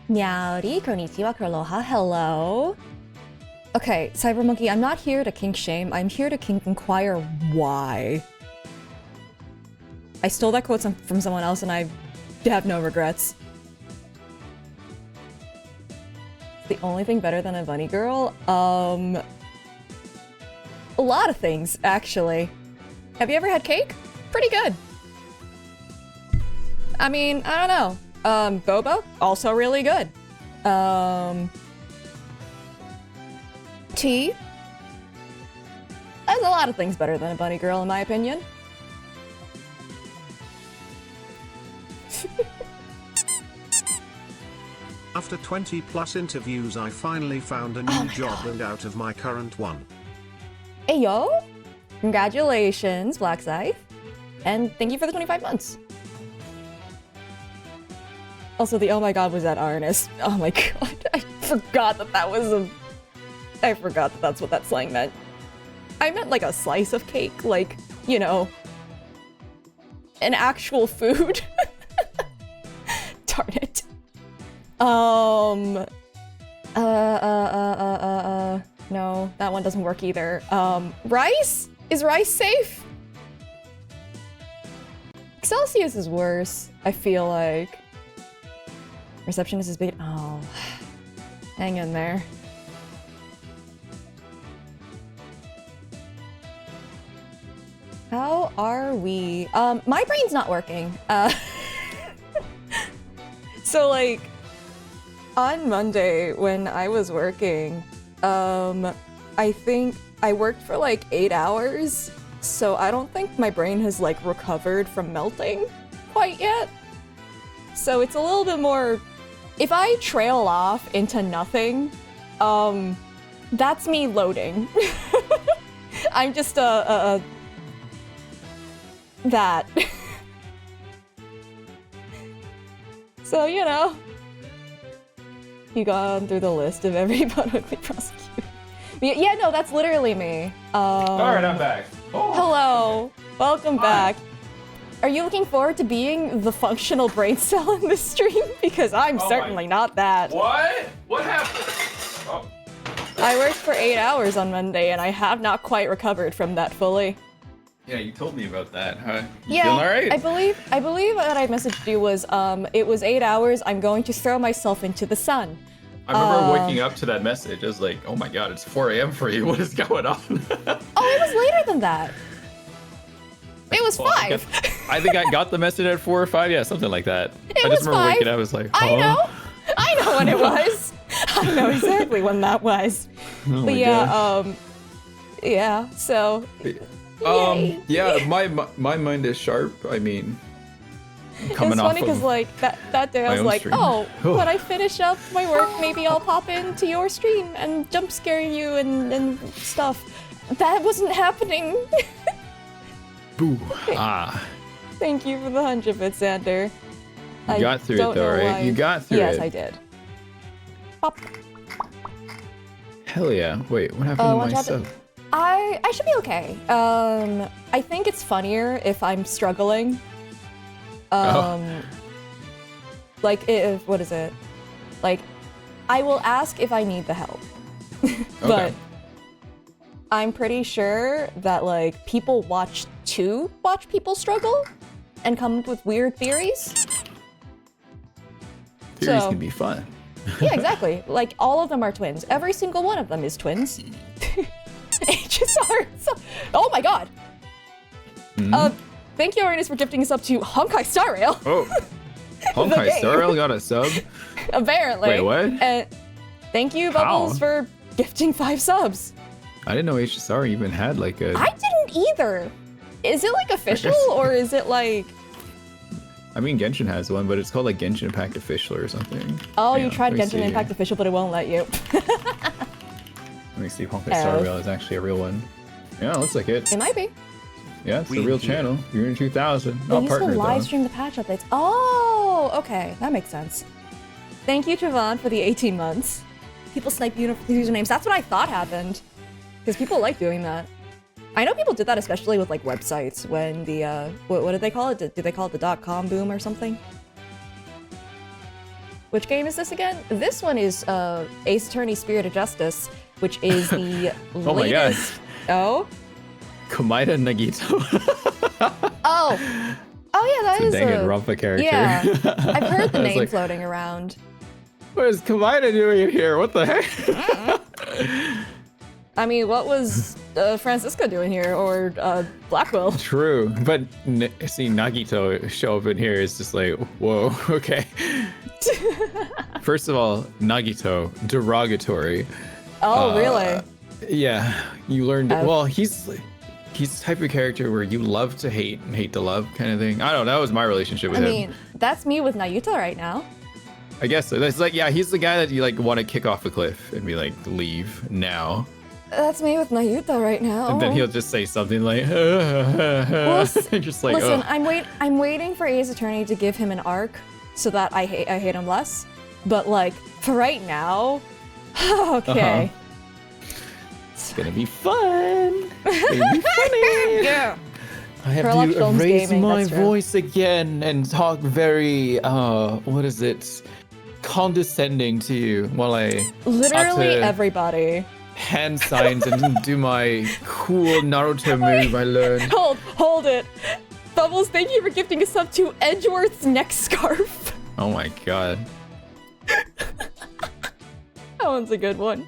Meowdy, konnichiwa, aloha, hello. Okay, Cyber Monkey, I'm not here to kink shame. I'm here to kink inquire why. I stole that quote from someone else, and I have no regrets. The only thing better than a bunny girl? A lot of things, actually. Have you ever had cake? Pretty good. I mean, I don't know. Boba? Also really good. Tea? There's a lot of things better than a bunny girl, in my opinion. After 20 plus interviews, I finally found a new job and out of my current one. Hey yo! Congratulations, Black Scythe. And thank you for the 25 months. Also, the oh my god was that Arnis. Oh my god, I forgot that that was a... I forgot that that's what that slang meant. I meant like a slice of cake, like, you know, an actual food. Darn it. No, that one doesn't work either. Rice? Is rice safe? Excelsius is worse, I feel like. Receptionist is big. Oh, hang in there. How are we? My brain's not working. So like, on Monday when I was working, I think I worked for like 8 hours, so I don't think my brain has like recovered from melting quite yet. So it's a little bit more, if I trail off into nothing, that's me loading. I'm just that. So, you know, you gone through the list of every publicly prosecuted. Yeah, no, that's literally me. Alright, I'm back. Oh. Hello, welcome Hi. back. Are you looking forward to being the functional brain cell in this stream? Because I'm certainly not that. What? What happened? Oh. I worked for 8 hours on Monday and I have not quite recovered from that fully. Yeah, you told me about that, huh? You Yeah, feeling alright? I believe what I messaged you was, it was 8 hours, I'm going to throw myself into the sun. I remember waking up to that message. I was like, oh my god, it's 4 a.m. for you. What is going on? Oh, it was later than that. It was Well, 5. I think I got the message at 4 or 5. Yeah, something like that. It I was just remember 5. waking up. I was like, huh? I know when it was. I know exactly when that was. Oh But my yeah, gosh. yeah, so. Yay. Yeah, my mind is sharp. I mean, It's coming off funny because of like that day I my was own like, stream. oh, when I finish up my work, maybe I'll pop into your stream and jump scare you and stuff. That wasn't happening. boo. Ah, Thank you for the 100 bits, Xander. you got through it don't though, know right? why. You got through Yes, it. I did. Pop. Hell yeah. Wait, what happened to watch my out sub? I should be okay. I think it's funnier if I'm struggling. Like if what is it? Like, I will ask if I need the help. But I'm pretty sure that like people watch people struggle and come up with weird theories. Theories so- can be fun. Yeah, exactly. Like all of them are twins. Every single one of them is twins. Ages are so. Oh my god. Thank you, Ernest, for gifting us up to Honkai Star Rail. Oh, Honkai game. Star Rail got a sub? Apparently. Wait, what? Thank you, How? Bubbles, for gifting 5 subs. I didn't know HSR even had like a... I didn't either. Is it like official or is it like? I mean, Genshin has one, but it's called like Genshin Impact Official or something. Oh, Hang you on, tried let me Genshin see Impact here. Official, but it won't let you. Let me see if Honkai Star Rail is actually a real one. Yeah, it looks like it. It might be. Yeah, it's a We real here. channel. You're in 2000. They Not used to partnered live though. stream the patch updates. Oh, okay, that makes sense. Thank you, Trevon, for the 18 months. People snipe usernames. That's what I thought happened. Because people like doing that. I know people did that especially with like websites when the, what did they call it? Did they call it the .com boom or something? Which game is this again? This one is Ace Attorney Spirit of Justice, which is the Oh my god. latest... Oh? Komaida Nagito. Oh! Oh yeah, that is a Danganronpa character. Yeah, I've heard the I was name like, floating around. what is Kamina doing in here? What the heck? I mean, what was Francisca doing here, or Blackwell? True, but seeing Nagito show up in here is just like, whoa, okay. First of all, Nagito, derogatory. Oh, really? Yeah, you learned. Well, he's the type of character where you love to hate and hate to love kind of thing. I don't know. That was my relationship with him. I mean, that's me with Nayuta right now. I guess so. That's like, yeah, he's the guy that you like want to kick off a cliff and be like, leave now. That's me with Nayuta right now. And then he'll just say something like, just like, listen, oh. I'm waiting for Ace Attorney to give him an arc so that I hate him less. But like for right now, okay. It's gonna be fun. It's gonna be funny. Yeah. I have Sherlock to Holmes raise gaming, my that's true. voice again and talk very, what is it? Condescending to you while I Literally have to everybody. hand signs and do my cool Naruto move I learned. Hold it. Bubbles, thank you for gifting a sub to Edgeworth's neck scarf. Oh my god. That one's a good one.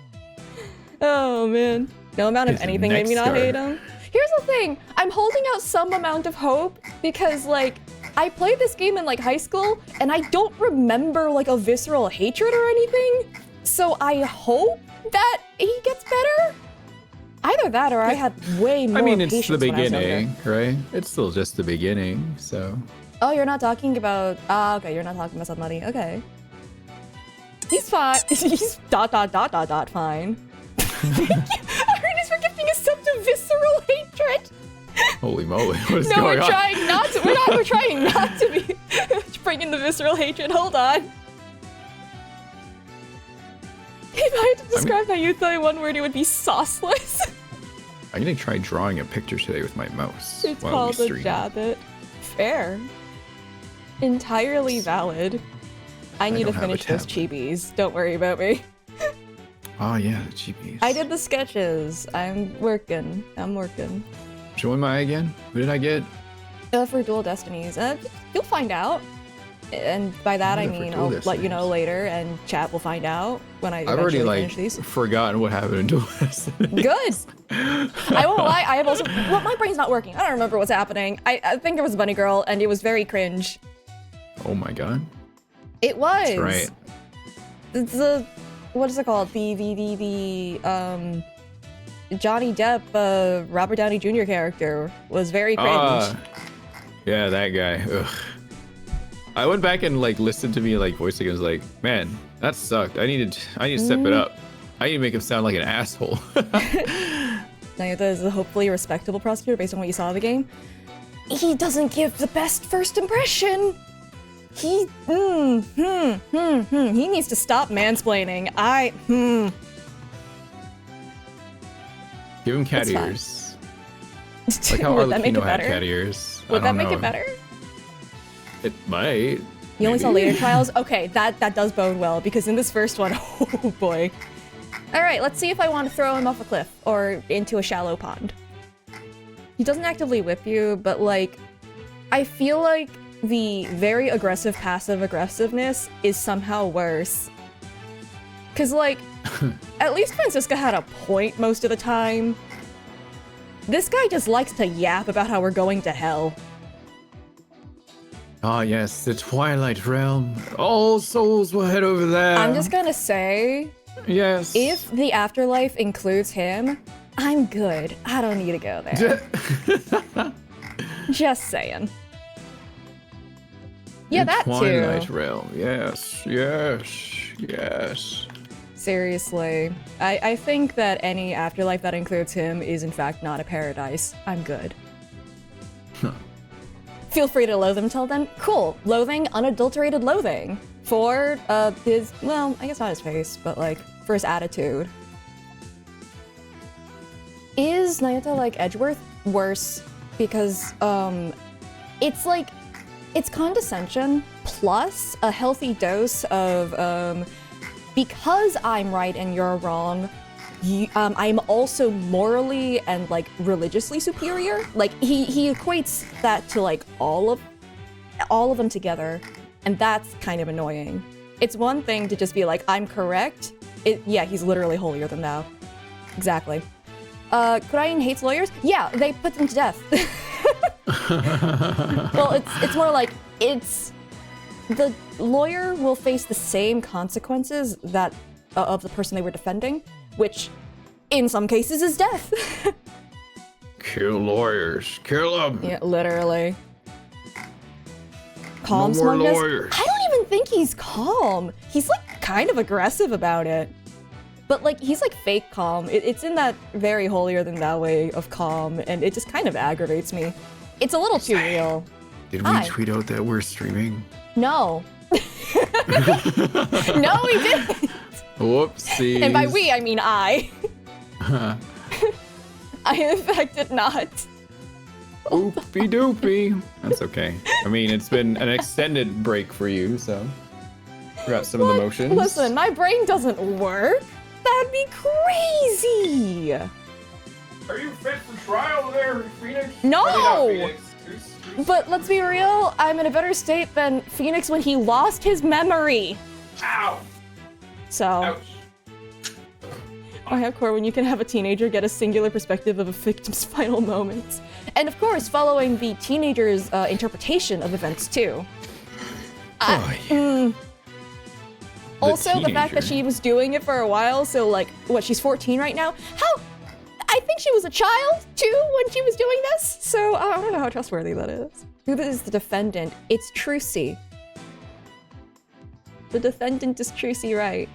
Oh man. No amount of His anything made neck me not scarf. hate him. Here's the thing. I'm holding out some amount of hope because like I played this game in like high school and I don't remember like a visceral hatred or anything. So I hope that he gets better. Either that or I had way more I mean, it's the patience when I was younger. beginning, right? It's still just the beginning, so. Oh, you're not talking about... okay, you're not talking about Sadmati. Okay. He's fine. He's ... fine. Ernest for gifting us sub to visceral hatred. Holy moly, what is No, going we're on? trying not to. We're trying not to be bringing the visceral hatred. Hold on. If I had to describe Nayuta in one word, it would be sauceless. I'm gonna try drawing a picture today with my mouse. It's while called we a stream. jabbit. Fair. Entirely valid. I need to don't have a finish those tablet. chibis. Don't worry about me. Oh yeah, the cheapies. I did the sketches. I'm working. Which one am I again? Who did I get? For Dual Destinies. You'll find out. And by that I Yeah, for mean Dual I'll let you know Destinies. later, and chat will find out when I I've already eventually like finish these. forgotten what happened in Dual Destiny. Good. I won't lie. I have also. Well, my brain's not working. I don't remember what's happening. I think there was a bunny girl, and it was very cringe. Oh my god. It was. That's right. It's the what is it called? The Johnny Depp, Robert Downey Jr. character was very cringe. Yeah, that guy. Ugh. I went back and like listened to me like voice again. I was like, man, that sucked. I need to step it up. I need to make him sound like an asshole. Nayuta is a hopefully respectable prosecutor based on what you saw of the game. He doesn't give the best first impression. He he needs to stop mansplaining. Give him cat It's fine. ears. Like how Would that make Arlecchino it had better? cat ears. Would I that don't make know. it better? It might. You only saw Maybe. later trials? Okay, that does bode well, because in this first one, oh boy. Alright, let's see if I want to throw him off a cliff, or into a shallow pond. He doesn't actively whip you, but like, I feel like the very aggressive passive aggressiveness is somehow worse. Cause like, at least Francisca had a point most of the time. This guy just likes to yap about how we're going to hell. Ah, yes, the Twilight Realm. All souls will head over there. I'm just gonna say, Yes. if the afterlife includes him, I'm good. I don't need to go there. Just saying. Yeah, the that Twilight too. Realm. Yes, yes, yes. Seriously. I think that any afterlife that includes him is in fact not a paradise. I'm good. Feel free to loathe him till then. Cool. Loathing, unadulterated loathing. For his, well, I guess not his face, but like, for his attitude. Is Nayuta like Edgeworth worse? Because, it's like, it's condescension plus a healthy dose of, because I'm right and you're wrong, I'm also morally and like religiously superior. Like he equates that to like all of all of them together, and that's kind of annoying. It's one thing to just be like, I'm correct. Yeah, he's literally holier than thou. Exactly. Kurain hates lawyers? Yeah, they put them to death. Well, it's more like, the lawyer will face the same consequences that of the person they were defending, which in some cases is death. Kill lawyers. Kill them. Yeah, literally. Calm No more smugness? lawyers. I don't even think he's calm. He's like kind of aggressive about it. But like, he's like fake calm. It's in that very holier than thou way of calm, and it just kind of aggravates me. It's a little too real. Did we Hi. tweet out that we're streaming? No. No, we didn't. Whoopsies. And by we, I mean I. I in fact did not. Oopie doopie. That's okay. I mean, it's been an extended break for you, so forgot some of the motions. Listen, my brain doesn't work. That'd be crazy. Are you fit for trial there, Phoenix? No! I mean, not Phoenix. But let's be real, I'm in a better state than Phoenix when he lost his memory. Ow! So, Ouch. I have core when you can have a teenager get a singular perspective of a victim's final moments. And of course, following the teenager's interpretation of events too. Also, the fact that teenager. she was doing it for a while, so like, what, she's 14 right now? I think she was a child, too, when she was doing this, so I don't know how trustworthy that is. Who is the defendant? It's Trucy. The defendant is Trucy, right?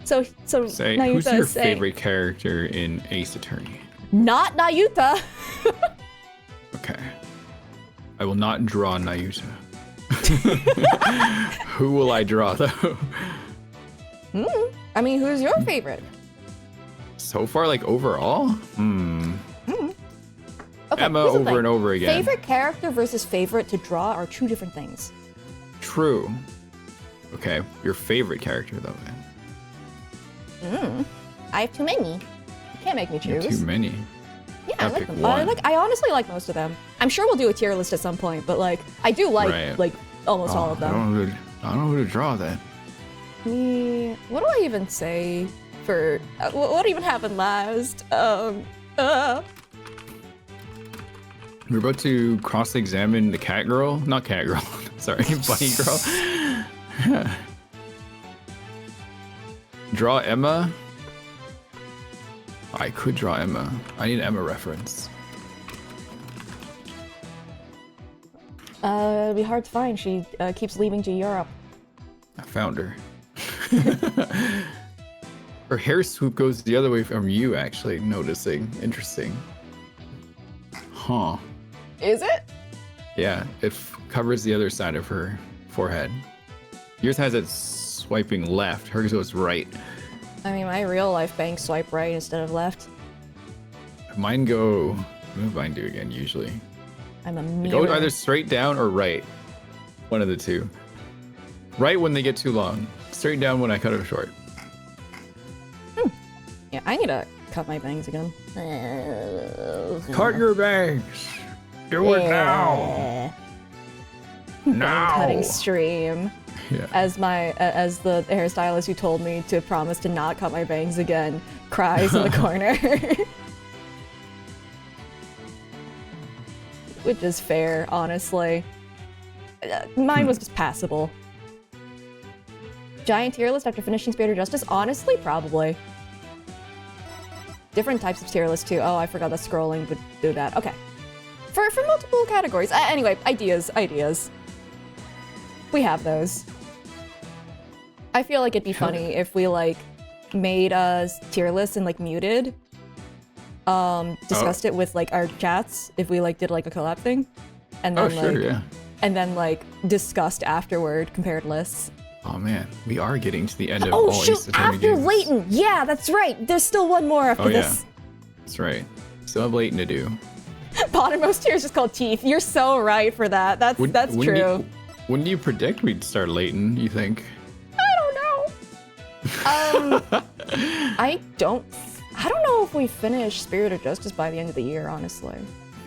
So Say, Nayuta who's your is saying, favorite character in Ace Attorney? not Nayuta! Okay. I will not draw Nayuta. Who will I draw, though? I mean, who's your favorite? So far, like, overall? Okay, Emma here's the over thing. and over again. Favorite character versus favorite to draw are two different things. True. Okay, your favorite character, though, then. I have too many. You can't make me You have choose. too many. Yeah, I Gotta like pick them. one. I honestly like most of them. I'm sure we'll do a tier list at some point, but like, I do like Right. like almost all of I them. don't know who to draw, then. What do I even say for what even happened last? We're about to cross-examine the cat girl. Not cat girl. Sorry, bunny girl. Draw Emma. I could draw Emma. I need an Emma reference. It'd be hard to find. She keeps leaving to Europe. I found her. Her hair swoop goes the other way from you, actually, noticing. Interesting. Huh. Is it? Yeah, it covers the other side of her forehead. Yours has it swiping left. Hers goes right. I mean, my real life bangs swipe right instead of left. Mine go... What do mine do again, usually? I'm a They go mirror. either straight down or right. One of the two. Right when they get too long. Straight down when I cut them short. Yeah, I need to cut my bangs again. Cut your bangs! Do it now! Bang Now! cutting stream. Yeah. As the hairstylist who told me to promise to not cut my bangs again cries in the corner. Which is fair, honestly. Mine was just passable. Giant tier list after finishing Spirit of Justice? Honestly, probably. Different types of tier list too. Oh, I forgot that scrolling would do that. Okay. For multiple categories. Anyway, ideas. We have those. I feel like it'd be funny if we like made a tier list and like muted. Discussed it with like our chats if we like did like a collab thing. And then Oh, sure, yeah. and then like discussed afterward compared lists. Oh man, we are getting to the end of Oh all shoot, Ace Attorney after games. Leighton! Yeah, that's right. There's still one more after Oh yeah, this. that's right. Still have Leighton to do. Bottommost tier is just called teeth. You're so right for that. That's true. When do you predict we'd start Leighton, you think? I don't know. I don't know if we finish Spirit of Justice by the end of the year, honestly.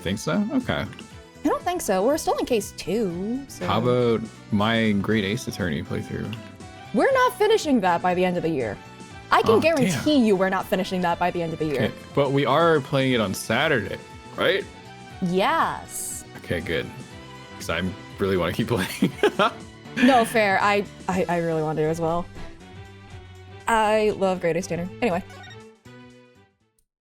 Think so? Okay. I don't think so. We're still in case 2. So. How about my Great Ace Attorney playthrough? We're not finishing that by the end of the year. I can guarantee you we're not finishing that by the end of the year. Okay. But we are playing it on Saturday, right? Yes. Okay, good. Because I really want to keep playing. No, fair. I really want to as well. I love Great Ace Attorney. Anyway.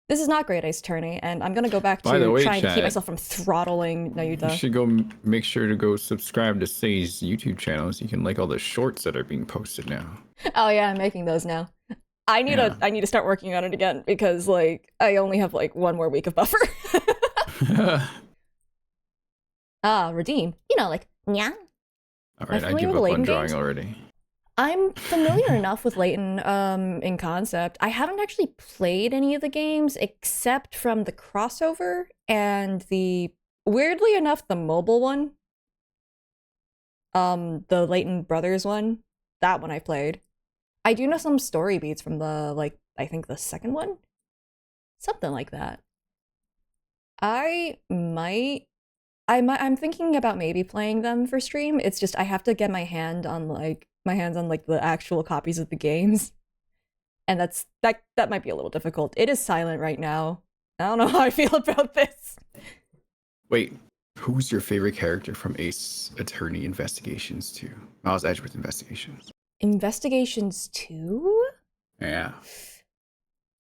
This is not Great Ace Attorney, and I'm gonna go back to trying to keep myself from throttling Nayuta. You should go make sure to go subscribe to Sei's YouTube channel so you can like all the shorts that are being posted now. Oh yeah, I'm making those now. I need to start working on it again because like I only have like 1 more week of buffer. Redeem. You know, like yeah. All right, I give up on drawing already. I'm familiar enough with Layton in concept. I haven't actually played any of the games except from the crossover and the, weirdly enough, the mobile one. The Layton Brothers one. That one I played. I do know some story beats from the, like, I think the second one? Something like that. I'm thinking about maybe playing them for stream. It's just I have to get my hands on the actual copies of the games. And that might be a little difficult. It is silent right now. I don't know how I feel about this. Wait, who's your favorite character from Ace Attorney Investigations 2? Miles Edgeworth Investigations. Investigations 2? Yeah.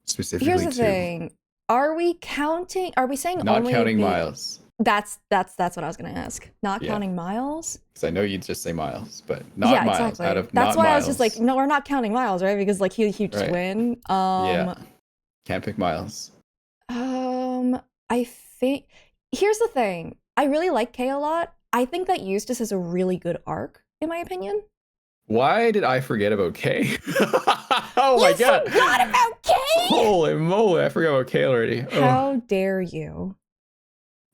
Specifically Here's the thing. Are we saying not only counting Miles? That's what I was gonna ask. Not counting Miles? Because I know you'd just say Miles, but not Miles. Exactly. Out of that's not why Miles. I was just like, no, we're not counting Miles, right? Because like he just win. Yeah. Can't pick Miles. I think here's the thing. I really like Kay a lot. I think that Eustace has a really good arc, in my opinion. Why did I forget about Kay? Oh my god! You forgot about Kay! Holy moly! I forgot about Kay already. How dare you?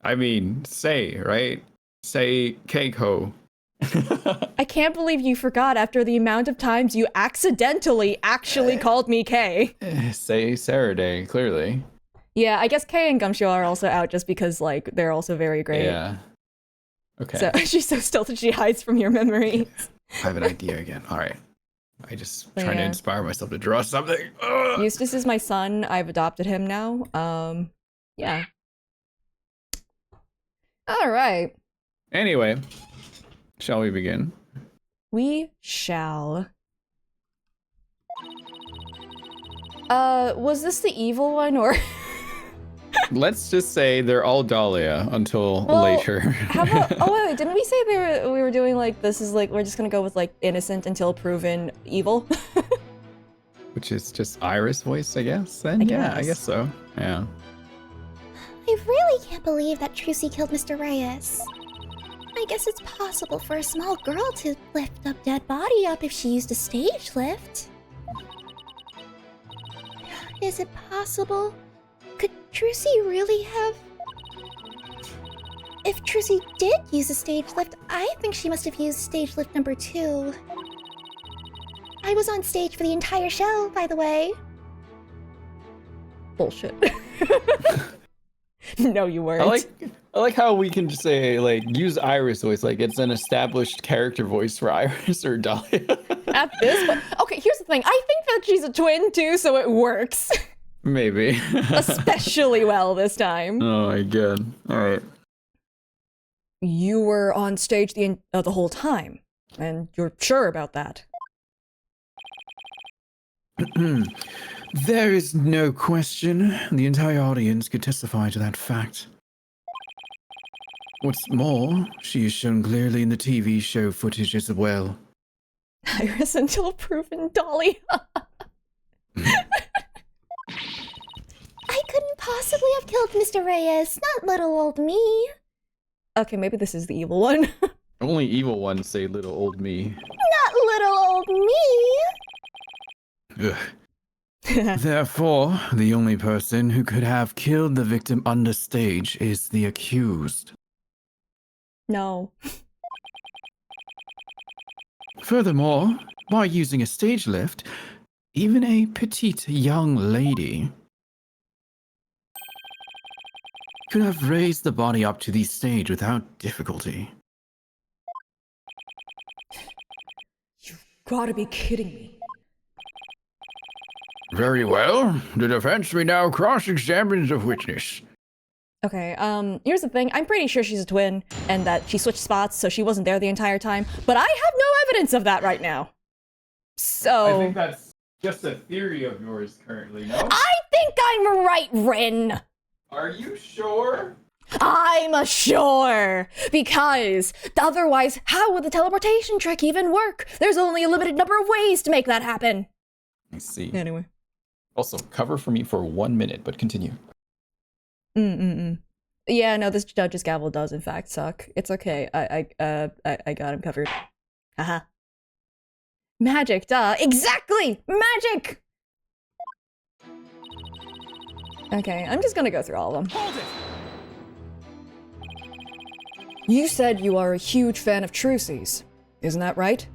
I mean, Sei, right? Sei Keiko. I can't believe you forgot after the amount of times you accidentally actually called me Kay. Sei Saturday, clearly. Yeah, I guess Kay and Gumshoe are also out just because, like, they're also very great. Yeah. Okay. So she's so stealthy she hides from your memories. I have an idea again. All right. I just trying to inspire myself to draw something. Ugh. Eustace is my son. I've adopted him now. Yeah. All right. Anyway, shall we begin? We shall. Was this the evil one or? Let's just say they're all Dahlia until later. How about? Oh wait, didn't we say we were doing like this is like we're just gonna go with like innocent until proven evil? Which is just Iris' voice, I guess. Then I guess so. Yeah. I really can't believe that Trucy killed Mr. Reyes. I guess it's possible for a small girl to lift a dead body up if she used a stage lift. Is it possible? Could Trucy really have... If Trucy did use a stage lift, I think she must have used stage lift number 2. I was on stage for the entire show, by the way. Bullshit. No, you weren't. I like how we can just say, like, use Iris voice, like it's an established character voice for Iris or Dahlia. At this point. Okay, here's the thing. I think that she's a twin too, so it works. Maybe. Especially well this time. Oh my god. Alright. You were on stage the whole time, and you're sure about that. There is no question. The entire audience could testify to that fact. What's more, she is shown clearly in the TV show footage as well. Iris until proven Dolly. I couldn't possibly have killed Mr. Reyes, not little old me. Okay, maybe this is the evil one. Only evil ones say little old me. Not little old me. Ugh. Therefore, the only person who could have killed the victim under stage is the accused. No. Furthermore, by using a stage lift, even a petite young lady could have raised the body up to the stage without difficulty. You've gotta be kidding me. Very well. The defense may now cross-examine the witness. Okay, here's the thing. I'm pretty sure she's a twin and that she switched spots so she wasn't there the entire time, but I have no evidence of that right now. So... I think that's just a theory of yours currently, no? I think I'm right, Rin! Are you sure? I'm sure! Because otherwise, how would the teleportation trick even work? There's only a limited number of ways to make that happen. I see. Anyway. Also, cover for me for 1 minute, but continue. Yeah, no, this judge's gavel does in fact suck. It's okay. I got him covered. Haha. Magic, duh. Exactly! Magic! Okay, I'm just gonna go through all of them. Hold it! You said you are a huge fan of Trucy's. Isn't that right?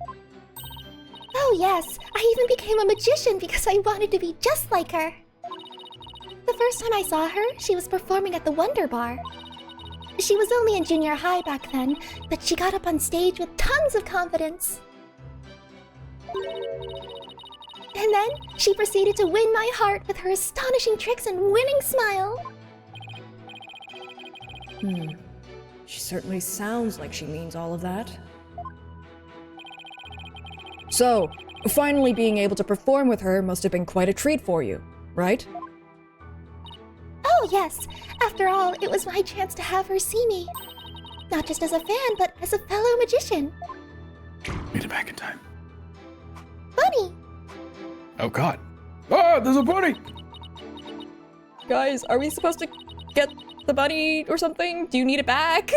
Oh yes, I even became a magician because I wanted to be just like her. The first time I saw her, she was performing at the Wonder Bar. She was only in junior high back then, but she got up on stage with tons of confidence. And then, she proceeded to win my heart with her astonishing tricks and winning smile. She certainly sounds like she means all of that. So, finally being able to perform with her must have been quite a treat for you, right? Oh yes, after all, it was my chance to have her see me. Not just as a fan, but as a fellow magician. Made it back in time. Bunny! Oh god. Ah, there's a bunny! Guys, are we supposed to get the bunny or something? Do you need it back?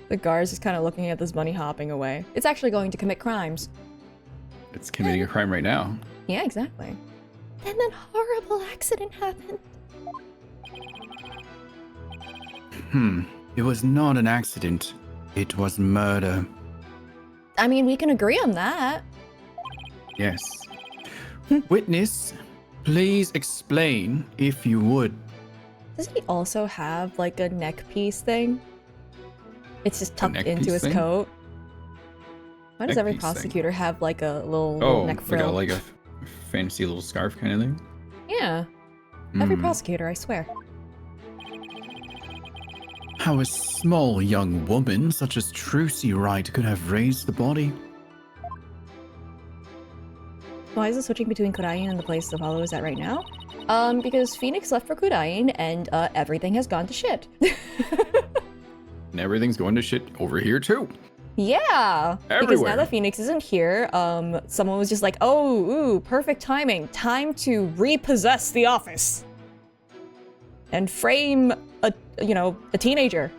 The guards is kind of looking at this bunny hopping away. It's actually going to commit crimes. It's committing a crime right now. Yeah, exactly. And that horrible accident happened. It was not an accident. It was murder. I mean, we can agree on that. Yes. Witness, please explain if you would. Does he also have, like, a neck piece thing? It's just tucked neck into piece his thing? coat. Why does Neck every piece thing. prosecutor have, like, a little neck frill? like a fancy little scarf kind of thing? Yeah. Every prosecutor, I swear. How a small young woman such as Trucy Wright could have raised the body? Why is it switching between Kodain and the place Apollo is at right now? Because Phoenix left for Kodain and everything has gone to shit. And everything's going to shit over here too. Yeah! Because now Everywhere. that Phoenix isn't here, someone was just like, oh, ooh, perfect timing. Time to repossess the office. And frame a teenager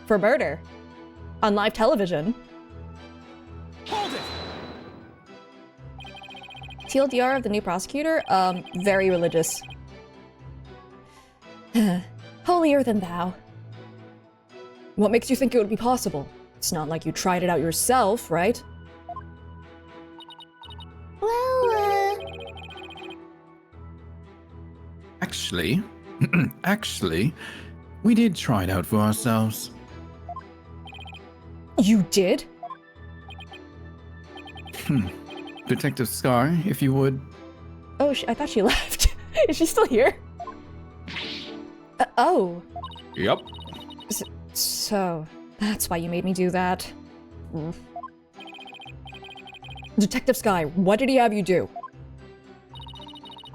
for murder on live television. Hold it! TLDR of the new prosecutor, very religious. Holier than thou. What makes you think it would be possible? It's not like you tried it out yourself, right? Well, Actually, we did try it out for ourselves. You did? Detective Scar, if you would. Oh, I thought she left. Is she still here? Oh. Yep. So, that's why you made me do that. Detective Sky, what did he have you do?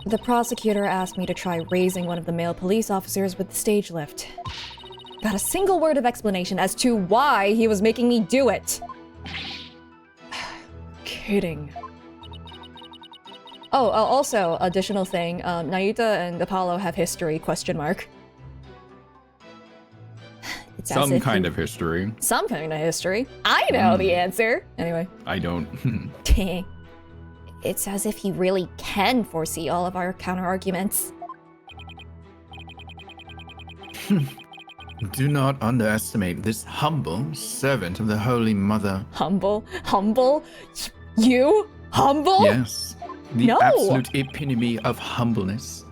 The prosecutor asked me to try raising one of the male police officers with the stage lift. Not a single word of explanation as to why he was making me do it. Kidding. Oh, also, additional thing, Naita and Apollo have history, question mark. It's as Some if kind you- of history. Some kind of history. I know the answer. Anyway. I don't. it's as if he really can foresee all of our counter-arguments. Do not underestimate this humble servant of the Holy Mother. Humble? Humble? You? Humble? Yes. The No. absolute epitome of humbleness.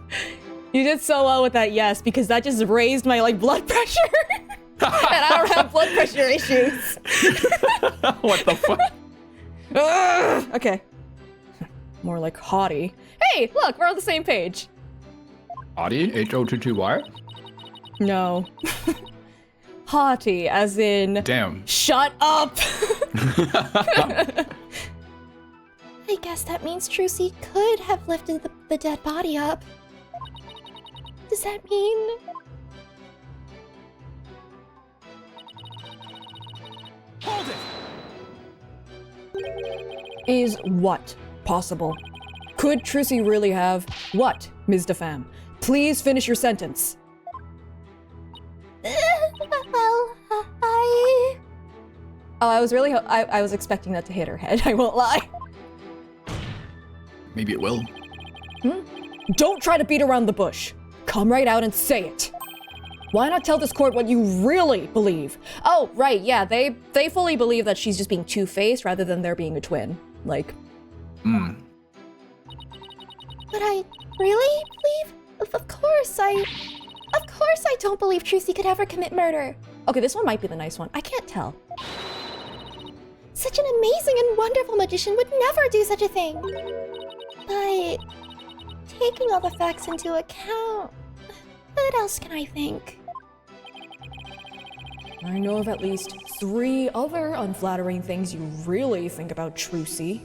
You did so well with that yes, because that just raised my, like, blood pressure. And I don't have blood pressure issues. What the fuck? Ugh, okay. More like haughty. Hey, look, we're on the same page. Haughty? H-O-T-T-Y? No. Haughty, as in... Damn. Shut up! I guess that means Trucy could have lifted the dead body up. Does that mean... Hold it! Is what possible? Could Trucy really have what, Ms. DeFam? Please finish your sentence. Well, I... Oh, I was really I was expecting that to hit her head, I won't lie. Maybe it will. Don't try to beat around the bush. Come right out and say it. Why not tell this court what you really believe? Oh, right, yeah, they fully believe that she's just being two-faced rather than there being a twin. Like... But I really believe? Of course I don't believe Trucy could ever commit murder. Okay, this one might be the nice one. I can't tell. Such an amazing and wonderful magician would never do such a thing. But taking all the facts into account, what else can I think? I know of at least 3 other unflattering things you really think about Trucy.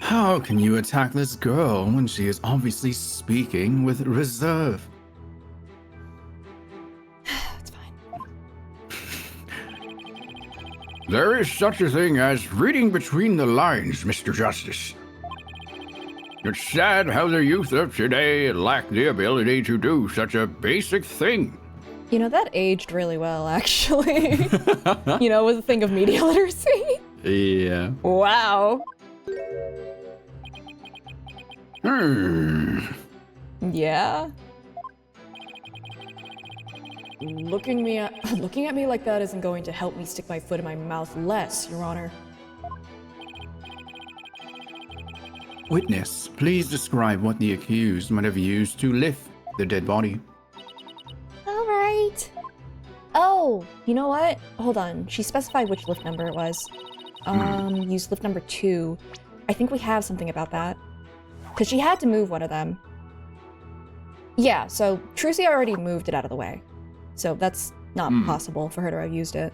How can you attack this girl when she is obviously speaking with reserve? It's fine. There is such a thing as reading between the lines, Mr. Justice. It's sad how the youth of today lack the ability to do such a basic thing. You know, that aged really well, actually. You know, with the thing of media literacy. Yeah. Wow. Yeah. Looking at me like that isn't going to help me stick my foot in my mouth less, Your Honor. Witness, please describe what the accused might have used to lift the dead body. All right. Oh, you know what? Hold on. She specified which lift number it was. Use lift number 2. I think we have something about that. Because she had to move one of them. Yeah, so Trucy already moved it out of the way. So that's not possible for her to have used it.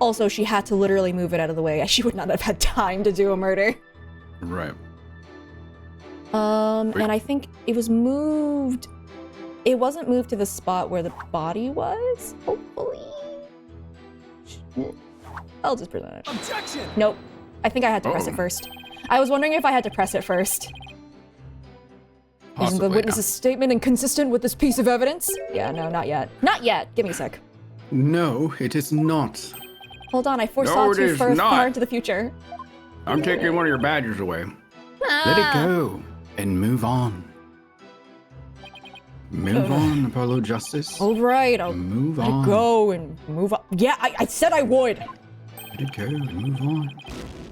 Also, she had to literally move it out of the way, as she would not have had time to do a murder. Right. And I think it was moved... It wasn't moved to the spot where the body was, hopefully. I'll just present it. Objection! Nope. I think I had to press it first. I was wondering if I had to press it first. Isn't the witness's statement inconsistent with this piece of evidence? Yeah, no, not yet. Not yet! Give me a sec. No, it is not. Hold on, I foresaw too far into the future. I'm taking one of your badges away. Let it go and move on. Move on, Apollo Justice. All right, I'll move let on. it go and move on. Yeah, I said I would. Let it go and move on.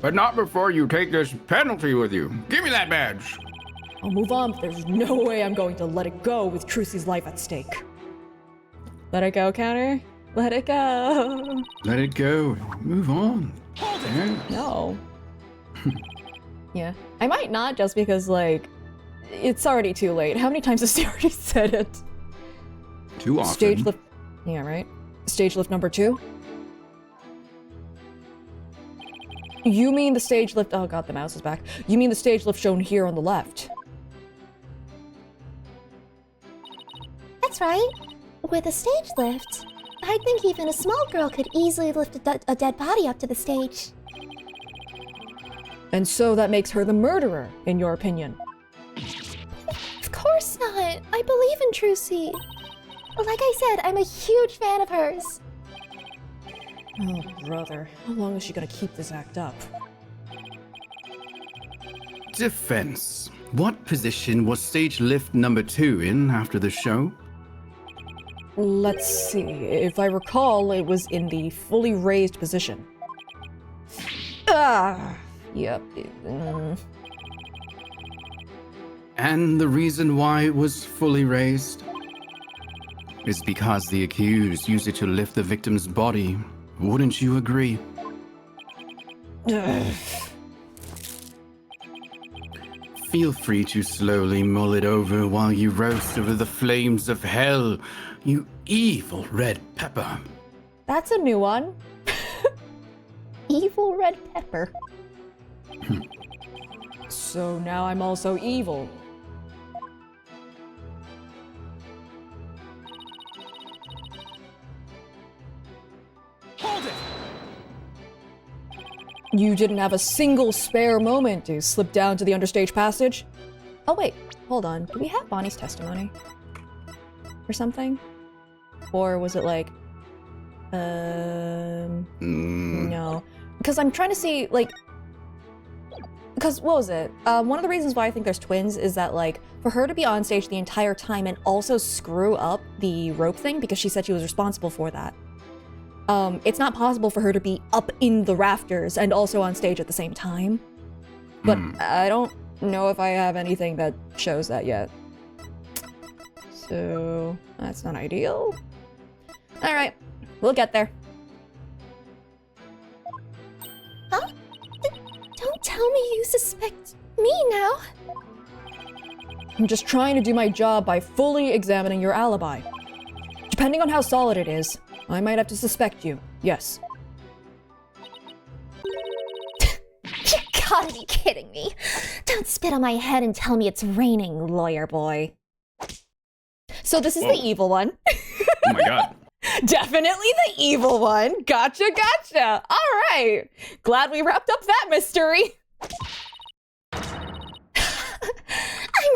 But not before you take this penalty with you. Give me that badge. I'll move on, but there's no way I'm going to let it go with Trucy's life at stake. Let it go, Counter. Let it go. Let it go and move on. Yeah. No. Yeah. I might not just because, like, it's already too late. How many times has she already said it? Too often. Stage lift. Yeah, right? Stage lift number 2? You mean the stage lift... Oh god, the mouse is back. You mean the stage lift shown here on the left? That's right. With a stage lift, I think even a small girl could easily lift a dead body up to the stage. And so that makes her the murderer, in your opinion? Of course not. I believe in Trucy. Like I said, I'm a huge fan of hers. Oh, brother. How long is she gonna keep this act up? Defense. What position was stage lift number 2 in after the show? Let's see. If I recall, it was in the fully raised position. Ah! Yep. And the reason why it was fully raised is because the accused used it to lift the victim's body. Wouldn't you agree? Feel free to slowly mull it over while you roast over the flames of hell, you evil red pepper. That's a new one. Evil red pepper. So now I'm also evil. Hold it! You didn't have a single spare moment to slip down to the understage passage? Oh wait, hold on. Do we have Bonnie's testimony? Or something? Or was it like... No. Because I'm trying to see, like... Because, what was it? One of the reasons why I think there's twins is that, like, for her to be on stage the entire time and also screw up the rope thing, because she said she was responsible for that, it's not possible for her to be up in the rafters and also on stage at the same time. But I don't know if I have anything that shows that yet. So, that's not ideal. Alright, we'll get there. Huh? Don't tell me you suspect me now. I'm just trying to do my job by fully examining your alibi. Depending on how solid it is, I might have to suspect you, yes. You gotta be kidding me. Don't spit on my head and tell me it's raining, lawyer boy. So this is the evil one. Oh my god. Definitely the evil one. Gotcha, gotcha. All right. Glad we wrapped up that mystery. I'm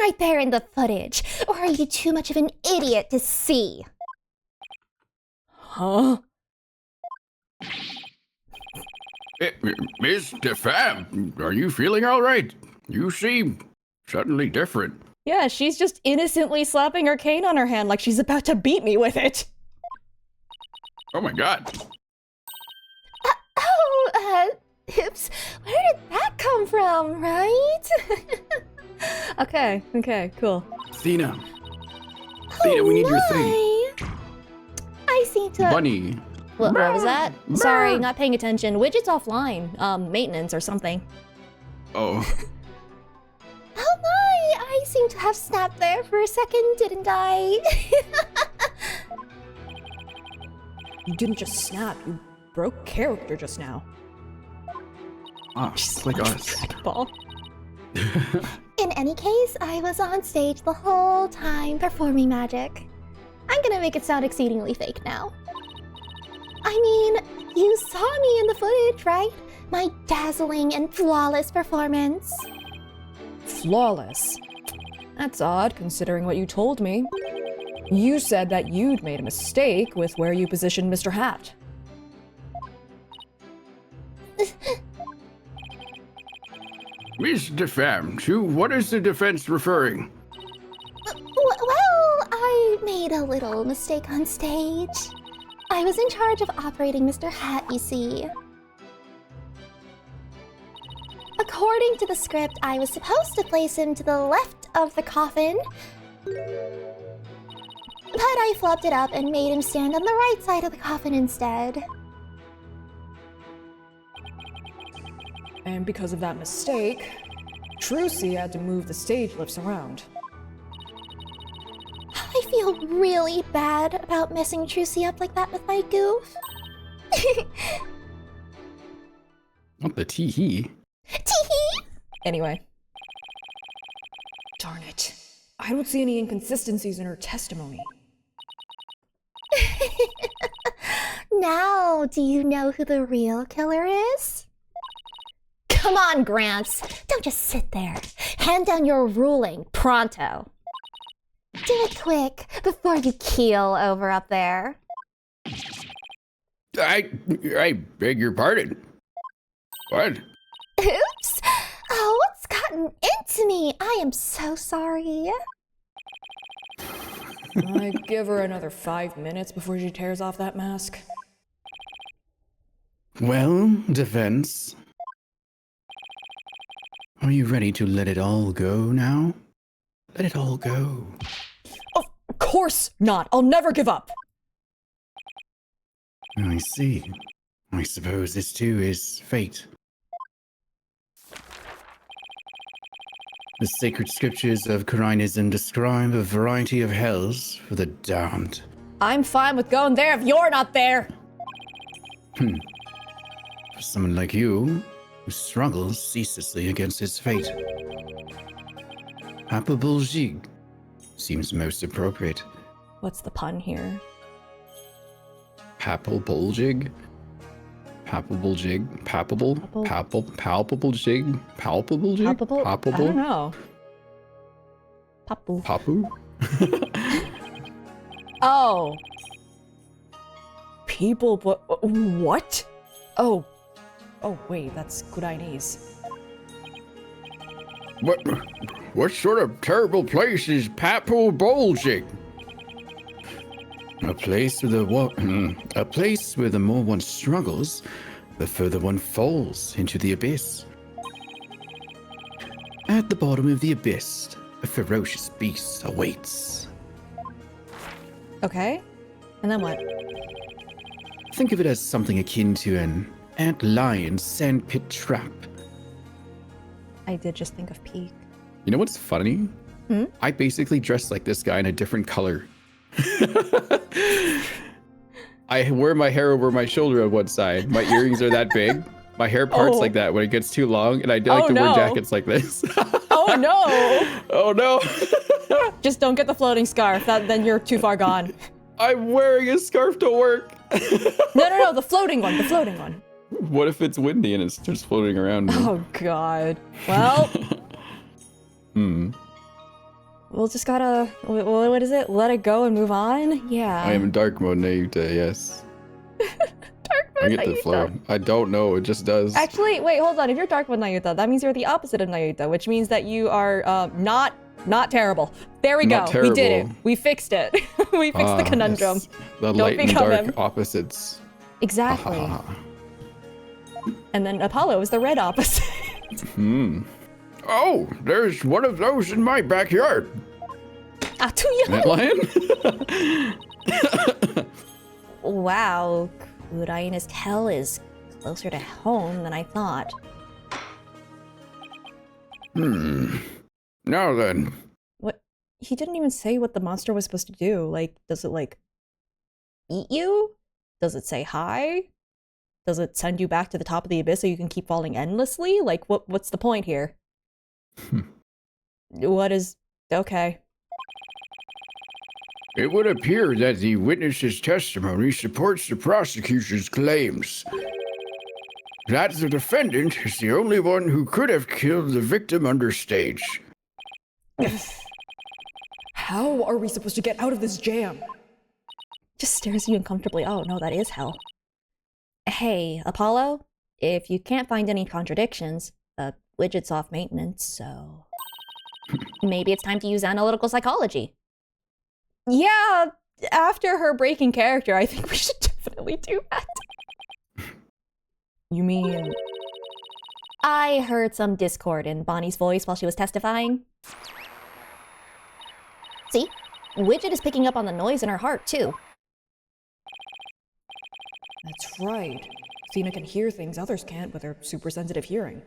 right there in the footage. Or are you too much of an idiot to see? Huh? Miss DeFam, are you feeling all right? You seem suddenly different. Yeah, she's just innocently slapping her cane on her hand like she's about to beat me with it. Oh my god. Oops. Where did that come from, right? Okay, cool. Athena. Athena, we need your thing. I seem to... Bunny. What was that? Sorry, not paying attention. Widget's offline. Maintenance or something. Oh. Oh my! I seem to have snapped there for a second, didn't I? You didn't just snap, you broke character just now. Ah, just like us. Ball. In any case, I was on stage the whole time performing magic. I'm gonna make it sound exceedingly fake now. I mean, you saw me in the footage, right? My dazzling and flawless performance. Flawless. That's odd, considering what you told me. You said that you'd made a mistake with where you positioned Mr. Hat. Miss DeFam, to what is the defense referring? Well, I made a little mistake on stage. I was in charge of operating Mr. Hat, you see. According to the script, I was supposed to place him to the left of the coffin, but I flubbed it up and made him stand on the right side of the coffin instead. And because of that mistake, Trucy had to move the stage lifts around. I feel really bad about messing Trucy up like that with my goof. Not the tee-hee. Tee-hee! Anyway. Darn it. I don't see any inconsistencies in her testimony. Now, do you know who the real killer is? Come on, Gramps. Don't just sit there. Hand down your ruling, pronto. Do it quick, before you keel over up there. I beg your pardon. What? Oops! Oh, what's gotten into me? I am so sorry. I'd give her another 5 minutes before she tears off that mask. Well, defense. Are you ready to let it all go now? Let it all go. Of course not. I'll never give up. I see. I suppose this too is fate. The sacred scriptures of Karinism describe a variety of hells for the damned. I'm fine with going there if you're not there. For someone like you, who struggles ceaselessly against his fate, Papabuljig seems most appropriate. What's the pun here? Papabuljig? Papabuljig? Palpable? Palpable jig? Palpable jig? Palpable? I don't know. Papu. Papu? Oh. People, what? Oh. Oh, wait, that's Guyanese. What sort of terrible place is Papabuljig? A place where the more one struggles, the further one falls into the abyss. At the bottom of the abyss, a ferocious beast awaits. Okay. And then what? Think of it as something akin to an antlion sandpit trap. I did just think of Peak. You know what's funny? I basically dressed like this guy in a different color. I wear my hair over my shoulder on one side. My earrings are that big. My hair parts like that when it gets too long, and I like to wear jackets like this. Oh no! Oh no! Just don't get the floating scarf. Then you're too far gone. I'm wearing a scarf to work. No, the floating one. The floating one. What if it's windy and it's just floating around me? Oh god. Well. We'll just gotta. What is it? Let it go and move on? Yeah. I am in dark mode, Nayuta, yes. Dark mode, I get the Nayuta. flow. I don't know, it just does. Actually, wait, hold on. If you're dark mode Nayuta, that means you're the opposite of Nayuta, which means that you are not terrible. There we Not go. We did it. terrible. We fixed it. We fixed the conundrum. Yes. The Don't light and become dark him. opposites. Exactly. And then Apollo is the red opposite. Oh, there's one of those in my backyard. Ah, too young. That lion? Wow, Kuraina's hell is closer to home than I thought. Now then, What? He didn't even say what the monster was supposed to do. Like, does it, like, eat you? Does it say hi? Does it send you back to the top of the abyss so you can keep falling endlessly? Like, what's the point here? What is... Okay. it would appear that the witness's testimony supports the prosecution's claims that the defendant is the only one who could have killed the victim understage. How are we supposed to get out of this jam? Just stares at you uncomfortably. Oh, no, that is hell. Hey, Apollo, if you can't find any contradictions, Widget's off maintenance, so... Maybe it's time to use analytical psychology. Yeah, after her breaking character, I think we should definitely do that. You mean... I heard some discord in Bonnie's voice while she was testifying. See? Widget is picking up on the noise in her heart, too. That's right. Athena can hear things others can't with her super sensitive hearing.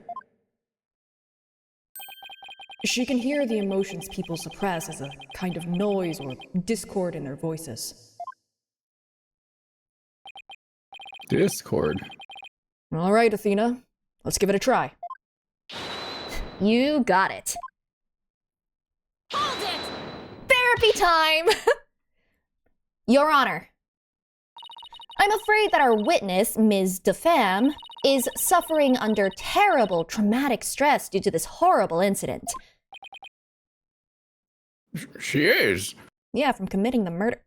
She can hear the emotions people suppress as a kind of noise or discord in their voices. Discord. All right, Athena. Let's give it a try. You got it. Hold it! Therapy time! Your Honor, I'm afraid that our witness, Ms. DeFam, is suffering under terrible traumatic stress due to this horrible incident. She is. Yeah, from committing the murder.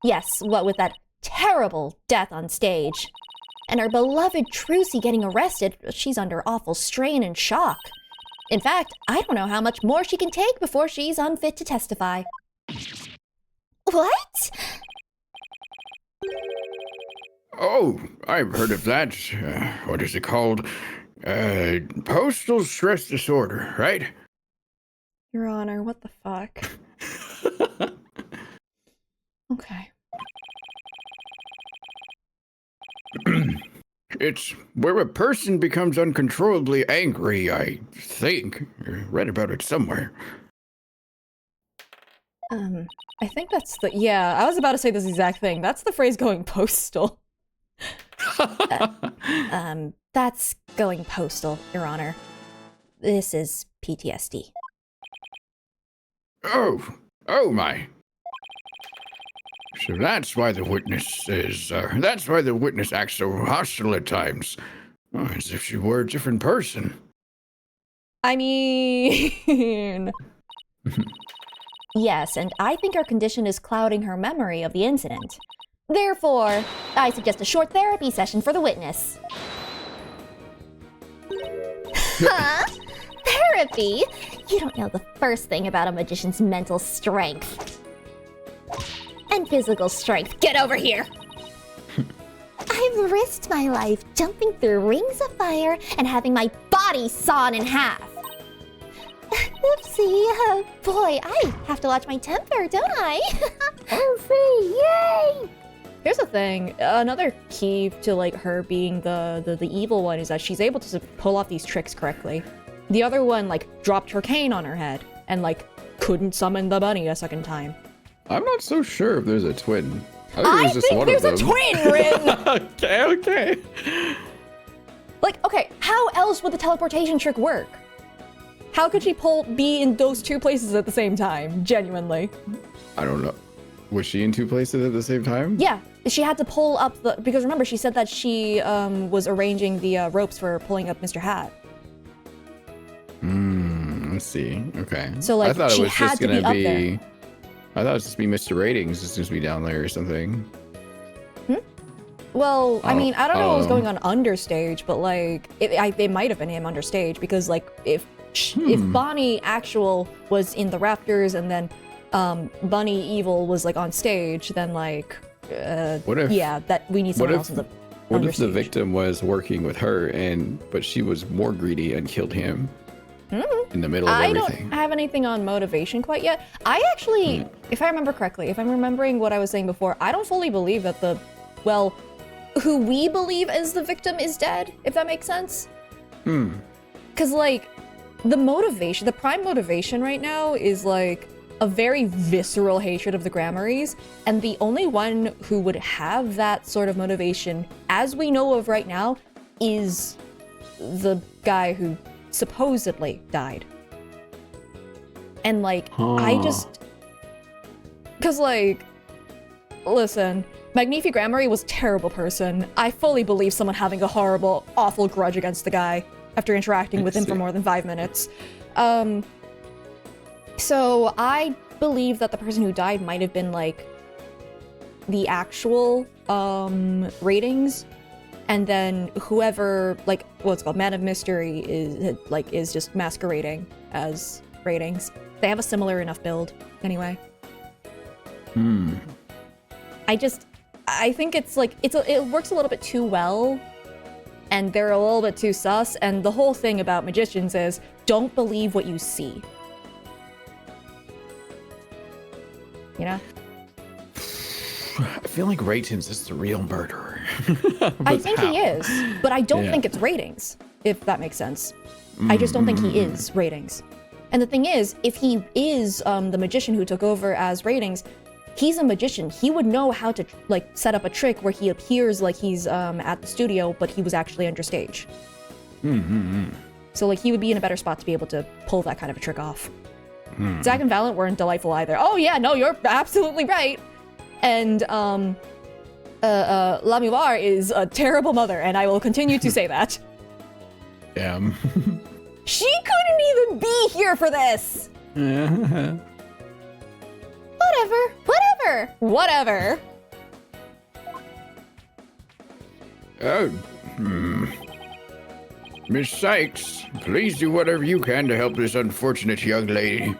Yes, what with that terrible death on stage. And our beloved Trucy getting arrested, she's under awful strain and shock. In fact, I don't know how much more she can take before she's unfit to testify. What? Oh, I've heard of that. What is it called? Postal stress disorder, right? Your Honor, what the fuck? Okay. It's where a person becomes uncontrollably angry, I think. I read about it somewhere. I think that's the- yeah, I was about to say this exact thing. That's the phrase going postal. That's going postal, Your Honor. This is PTSD. Oh my. So that's why the witness acts so hostile at times. Oh, as if she were a different person. I mean... Yes, and I think her condition is clouding her memory of the incident. Therefore, I suggest a short therapy session for the witness. Huh? Therapy? You don't know the first thing about a magician's mental strength. And physical strength. Get over here! I've risked my life jumping through rings of fire and having my body sawn in half. Oopsie, boy, I have to watch my temper, don't I? Oopsie, yay! Here's the thing, another key to like her being the evil one is that she's able to pull off these tricks correctly. The other one like dropped her cane on her head and like couldn't summon the bunny a second time. I'm not so sure if there's a twin. I think there's a twin, Rin! Okay. Like, okay, how else would the teleportation trick work? How could she be in those two places at the same time, genuinely? I don't know. Was she in two places at the same time? Yeah, she had to pull up the, because remember she said that she was arranging the ropes for pulling up Mr. Hat. Let's see. Okay. So like, I thought she it was had just to gonna be up there. I thought it was just be Mr. Ratings. It's just be down there or something. Well, I mean, I don't know what was know. going on understage, but like, it might have been him understage because like, if Bonnie Actual was in the rafters and then Bunny Evil was like on stage, then like, What if? yeah, that we need someone else in the What if the understage. victim was working with her but she was more greedy and killed him in the middle of I everything? don't have anything on motivation quite yet. I actually, if I remember correctly, if I'm remembering what I was saying before, I don't fully believe that who we believe as the victim is dead, if that makes sense. Because, like, the prime motivation right now is, like, a very visceral hatred of the Grammarys, and the only one who would have that sort of motivation, as we know of right now, is the guy who supposedly died. And, like, because, like, listen, Magnifi Grammary was a terrible person. I fully believe someone having a horrible, awful grudge against the guy after interacting with him for more than 5 minutes. So I believe that the person who died might have been, like, the actual, ratings, and then whoever, like, what's called Man of Mystery is just masquerading as ratings. They have a similar enough build, anyway. I think it's like, it works a little bit too well, and they're a little bit too sus, and the whole thing about magicians is, don't believe what you see. You know? I feel like Ratings is the real murderer. I think he is, but I don't think it's ratings, if that makes sense. I just don't think he is ratings. And the thing is, if he is the magician who took over as ratings, he's a magician. He would know how to like set up a trick where he appears like he's at the studio, but he was actually understage. So like he would be in a better spot to be able to pull that kind of a trick off. Zack and Valent weren't delightful either. Oh yeah, no, you're absolutely right. And Lamivar is a terrible mother, and I will continue to say that. Damn. She couldn't even be here for this. Whatever. Oh, Miss Sykes, please do whatever you can to help this unfortunate young lady.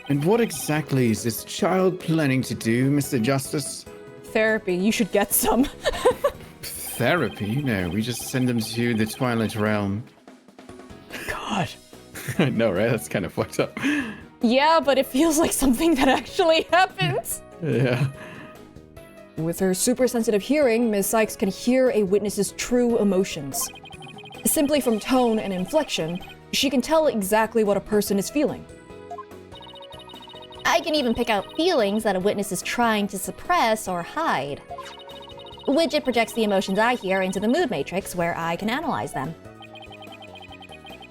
And what exactly is this child planning to do, Mr. Justice? Therapy, you should get some. Therapy? No, we just send them to the Twilight Realm. God. I know, right? That's kind of fucked up. Yeah, but it feels like something that actually happens. Yeah. With her super sensitive hearing, Ms. Sykes can hear a witness's true emotions. Simply from tone and inflection, she can tell exactly what a person is feeling. I can even pick out feelings that a witness is trying to suppress or hide. Widget projects the emotions I hear into the mood matrix where I can analyze them.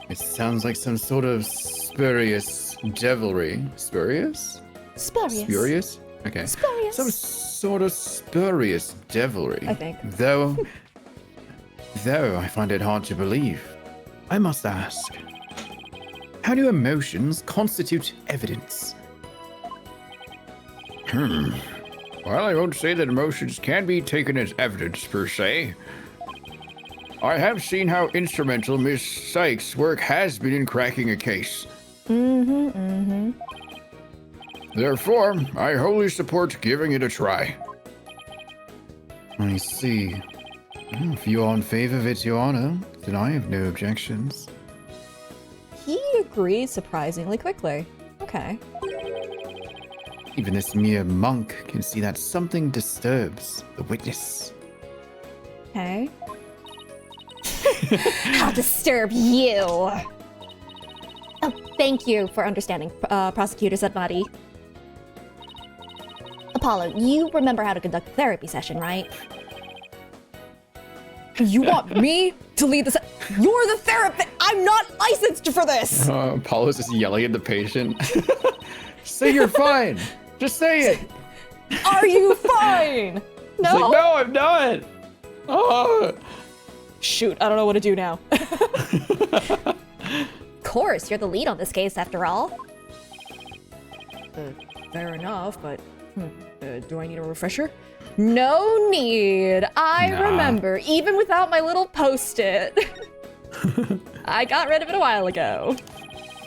It sounds like some sort of spurious devilry. Spurious? Spurious. Spurious? Okay. Spurious. Some sort of spurious devilry. I think. Though I find it hard to believe. I must ask, how do emotions constitute evidence? Well, I won't say that emotions can be taken as evidence per se. I have seen how instrumental Miss Sykes' work has been in cracking a case. Therefore, I wholly support giving it a try. I see. If you are in favor of it, Your Honor, then I have no objections. He agrees surprisingly quickly. Okay. Even this mere monk can see that something disturbs the witness. Okay. I'll disturb you! Oh, thank you for understanding, Prosecutor Zedmati. Apollo, you remember how to conduct a therapy session, right? You want me to lead this? You're the therapist! I'm not licensed for this! Apollo's just yelling at the patient. Say you're fine! Just say it! Are you fine? No? He's like, no, I'm not! Oh. Shoot, I don't know what to do now. Of course, you're the lead on this case after all. Fair enough, but do I need a refresher? No need. I remember, even without my little post-it. I got rid of it a while ago.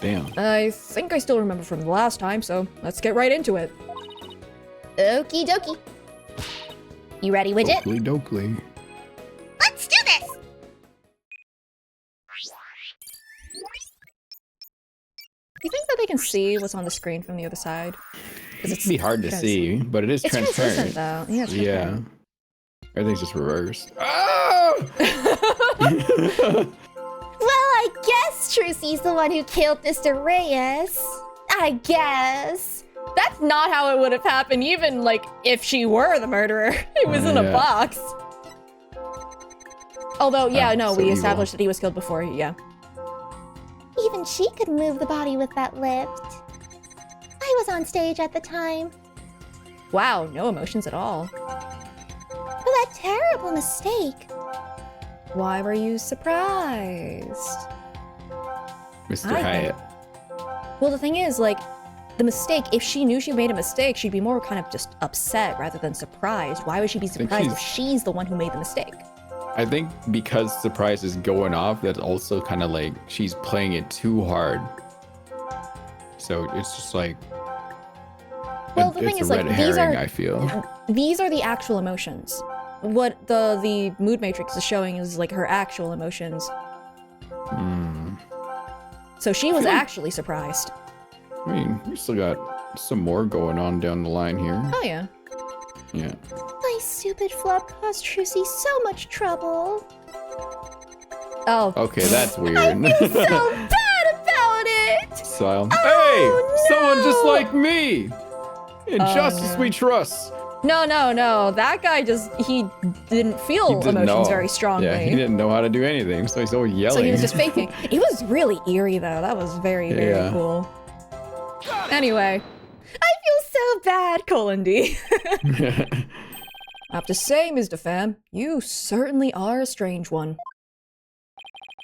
Damn. I think I still remember from the last time, so let's get right into it. Okie dokie. You ready, Widget? Oakley dokley. Let's do this! Do you think that they can see what's on the screen from the other side? It can be hard to see, but it is It's transparent. translucent, though. Yeah, it's Yeah. transparent. Everything's just reversed. Oh! Well, I guess Trucy's the one who killed Mr. Reyes. I guess. That's not how it would have happened, even, like, if she were the murderer. It was in a Yeah. box. Although, yeah, no, so we evil. established that he was killed before, yeah. Even she could move the body with that lift. I was on stage at the time. Wow, no emotions at all. For that terrible mistake. Why were you surprised? Mr. I Hyatt. Well, the thing is, like, the mistake, if she knew she made a mistake, she'd be more kind of just upset rather than surprised. Why would she be think surprised if she's the one who made the mistake? I think because surprise is going off, that's also kind of like she's playing it too hard. So it's just like. Well, the thing it's is, a like, red these herring, are I feel. these are the actual emotions. What the mood matrix is showing is like her actual emotions. So she was actually surprised. I mean, we still got some more going on down the line here. Oh yeah. Yeah. My stupid flop caused Trucy so much trouble. Oh. Okay, that's weird. So bad about it! Style. Oh, Hey! Someone just no! like me! In justice no. we trust! No. That guy he didn't feel He didn't emotions know. very strongly. Yeah, he didn't know how to do anything, so he's always yelling. So he was just faking. It was really eerie though. That was very, very Yeah. cool. Anyway, I feel so bad, Colin D. I have to say, Ms. DeFam, you certainly are a strange one.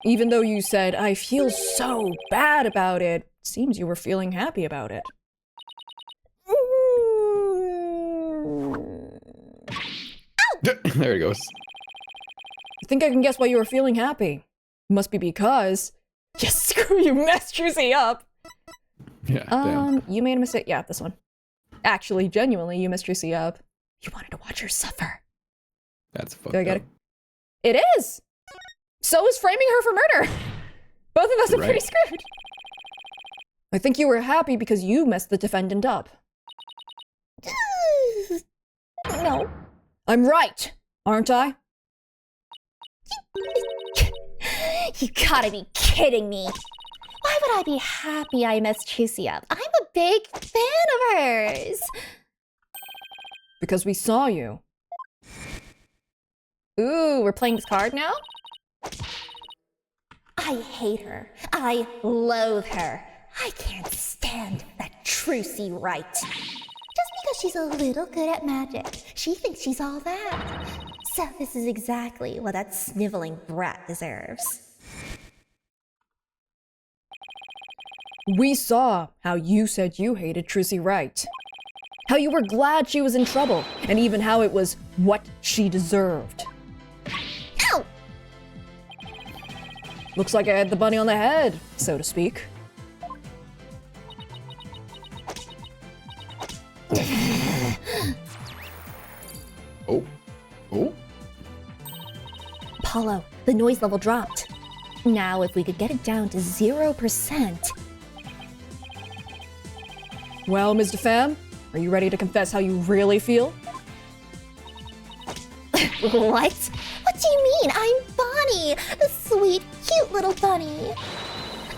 Even though you said, I feel so bad about it, seems you were feeling happy about it. There he goes. I think I can guess why you were feeling happy. Must be because... Just screw you, messed Trucy up. Yeah, damn. You made a mistake. Yeah, this one. Actually, genuinely, you messed Trucy up. You wanted to watch her suffer. That's fucked Do I get up. it? It is! So is framing her for murder! Both of us are pretty Right. screwed. I think you were happy because you messed the defendant up. No. I'm right, aren't I? You gotta be kidding me. Why would I be happy I messed Tracy up? I'm a big fan of hers. Because we saw you. Ooh, we're playing this card now? I hate her. I loathe her. I can't stand that Trucy Wright. Just because she's a little good at magic, she thinks she's all that. So this is exactly what that sniveling brat deserves. We saw how you said you hated Trucy Wright. How you were glad she was in trouble, and even how it was what she deserved. Ow! Looks like I had the bunny on the head, so to speak. Oh. Oh. Apollo, the noise level dropped. Now if we could get it down to 0%. Well, Mr. Pham, are you ready to confess how you really feel? What? What do you mean? I'm Bonnie, the sweet, cute little bunny.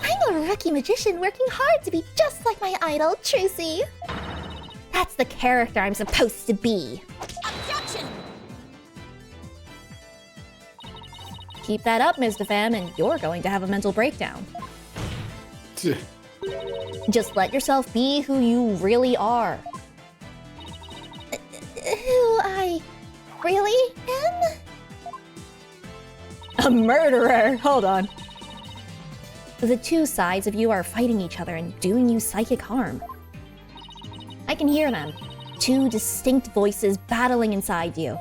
I'm a rookie magician working hard to be just like my idol, Trucy. That's the character I'm supposed to be. Objection! Keep that up, Mr. Pham, and you're going to have a mental breakdown. Just let yourself be who you really are. Who I really am? A murderer! Hold on. The two sides of you are fighting each other and doing you psychic harm. I can hear them. Two distinct voices battling inside you.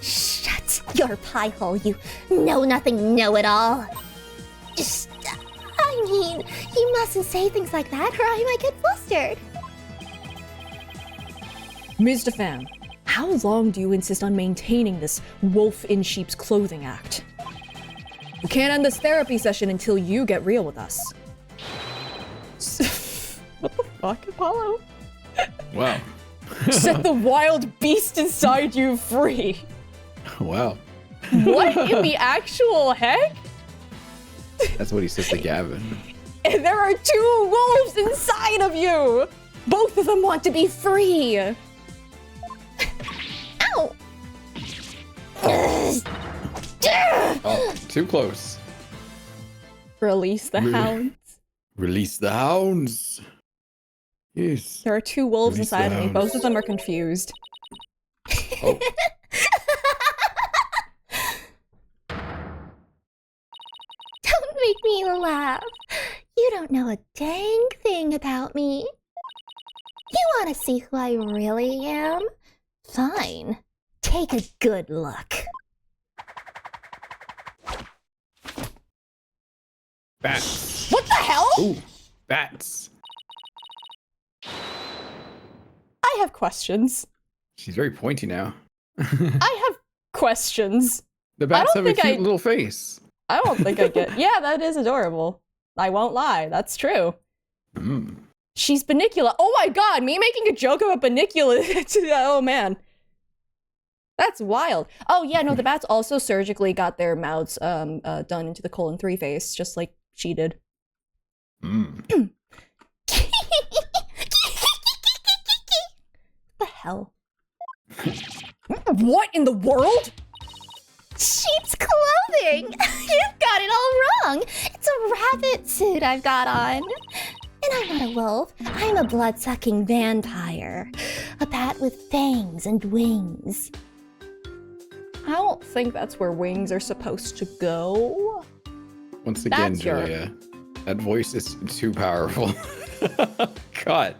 Shut your pie hole, you know-nothing know-it-all. Just, I mean, you mustn't say things like that or I might get flustered. Mr. Pham, how long do you insist on maintaining this wolf in sheep's clothing act? We can't end this therapy session until you get real with us. What the fuck, Apollo? Wow. Set the wild beast inside you free. Wow. What in the actual heck? That's what he says to Gavin. And there are two wolves inside of you! Both of them want to be free! Ow! Oh, too close. Release the hounds. Release the hounds. Yes. There are two wolves Release inside the of me. hounds. Both of them are confused. Oh. Don't make me laugh. You don't know a dang thing about me. You want to see who I really am? Fine. Take a good look. Bats. What the hell? Ooh, bats. I have questions. She's very pointy now. I have questions. The bats don't have a think cute little face. I don't think I get. Yeah, that is adorable. I won't lie. That's true. Mm. She's Banicula. Oh my god, me making a joke about Banicula. Oh man. That's wild. Oh yeah, no, the bats also surgically got their mouths done into the colon 3 face, just like she did. Mm. The hell? What in the world? Sheep's clothing! You've got it all wrong! It's a rabbit suit I've got on. And I'm not a wolf. I'm a blood-sucking vampire. A bat with fangs and wings. I don't think that's where wings are supposed to go. Once again, That's your- Julia, that voice is too powerful. God.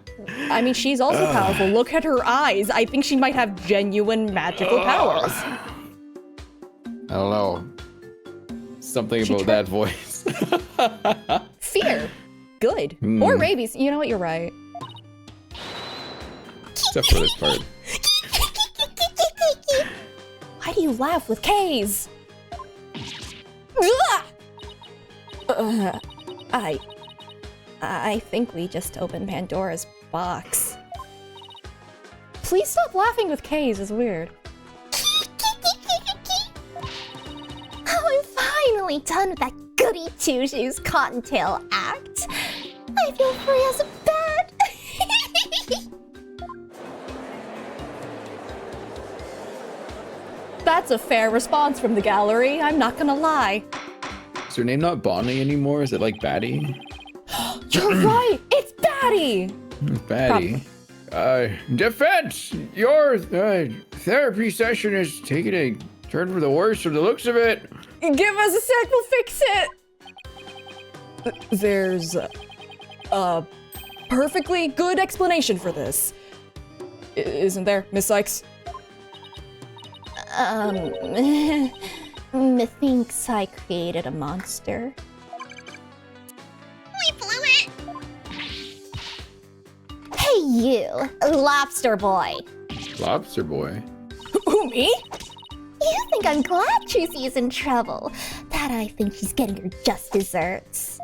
I mean, she's also powerful. Look at her eyes. I think she might have genuine magical powers. I don't know. Something She about tried- that voice. Fear. Good. Hmm. Or rabies. You know what? You're right. Except for this part. Why do you laugh with K's? I I think we just opened Pandora's box. Please stop laughing with K's, it's weird. Oh, I'm finally done with that goody two-shoes cottontail act. I feel free as a bat. That's a fair response from the gallery, I'm not gonna lie. Is her name not Bonnie anymore? Is it like Batty? You're right, it's Batty! Batty. Defense! Your therapy session is taking a turn for the worse from the looks of it. Give us a sec, we'll fix it! There's a perfectly good explanation for this. Isn't there, Miss Sykes? Methinks I created a monster. We blew it! Hey you, lobster boy. Lobster boy. Who, me? You think I'm glad Trucy is in trouble. That I think she's getting her just desserts.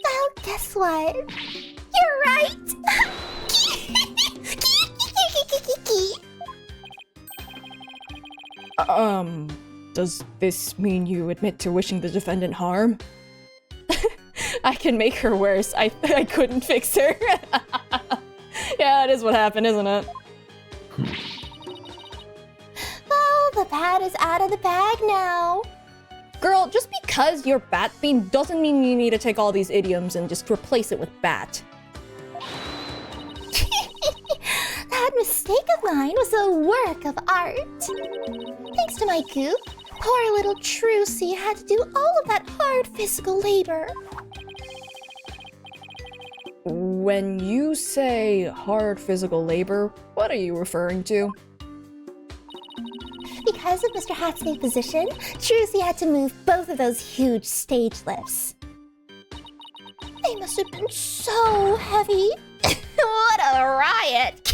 Well, guess what? You're right! Does this mean you admit to wishing the defendant harm? I can make her worse. I couldn't fix her. Yeah, it is what happened, isn't it? Well, the bat is out of the bag now. Girl, just because you're bat themed doesn't mean you need to take all these idioms and just replace it with bat. That mistake of mine was a work of art. Thanks to my goop, poor little Trucy had to do all of that hard physical labor. When you say hard physical labor, what are you referring to? Because of Mr. Hatsby's position, Trucy had to move both of those huge stage lifts. They must have been so heavy. What a riot!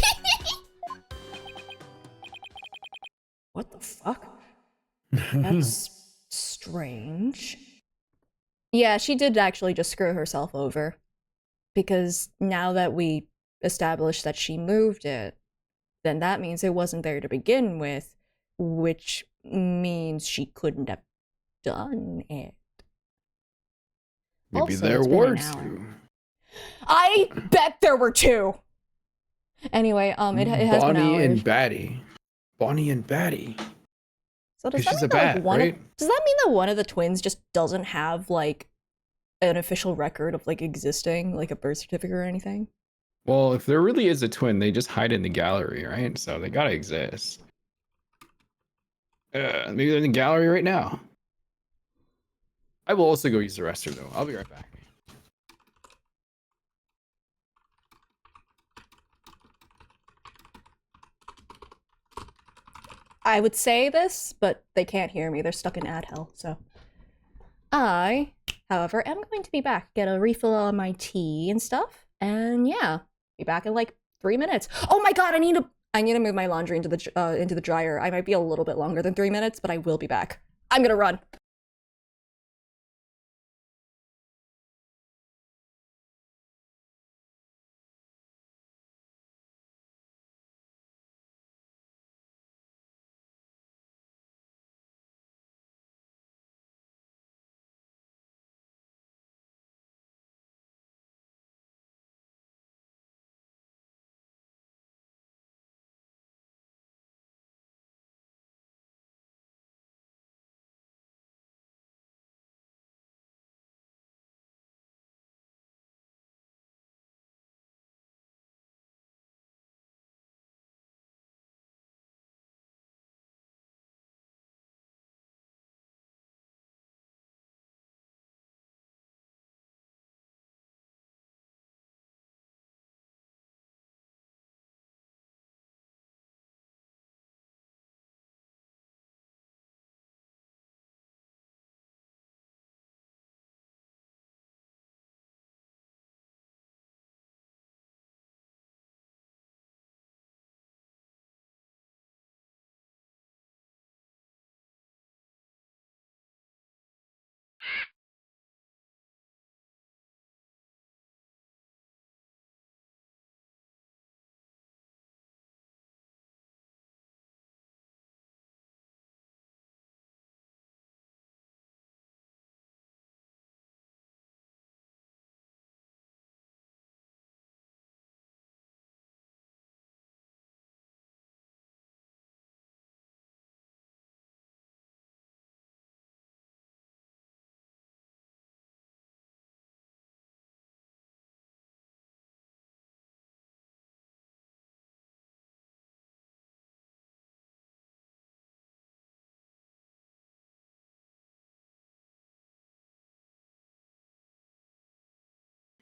What the fuck? That's strange. Yeah, she did actually just screw herself over. Because now that we established that she moved it, then that means it wasn't there to begin with, which means she couldn't have done it. Maybe Also, there it's been were an hour. two. I bet there were two! Anyway, it has been Bonnie hours. and Batty. Bonnie and Batty. So does 'Cause that she's mean a that, like, bat, one right? does that mean that one of the twins just doesn't have, like, an official record of, like, existing, like a birth certificate or anything? Well, if there really is a twin, they just hide in the gallery, right? So they gotta exist. Maybe they're in the gallery right now. I will also go use the restroom though. I'll be right back. I would say this, but they can't hear me. They're stuck in ad hell, so. I, however, am going to be back, get a refill on my tea and stuff, and yeah, be back in like 3 minutes. Oh my god, I need to move my laundry into the dryer. I might be a little bit longer than 3 minutes, but I will be back. I'm gonna run.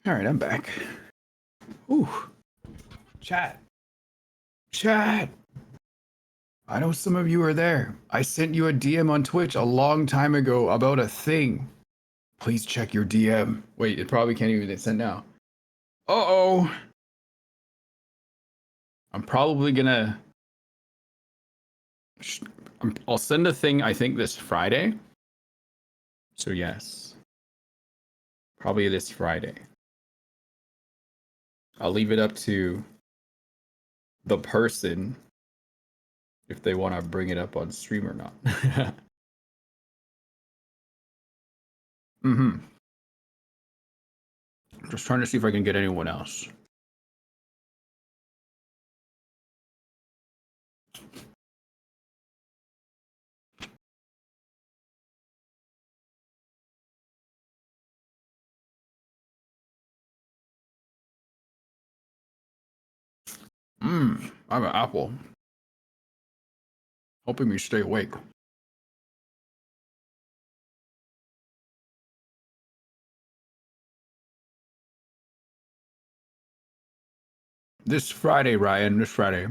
All right, I'm back. Ooh. Chat. Chat. I know some of you are there. I sent you a DM on Twitch a long time ago about a thing. Please check your DM. Wait, it probably can't even get sent now. Uh-oh. I'm probably gonna... I'll send a thing, I think, this Friday. So yes. Probably this Friday. I'll leave it up to the person if they want to bring it up on stream or not. Mm-hmm. Just trying to see if I can get anyone else. I have an apple. Helping me stay awake. This Friday, Ryan, this Friday.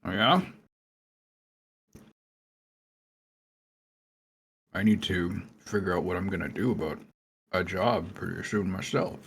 Oh yeah? I need to figure out what I'm gonna do about a job pretty soon myself.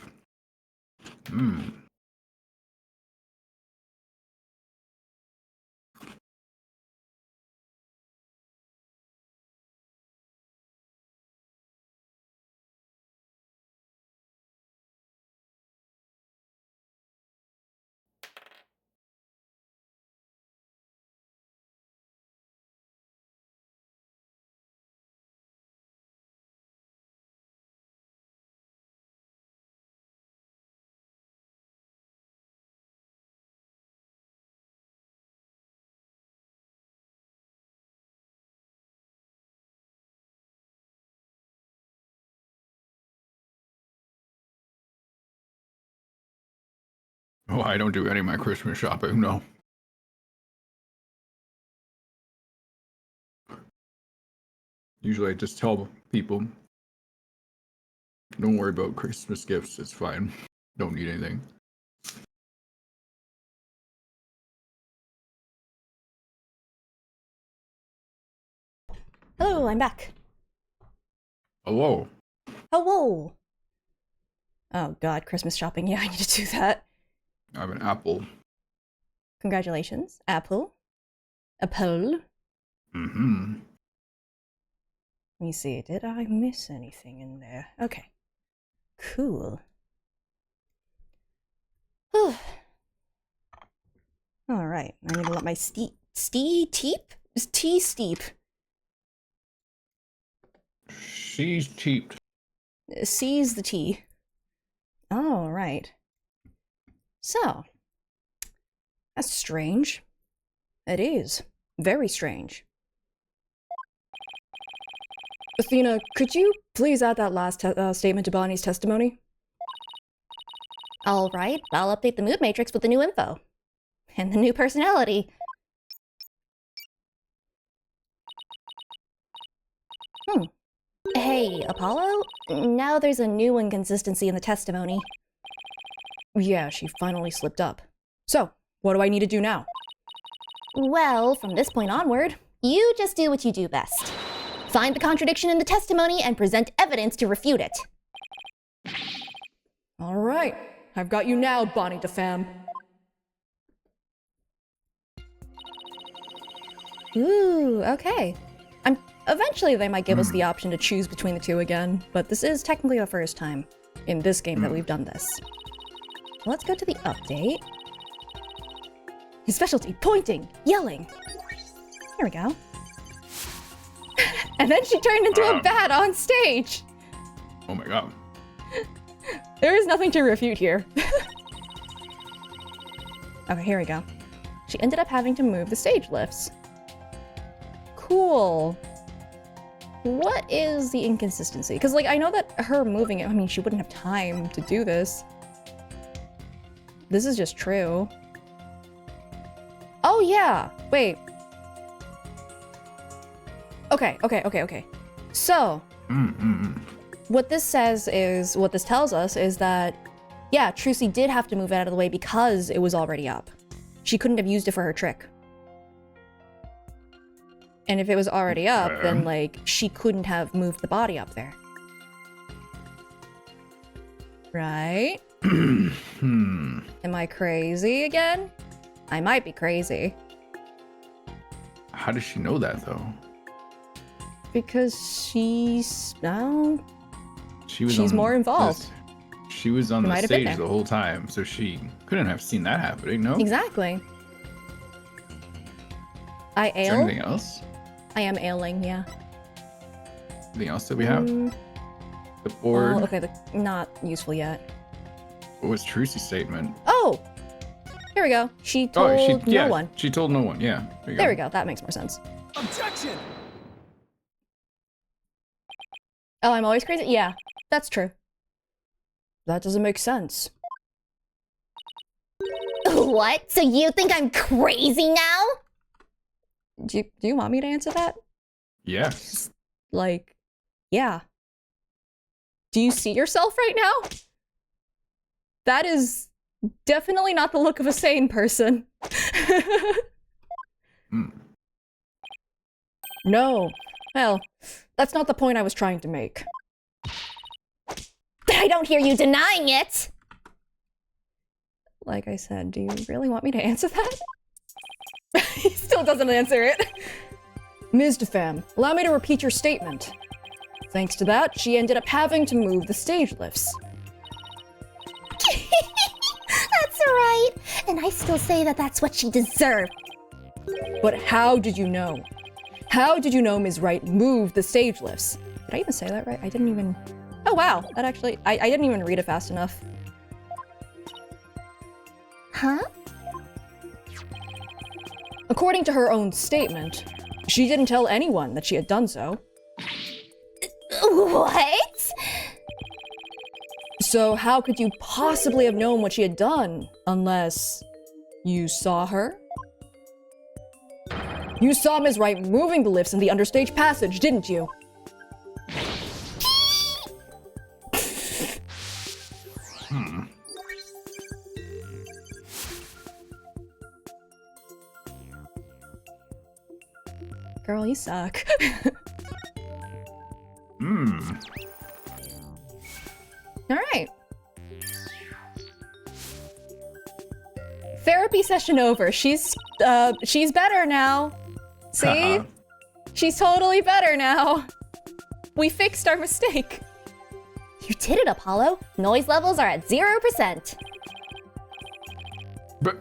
Oh, I don't do any of my Christmas shopping, no. Usually I just tell people, don't worry about Christmas gifts, it's fine. Don't need anything. Hello, I'm back. Hello. Hello. Oh god, Christmas shopping. Yeah, I need to do that. I have an apple. Congratulations. Apple. Apple. Mm-hmm. Let me see, did I miss anything in there? Okay. Cool. Alright, I need to let my tea steep? Is tea steep? She's cheap. Seize the tea. Alright. So. That's strange. It is. Very strange. Athena, could you please add that last statement to Bonnie's testimony? All right, I'll update the mood matrix with the new info. And the new personality. Hey, Apollo? Now there's a new inconsistency in the testimony. Yeah, she finally slipped up. So, what do I need to do now? Well, from this point onward, you just do what you do best. Find the contradiction in the testimony and present evidence to refute it. Alright, I've got you now, Bonnie DeFam. Ooh, okay. Eventually they might give us the option to choose between the two again, but this is technically the first time in this game that we've done this. Let's go to the update. His specialty, pointing, yelling. There we go. And then she turned into a bat on stage. Oh my god. There is nothing to refute here. Okay, here we go. She ended up having to move the stage lifts. Cool. What is the inconsistency? Because, like, I know that her moving it, I mean, she wouldn't have time to do this. This is just true. Oh, yeah. Wait. Okay. So, what this says is, what this tells us is that, yeah, Trucy did have to move it out of the way because it was already up. She couldn't have used it for her trick. And if it was already up, then, like, she couldn't have moved the body up there. Right? Am I crazy again? I might be crazy. How does she know that, though? Because she's... no. She's more involved. She was on the Might have been stage there. the whole time, so she couldn't have seen that happening, no? Exactly. I Is there ail? anything else? I am ailing, yeah. Anything else that we have? The board. Oh, okay, not useful yet. What was Trucy's statement? Oh! Here we go. She told no one. She told no one, yeah. There we go, that makes more sense. Objection! Oh, I'm always crazy? Yeah, that's true. That doesn't make sense. What? So you think I'm crazy now? Do you want me to answer that? Yes. Like, yeah. Do you see yourself right now? That is definitely not the look of a sane person. No. Well, that's not the point I was trying to make. I don't hear you denying it. Like I said, do you really want me to answer that? He still doesn't answer it. Ms. DeFam, allow me to repeat your statement. Thanks to that, she ended up having to move the stage lifts. That's right. And I still say that that's what she deserved. But how did you know? How did you know Ms. Wright moved the stage lifts? Did I even say that right? I didn't even... Oh wow, that actually... I didn't even read it fast enough. Huh? According to her own statement, she didn't tell anyone that she had done so. What? So how could you possibly have known what she had done unless you saw her? You saw Ms. Wright moving the lifts in the understage passage, didn't you? Girl, you suck. Alright. Therapy session over. She's better now. See? She's totally better now. We fixed our mistake. You did it, Apollo. Noise levels are at 0%. But,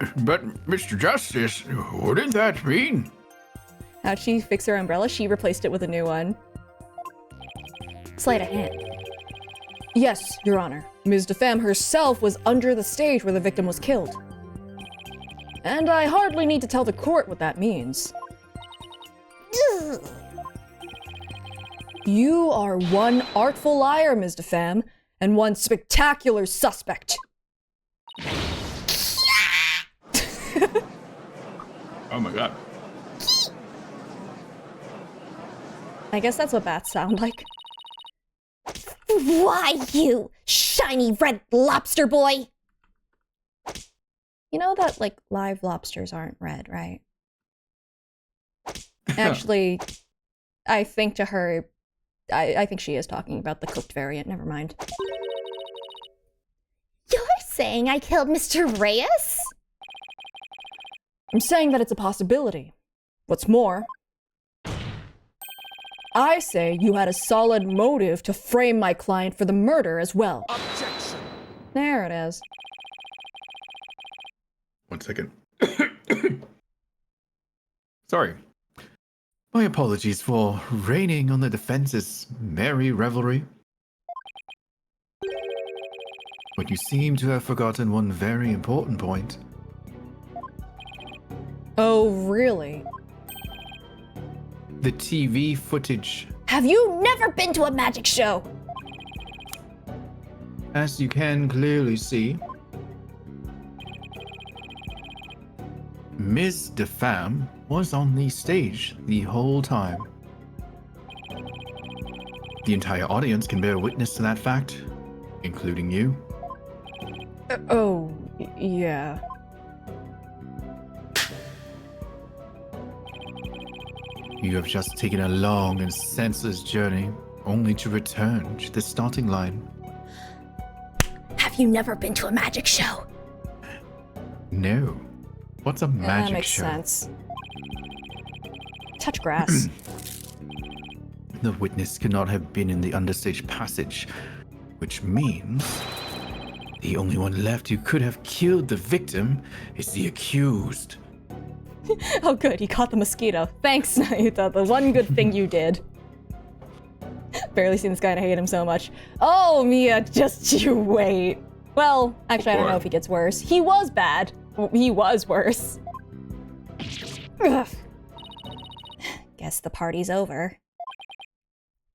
Mr. Justice, what did that mean? How'd she fix her umbrella? She replaced it with a new one. Sleight of hand. Yes, Your Honor. Ms. DeFam herself was under the stage where the victim was killed. And I hardly need to tell the court what that means. Ugh. You are one artful liar, Ms. DeFam, and one spectacular suspect. Oh my god. I guess that's what bats sound like. Why, you shiny red lobster boy? You know that, like, live lobsters aren't red, right? Actually, I think to her, I think she is talking about the cooked variant. Never mind. You're saying I killed Mr. Reyes? I'm saying that it's a possibility. What's more, I say you had a solid motive to frame my client for the murder as well. Objection. There it is. 1 second. Sorry. My apologies for raining on the defense's merry revelry. But you seem to have forgotten one very important point. Oh, really? The TV footage. Have you never been to a magic show? As you can clearly see, Ms. DeFam was on the stage the whole time. The entire audience can bear witness to that fact, including you. Yeah. You have just taken a long and senseless journey, only to return to the starting line. Have you never been to a magic show? No. What's a magic that makes show? sense. Touch grass. The witness cannot have been in the understage passage, which means the only one left who could have killed the victim is the accused. Oh good, you caught the mosquito. Thanks, Nayuta, the one good thing you did. Barely seen this guy and I hate him so much. Oh, Mia, just you wait. Well, actually I don't know if he gets worse. He was bad. He was worse. Ugh. Guess the party's over.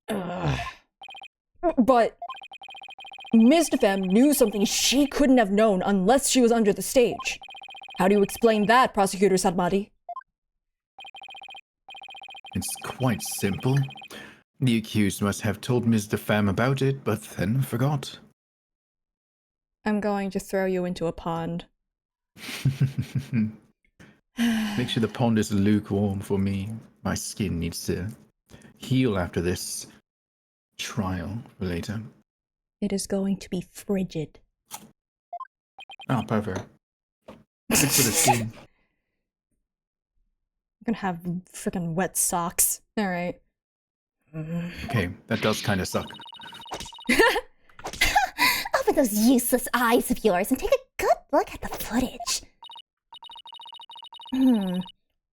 Ugh. But Ms. DeFemme knew something she couldn't have known unless she was under the stage. How do you explain that, Prosecutor Sadmati? It's quite simple. The accused must have told Ms. DeFemme about it, but then forgot. I'm going to throw you into a pond. Make sure the pond is lukewarm for me. My skin needs to heal after this trial for later. It is going to be frigid. Oh, perfect. Good for the skin. I'm gonna have freaking wet socks. Alright. Okay, that does kind of suck. Open those useless eyes of yours and take a good look at the footage.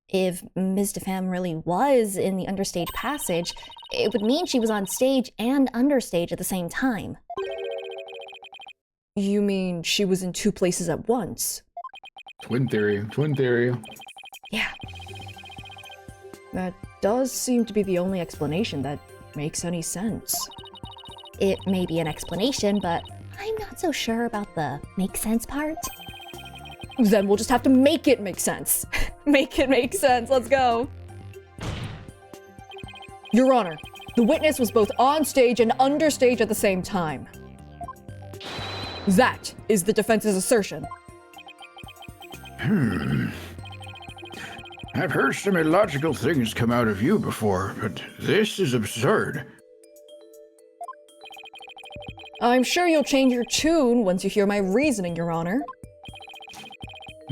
If Ms. DeFemme really was in the understage passage, it would mean she was on stage and understage at the same time. You mean she was in two places at once? Twin theory, twin theory. Yeah. That does seem to be the only explanation that makes any sense. It may be an explanation, but I'm not so sure about the make sense part. Then we'll just have to make it make sense. Make it make sense, let's go. Your Honor, the witness was both on stage and understage at the same time. That is the defense's assertion. I've heard some illogical things come out of you before, but this is absurd. I'm sure you'll change your tune once you hear my reasoning, Your Honor.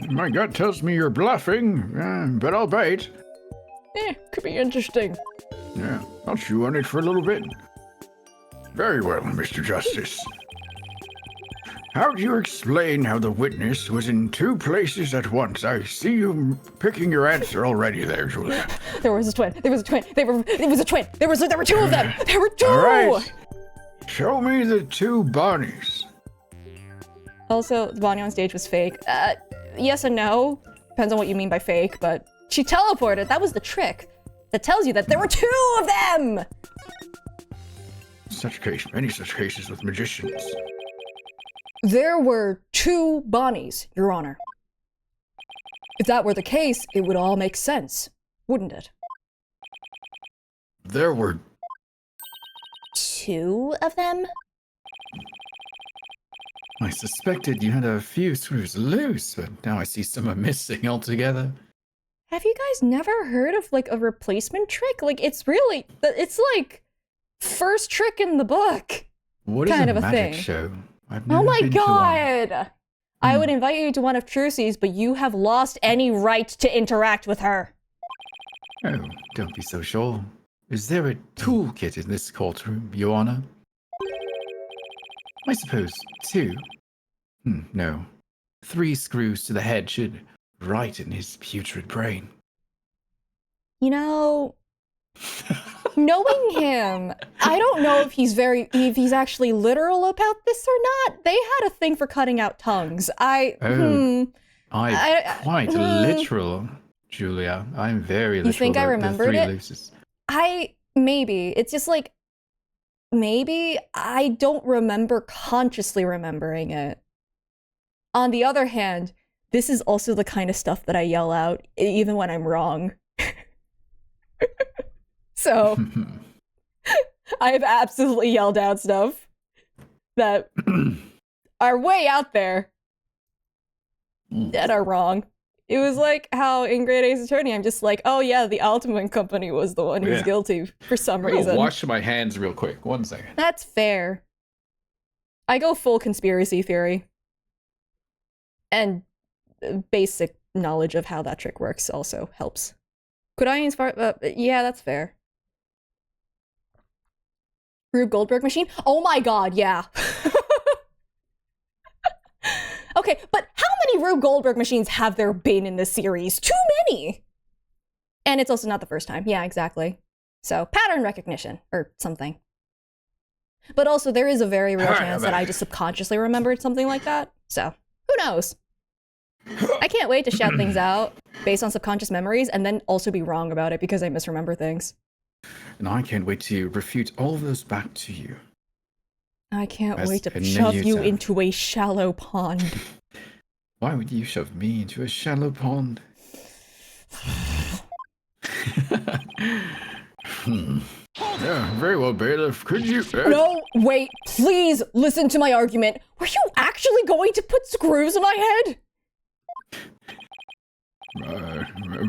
My gut tells me you're bluffing, but I'll bite. Could be interesting. Yeah, I'll chew on it for a little bit. Very well, Mr. Justice. How do you explain how the witness was in two places at once? I see you picking your answer already there, Julia. There was a twin. There was a twin. It was a twin. There were two of them. There were two. All right. Show me the two Bonnies. Also, the Bonnie on stage was fake. Yes and no. Depends on what you mean by fake, but she teleported. That was the trick. That tells you that there were two of them. Many such cases with magicians. There were two Bonnies, Your Honor. If that were the case, it would all make sense, wouldn't it? There were Two of them? I suspected you had a few screws loose, but now I see some are missing altogether. Have you guys never heard of like a replacement trick? Like it's like first trick in the book. What is kind a of a magic thing. show? I've Oh never my been to one. god! I would invite you to one of Trucy's, but you have lost any right to interact with her. Oh, don't be so sure. Is there a toolkit in this courtroom, Your Honor? I suppose 2. No. 3 screws to the head should righten his putrid brain. You know, knowing him, I don't know if he's actually literal about this or not. They had a thing for cutting out tongues. I'm quite literal, Julia. I'm very literal. You think I remembered it? Maybe. It's just like, maybe I don't remember consciously remembering it. On the other hand, this is also the kind of stuff that I yell out, even when I'm wrong. So, I have absolutely yelled out stuff that are way out there that are wrong. It was like how in Great Ace Attorney, I'm just like, oh yeah, the Ultimate Company was the one who's guilty for some reason. Wash my hands real quick. 1 second. That's fair. I go full conspiracy theory. And basic knowledge of how that trick works also helps. Could I inspire? Yeah, that's fair. Rube Goldberg machine? Oh my god, yeah. Okay, but how many Rube Goldberg machines have there been in this series? Too many! And it's also not the first time. Yeah, exactly. So, pattern recognition, or something. But also, there is a very real chance that I just subconsciously remembered something like that. So, who knows? I can't wait to shout things out based on subconscious memories and then also be wrong about it because I misremember things. And I can't wait to refute all of those back to you. I can't wait to shove you into a shallow pond. Why would you shove me into a shallow pond? Yeah, very well, bailiff. Could you... No, wait, please listen to my argument. Were you actually going to put screws in my head?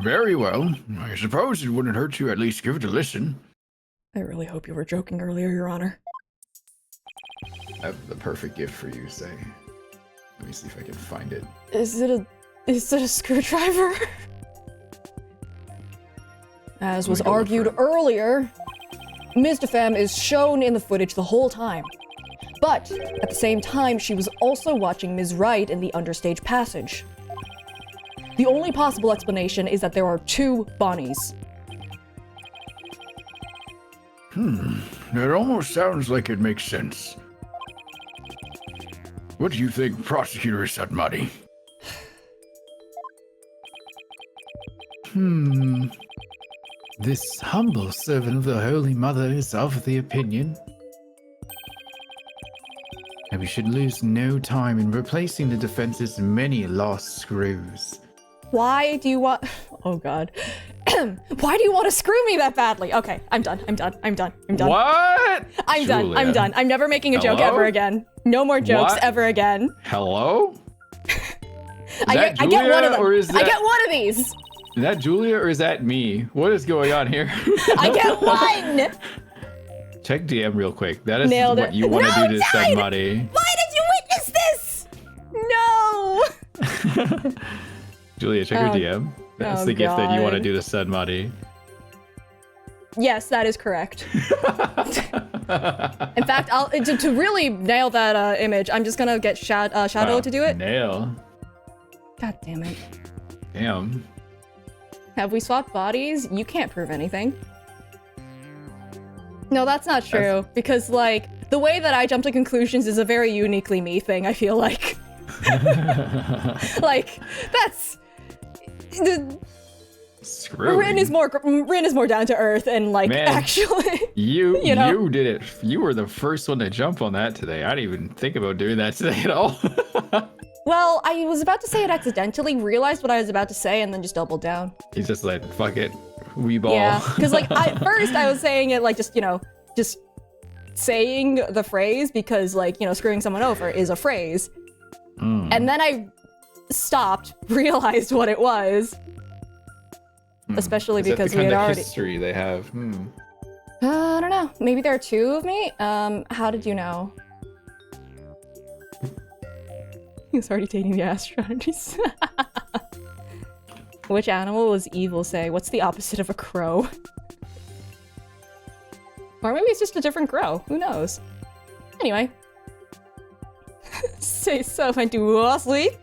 Very well. I suppose it wouldn't hurt to at least give it a listen. I really hope you were joking earlier, Your Honor. I have the perfect gift for you, Sei. Let me see if I can find it. Is it a screwdriver? As was argued earlier, Ms. DeFemme is shown in the footage the whole time. But, at the same time, she was also watching Ms. Wright in the understage passage. The only possible explanation is that there are 2 Bonnies. It almost sounds like it makes sense. What do you think, Prosecutor Sutmuddy? This humble servant of the Holy Mother is of the opinion that we should lose no time in replacing the defense's many lost screws. Why do you want... Oh god. Why do you want to screw me that badly? Okay, I'm done. What? I'm done. I'm never making a joke ever again. No more jokes ever again. Hello? I get one of them. I get one of these. Is that Julia or is that me? What is going on here? I get one! Check DM real quick. That is what you want to do to Sagmati. Why did you witness this? No! Julia, check your DM. That's the gift that you want to do to Sagmati. Yes, that is correct. In fact, to really nail that image, I'm just gonna get Shadow to do it. Nail. God damn it. Damn. Have we swapped bodies? You can't prove anything. No, that's not true. Because, like, the way that I jump to conclusions is a very uniquely me thing, I feel like. Like, that's... Screw Rin is more down to earth and, like, man, actually... You know? You did it. You were the first one to jump on that today. I didn't even think about doing that today at all. Well, I was about to say it accidentally, realized what I was about to say, and then just doubled down. He's just like, fuck it, we ball. Yeah, because like first I was saying it like just saying the phrase because like, screwing someone over is a phrase. And then I stopped, realized what it was. Especially because we had already... history they have? I don't know. Maybe there are 2 of me? How did you know? He was already dating the astronauts. Which animal was evil, Sei? What's the opposite of a crow? Or maybe it's just a different grow. Who knows? Anyway. Say so and do sleep.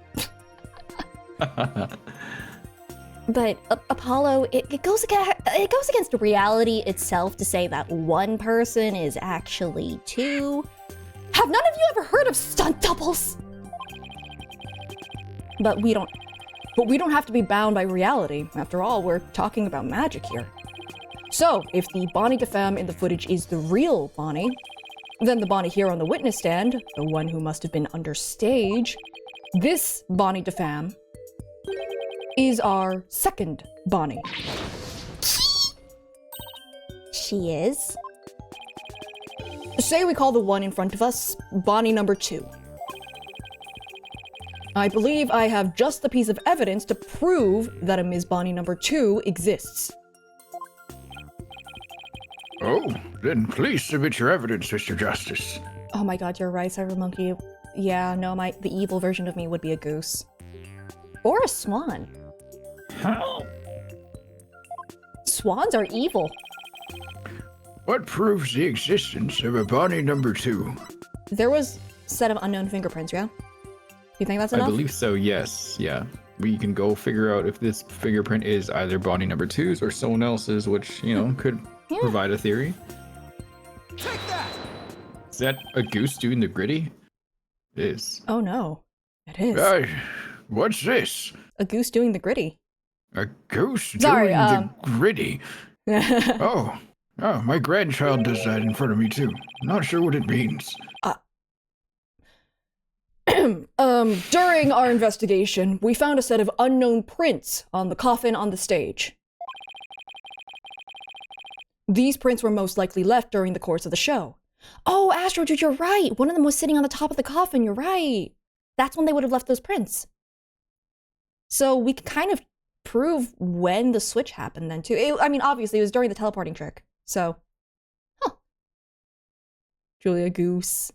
But Apollo, it goes against reality itself to say that one person is actually two. Have none of you ever heard of stunt doubles? But we don't have to be bound by reality. After all, we're talking about magic here. So, if the Bonnie DeFemme in the footage is the real Bonnie, then the Bonnie here on the witness stand, the one who must have been under stage, this Bonnie DeFemme is our second Bonnie. She is? Say we call the one in front of us Bonnie number 2. I believe I have just the piece of evidence to prove that a Ms. Bonnie number 2 exists. Oh, then please submit your evidence, Mr. Justice. Oh my god, you're right, Cyber Monkey. Yeah, no, the evil version of me would be a goose. Or a swan. How? Swans are evil. What proves the existence of a Bonnie number 2? There was a set of unknown fingerprints, yeah? You think that's enough? I believe so, yes. Yeah. We can go figure out if this fingerprint is either Bonnie number 2's or someone else's, which, you know, could provide a theory. Take that! Is that a goose doing the gritty? It is. Oh no. It is. What's this? A goose doing the gritty. A goose Sorry, doing the gritty? Oh, my grandchild does that in front of me too. Not sure what it means. During our investigation, we found a set of unknown prints on the coffin on the stage. These prints were most likely left during the course of the show. Oh, Astro Dude, you're right. One of them was sitting on the top of the coffin. You're right. That's when they would have left those prints. So we can kind of prove when the switch happened then too. I mean, obviously it was during the teleporting trick. So, Julia Goose.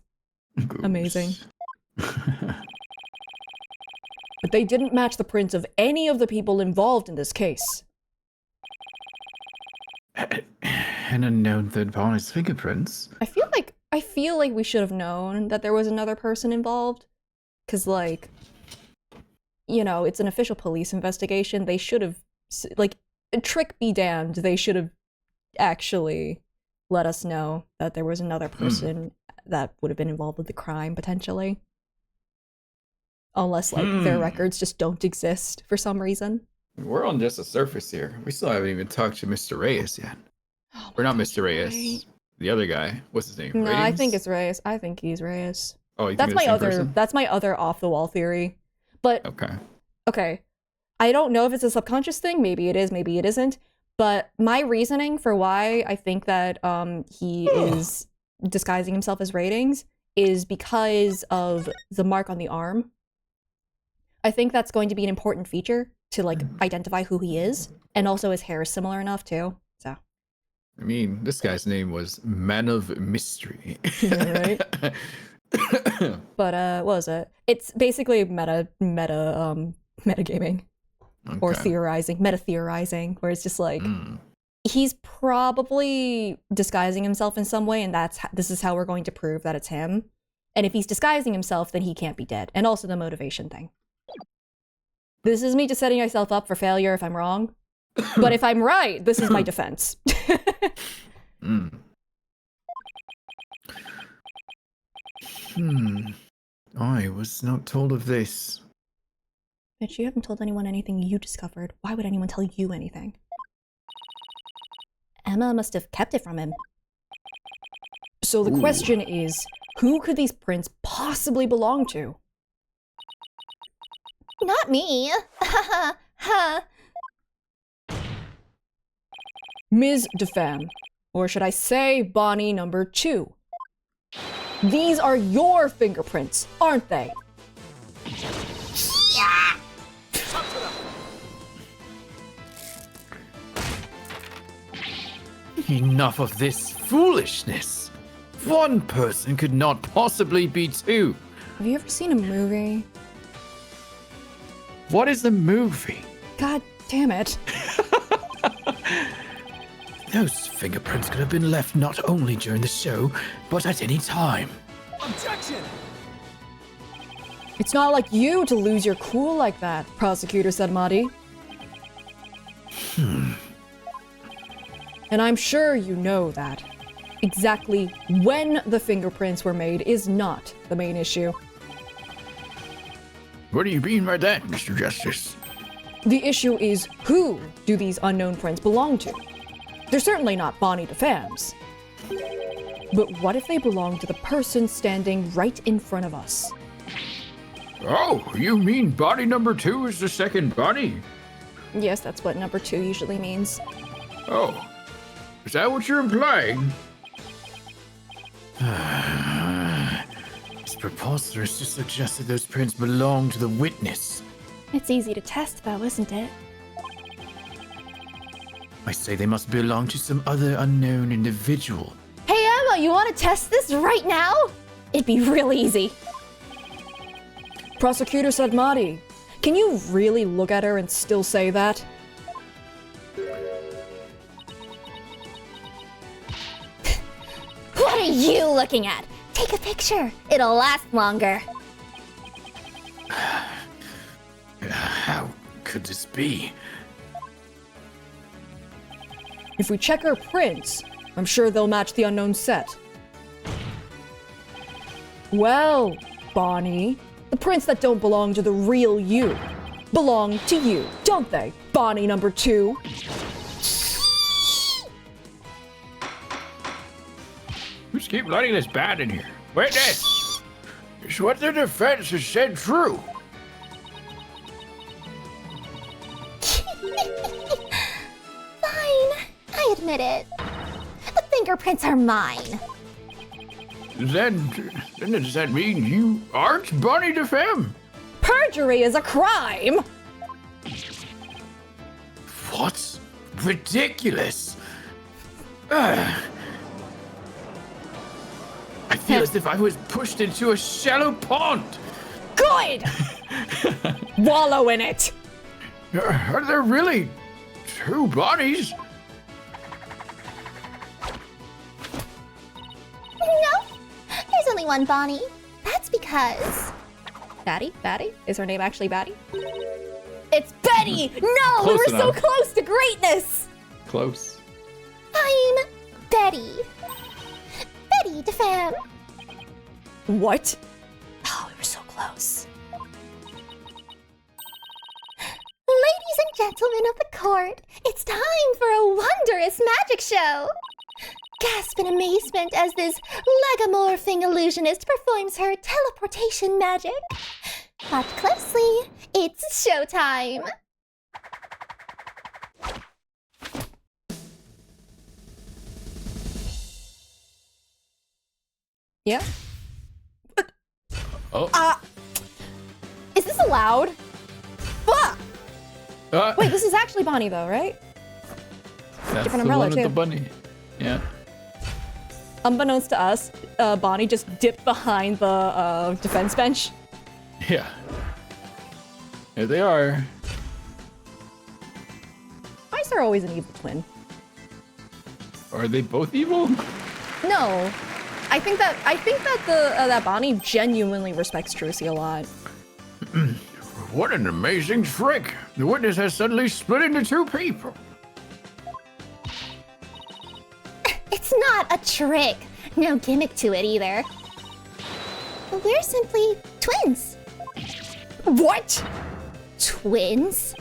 Amazing. But they didn't match the prints of any of the people involved in this case. An unknown third party's fingerprints. I feel like we should have known that there was another person involved. 'Cause like, you know, it's an official police investigation. They should have, like, trick be damned, they should have actually let us know that there was another person that would have been involved with the crime, potentially. Unless, like, their records just don't exist for some reason. We're on just the surface here. We still haven't even talked to Mr. Reyes yet. Oh, We're not that's Mr. Reyes. right. The other guy. What's his name? No, I Ratings? think it's Reyes. I think he's Reyes. Oh, you think That's it's my the same other. person? That's my other off the wall theory. But Okay. I don't know if it's a subconscious thing. Maybe it is. Maybe it isn't. But my reasoning for why I think that he is disguising himself as Ratings is because of the mark on the arm. I think that's going to be an important feature to like identify who he is, and also his hair is similar enough too. So. I mean, this guy's name was Man of Mystery. Right. But what was it? It's basically metagaming or meta theorizing, where it's just like he's probably disguising himself in some way, and this is how we're going to prove that it's him. And if he's disguising himself, then he can't be dead. And also the motivation thing. This is me just setting myself up for failure if I'm wrong. But if I'm right, this is my defense. I was not told of this. Bitch, you haven't told anyone anything you discovered. Why would anyone tell you anything? Emma must have kept it from him. So the question is, who could these prints possibly belong to? Not me. Ms. DeFemme, or should I say Bonnie number 2. These are your fingerprints, aren't they? Enough of this foolishness. One person could not possibly be two. Have you ever seen a movie? What is the movie? God damn it. Those fingerprints could have been left not only during the show, but at any time. Objection! It's not like you to lose your cool like that, Prosecutor said Madi. And I'm sure you know that. Exactly when the fingerprints were made is not the main issue. What do you mean by that, Mr. Justice? The issue is who do these unknown prints belong to? They're certainly not Bonnie DeFams. But what if they belong to the person standing right in front of us? Oh, you mean body number 2 is the second body? Yes, that's what number 2 usually means. Oh, is that what you're implying? It's preposterous to suggest that those prints belong to the witness. It's easy to test, though, isn't it? I say they must belong to some other unknown individual. Hey, Emma, you want to test this right now? It'd be real easy. Prosecutor said Madi. Can you really look at her and still say that? What are you looking at? Take a picture. It'll last longer. How could this be? If we check her prints, I'm sure they'll match the unknown set. Well, Bonnie, the prints that don't belong to the real you belong to you, don't they, Bonnie number 2? Just keep letting this bat in here. Witness! Is what the defense has said true? Fine. I admit it. The fingerprints are mine. Then does that mean you aren't Bonnie DeFemme? Perjury is a crime! What? Ridiculous! I feel as if I was pushed into a shallow pond. Good! Wallow in it! Are there really 2 bodies? No, there's only one Bonnie. That's because... Batty? Batty? Is her name actually Batty? It's Betty! No! Close We were so enough. close to greatness! Close. I'm Betty. Betty DeFam. What? Oh, we were so close. Ladies and gentlemen of the court, it's time for a wondrous magic show. Gasp in amazement as this legomorphing illusionist performs her teleportation magic. Watch closely. It's showtime. Yeah? Oh. Is this allowed? Fuck! Ah, Wait, this is actually Bonnie though, right? that's different the umbrella, one with too. the bunny. Yeah. Unbeknownst to us, Bonnie just dipped behind the defense bench. Yeah. Here they are. Why is there always an evil twin? Are they both evil? No. I think that that Bonnie genuinely respects Trucy a lot. What an amazing trick! The witness has suddenly split into 2 people. It's not a trick. No gimmick to it either. We're simply twins. What? Twins?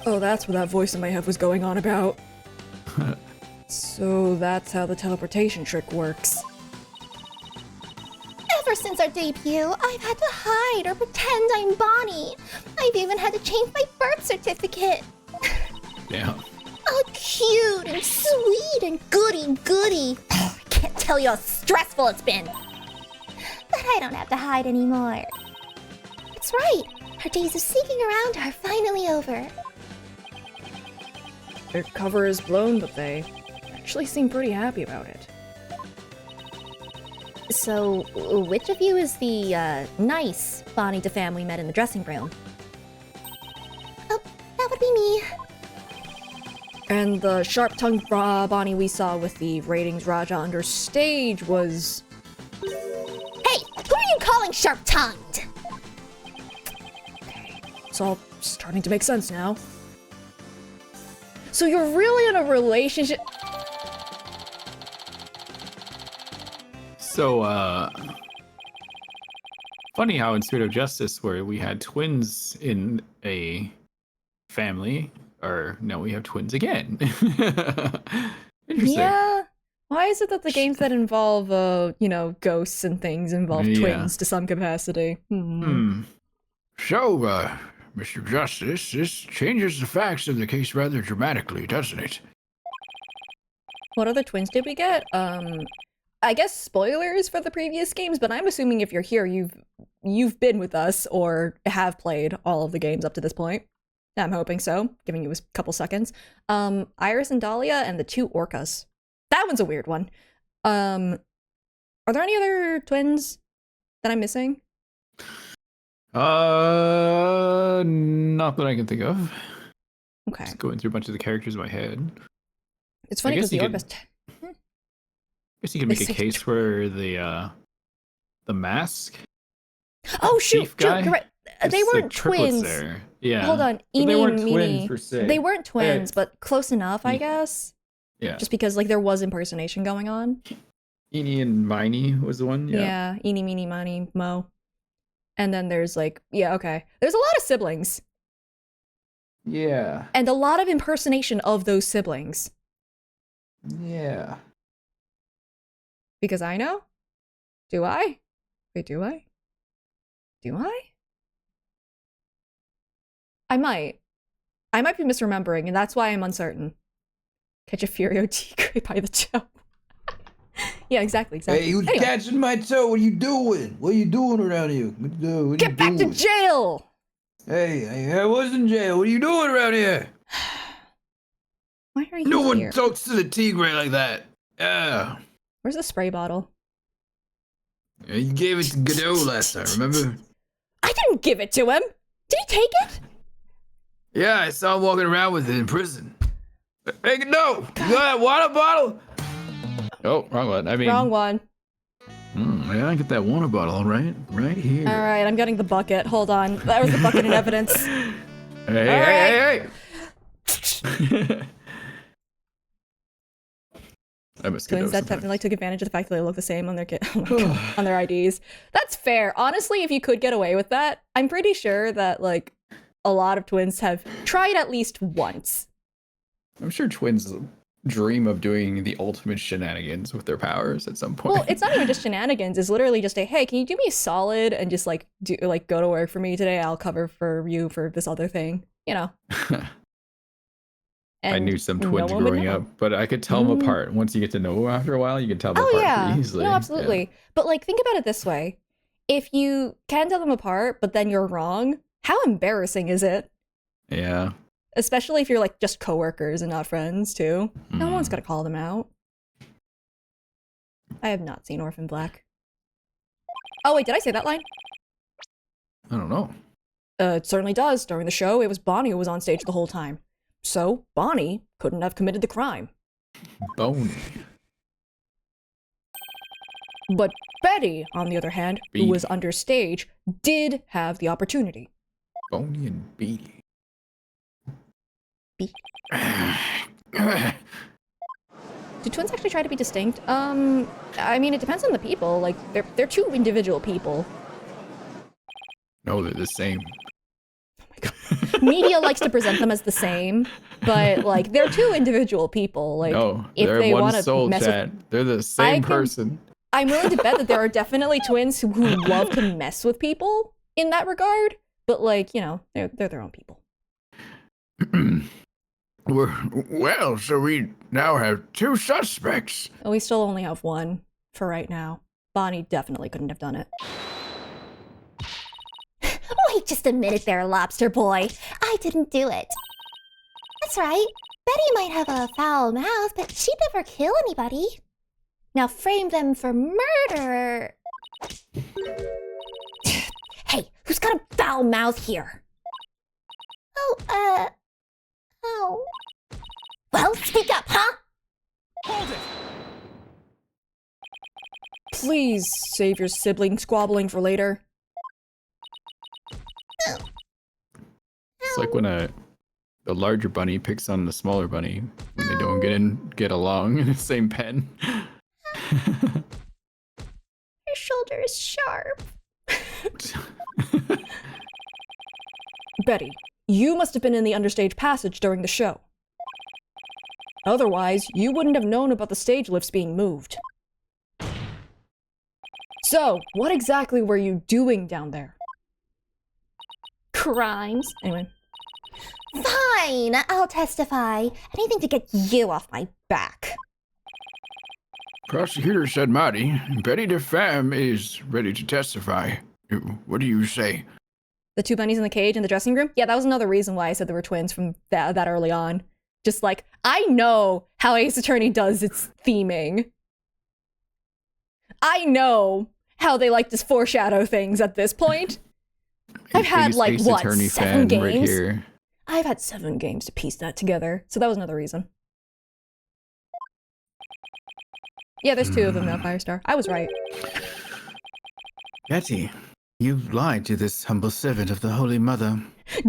Oh, that's what that voice in my head was going on about. So that's how the teleportation trick works. Ever since our debut, I've had to hide or pretend I'm Bonnie. I've even had to change my birth certificate. Damn. Oh, cute and sweet and goody. I can't tell you how stressful it's been. But I don't have to hide anymore. That's right. Our days of sneaking around are finally over. Their cover is blown, but they actually seem pretty happy about it. So, which of you is the, nice Bonnie DeFam we met in the dressing room? Oh, that would be me. And the sharp-tongued Bonnie we saw with the ratings Raja under stage was... Hey, who are you calling sharp-tongued? It's all starting to make sense now. So you're really in a relationship... So, funny how in Spirit of Justice, where we had twins in a family, or no, we have twins again. Interesting. Yeah. Why is it that the games that involve, you know, ghosts and things involve twins to some capacity? So, Mr. Justice, this changes the facts of the case rather dramatically, doesn't it? What other twins did we get? I guess spoilers for the previous games, but I'm assuming if you're here, you've been with us or have played all of the games up to this point. I'm hoping so, giving you a couple seconds. Iris and Dahlia and the two orcas. That one's a weird one. Are there any other twins that I'm missing? Not that I can think of. Okay. Just going through a bunch of the characters in my head. It's funny because the orcas... I guess you can make a case where the mask. Oh shoot! Guy, you're right. They weren't twins. There. Yeah. Hold on, They weren't and twins Meanie. per se. They weren't twins, but close enough, I guess. Yeah. Just because like there was impersonation going on. Eenie and Miney was the one. Yeah. Eenie, Meenie, Miny, Mo. And then there's like, yeah, okay. There's a lot of siblings. Yeah. And a lot of impersonation of those siblings. Yeah. Because I know? Do I? Wait, do I? Do I? I might. I might be misremembering, and that's why I'm uncertain. Catch a Furio Tigre by the toe. Yeah, exactly. Hey, who's Anyway. catching my toe? What are you doing? What are you doing around here? What Get back to jail! Hey, I was in jail. What are you doing around here? Why are you No here? one talks to the tigre like that. Yeah. Where's the spray bottle? Yeah, you gave it to Godot last time, remember? I didn't give it to him! Did he take it? Yeah, I saw him walking around with it in prison. Hey, Godot! You got that water bottle? Oh, wrong one. I mean, Wrong one. Yeah, I get that water bottle right here. Alright, I'm getting the bucket. Hold on. That was the bucket in evidence. Hey. I must Twins that definitely took advantage of the fact that they look the same on their on their IDs. That's fair. Honestly, if you could get away with that, I'm pretty sure that like a lot of twins have tried at least once. I'm sure twins dream of doing the ultimate shenanigans with their powers at some point. Well, it's not even just shenanigans. It's literally just a, hey, can you do me a solid and just like go to work for me today? I'll cover for you for this other thing, you know. I knew some twins growing up, but I could tell them apart. Once you get to know them after a while, you can tell them apart pretty easily. No, absolutely. Yeah. But like, think about it this way. If you can tell them apart, but then you're wrong, how embarrassing is it? Yeah. Especially if you're like just coworkers and not friends too. No one's gonna call them out. I have not seen Orphan Black. Oh wait, did I say that line? I don't know. It certainly does. During the show, it was Bonnie who was on stage the whole time. So, Bonnie couldn't have committed the crime. Boney. But Betty, on the other hand, who was under stage, did have the opportunity. Boney and Beatty. Do twins actually try to be distinct? I mean, it depends on the people. Like, they're two individual people. No, they're the same. Oh my god. Media likes to present them as the same, but like, they're two individual people. Like, no, if they're they one want to soul, mess Chad. with, They're the same person. I'm willing to bet that there are definitely twins who love to mess with people in that regard, but like, you know, they're their own people. Well, so we now have two suspects. We still only have one for right now. Bonnie definitely couldn't have done it. Wait just a minute there, Lobster Boy. I didn't do it. That's right. Betty might have a foul mouth, but she'd never kill anybody. Now frame them for murder. Hey, who's got a foul mouth here? Oh. Well, speak up, huh? Hold it! Please save your sibling squabbling for later. It's like when a larger bunny picks on the smaller bunny when they don't get along in the same pen. Your shoulder is sharp. Betty, you must have been in the understage passage during the show. Otherwise, you wouldn't have known about the stage lifts being moved. So, what exactly were you doing down there? Crimes. Anyway. Fine, I'll testify. Anything to get you off my back. Prosecutor said Marty, Betty DeFam is ready to testify. What do you say? The two bunnies in the cage in the dressing room? Yeah, that was another reason why I said they were twins from that early on. Just like, I know how Ace Attorney does its theming. I know how they like to foreshadow things at this point. I've had like, Ace what, Attorney 7 fan games? right here. I've had 7 games to piece that together, so that was another reason. Yeah, there's 2 of them now, Firestar. I was right. Betty, you lied to this humble servant of the Holy Mother.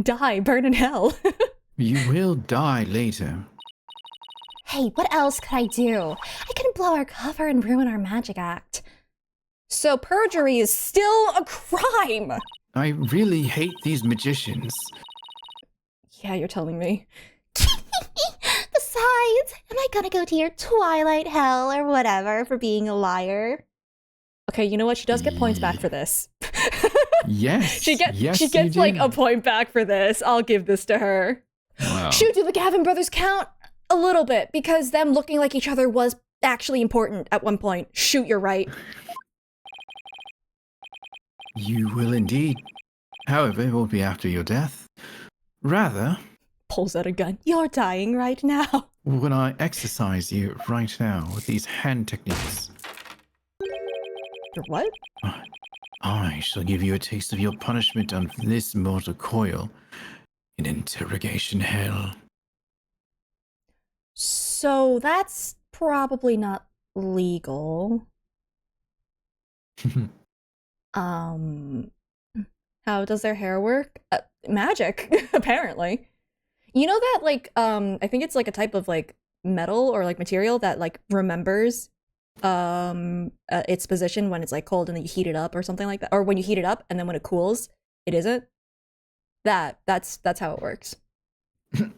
Die, burn in hell. You will die later. Hey, what else could I do? I couldn't blow our cover and ruin our magic act. So perjury is still a crime! I really hate these magicians. Yeah, you're telling me. Besides, am I gonna go to your twilight hell or whatever for being a liar? Okay, you know what? She does get points back for this. Yes. She gets you like did. a point back for this. I'll give this to her. Wow. Shoot, do the Gavin brothers count? A little bit, because them looking like each other was actually important at one point. Shoot, you're right. You will indeed. However, it won't be after your death. Rather, Pulls out a gun. You're dying right now. when I exercise you right now with these hand techniques, You're what? I shall give you a taste of your punishment on this mortal coil in interrogation hell. So that's probably not legal. How does their hair work? Magic, apparently. You know that, like, I think it's like a type of like metal or like material that like remembers its position when it's like cold and then you heat it up or something like that, or when you heat it up and then when it cools, it isn't. That's how it works. Crystal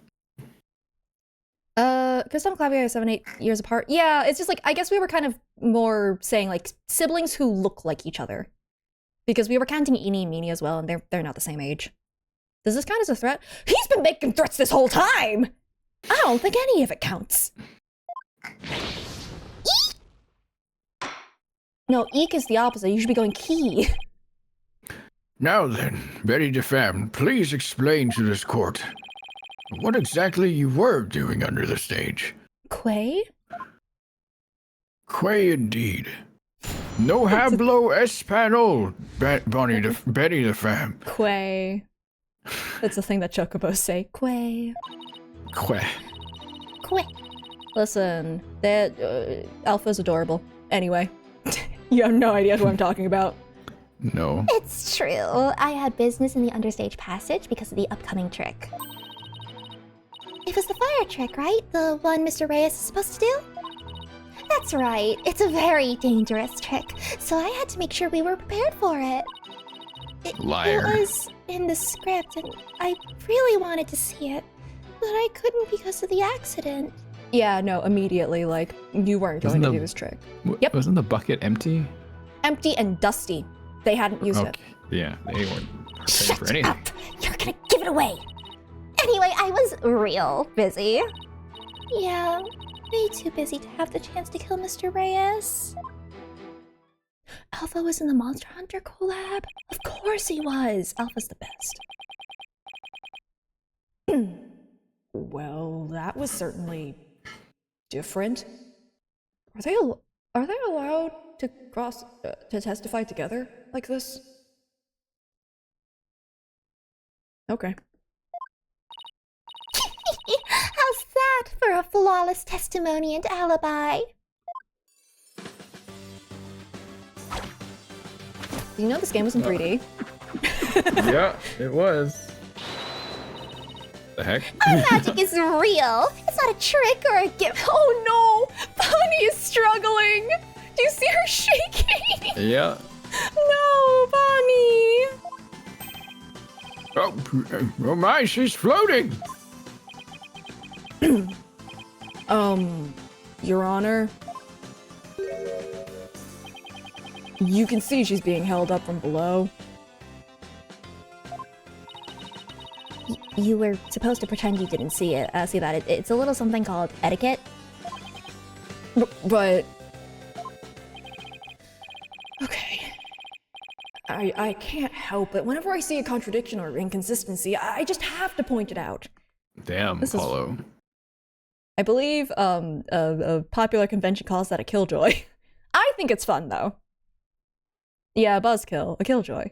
and Clavia are 7-8 years apart. Yeah, it's just like, I guess we were kind of more saying like siblings who look like each other. Because we were counting Eenie and Meanie as well, and they're not the same age. Does this count as a threat? He's been making threats this whole time! I don't think any of it counts. Eek! No, eek is the opposite. You should be going key. Now then, Betty DeFam, please explain to this court what exactly you were doing under the stage. Quay? Quay indeed. No hablo español, Betty DeFam. Quay. That's the thing that chocobos say. Quay. Queh. Quick. Listen, that Alpha's adorable. Anyway, you have no idea who I'm talking about. No. It's true. I had business in the understage passage because of the upcoming trick. It was the fire trick, right? The one Mr. Reyes is supposed to do? That's right. It's a very dangerous trick, so I had to make sure we were prepared for it. Liar. It was in the script, and I really wanted to see it, but I couldn't because of the accident. Yeah, no, immediately, like, you weren't going to do this trick. Yep. Wasn't the bucket empty? Empty and dusty. They hadn't used it. Yeah, they weren't prepared Shut for anything. up! You're gonna give it away! Anyway, I was real busy. Yeah, way too busy to have the chance to kill Mr. Reyes. Alpha was in the Monster Hunter collab? Of course he was! Alpha's the best. Well, that was certainly different. Are they allowed to to testify together like this? Okay. How that for a flawless testimony and alibi? You know this game was in 3D. Yeah, it was. The heck? Our magic is real. It's not a trick or a gift. Oh no! Bonnie is struggling! Do you see her shaking? Yeah. No, Bonnie! Oh my, she's floating! Your Honor? You can see she's being held up from below. You were supposed to pretend you didn't see it. See that? It's a little something called etiquette. But... Okay. I can't help it. Whenever I see a contradiction or inconsistency, I just have to point it out. Damn, Paulo. I believe a popular convention calls that a killjoy. I think it's fun, though. Yeah, a buzzkill, a killjoy.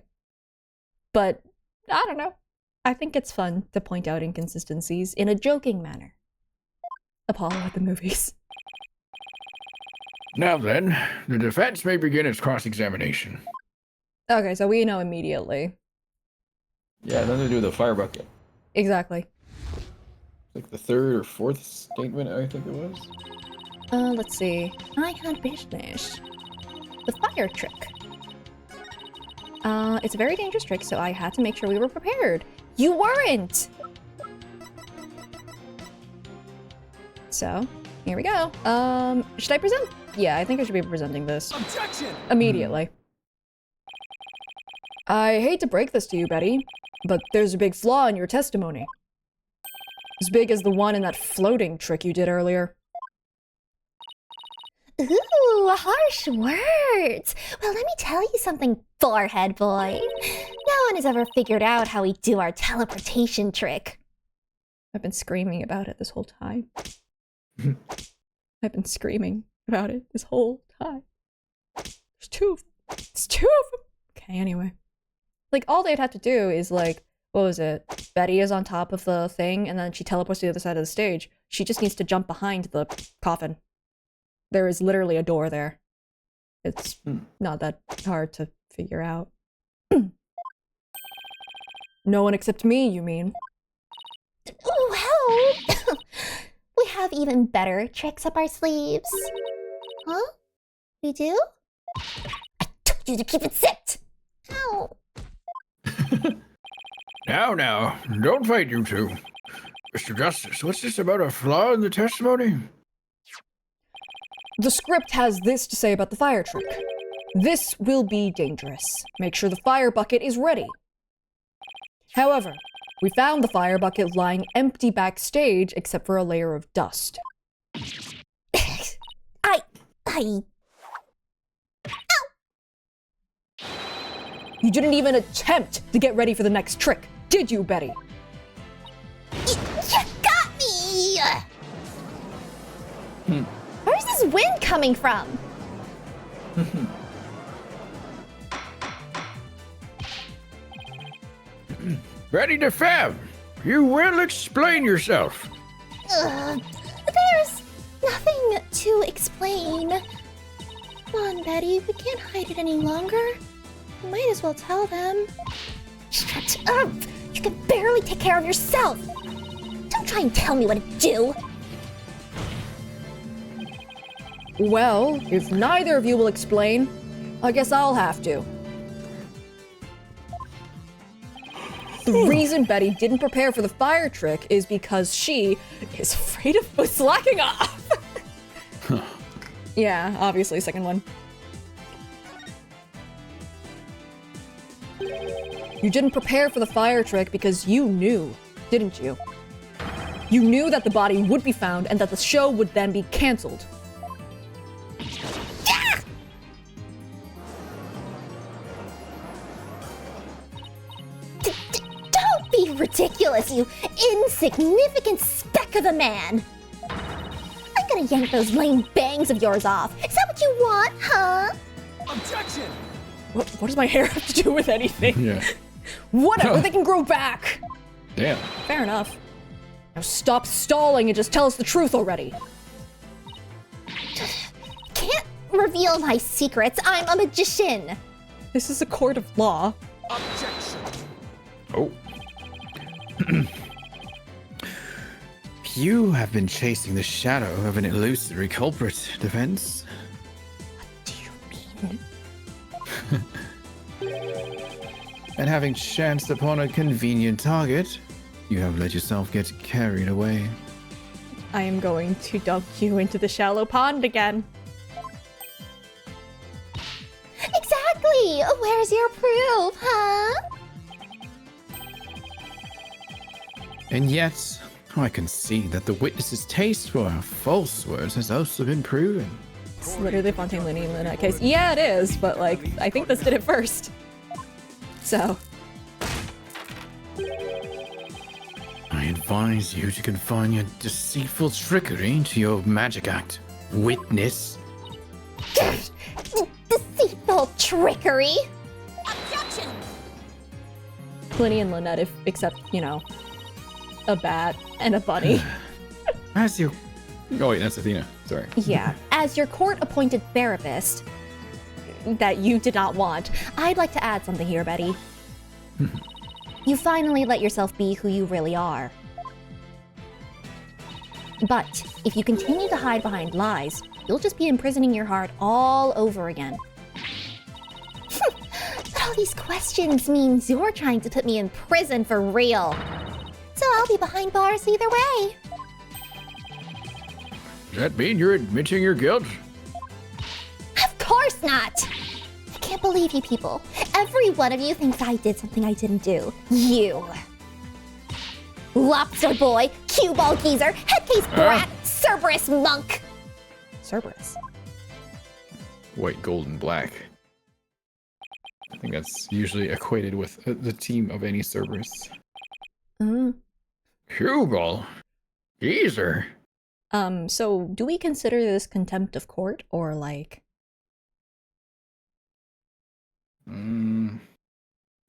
But, I don't know. I think it's fun to point out inconsistencies in a joking manner. Apollo at the movies. Now then, the defense may begin its cross-examination. Okay, so we know immediately. Yeah, nothing to do with the fire bucket. Exactly. Like the third or fourth statement, I think it was. Let's see. I had business. The fire trick. It's a very dangerous trick, so I had to make sure we were prepared. You weren't! So, here we go. Should I present? Yeah, I think I should be presenting this. Objection! Immediately. I hate to break this to you, Betty, but there's a big flaw in your testimony. As big as the one in that floating trick you did earlier. Ooh, harsh words. Well, let me tell you something, forehead boy. No one has ever figured out how we do our teleportation trick. I've been screaming about it this whole time. I've been screaming about it this whole time. There's two of them. It's two of them. Okay, anyway. Like, all they'd have to do is, like, what was it? Betty is on top of the thing, and then she teleports to the other side of the stage. She just needs to jump behind the coffin. There is literally a door there. It's not that hard to figure out. No one except me, you mean? Oh, hell! We have even better tricks up our sleeves. Huh? We do? I told you to keep it zipped! Ow! Now, don't fight, you two. Mr. Justice, what's this about a flaw in the testimony? The script has this to say about the fire trick. This will be dangerous. Make sure the fire bucket is ready. However, we found the fire bucket lying empty backstage except for a layer of dust. You didn't even attempt to get ready for the next trick, did you, Betty? You got me! Where's this wind coming from? Ready to fab. You will explain yourself. There's nothing to explain. Come on, Betty, we can't hide it any longer. We might as well tell them. Shut up! You can barely take care of yourself! Don't try and tell me what to do! Well, if neither of you will explain, I guess I'll have to. The reason Betty didn't prepare for the fire trick is because she is afraid of slacking off. Yeah, obviously, second one. You didn't prepare for the fire trick because you knew, didn't you? You knew that the body would be found and that the show would then be cancelled. Don't be ridiculous, you insignificant speck of a man! I'm gonna yank those lame bangs of yours off. Is that what you want, huh? Objection! What does my hair have to do with anything? Yeah. Whatever, they can grow back! Damn. Fair enough. Now stop stalling and just tell us the truth already. Can't reveal my secrets. I'm a magician. This is a court of law. Objection. Oh. You have been chasing the shadow of an illusory culprit, Defense. What do you mean? And having chanced upon a convenient target, you have let yourself get carried away. I am going to dunk you into the shallow pond again. Exactly. Where's your proof, huh? And yet, I can see that the witness's taste for false words has also been proven. It's literally Fontaine-Lenny in that case. Yeah, it is, but like, I think this did it first. So. I advise you to confine your deceitful trickery to your magic act, witness. Deceitful trickery. Objection. Lenny and Lynette, if except, you know, a bat and a bunny. As you... Oh wait, that's Athena. Sorry. Yeah. As your court-appointed therapist that you did not want, I'd like to add something here, Betty. You finally let yourself be who you really are. But if you continue to hide behind lies, you'll just be imprisoning your heart all over again. But all these questions means you're trying to put me in prison for real. So I'll be behind bars either way. Does that mean you're admitting your guilt? Of course not! I can't believe you people. Every one of you thinks I did something I didn't do. You. Lobster boy, cue ball geezer, headcase brat, Cerberus monk. Cerberus. White, gold, and black. I think that's usually equated with the team of any Cerberus. Cue ball. Geezer. So do we consider this contempt of court or like? I don't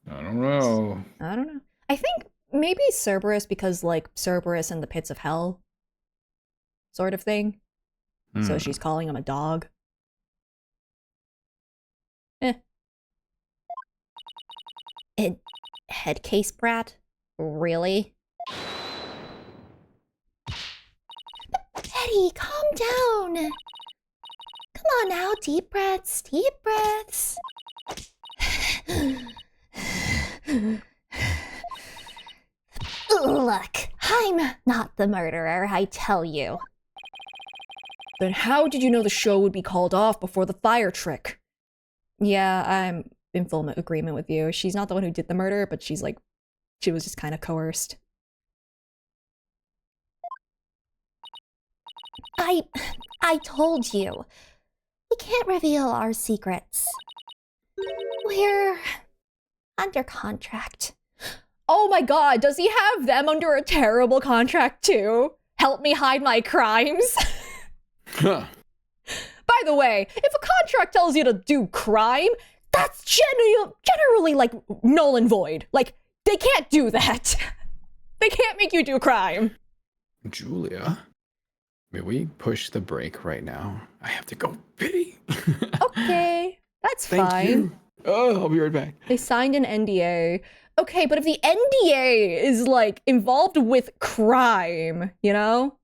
know. I don't know. I think maybe Cerberus because like Cerberus and the pits of hell sort of thing. So she's calling him a dog. Headcase brat? Really? Betty, calm down. Come on now, deep breaths, deep breaths. Look, I'm not the murderer, I tell you. Then how did you know the show would be called off before the fire trick? Yeah, I'm in full agreement with you. She's not the one who did the murder, but she's like, she was just kind of coerced. I told you. We can't reveal our secrets. We're under contract. Oh my god, does he have them under a terrible contract too? Help me hide my crimes? Huh. By the way, if a contract tells you to do crime, that's generally like null and void. Like, they can't do that. They can't make you do crime. Julia, may we push the break right now? I have to go pee. Okay, that's Thank fine. you. Oh, I'll be right back. They signed an NDA. Okay, but if the NDA is like involved with crime, you know?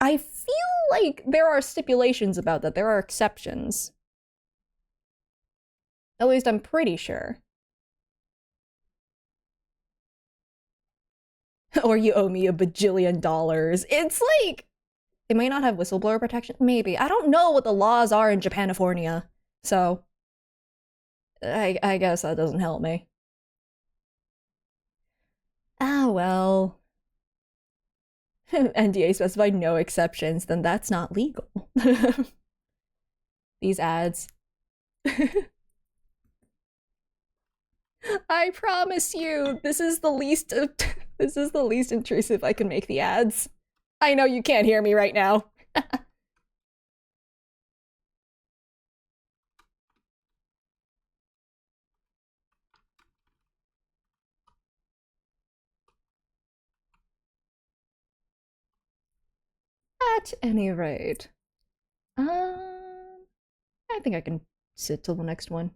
I feel like there are stipulations about that. There are exceptions. At least I'm pretty sure. Or you owe me $1 bajillion. It's like, they might not have whistleblower protection. Maybe. I don't know what the laws are in Japanifornia. So, I guess that doesn't help me. Ah, well. NDA specified no exceptions, then that's not legal. These ads. I promise you, this is the least intrusive I can make the ads. I know you can't hear me right now. At any rate, I think I can sit till the next one.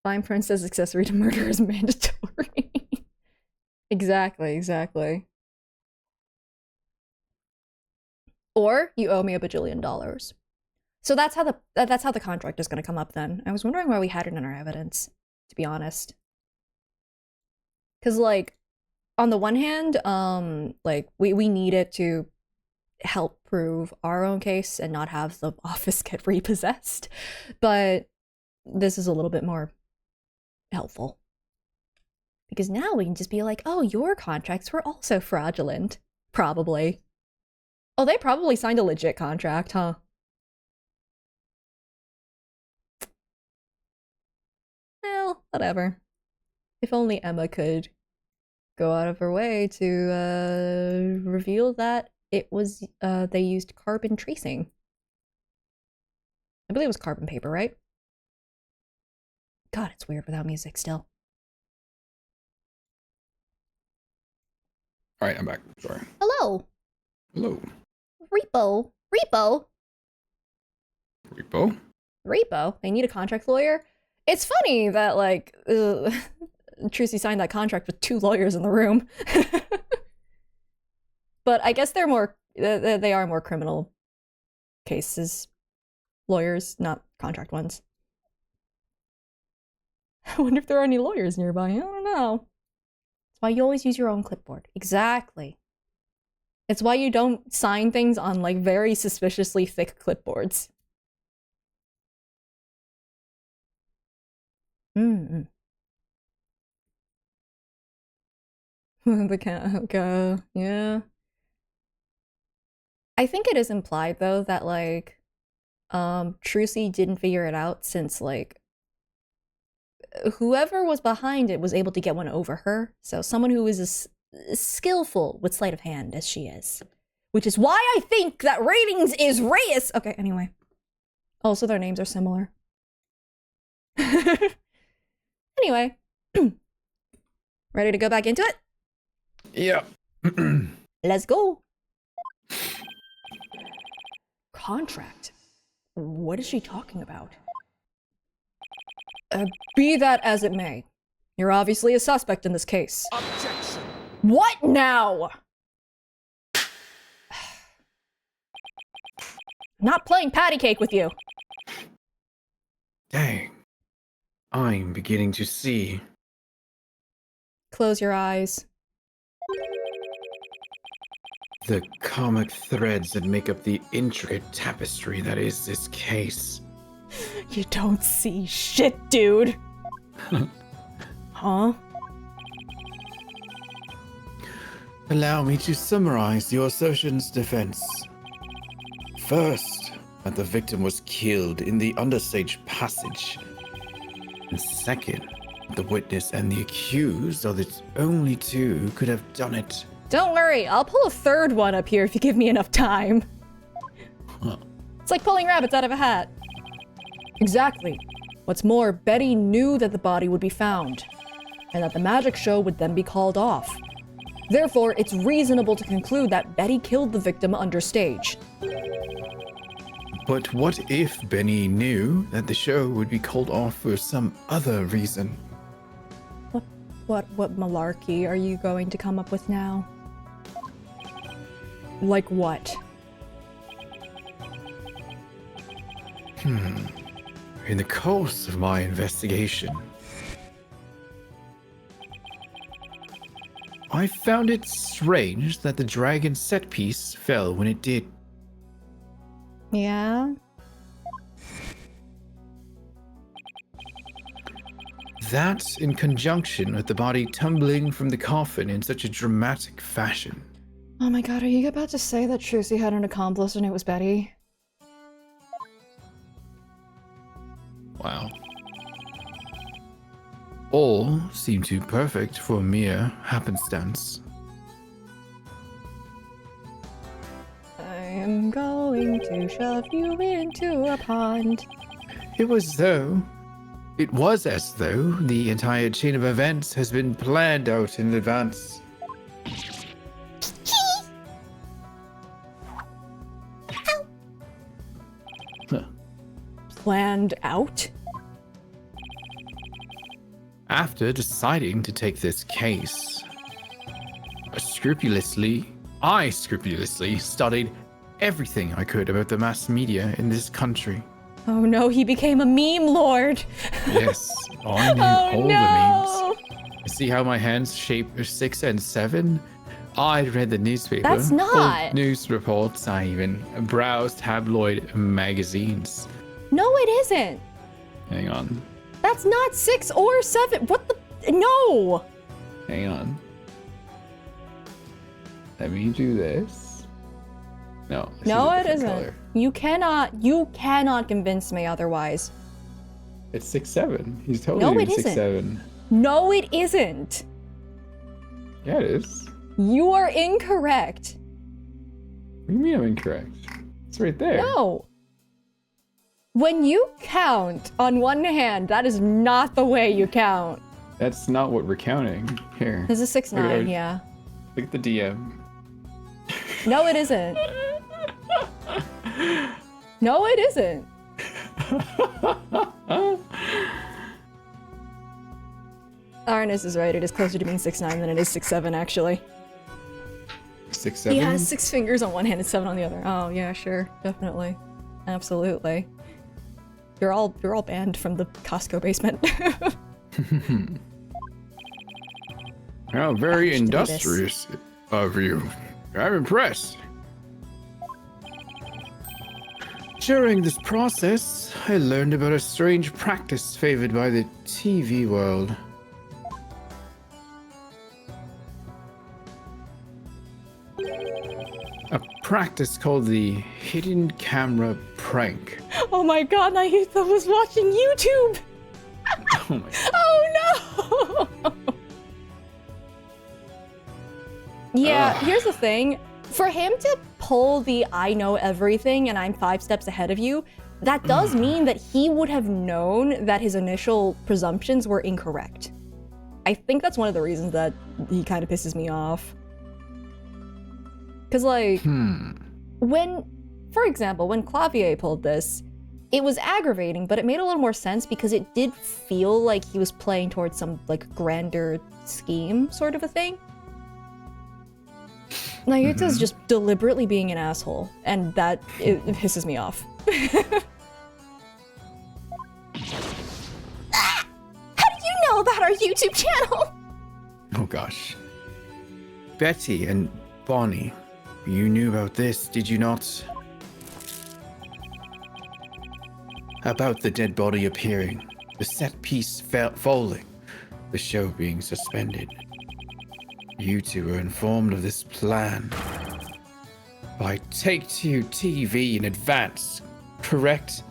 Fine print says accessory to murder is mandatory. Exactly. Or you owe me $1 bajillion. So that's how the contract is going to come up then. I was wondering why we had it in our evidence, to be honest. Because, like, on the one hand, like, we need it to help prove our own case and not have the office get repossessed. But this is a little bit more helpful. Because now we can just be like, oh, your contracts were also fraudulent. Probably. Oh, they probably signed a legit contract, huh? Well, whatever. If only Emma could go out of her way to reveal that it was they used carbon tracing. I believe it was carbon paper, right? God, it's weird without music still. All right, I'm back. Sorry. Hello. Hello. Repo. They need a contract lawyer. It's funny that, like, Trucy signed that contract with 2 lawyers in the room. But I guess they are more criminal cases lawyers, not contract ones. I wonder if there are any lawyers nearby. I don't know. That's why you always use your own clipboard. Exactly. It's why you don't sign things on, like, very suspiciously thick clipboards. The cat, yeah. I think it is implied, though, that, like, Trucy didn't figure it out since, like, whoever was behind it was able to get one over her. So someone who is as skillful with sleight of hand as she is. Which is why I think that Ratings is Reyes! Okay, anyway. Also, their names are similar. Anyway. Ready to go back into it? Yeah. Let's go. Contract? What is she talking about? Be that as it may, you're obviously a suspect in this case. Objection. What now? Not playing patty cake with you. Dang. I'm beginning to see. Close your eyes. The comic threads that make up the intricate tapestry that is this case. You don't see shit, dude. Huh? Allow me to summarize your assertion's defense. First, that the victim was killed in the understage passage. And second, the witness and the accused are the only 2 who could have done it. Don't worry, I'll pull a 3rd one up here if you give me enough time. Huh. It's like pulling rabbits out of a hat. Exactly. What's more, Betty knew that the body would be found, and that the magic show would then be called off. Therefore, it's reasonable to conclude that Betty killed the victim understage. But what if Benny knew that the show would be called off for some other reason? What malarkey are you going to come up with now? Like what? In the course of my investigation, I found it strange that the dragon set piece fell when it did. Yeah? That, in conjunction with the body tumbling from the coffin in such a dramatic fashion. Oh my god, are you about to say that Trucy had an accomplice and it was Betty? Wow. All seem too perfect for mere happenstance. I am going to shove you into a pond. It was as though the entire chain of events has been planned out in advance. planned out? After deciding to take this case, I scrupulously studied everything I could about the mass media in this country. Oh no, he became a meme lord. Yes, I knew all the memes. See how my hands shape 6 and 7? I read the newspaper. That's not. Old news reports. I even browsed tabloid magazines. No, it isn't. Hang on. That's not 6 or 7. What the? No. Hang on. Let me do this. No. This No, is a it different isn't. color. You cannot convince me otherwise. It's 6-7. He's totally No, doing it isn't. 6-7. No, it isn't. Yeah, it is. You are incorrect. What do you mean I'm incorrect? It's right there. No. When you count on one hand, that is not the way you count. That's not what we're counting. Here. This is 6-9, Look at- yeah. Look at the DM. No, it isn't. No, it isn't. Arnis is right. It is closer to being 6-9 than it is 6-7, actually. 6-7? He has 6 fingers on one hand and 7 on the other. Oh, yeah, sure. Definitely. Absolutely. You're all banned from the Costco basement. How very I should do this. industrious of you. I'm impressed. During this process, I learned about a strange practice favored by the TV world. A practice called the hidden camera prank. Oh my god, Naitha was watching YouTube! Oh my. Oh no! Yeah, here's the thing. For him to pull the I know everything and I'm 5 steps ahead of you, that does mean that he would have known that his initial presumptions were incorrect. I think that's one of the reasons that he kind of pisses me off. Because, like, when, for example, when Clavier pulled this, it was aggravating, but it made a little more sense because it did feel like he was playing towards some, like, grander scheme sort of a thing. Nayuta's just deliberately being an asshole, and that it pisses me off. How do you know about our YouTube channel? Oh gosh. Betty and Bonnie, you knew about this, did you not? About the dead body appearing, the set piece falling, the show being suspended. You two were informed of this plan by Take-Two TV in advance, correct?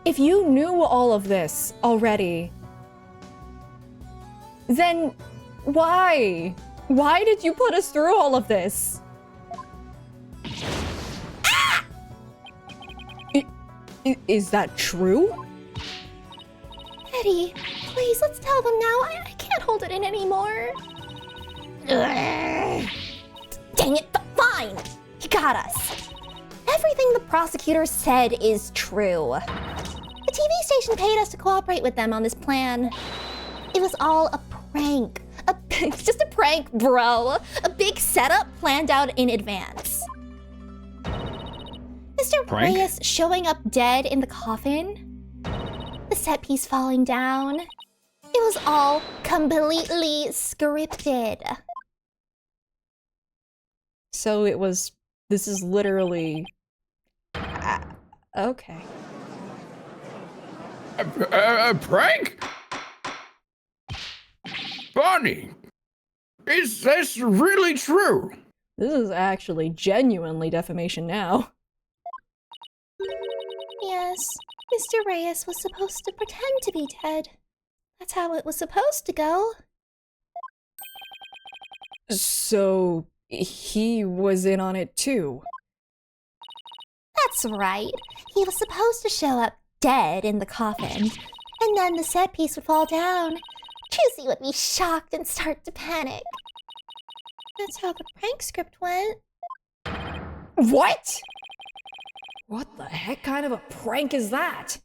If you knew all of this already, then why? Why did you put us through all of this? Is that true? Betty, please, let's tell them now. I can't hold it in anymore. Ugh. Dang it, fine. He got us. Everything the prosecutor said is true. The TV station paid us to cooperate with them on this plan. It was all a prank. It's just a prank, bro. A big setup planned out in advance. Mr. Prank? Reyes showing up dead in the coffin. The set piece falling down. It was all completely scripted. So it was. This is literally. Okay. A prank? Bonnie, is this really true? This is actually genuinely defamation now. Yes, Mr. Reyes was supposed to pretend to be dead. That's how it was supposed to go. So he was in on it too. That's right. He was supposed to show up dead in the coffin, and then the set piece would fall down. Juicy would be shocked and start to panic. That's how the prank script went. What? What the heck kind of a prank is that?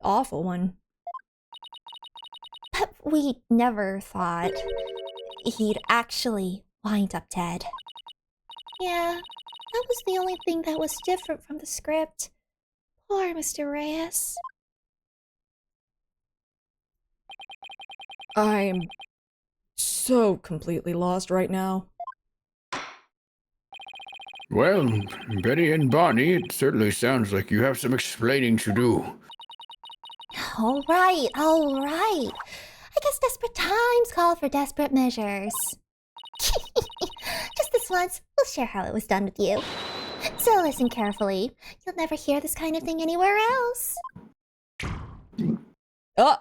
awful one. But we never thought he'd actually wind up dead. Yeah, that was the only thing that was different from the script. Poor Mr. Reyes. I'm so completely lost right now. Well, Betty and Bonnie, it certainly sounds like you have some explaining to do. All right, all right. I guess desperate times call for desperate measures. Just this once, we'll share how it was done with you. So listen carefully. You'll never hear this kind of thing anywhere else. Oh,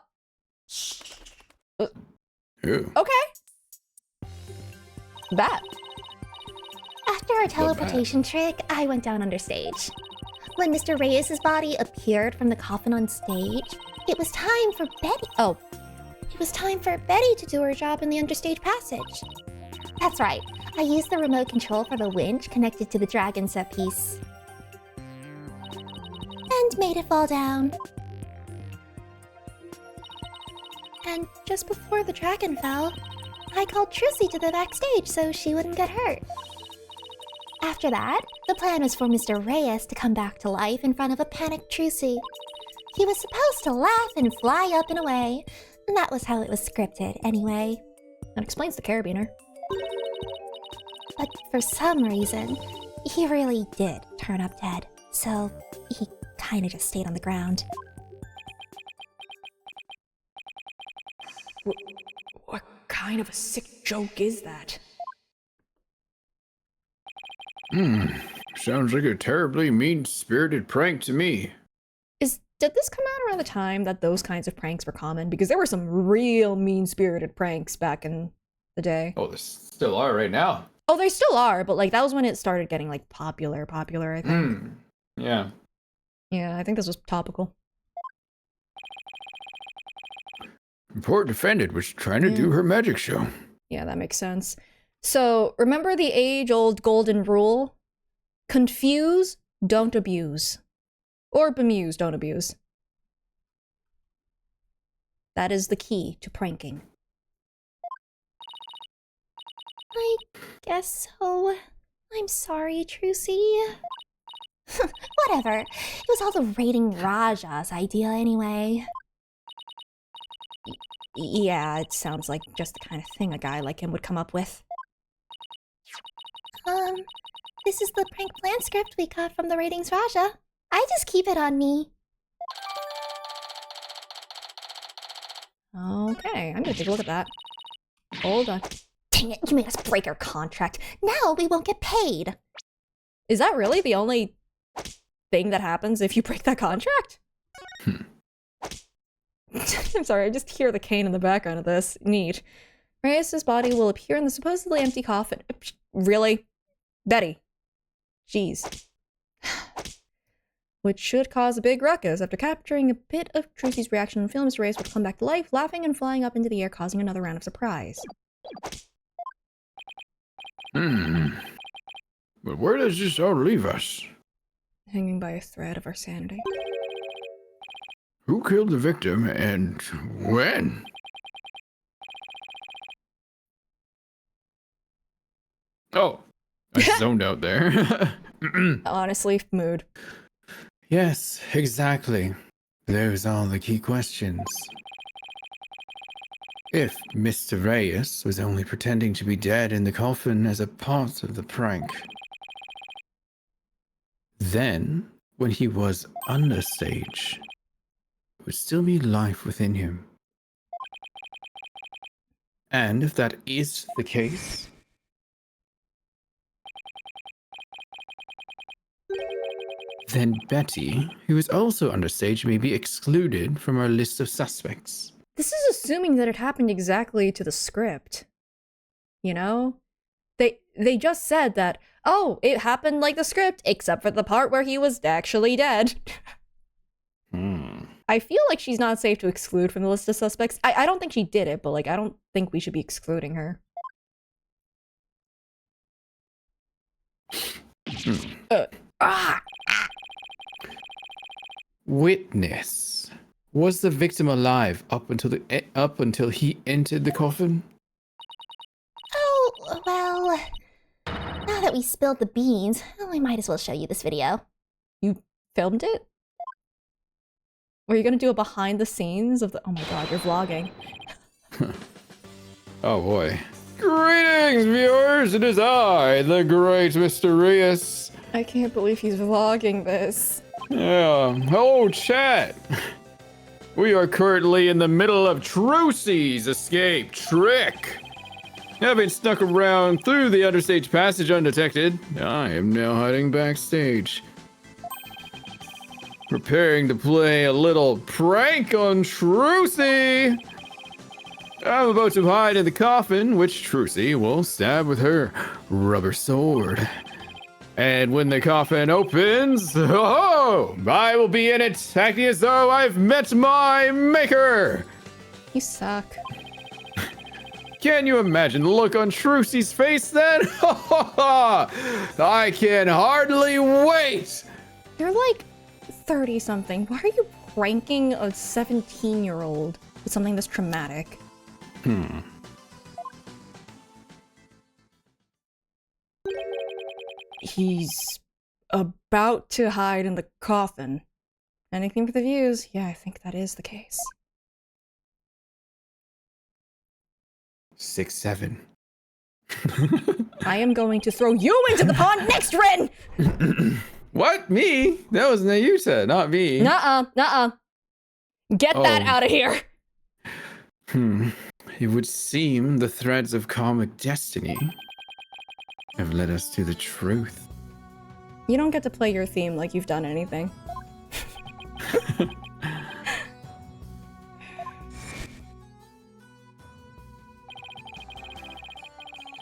Ew. okay. That. After our teleportation trick, I went down under stage. When Mr. Reyes' body appeared from the coffin on stage, it was time for Betty. Oh, it was time for Betty to do her job in the understage passage. That's right. I used the remote control for the winch connected to the dragon set piece. And made it fall down. And just before the dragon fell, I called Trucy to the backstage so she wouldn't get hurt. After that, the plan was for Mr. Reyes to come back to life in front of a panicked Trucy. He was supposed to laugh and fly up and away, and that was how it was scripted anyway. That explains the carabiner. But for some reason, he really did turn up dead, so he kinda just stayed on the ground. What kind of a sick joke is that? Sounds like a terribly mean-spirited prank to me. Did this come out around the time that those kinds of pranks were common? Because there were some real mean-spirited pranks back in the day. Oh, there still are right now. Oh, they still are, but like that was when it started getting like popular, I think. Yeah. Yeah, I think this was topical. Poor defendant was trying to do her magic show. Yeah, that makes sense. So, remember the age-old golden rule? Confuse, don't abuse. Or bemuse, don't abuse. That is the key to pranking. I guess so. I'm sorry, Trucy. Whatever. It was all the rating Raja's idea anyway. Yeah, it sounds like just the kind of thing a guy like him would come up with. This is the prank plan script we got from the ratings Raja. I just keep it on me. Okay, I'm gonna take a look at that. Hold on. Dang it, you made us break our contract. Now we won't get paid. Is that really the only thing that happens if you break that contract? I'm sorry, I just hear the cane in the background of this. Neat. Reyes' body will appear in the supposedly empty coffin. Really? Betty. Jeez. Which should cause a big ruckus. After capturing a bit of Trucy's reaction on film, Mr. Reyes would come back to life, laughing and flying up into the air, causing another round of surprise. But where does this all leave us? Hanging by a thread of our sanity. Who killed the victim and when? Oh, I zoned out there. Honestly, mood. Yes, exactly. Those are the key questions. If Mr. Reyes was only pretending to be dead in the coffin as a part of the prank, then, when he was understage, there would still be life within him. And if that is the case, then Betty, who is also understage, may be excluded from our list of suspects. This is assuming that it happened exactly to the script. You know? They just said that, oh, it happened like the script, except for the part where he was actually dead. I feel like she's not safe to exclude from the list of suspects. I don't think she did it, but like I don't think we should be excluding her. Witness. Was the victim alive up until he entered the coffin? Oh, well, now that we spilled the beans, we might as well show you this video. You filmed it? Were you gonna do a behind the scenes of the? Oh my god, you're vlogging. Oh boy. Greetings, viewers! It is I, the great Mr. Reyes. I can't believe he's vlogging this. Yeah. Hello, chat. We are currently in the middle of Trucy's escape trick. Having snuck around through the understage passage undetected, I am now hiding backstage. Preparing to play a little prank on Trucy. I'm about to hide in the coffin, which Trucy will stab with her rubber sword. And when the coffin opens, oh, I will be in it, acting as though I've met my maker. You suck. Can you imagine the look on Trucy's face then? I can hardly wait. You're like 30 something. Why are you pranking a 17-year-old with something this traumatic? He's about to hide in the coffin. Anything for the views? Yeah, I think that is the case. 6-7. I am going to throw you into the pond next, Rin! What? Me? That was Nayuta, not me. Nuh-uh. Get that out of here! It would seem the threads of karmic destiny have led us to the truth. You don't get to play your theme like you've done anything.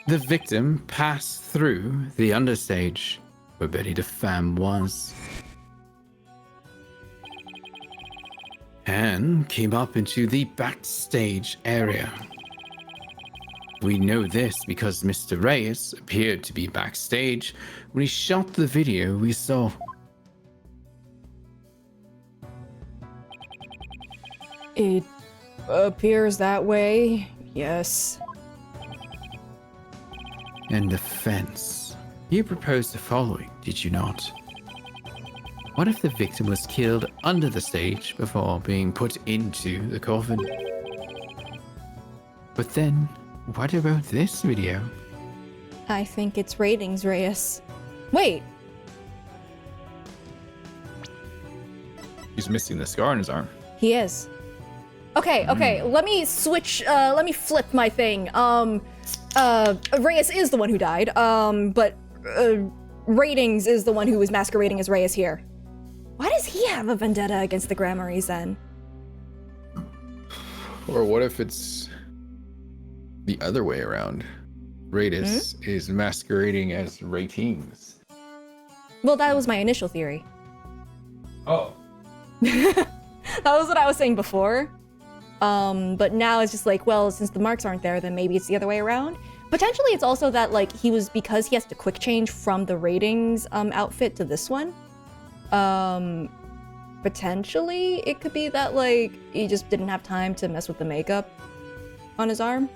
The victim passed through the understage where Betty the Femme was, and came up into the backstage area. We know this because Mr. Reyes appeared to be backstage when he shot the video we saw. It appears that way, yes. In defense, you proposed the following, did you not? What if the victim was killed under the stage before being put into the coffin? But then, what about this video? I think it's ratings, Reyes. Wait! He's missing the scar on his arm. He is. Okay, let me switch, let me flip my thing. Reyes is the one who died, but Ratings is the one who was masquerading as Reyes here. Why does he have a vendetta against the Grammars then? Or what if it's the other way around? Radis is masquerading as Ratings. Well, that was my initial theory. Oh. That was what I was saying before. But now it's just like, well, since the marks aren't there, then maybe it's the other way around. Potentially it's also that, like, because he has to quick change from the Ratings outfit to this one. Potentially it could be that, like, he just didn't have time to mess with the makeup on his arm.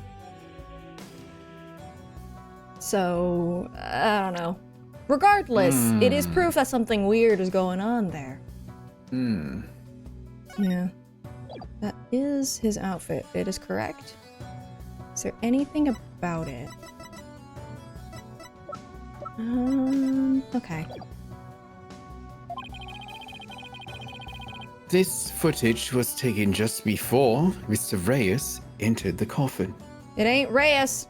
So, I don't know. Regardless, it is proof that something weird is going on there. Yeah. That is his outfit. It is correct. Is there anything about it? Okay. This footage was taken just before Mr. Reyes entered the coffin. It ain't Reyes.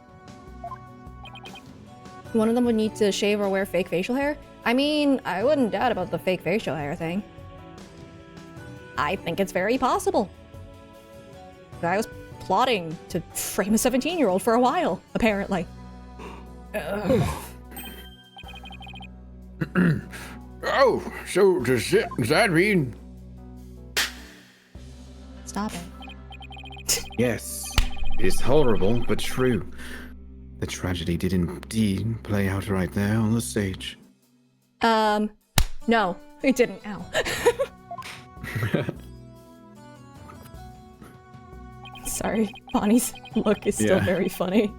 One of them would need to shave or wear fake facial hair. I mean, I wouldn't doubt about the fake facial hair thing. I think it's very possible. The guy was plotting to frame a 17-year-old for a while, apparently. Oh, so does that mean... Stop it. Yes, it is horrible, but true. The tragedy did indeed play out right there on the stage. No, it didn't. Ow. Sorry, Bonnie's look is still Yeah. very funny.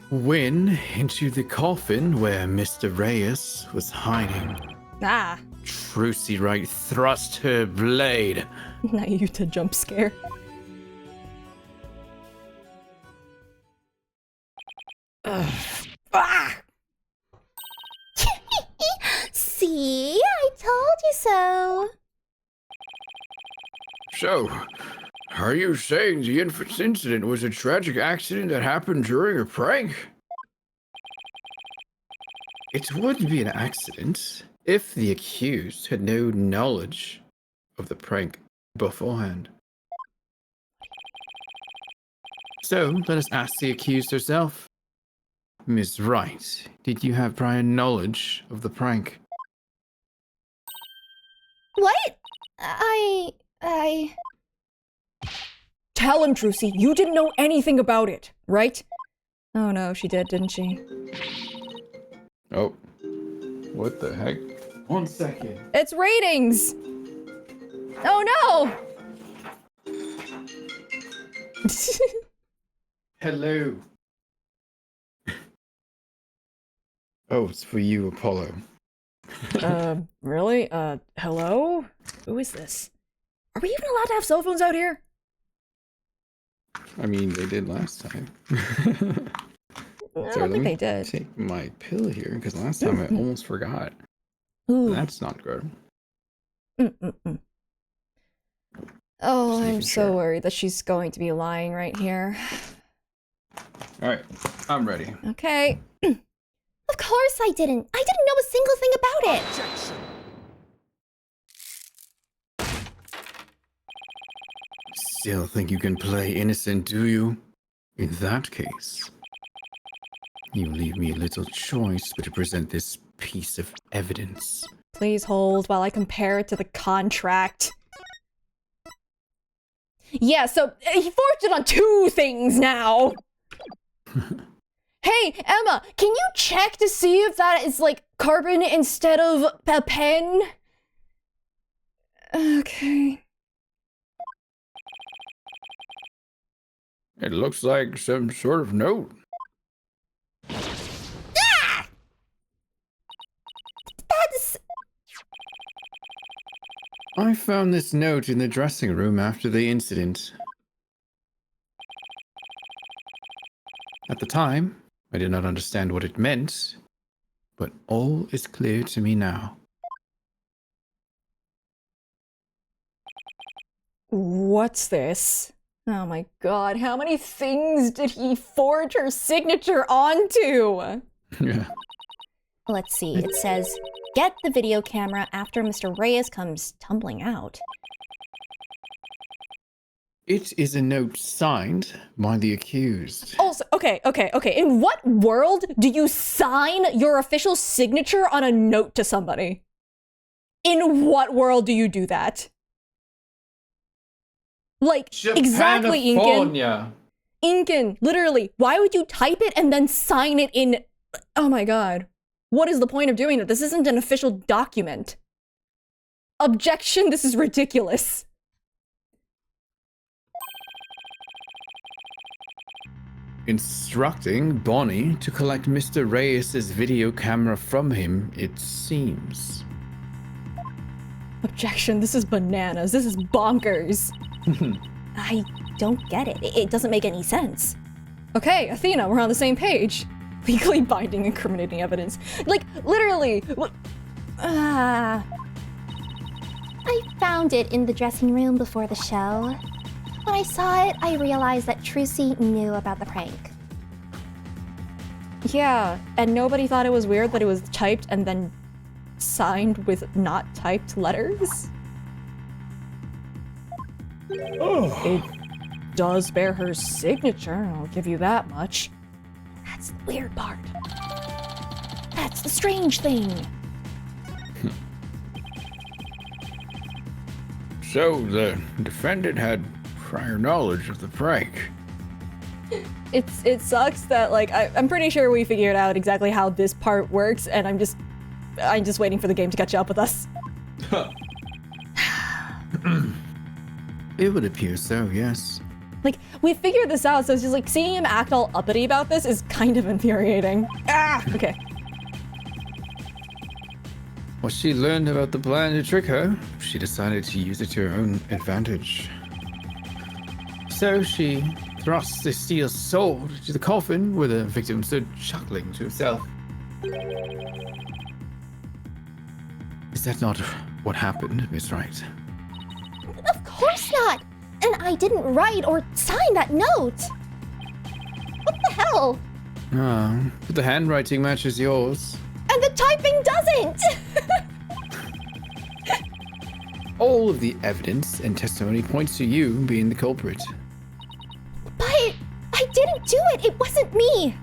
Win into the coffin where Mr. Reyes was hiding. Ah, Trucy Wright thrust her blade. Nayuta jump scare. Ah! See? I told you so. So, are you saying the infant's incident was a tragic accident that happened during a prank? It would be an accident if the accused had no knowledge of the prank beforehand. So, let us ask the accused herself. Ms. Wright, did you have prior knowledge of the prank? What? Tell him, Trucy, you didn't know anything about it, right? Oh no, she did, didn't she? Oh, what the heck? 1 second. It's ratings! Oh no! Hello. Oh, it's for you, Apollo. Really? Hello? Who is this? Are we even allowed to have cell phones out here? I mean, they did last time. I Sorry, don't let think me they did. take my pill here, because last time I almost forgot. Ooh. That's not good. Oh, Just I'm making so sure. worried that she's going to be lying right here. Alright, I'm ready. Okay. Of course I didn't. I didn't know a single thing about it. Objection. Still think you can play innocent, do you? In that case, you leave me little choice but to present this piece of evidence. Please hold while I compare it to the contract. Yeah, so he forged it on 2 things now. Hey, Emma, can you check to see if that is like carbon instead of a pen? Okay. It looks like some sort of note. That's... I found this note in the dressing room after the incident. At the time, I did not understand what it meant, but all is clear to me now. What's this? Oh my god, how many things did he forge her signature onto? Yeah. Let's see. It says, get the video camera after Mr. Reyes comes tumbling out. It is a note signed by the accused. Also, okay. In what world do you sign your official signature on a note to somebody? In what world do you do that? Like, exactly, Inkin. Inkin, literally, why would you type it and then sign it in... Oh my god. What is the point of doing that? This isn't an official document. Objection, this is ridiculous. Instructing Bonnie to collect Mr. Reyes' video camera from him, it seems. Objection, this is bananas. This is bonkers. I don't get it. It doesn't make any sense. Okay, Athena, we're on the same page. Legally binding incriminating evidence. Like, literally. I found it in the dressing room before the show. When I saw it, I realized that Trucy knew about the prank. Yeah, and nobody thought it was weird that it was typed and then signed with not typed letters? It does bear her signature, I'll give you that much. That's the weird part. That's the strange thing. So the defendant had prior knowledge of the prank. It sucks that, like, I'm pretty sure we figured out exactly how this part works, and I'm just waiting for the game to catch up with us. It would appear so, yes. Like, we figured this out, so it's just like seeing him act all uppity about this is kind of infuriating. Ah! Okay. What she learned about the plan to trick her, she decided to use it to her own advantage. So she thrust the steel sword to the coffin where the victim stood chuckling to himself. Is that not what happened, Miss Wright? Of course not! And I didn't write or sign that note! What the hell? Ah, but the handwriting matches yours. And the typing doesn't! All of the evidence and testimony points to you being the culprit. But I didn't do it! It wasn't me!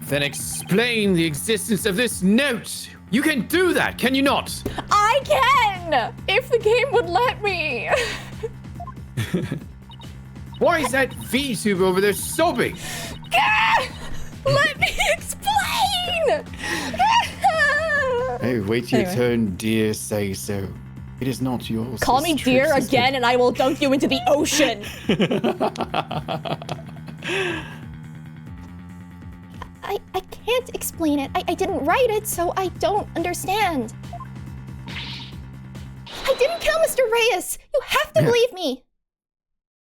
Then explain the existence of this note! You can do that, can you not? I can! If the game would let me. Why is that VTuber over there sobbing? Let me explain! Hey, wait your turn, dear Say So. It is not yours. Call me dear again and I will dunk you into the ocean. I can't explain it. I didn't write it, so I don't understand. I didn't kill Mr. Reyes! You have to believe me!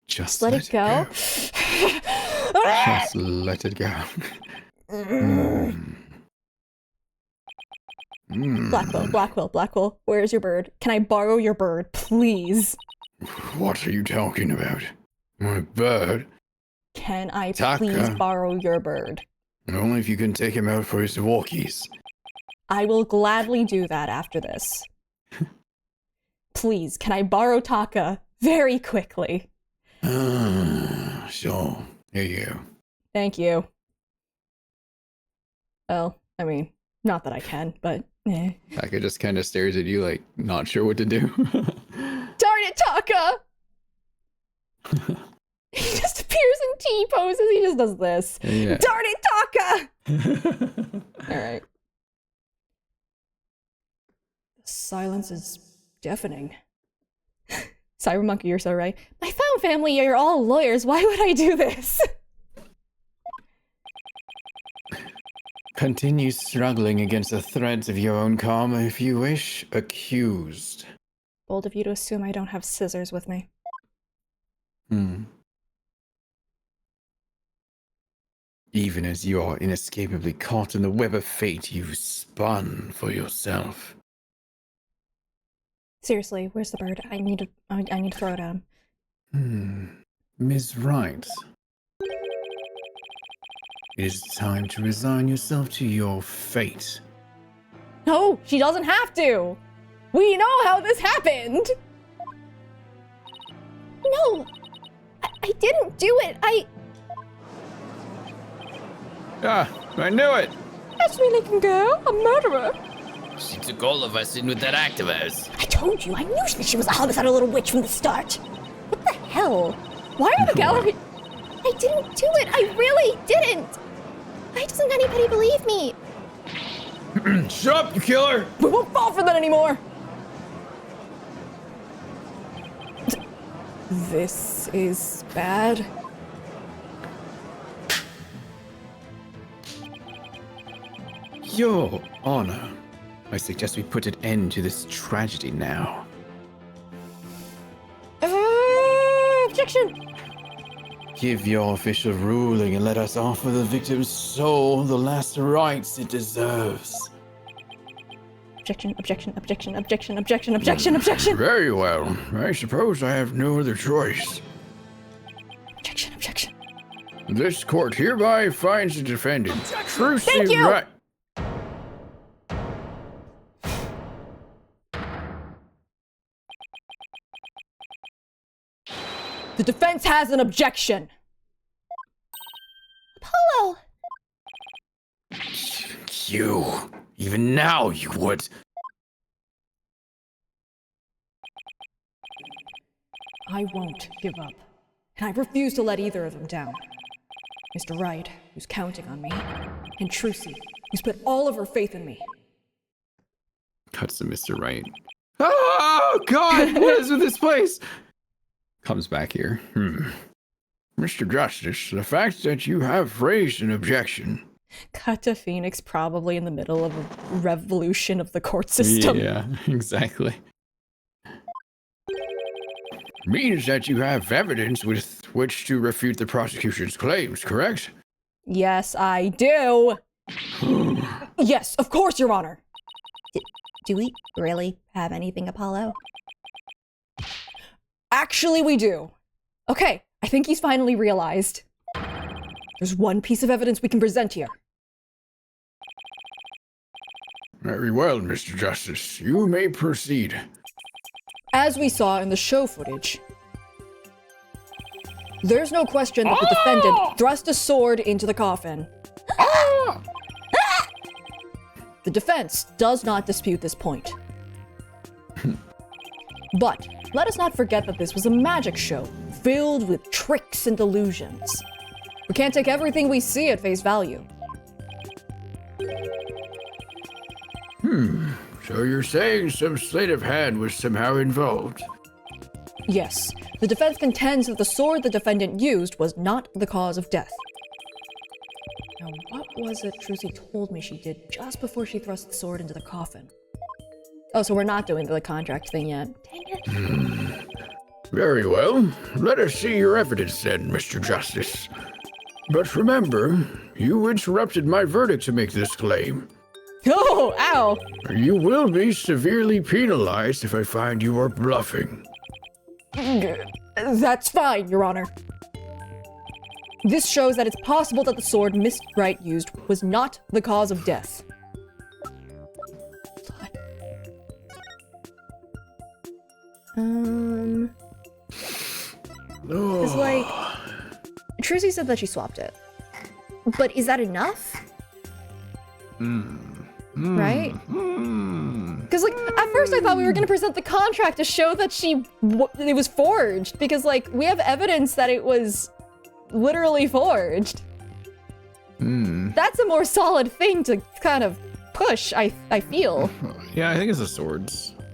Just Let it go. Just let it go. Blackwell, where's your bird? Can I borrow your bird, please? What are you talking about? My bird? Can I Taka. please borrow your bird? Only if you can take him out for his walkies. I will gladly do that after this. Please, can I borrow Taka very quickly? Sure. Here you go. Thank you. Well, I mean, not that I can, but eh. Taka just kind of stares at you like, not sure what to do. Darn it, Taka! He just appears in T-poses, he just does this. Yeah. Darn it, Taka! Alright. The silence is deafening. Cyber Monkey, you're so right. My found family, you're all lawyers, why would I do this? Continue struggling against the threads of your own karma if you wish. Accused. Bold of you to assume I don't have scissors with me. Even as you are inescapably caught in the web of fate you've spun for yourself. Seriously, where's the bird? I need to throw it at him. Ms. Wright. It is time to resign yourself to your fate. No, she doesn't have to! We know how this happened! No! I didn't do it! Ah, I knew it! That's me, Lincoln girl, a murderer! She took all of us in with that act of hers. I told you, I knew that she was a homicidal little witch from the start. What the hell? Why are the gallery- I didn't do it! I really didn't! Why doesn't anybody believe me? Shut up, you killer! We won't fall for that anymore! This is bad. Your Honor, I suggest we put an end to this tragedy now. Objection! Give your official ruling and let us offer the victim's soul the last rites it deserves. Objection, objection, objection, objection, objection, objection, objection! Very well. I suppose I have no other choice. Objection, objection. This court hereby finds the defendant truly Thank you! right. The defense has an objection! Apollo! You, even now you would. I won't give up, and I refuse to let either of them down. Mr. Wright, who's counting on me, and Trucy, who's put all of her faith in me. Cuts to Mr. Wright. Oh God! What is with this place? Comes back here. Mr. Justice, the fact that you have raised an objection. Cut to Phoenix probably in the middle of a revolution of the court system. Yeah, exactly. Means that you have evidence with which to refute the prosecution's claims, correct? Yes, I do. Yes, of course, Your Honor. Do we really have anything, Apollo? Actually, we do. Okay, I think he's finally realized. There's one piece of evidence we can present here. Very well, Mr. Justice. You may proceed. As we saw in the show footage, there's no question that the defendant thrust a sword into the coffin. The defense does not dispute this point. But let us not forget that this was a magic show filled with tricks and illusions. We can't take everything we see at face value. So you're saying some sleight of hand was somehow involved? Yes, the defense contends that the sword the defendant used was not the cause of death. Now, what was it Trucy told me she did just before she thrust the sword into the coffin? Oh, so we're not doing the contract thing yet. Dang it. Very well. Let us see your evidence then, Mr. Justice. But remember, you interrupted my verdict to make this claim. Oh, ow! You will be severely penalized if I find you are bluffing. That's fine, Your Honor. This shows that it's possible that the sword Miss Wright used was not the cause of death. It's like, Trucy said that she swapped it. But is that enough? Right? Because, like, at first I thought we were going to present the contract to show that it was forged. Because, like, we have evidence that it was literally forged. That's a more solid thing to kind of push, I feel. Yeah, I think it's a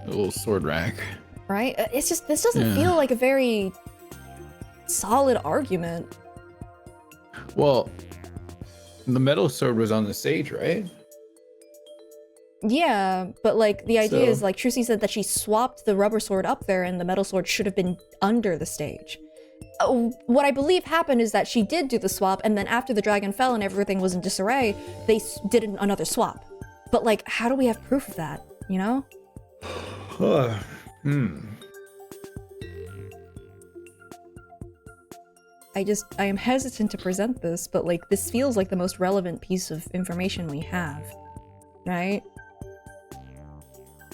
little sword rack. Right? It's just, this doesn't feel like a very solid argument. Well, the metal sword was on the stage, right? Yeah, but like the idea is like Trucy said that she swapped the rubber sword up there and the metal sword should have been under the stage. What I believe happened is that she did do the swap, and then after the dragon fell and everything was in disarray, they did another swap. But like, how do we have proof of that, you know? I am hesitant to present this, but like, this feels like the most relevant piece of information we have, right?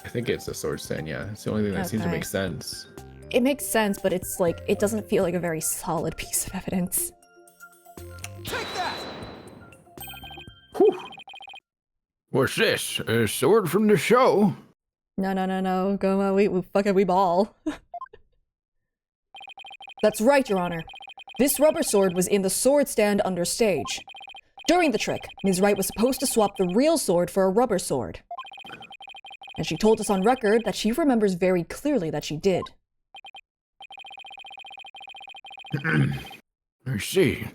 I think it's a sword stand, yeah. It's the only thing that seems to make sense. It makes sense, but it's like, it doesn't feel like a very solid piece of evidence. Take that! Whew. What's this? A sword from the show? No. Go on, we ball. That's right, Your Honor. This rubber sword was in the sword stand under stage. During the trick, Ms. Wright was supposed to swap the real sword for a rubber sword. And she told us on record that she remembers very clearly that she did. I see.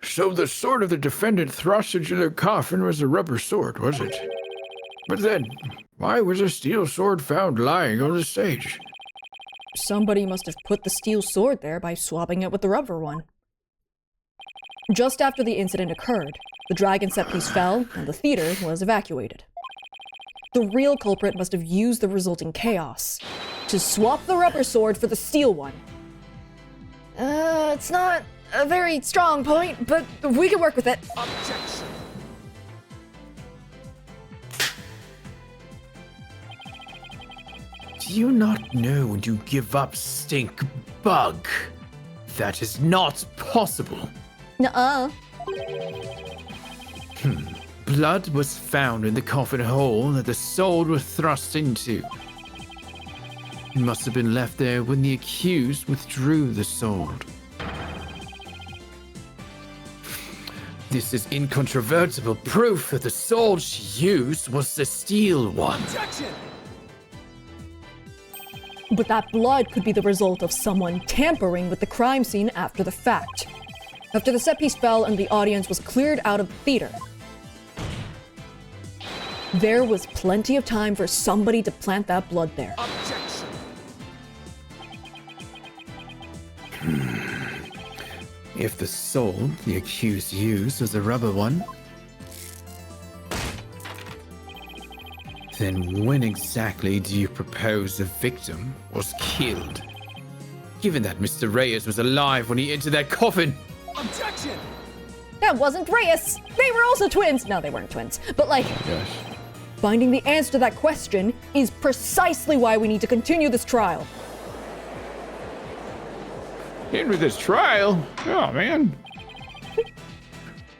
So the sword of the defendant thrust into the coffin was a rubber sword, was it? But then, why was a steel sword found lying on the stage? Somebody must have put the steel sword there by swapping it with the rubber one. Just after the incident occurred, the dragon set piece fell and the theater was evacuated. The real culprit must have used the resulting chaos to swap the rubber sword for the steel one. It's not a very strong point, but we can work with it. Objection! Do you not know when you give up, stink bug? That is not possible. Nuh-uh. Blood was found in the coffin hole that the sword was thrust into. It must have been left there when the accused withdrew the sword. This is incontrovertible proof that the sword she used was the steel one. Objection! But that blood could be the result of someone tampering with the crime scene after the fact. After the set piece fell and the audience was cleared out of the theater, there was plenty of time for somebody to plant that blood there. Objection. If the soul the accused used was a rubber one, then when exactly do you propose the victim was killed? Given that Mr. Reyes was alive when he entered that coffin. Objection. That wasn't Reyes! They were also twins! No, they weren't twins. But like, Gosh. finding the answer to that question is precisely why we need to continue this trial. In with this trial? Oh, man.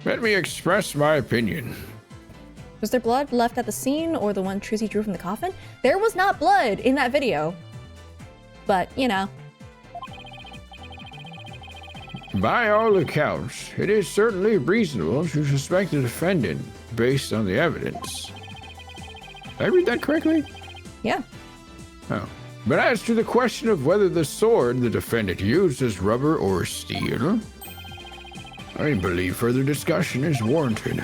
Let me express my opinion. Was there blood left at the scene or the one Trizzy drew from the coffin? There was not blood in that video. But, you know. By all accounts, it is certainly reasonable to suspect the defendant based on the evidence. Did I read that correctly? Yeah. Oh. But as to the question of whether the sword the defendant used is rubber or steel, I believe further discussion is warranted.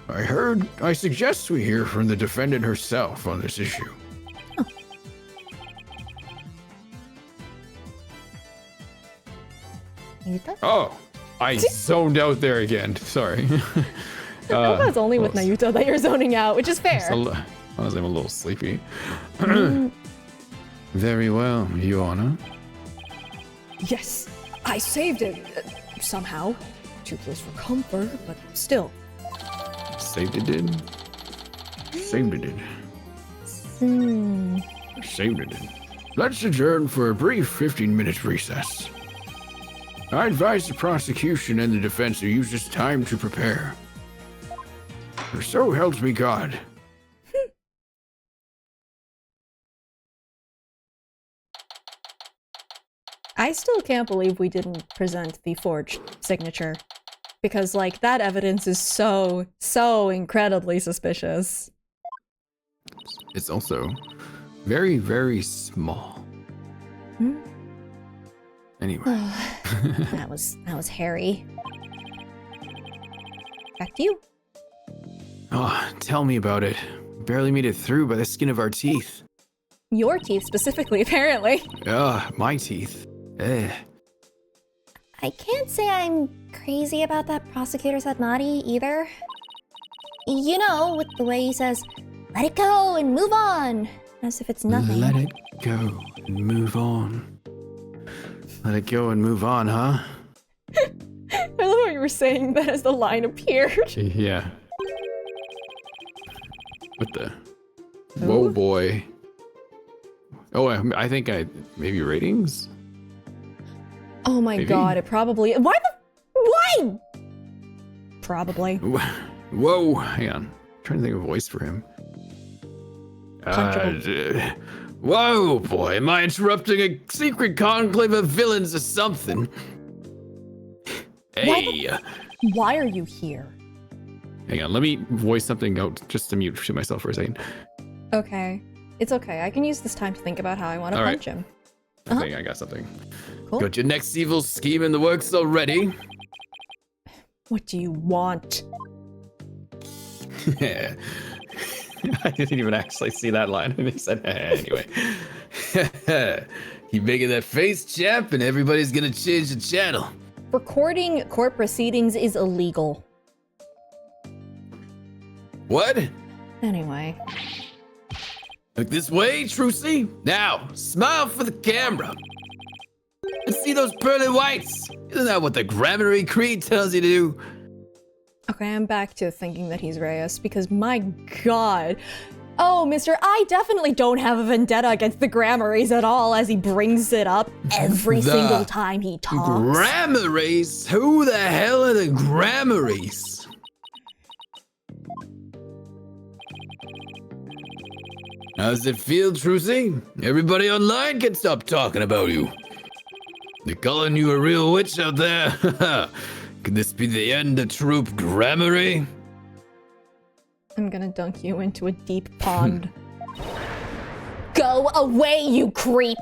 I suggest we hear from the defendant herself on this issue. Nayuta? Oh, I zoned out there again. Sorry. I thought it's only with Nayuta that you're zoning out, which is fair. I'm a little sleepy. Very well, Your Honor. Yes, I saved it. Somehow. Too close for comfort, but still. Saved it did. Saved it did. Saved it did. Let's adjourn for a brief 15-minute recess. I advise the prosecution and the defense to use this time to prepare. For so helps me God. I still can't believe we didn't present the forged signature. Because, like, that evidence is so incredibly suspicious. It's also very, very small. Anyway. That was hairy. Back to you. Oh, tell me about it. Barely made it through by the skin of our teeth. Your teeth specifically, apparently. My teeth. Eh. I can't say I'm crazy about that prosecutor's Admati either. You know, with the way he says, let it go and move on, as if it's nothing. Let it go and move on. Let it go and move on, huh? I love how you were saying that as the line appeared. Yeah. What the? Whoa, boy. Oh, I think maybe ratings? Oh my god, it probably... Why? Probably. Whoa, hang on. I'm trying to think of a voice for him. Whoa, boy, am I interrupting a secret conclave of villains or something? Hey. Why are you here? Hang on, let me voice something out just to mute myself for a second. Okay. It's okay. I can use this time to think about how I want to punch him. I think I got something. Cool. Got your next evil scheme in the works already? What do you want? I didn't even actually see that line. And they said, anyway. Keep making that face, champ, and everybody's gonna change the channel. Recording court proceedings is illegal. What? Anyway. Look this way, Trucy. Now, smile for the camera. And see those pearly whites. Isn't that what the Grammary Creed tells you to do? Okay, I'm back to thinking that he's Reyes, because my god. Oh, mister, I definitely don't have a vendetta against the Grammaries at all, as he brings it up every single time he talks. Grammaries? Who the hell are the Grammaries? How's it feel, Trucy? Everybody online can stop talking about you. They're calling you a real witch out there. Could this be the end of Troop Grammary? I'm gonna dunk you into a deep pond. Go away, you creep!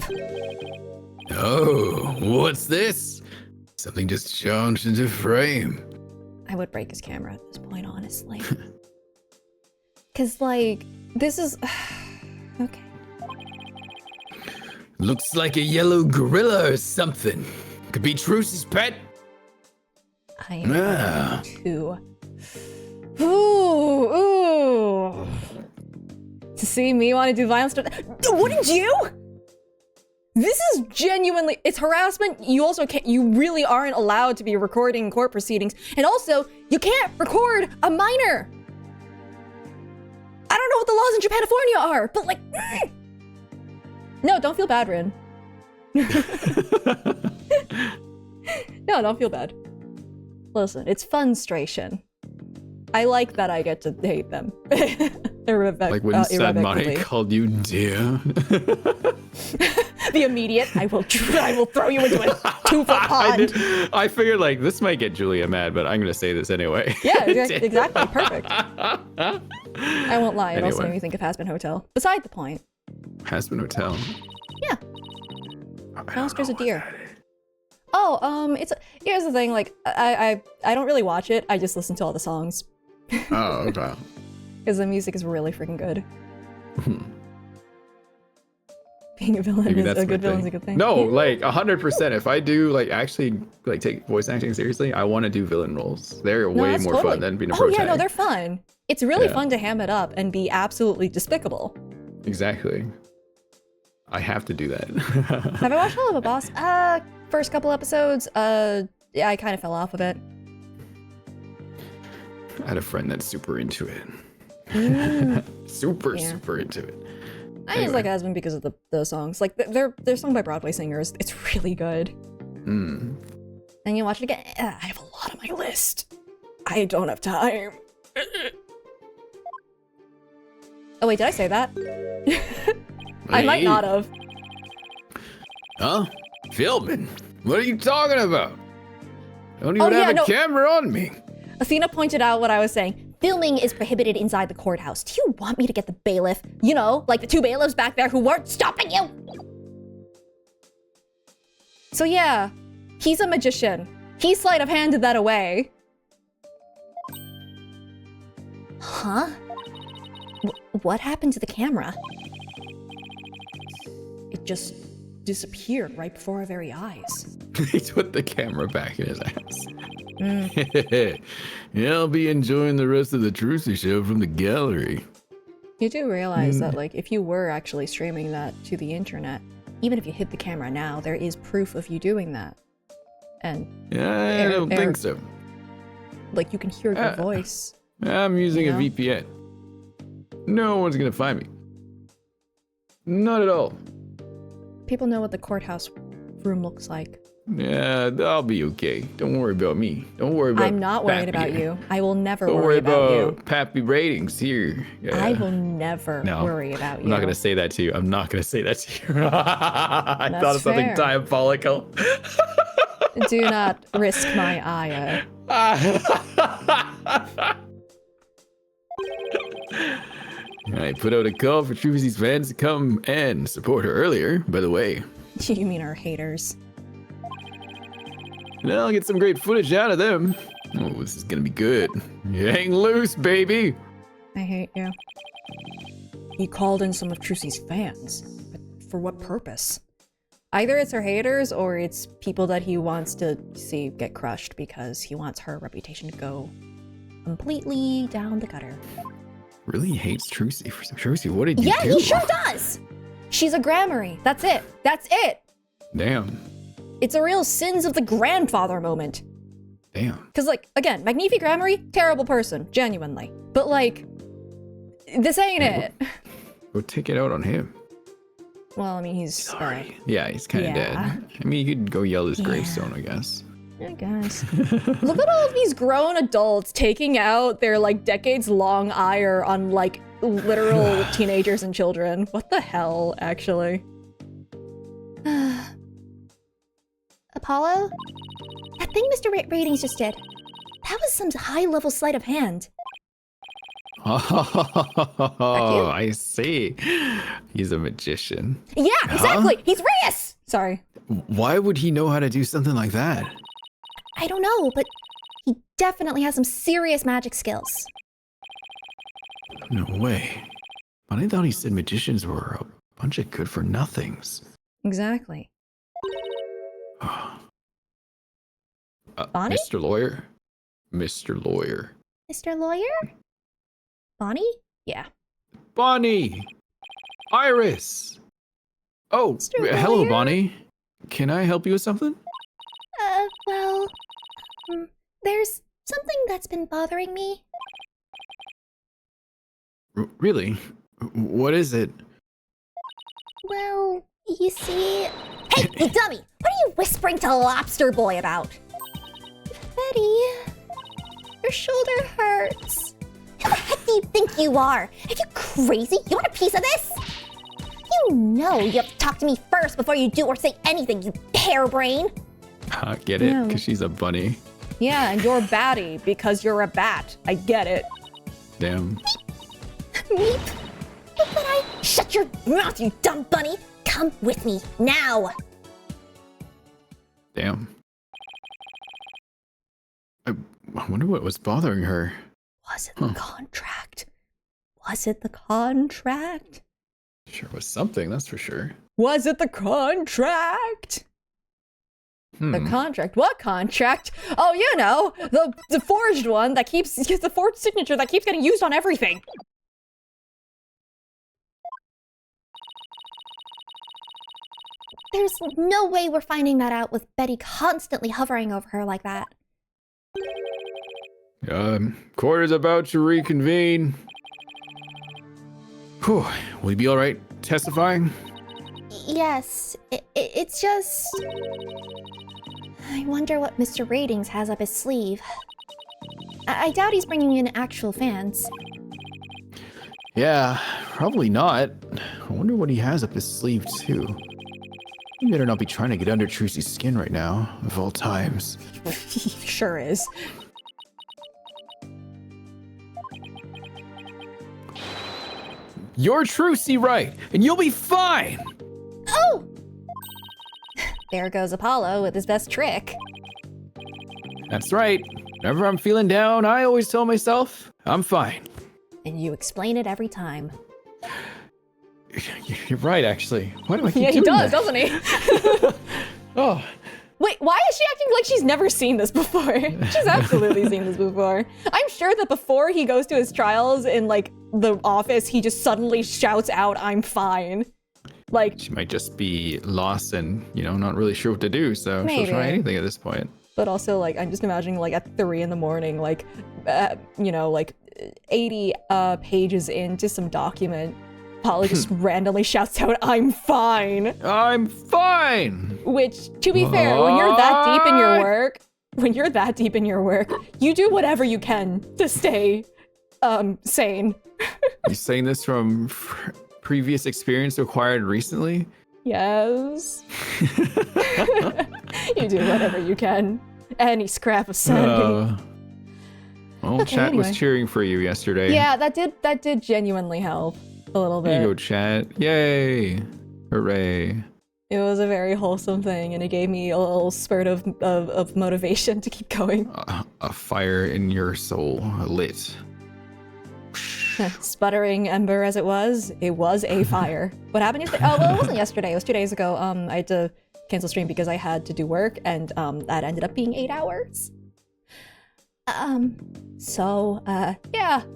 Oh, what's this? Something just changed into frame. I would break his camera at this point, honestly. Cause like, this is... okay. Looks like a yellow gorilla or something. Could be Trucy's pet. I am Ah. going to... Ooh. To see me want to do violence stuff... Wouldn't you? This is genuinely... It's harassment. You also can't... You really aren't allowed to be recording court proceedings. And also, you can't record a minor. I don't know what the laws in Japanifornia are, but like... No, don't feel bad, Rin. No, don't feel bad. Listen, it's funstration. I like that I get to hate them. Like when Sad Money called you dear. The immediate, I will throw you into a 2-foot pond. I figured like this might get Julia mad, but I'm gonna say this anyway. Yeah, exactly, perfect. I won't lie, it also made me think of Has-Been Hotel. Beside the point. Has-Been Hotel. Yeah. Monsters of Deer. Oh, here's the thing, like, I don't really watch it, I just listen to all the songs. Oh, okay. Because the music is really freaking good. Being a villain is a good villain's a good thing. No, like 100%. If I do like actually like take voice acting seriously, I want to do villain roles. They're way more fun than being a pro yeah, tag. no, they're fun. It's really fun to ham it up and be absolutely despicable. Exactly. I have to do that. Have I watched Hell of a Boss? First couple episodes, yeah, I kind of fell off of it. I had a friend that's super into it. Super into it. I just like Has-Been because of the songs. Like, they're sung by Broadway singers. It's really good. And you watch it again. I have a lot on my list. I don't have time. Oh wait, did I say that? I might not have. Huh? Filming? What are you talking about? I don't even have a camera on me. Athena pointed out what I was saying. Filming is prohibited inside the courthouse. Do you want me to get the bailiff? You know, like the 2 bailiffs back there who weren't stopping you? So yeah, he's a magician. He sleight of handed that away. Huh? What happened to the camera? It just disappeared right before our very eyes. He put the camera back in his ass. Yeah, I'll be enjoying the rest of the Trucy show from the gallery. You do realize that, like, if you were actually streaming that to the internet, even if you hid the camera now, there is proof of you doing that. And yeah, I don't think so. Like, you can hear your voice. I'm using a VPN. No one's gonna find me. Not at all. People know what the courthouse room looks like. Yeah, I'll be okay. Don't worry about me. Don't worry about I'm not worried about you. I will never Don't worry about you. Pappy ratings here. Yeah. I will never worry about you. I'm not going to say that to you. I'm not going to say that to you. I thought of something fair. diabolical. Do not risk my ire. I put out a call for Trucy's fans to come and support her earlier, by the way. You mean our haters? And I'll get some great footage out of them. Oh, this is gonna be good. Hang loose, baby. I hate you. He called in some of Trucy's fans. But for what purpose? Either it's her haters or it's people that he wants to see get crushed because he wants her reputation to go completely down the gutter. Really hates Trucy. Trucy, what did you do? Yeah, he sure does! She's a Grammary. That's it. That's it. Damn. It's a real sins of the grandfather moment. Damn. Because, like, again, Magnifi Grammary, terrible person, genuinely. But, like, this ain't it. Go take it out on him. Well, I mean, he's Yeah, he's kind of dead. I mean, you could go yell his gravestone, I guess. I guess. Look at all of these grown adults taking out their, like, decades-long ire on, like, literal teenagers and children. What the hell, actually? Apollo? That thing Mr. Ratings just did. That was some high-level sleight of hand. Oh, I see. He's a magician. Yeah, exactly. He's Reyes. Sorry. Why would he know how to do something like that? I don't know, but he definitely has some serious magic skills. No way. But I thought he said magicians were a bunch of good-for-nothings. Exactly. Bonnie? Mr. Lawyer? Mr. Lawyer. Mr. Lawyer? Bonnie? Yeah. Bonnie! Iris! Oh, Mr. hello, Lawyer? Bonnie. Can I help you with something? Well, there's something that's been bothering me. Really? What is it? Well, you see... Hey, you dummy! What are you whispering to Lobster Boy about? Betty, your shoulder hurts. Who the heck do you think you are? Are you crazy? You want a piece of this? You know you have to talk to me first before you do or say anything, you harebrain. Get it? Yeah. Because she's a bunny. Yeah, and you're batty because you're a bat. I get it. Damn. Meep. But I... Shut your mouth, you dumb bunny! Come with me, now! Damn. I wonder what was bothering her. Was it the contract? Was it the contract? Sure was something, that's for sure. Was it the contract? The contract? What contract? Oh, you know, the forged one that keeps the forged signature that keeps getting used on everything. There's no way we're finding that out with Betty constantly hovering over her like that. Court is about to reconvene. Whew, will you be alright testifying? Yes, it's just... I wonder what Mr. Ratings has up his sleeve. I doubt he's bringing in actual fans. Yeah, probably not. I wonder what he has up his sleeve, too. He better not be trying to get under Trucy's skin right now, of all times. He sure is. You're Trucy right, and you'll be fine! Oh! There goes Apollo with his best trick. That's right. Whenever I'm feeling down, I always tell myself, I'm fine. And you explain it every time. You're right, actually. Why do I keep Yeah, he doing does, that? doesn't he? Oh, Wait, why is she acting like she's never seen this before? She's absolutely seen this before. I'm sure that before he goes to his trials in, like, the office, he just suddenly shouts out, I'm fine. Like, She might just be lost and, not really sure what to do, so Maybe. she'll try anything at this point. but also, like, I'm just imagining, like, at 3 in the morning, like, 80 pages into some document, Polly just randomly shouts out, I'm fine. I'm fine! Which, to be fair, when you're that deep in your work, you do whatever you can to stay, sane. You saying this from previous experience acquired recently? Yes. You do whatever you can. Any scrap of sanity. Well, Okay, chat anyway. was cheering for you yesterday. Yeah, that did genuinely help a little There bit. you go, chat. Yay! Hooray. It was a very wholesome thing, and it gave me a little spurt of motivation to keep going. A fire in your soul lit. Sputtering ember as it was a fire. What happened yesterday? Oh, well, it wasn't yesterday. It was 2 days ago. I had to cancel stream because I had to do work, and that ended up being 8 hours. Yeah.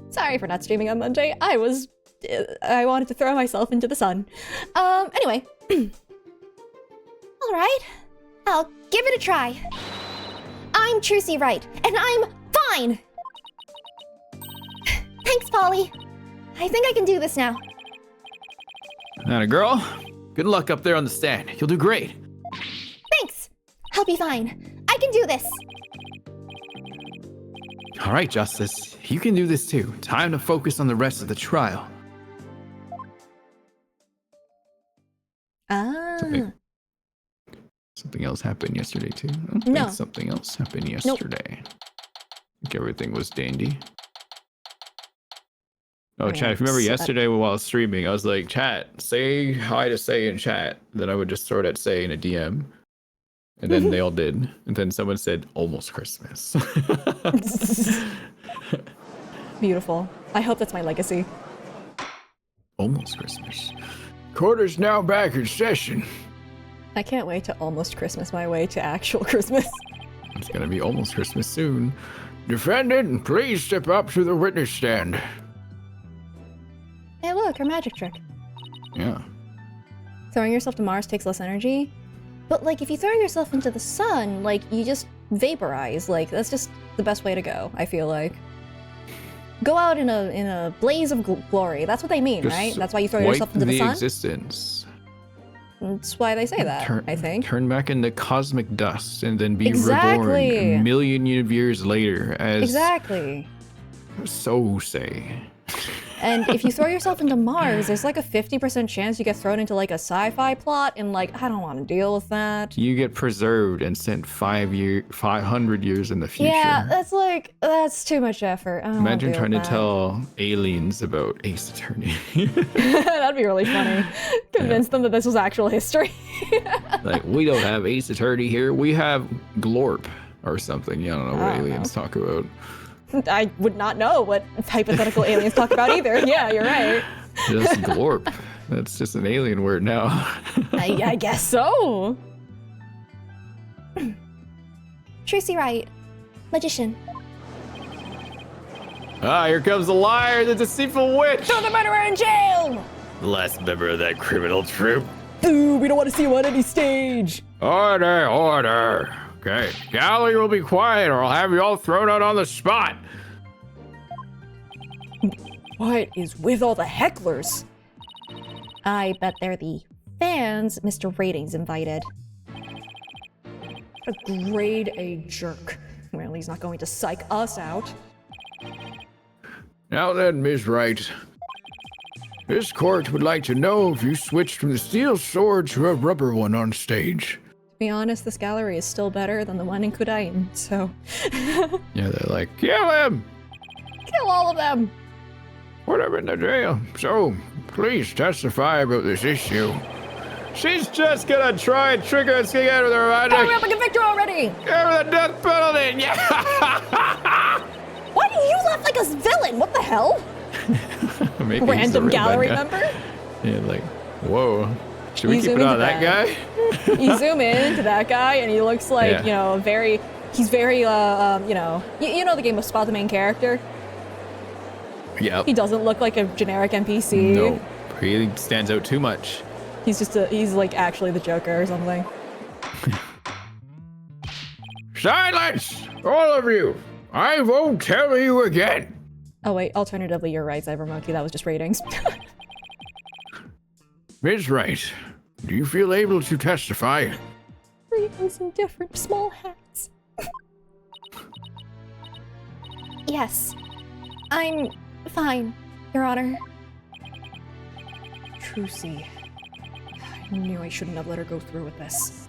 Sorry for not streaming on Monday. I wanted to throw myself into the sun. Anyway. All right, I'll give it a try. I'm Trucy Wright, and I'm fine! Thanks, Polly. I think I can do this now. Atta girl. Good luck up there on the stand. You'll do great. Thanks! I'll be fine. I can do this! All right, Justice. You can do this too. Time to focus on the rest of the trial. Something else happened yesterday too. I don't No. think something else happened yesterday. I think everything was dandy. Oh, chat, if you remember So- yesterday while I was streaming, I was like, chat, say hi to Say in chat. Then I would just throw that Say in a DM. And then they all did. And then someone said, almost Christmas. Beautiful. I hope that's my legacy. Almost Christmas. Quarter's now back in session. I can't wait to almost Christmas my way to actual Christmas. It's gonna be almost Christmas soon. Defendant, please step up to the witness stand. Hey, look, her magic trick. Yeah. Throwing yourself to Mars takes less energy. But, like, if you throw yourself into the sun, like, you just vaporize. Like, that's just the best way to go, I feel like. Go out in a blaze of glory. That's what they mean, Just right? That's why you throw wipe yourself into the sun? existence. That's why they say that, I think. Turn back into cosmic dust and then be Exactly. reborn a million years later as Exactly. So Say. And if you throw yourself into Mars, there's like a 50% chance you get thrown into like a sci-fi plot, and like, I don't want to deal with that. You get preserved and sent 500 years in the future. Yeah, that's too much effort. I don't wanna Imagine deal trying to with that. tell aliens about Ace Attorney. That'd be really funny. Convince them that this was actual history. Like, we don't have Ace Attorney here. We have Glorp or something. Yeah, I don't know what I don't aliens talk about. I would not know what hypothetical aliens talk about either. Yeah, you're right. Just Glorp. That's just an alien word now. I guess so. Tracy Wright, magician. Ah, here comes the liar, the deceitful witch. Throw the murderer in jail! The last member of that criminal troupe. Boo, we don't want to see him on any stage. Order, order. Okay, gallery will be quiet or I'll have you all thrown out on the spot. What is with all the hecklers? I bet they're the fans Mr. Ratings invited. A grade A jerk. Well, he's not going to psych us out. Now then, Ms. Wright. This court would like to know if you switched from the steel sword to a rubber one on stage. To be honest, this gallery is still better than the one in Kudain, so Yeah, they're like, Kill him! kill all of them! Put him in the jail. So, please testify about this issue. she's just gonna try and trigger us to get her there, Hurry up and convict her already! Give her the death penalty! Yeah! Why do you laugh like a villain? What the hell? Maybe he's the Random real bad gallery guy. member? Yeah, like, whoa. Should we You keep zoom it on into that that. guy? You zoom in to that guy, and he looks like, Yeah. you know, he's very, you know, you know the game of Spot the main character? Yep. He doesn't look like a generic NPC. No, he stands out too much. He's like actually the Joker or something. Silence! All of you! I won't tell you again! Oh wait, alternatively, you're right, Cybermonkey, that was just ratings. Ms. Wright, do you feel able to testify? Ratings in different small hats. Yes, I'm fine, Your Honor. Trucy. I knew I shouldn't have let her go through with this.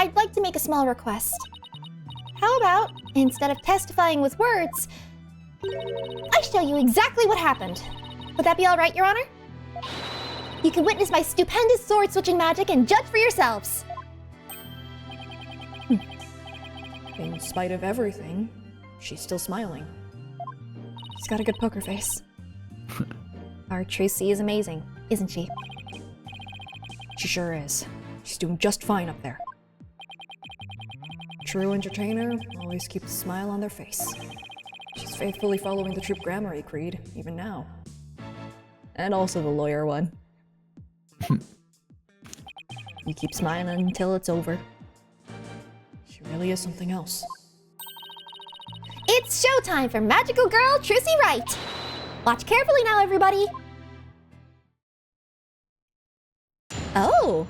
I'd like to make a small request. How about, instead of testifying with words, I show you exactly what happened. Would that be all right, Your Honor? You can witness my stupendous sword-switching magic and judge for yourselves. In spite of everything, she's still smiling. She's got a good poker face. Our Tracy is amazing, isn't she? She sure is. She's doing just fine up there. True entertainer always keeps a smile on their face. She's faithfully following the troop Grammary Creed, even now. And also the lawyer one. You keep smiling until it's over. She really is something else. It's showtime for magical girl Tracy Wright. Watch carefully now, everybody. Oh!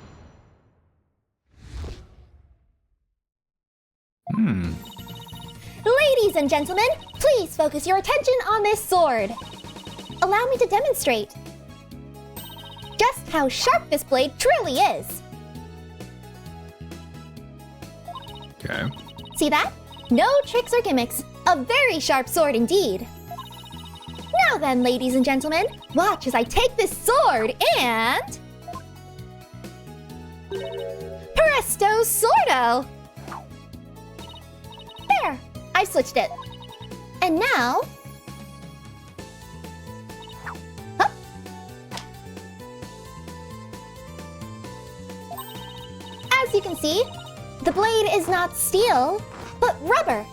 Ladies and gentlemen, please focus your attention on this sword. Allow me to demonstrate just how sharp this blade truly is. Okay. See that? No tricks or gimmicks. A very sharp sword indeed. Now then, ladies and gentlemen, watch as I take this sword and... Presto Sordo! There, I've switched it. And now... Huh? As you can see, the blade is not steel, but rubber.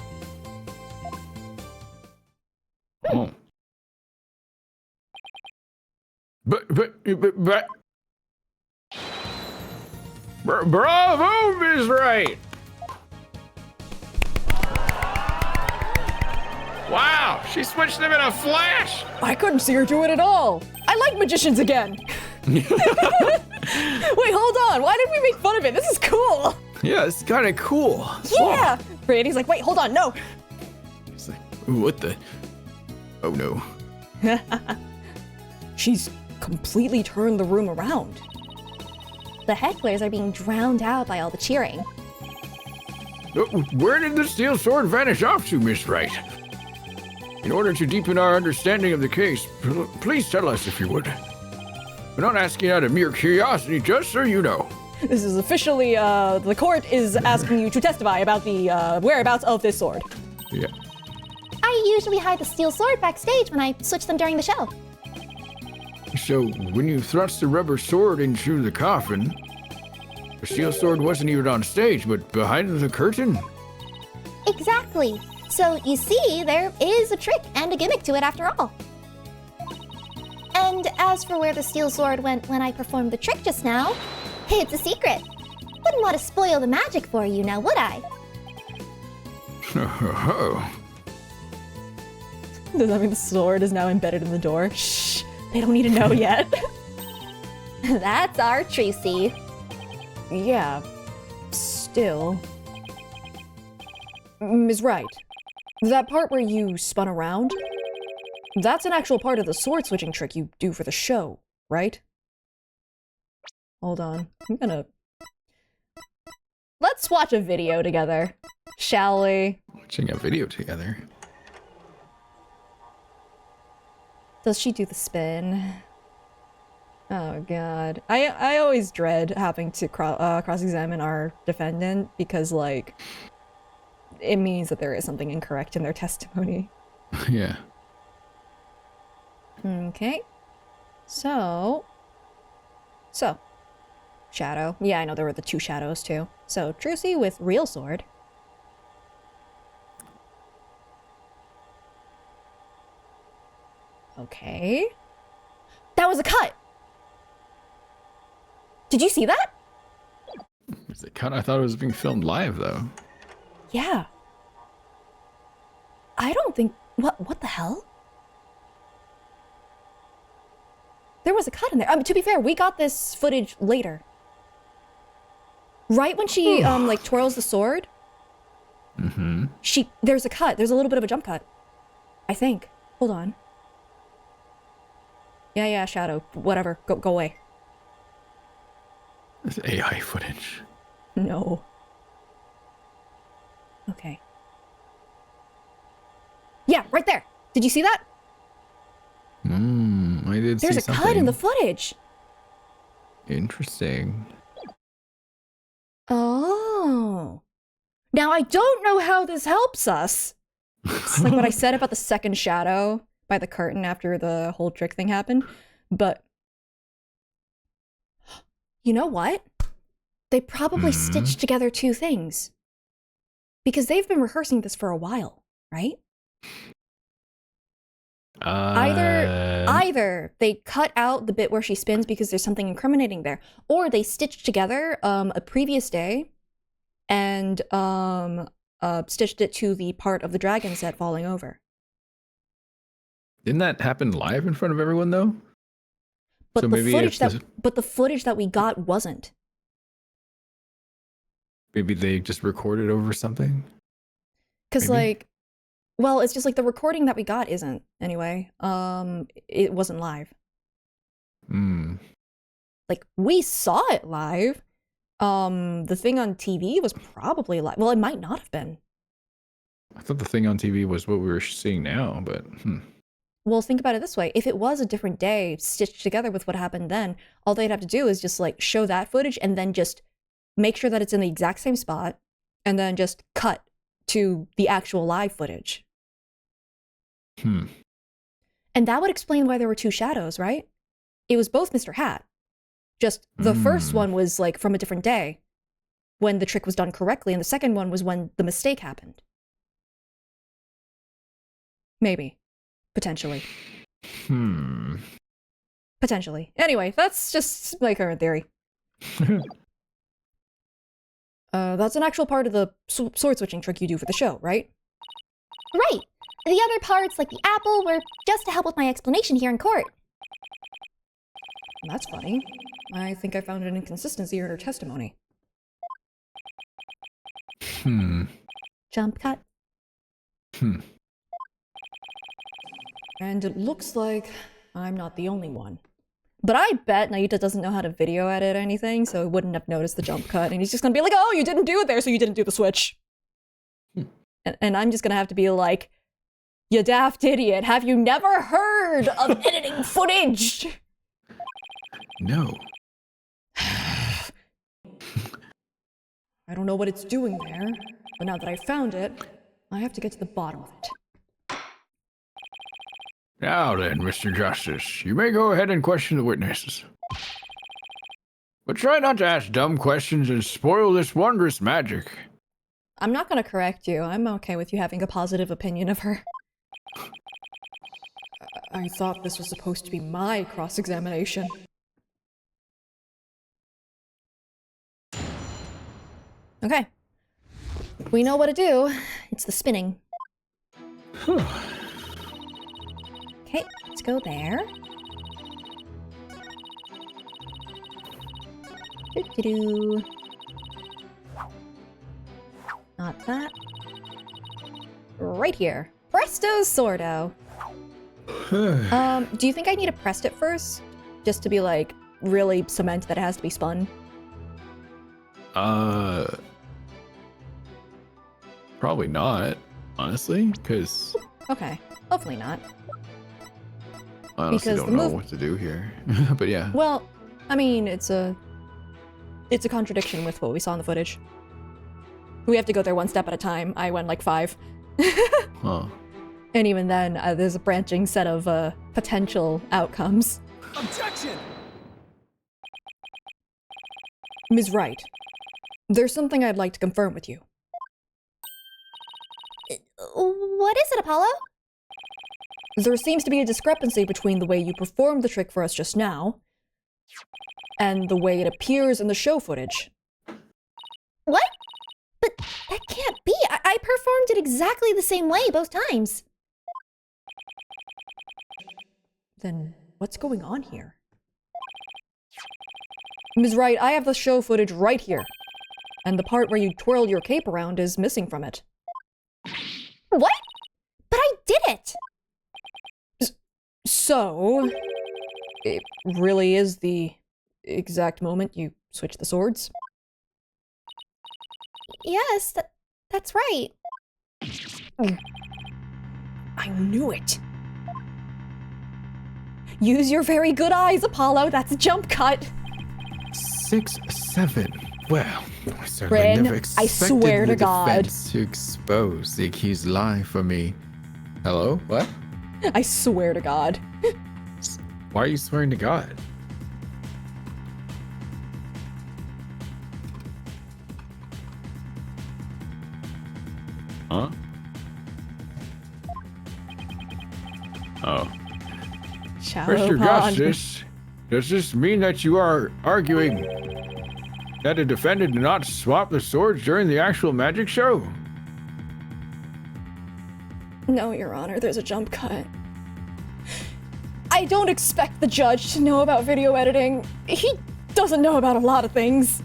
Oh. But. Bravo, Ms. Wright! Wow, she switched them in a flash! I couldn't see her do it at all. I like magicians again. Wait, hold on. Why did we make fun of it? This is cool. Yeah, it's kind of cool. Yeah. Brandy's like, wait, hold on. No. It's like, ooh, what the? Oh no. She's completely turned the room around. The hecklers are being drowned out by all the cheering. Where did the steel sword vanish off to, Miss Wright? In order to deepen our understanding of the case, please tell us if you would. We're not asking out of mere curiosity, just so you know. This is officially, the court is asking you to testify about the whereabouts of this sword. Yeah. I usually hide the steel sword backstage when I switch them during the show. So, when you thrust the rubber sword into the coffin, the steel sword wasn't even on stage, but behind the curtain? Exactly. So you see, there is a trick and a gimmick to it after all. And as for where the steel sword went when I performed the trick just now, it's a secret. Wouldn't want to spoil the magic for you now, would I? Does that mean the sword is now embedded in the door? Shh, they don't need to know yet. That's our Tracy. Yeah, still. Ms. Wright, that part where you spun around, that's an actual part of the sword switching trick you do for the show, right? Hold on, let's watch a video together, shall we? Watching a video together. Does she do the spin? Oh god. I always dread having to cross-examine our defendant because, like, it means that there is something incorrect in their testimony. Yeah. Okay. So, Shadow. Yeah, I know there were the two shadows too. So, Trucy with real sword. Okay. That was a cut! Did you see that? Was it cut? I thought it was being filmed live, though. Yeah. I don't think... What the hell? There was a cut in there. To be fair, we got this footage later. Right when she, like, twirls the sword. Mm-hmm. There's a cut. There's a little bit of a jump cut. I think. Hold on. Yeah, Shadow. Whatever. Go away. It's AI footage. No. Okay. Yeah, right there. Did you see that? I did see There's a something. cut in the footage. Interesting. Oh. Now, I don't know how this helps us. It's like what I said about the second shadow by the curtain after the whole trick thing happened. But you know what? They probably stitched together two things. Because they've been rehearsing this for a while, right? Either they cut out the bit where she spins because there's something incriminating there, or they stitched together a previous day and stitched it to the part of the dragon set falling over. Didn't that happen live in front of everyone, though? But So the maybe footage it's the footage that we got wasn't. Maybe they just recorded over something? Because, Maybe. like, well, it's just like the recording that we got isn't, anyway. It wasn't live. Like, we saw it live. The thing on TV was probably live. Well, it might not have been. I thought the thing on TV was what we were seeing now, but Well, think about it this way. If it was a different day stitched together with what happened then, all they'd have to do is just like show that footage and then just make sure that it's in the exact same spot and then just cut to the actual live footage. And that would explain why there were two shadows, right? It was both Mr. Hat. Just the first one was like from a different day when the trick was done correctly, and the second one was when the mistake happened. Maybe. Potentially. Potentially. Anyway, that's just my current theory. That's an actual part of the sword switching trick you do for the show, right? Right. The other parts, like the apple, were just to help with my explanation here in court. That's funny. I think I found an inconsistency in her testimony. Jump cut. And it looks like I'm not the only one. But I bet Naita doesn't know how to video edit anything, so he wouldn't have noticed the jump cut, and he's just gonna be like, oh, you didn't do it there, so you didn't do the switch. And I'm just gonna have to be like, you daft idiot, have you never heard of editing footage? no. I don't know what it's doing there, but now that I found it, I have to get to the bottom of it. Now then, Mr. Justice, you may go ahead and question the witnesses. But try not to ask dumb questions and spoil this wondrous magic. I'm not gonna correct you. I'm okay with you having a positive opinion of her. I thought this was supposed to be my cross-examination. Okay. We know what to do. It's the spinning. Okay, let's go there. Doo-doo-doo. Not that. Right here. Presto Sordo. Do you think I need to press it first? Just to be like, really cement that it has to be spun? Probably not, honestly, because Okay, hopefully not. I honestly Because don't the know move- what to do here. But yeah. Well, I mean, it's a contradiction with what we saw in the footage. We have to go there one step at a time. I went like 5. Huh. And even then, there's a branching set of potential outcomes. Objection! Ms. Wright, there's something I'd like to confirm with you. What is it, Apollo? There seems to be a discrepancy between the way you performed the trick for us just now and the way it appears in the show footage. What? But that can't be. I performed it exactly the same way both times. Then what's going on here? Ms. Wright, I have the show footage right here. And the part where you twirled your cape around is missing from it. What? But I did it! So, it really is the exact moment you switch the swords? Yes, that's right. I knew it! Use your very good eyes, Apollo. That's a jump cut. 6, 7. Well, I certainly Ren, never I expected swear the to God. defense to expose the accused lie for me. Hello? What? I swear to God. Why are you swearing to God? Huh? Oh. Shallow Mr. pond. Justice, does this mean that you are arguing that the defendant did not swap the swords during the actual magic show? No, Your Honor, there's a jump cut. I don't expect the judge to know about video editing. He doesn't know about a lot of things.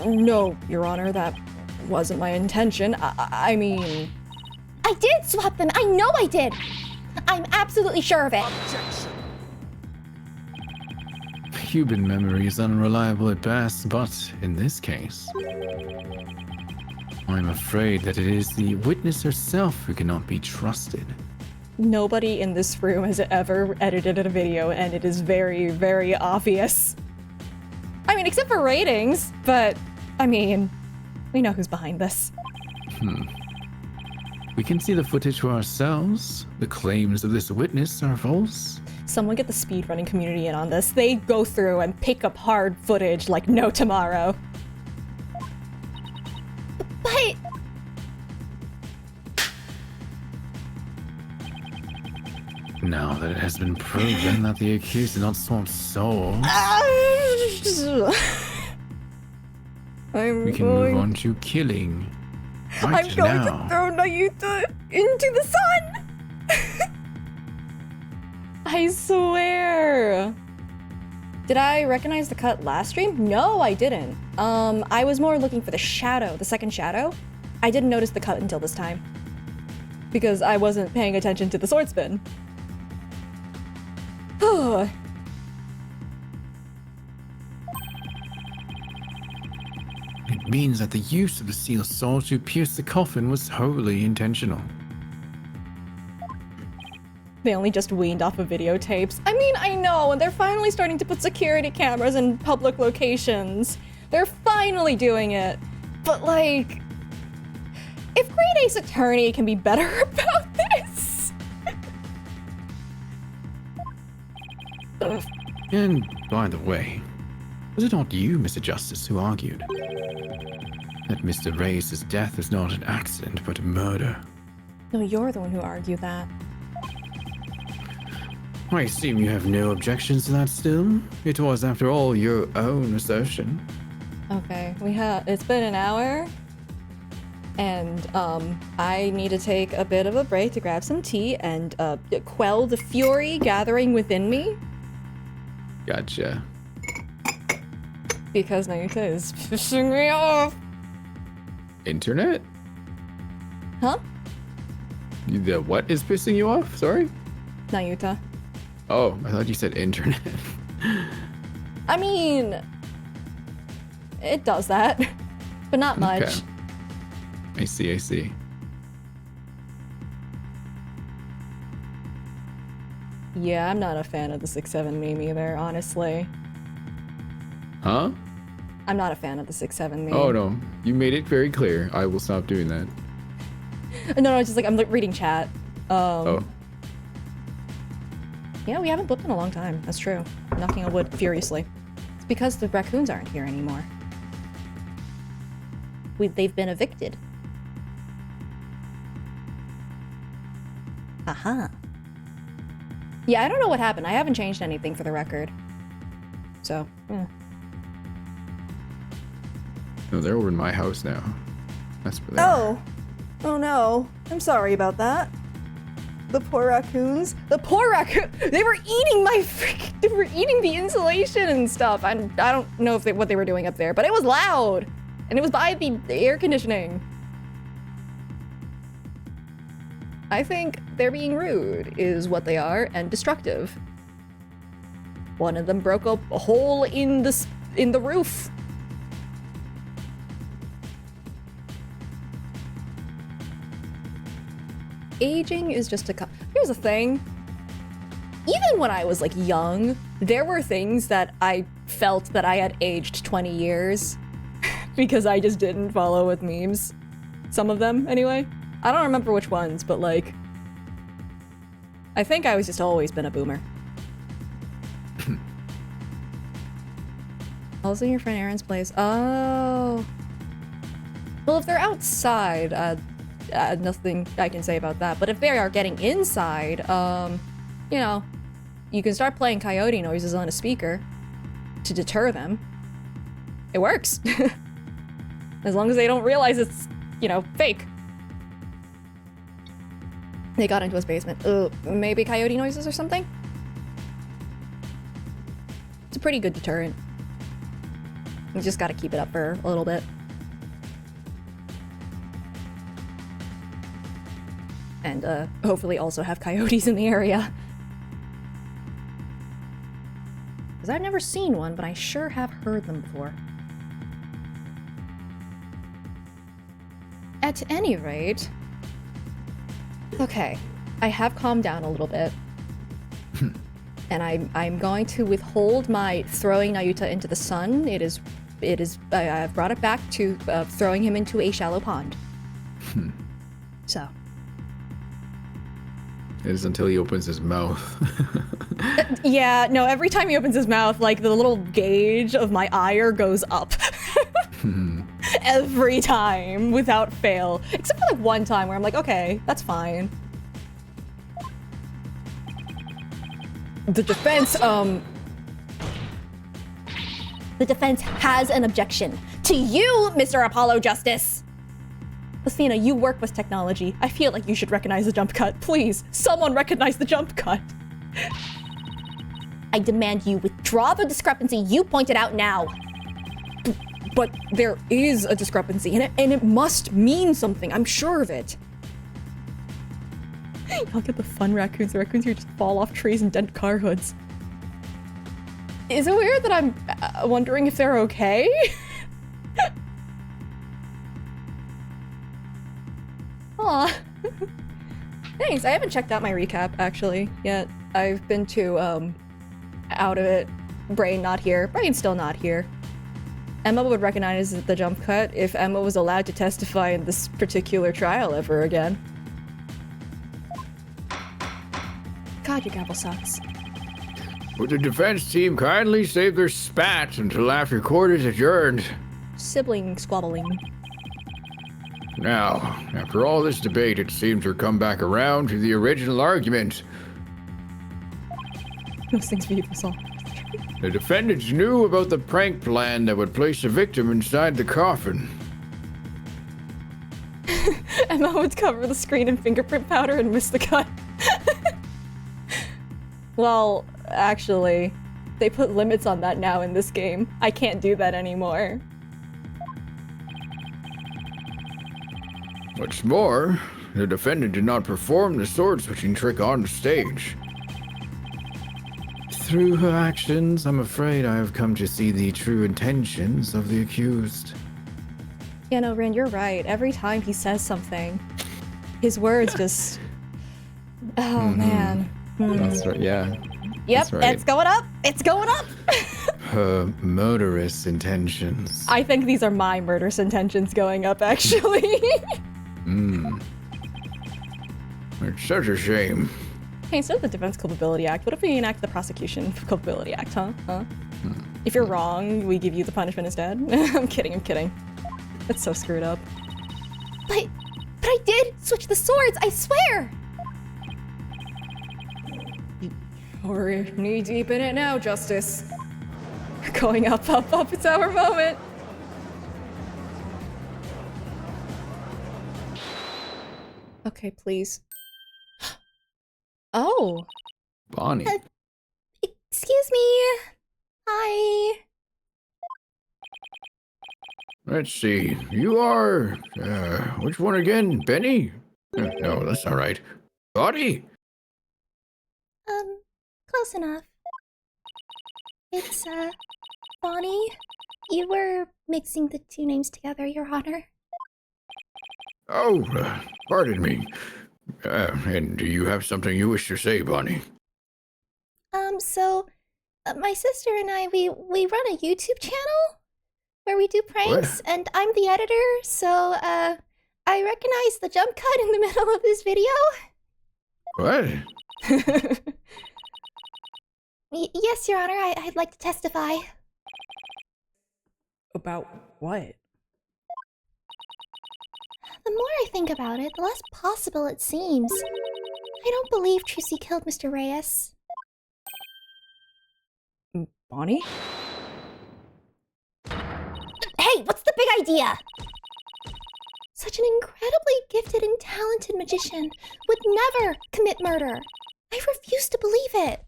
No, Your Honor, that wasn't my intention. I mean... I did swap them. I know I did. I'm absolutely sure of it. Objection! Human memory is unreliable at best, but in this case, I'm afraid that it is the witness herself who cannot be trusted. Nobody in this room has ever edited a video, and it is very, very obvious. I mean, except for ratings, but I mean, we know who's behind this. We can see the footage for ourselves. The claims of this witness are false. Someone get the speedrunning community in on this. They go through and pick up hard footage like no tomorrow. But Now that it has been proven that the accused did not swap souls, we can move on to killing. Right I'm going now. to throw Nayuta into the sun! I swear! Did I recognize the cut last stream? No, I didn't. I was more looking for the shadow, the second shadow. I didn't notice the cut until this time. Because I wasn't paying attention to the sword spin. It means that the use of the seal saw to pierce the coffin was wholly intentional. They only just weaned off of videotapes. I mean, I know, and they're finally starting to put security cameras in public locations. They're finally doing it. But like, if Great Ace Attorney can be better about this. And by the way, was it not you, Mr. Justice, who argued that Mr. Reyes' death was not an accident but a murder? No, you're the one who argued that. I assume you have no objections to that still? It was, after all, your own assertion. Okay, it's been an hour, and I need to take a bit of a break to grab some tea and quell the fury gathering within me. Gotcha. Because Nayuta is pissing me off. Internet? Huh? The what is pissing you off? Sorry? Nayuta. Oh, I thought you said internet. I mean, it does that, but not much. Okay. I see. Yeah, I'm not a fan of the 6-7 meme either, honestly. Huh? I'm not a fan of the 6-7 meme. Oh no, you made it very clear. I will stop doing that. No, it's just like I'm reading chat. Oh. Yeah, we haven't booked in a long time. That's true. Knocking on wood furiously. It's because the raccoons aren't here anymore. They've been evicted. Aha. Yeah, I don't know what happened. I haven't changed anything for the record. So, No, they're over in my house now. That's where they are. Oh no. I'm sorry about that. The poor raccoons. The poor raccoon. They were eating they were eating the insulation and stuff. I don't know if what they were doing up there, but it was loud. And it was by the air conditioning. I think they're being rude is what they are, and destructive. One of them broke up a hole in the roof. Aging is just here's the thing. Even when I was like young, there were things that I felt that I had aged 20 years because I just didn't follow with memes. Some of them, anyway. I don't remember which ones, but like, I think I was just always been a boomer. Also, your friend Aaron's place. Oh. Well, if they're outside, nothing I can say about that. But if they are getting inside, you know, you can start playing coyote noises on a speaker to deter them. It works. As long as they don't realize it's, you know, fake. They got into his basement. Maybe coyote noises or something? It's a pretty good deterrent. You just gotta keep it up for a little bit. And hopefully also have coyotes in the area. Because I've never seen one, but I sure have heard them before. At any rate... Okay, I have calmed down a little bit. And I'm going to withhold my throwing Nayuta into the sun. I've brought it back to throwing him into a shallow pond. So. It is until he opens his mouth. Yeah, no, every time he opens his mouth, like, the little gauge of my ire goes up. Every time, without fail. Except for, like, one time where I'm like, okay, that's fine. The defense has an objection. To you, Mr. Apollo Justice! Athena, you work with technology. I feel like you should recognize the jump cut. Please, someone recognize the jump cut. I demand you withdraw the discrepancy you pointed out now. But there is a discrepancy, and it must mean something. I'm sure of it. Y'all get the fun raccoons. The raccoons here just fall off trees and dent car hoods. Is it weird that I'm wondering if they're okay? Aw. Thanks. I haven't checked out my recap, actually, yet. I've been too, out of it. Brain not here. Brain still not here. Emma would recognize the jump cut if Emma was allowed to testify in this particular trial ever again. God, your gavel sucks. Would the defense team kindly save their spat until after court is adjourned? Sibling squabbling. Now, after all this debate, it seems to come back around to the original argument. Those things for you to solve. The defendants knew about the prank plan that would place the victim inside the coffin. Emma would cover the screen in fingerprint powder and miss the cut. Well, actually, they put limits on that now in this game. I can't do that anymore. What's more, the defendant did not perform the sword-switching trick on stage. Through her actions, I'm afraid I have come to see the true intentions of the accused. Yeah, no, Rin, you're right. Every time he says something, his words just... Oh, man. That's right, yeah. Yep, That's right. It's going up! It's going up! Her murderous intentions. I think these are my murderous intentions going up, actually. It's such a shame. Hey, instead of the Defense Culpability Act, what if we enact the Prosecution Culpability Act, huh? If you're wrong, we give you the punishment instead. I'm kidding. That's so screwed up. But I did switch the swords, I swear! We're knee deep in it now, Justice. We're going up, it's our moment. Okay, please. Oh. Bonnie. Excuse me. Hi. Let's see. You are... which one again? Benny? No, that's not right. Bonnie? Close enough. It's, Bonnie. You were mixing the two names together, Your Honor. Oh, pardon me. And do you have something you wish to say, Bonnie? My sister and I, we run a YouTube channel where we do pranks, and I'm the editor, so, I recognize the jump cut in the middle of this video. What? Yes, Your Honor, I'd like to testify. About what? The more I think about it, the less possible it seems. I don't believe Trucy killed Mr. Reyes. Bonnie? Hey, what's the big idea? Such an incredibly gifted and talented magician would never commit murder. I refuse to believe it.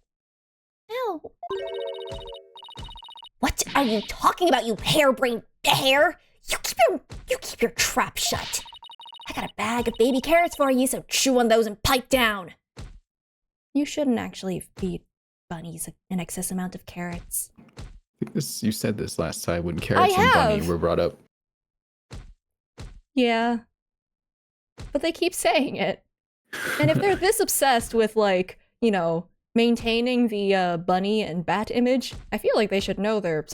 No. What are you talking about, you harebrained hare? You keep your trap shut. I got a bag of baby carrots for you, so chew on those and pipe down. You shouldn't actually feed bunnies an excess amount of carrots. I think this, you said this last time when carrots and bunny have. were brought up. Yeah. But they keep saying it. And if they're this obsessed with, like, you know, maintaining the bunny and bat image, I feel like they should know their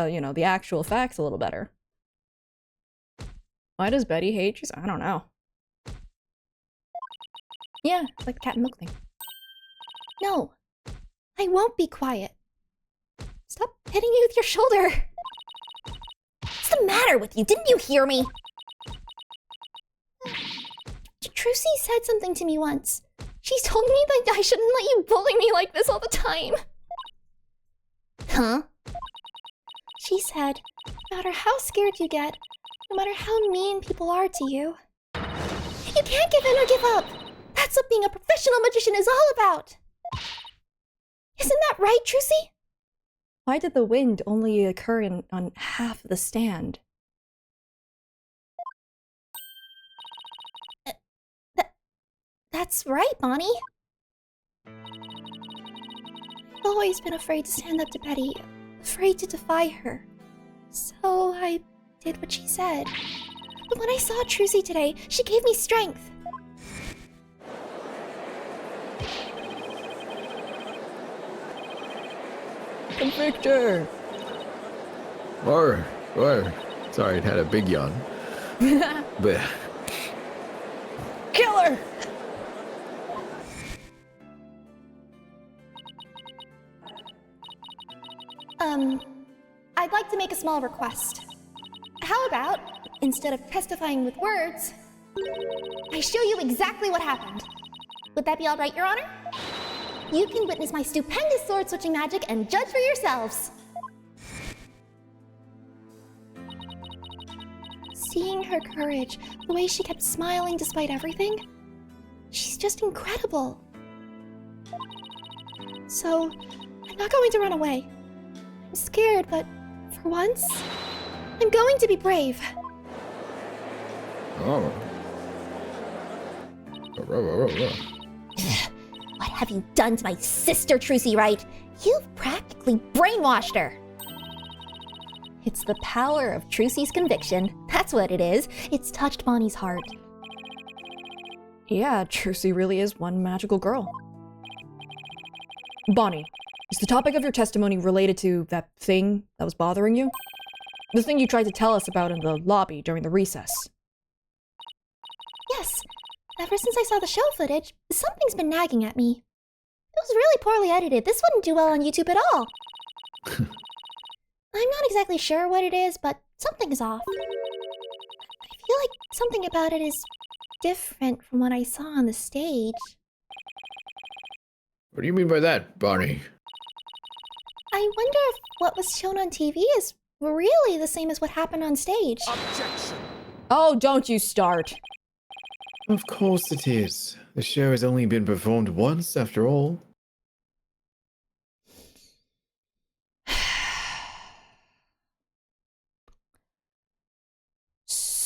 you know, the actual facts a little better. Why does Betty hate cheese? I don't know. Yeah, it's like the cat and milk thing. No, I won't be quiet. Stop hitting me with your shoulder. What's the matter with you? Didn't you hear me? Trucy said something to me once. She told me that I shouldn't let you bully me like this all the time. Huh? She said, no matter how scared you get, no matter how mean people are to you, you can't give in or give up. That's what being a professional magician is all about. Isn't that right, Trucy? Why did the wind only occur on half the stand? That's right, Bonnie. I've always been afraid to stand up to Betty, afraid to defy her. So I did what she said. But when I saw Trucy today, she gave me strength. Convict her! Or, sorry, it had a big yawn. But Kill her! I'd like to make a small request. How about, instead of testifying with words, I show you exactly what happened? Would that be all right, Your Honor? You can witness my stupendous sword-switching magic and judge for yourselves. Seeing her courage, the way she kept smiling despite everything, she's just incredible. So, I'm not going to run away. I'm scared, but for once, I'm going to be brave. oh. What have you done to my sister, Trucy Wright? You've practically brainwashed her. It's the power of Trucy's conviction. That's what it is. It's touched Bonnie's heart. Yeah, Trucy really is one magical girl. Bonnie, is the topic of your testimony related to that thing that was bothering you? The thing you tried to tell us about in the lobby during the recess? Yes. Ever since I saw the show footage, something's been nagging at me. It was really poorly edited. This wouldn't do well on YouTube at all. I'm not exactly sure what it is, but something's off. I feel like something about it is different from what I saw on the stage. What do you mean by that, Bonnie? I wonder if what was shown on TV is really the same as what happened on stage. Objection. Oh, don't you start. Of course it is. The show has only been performed once, after all.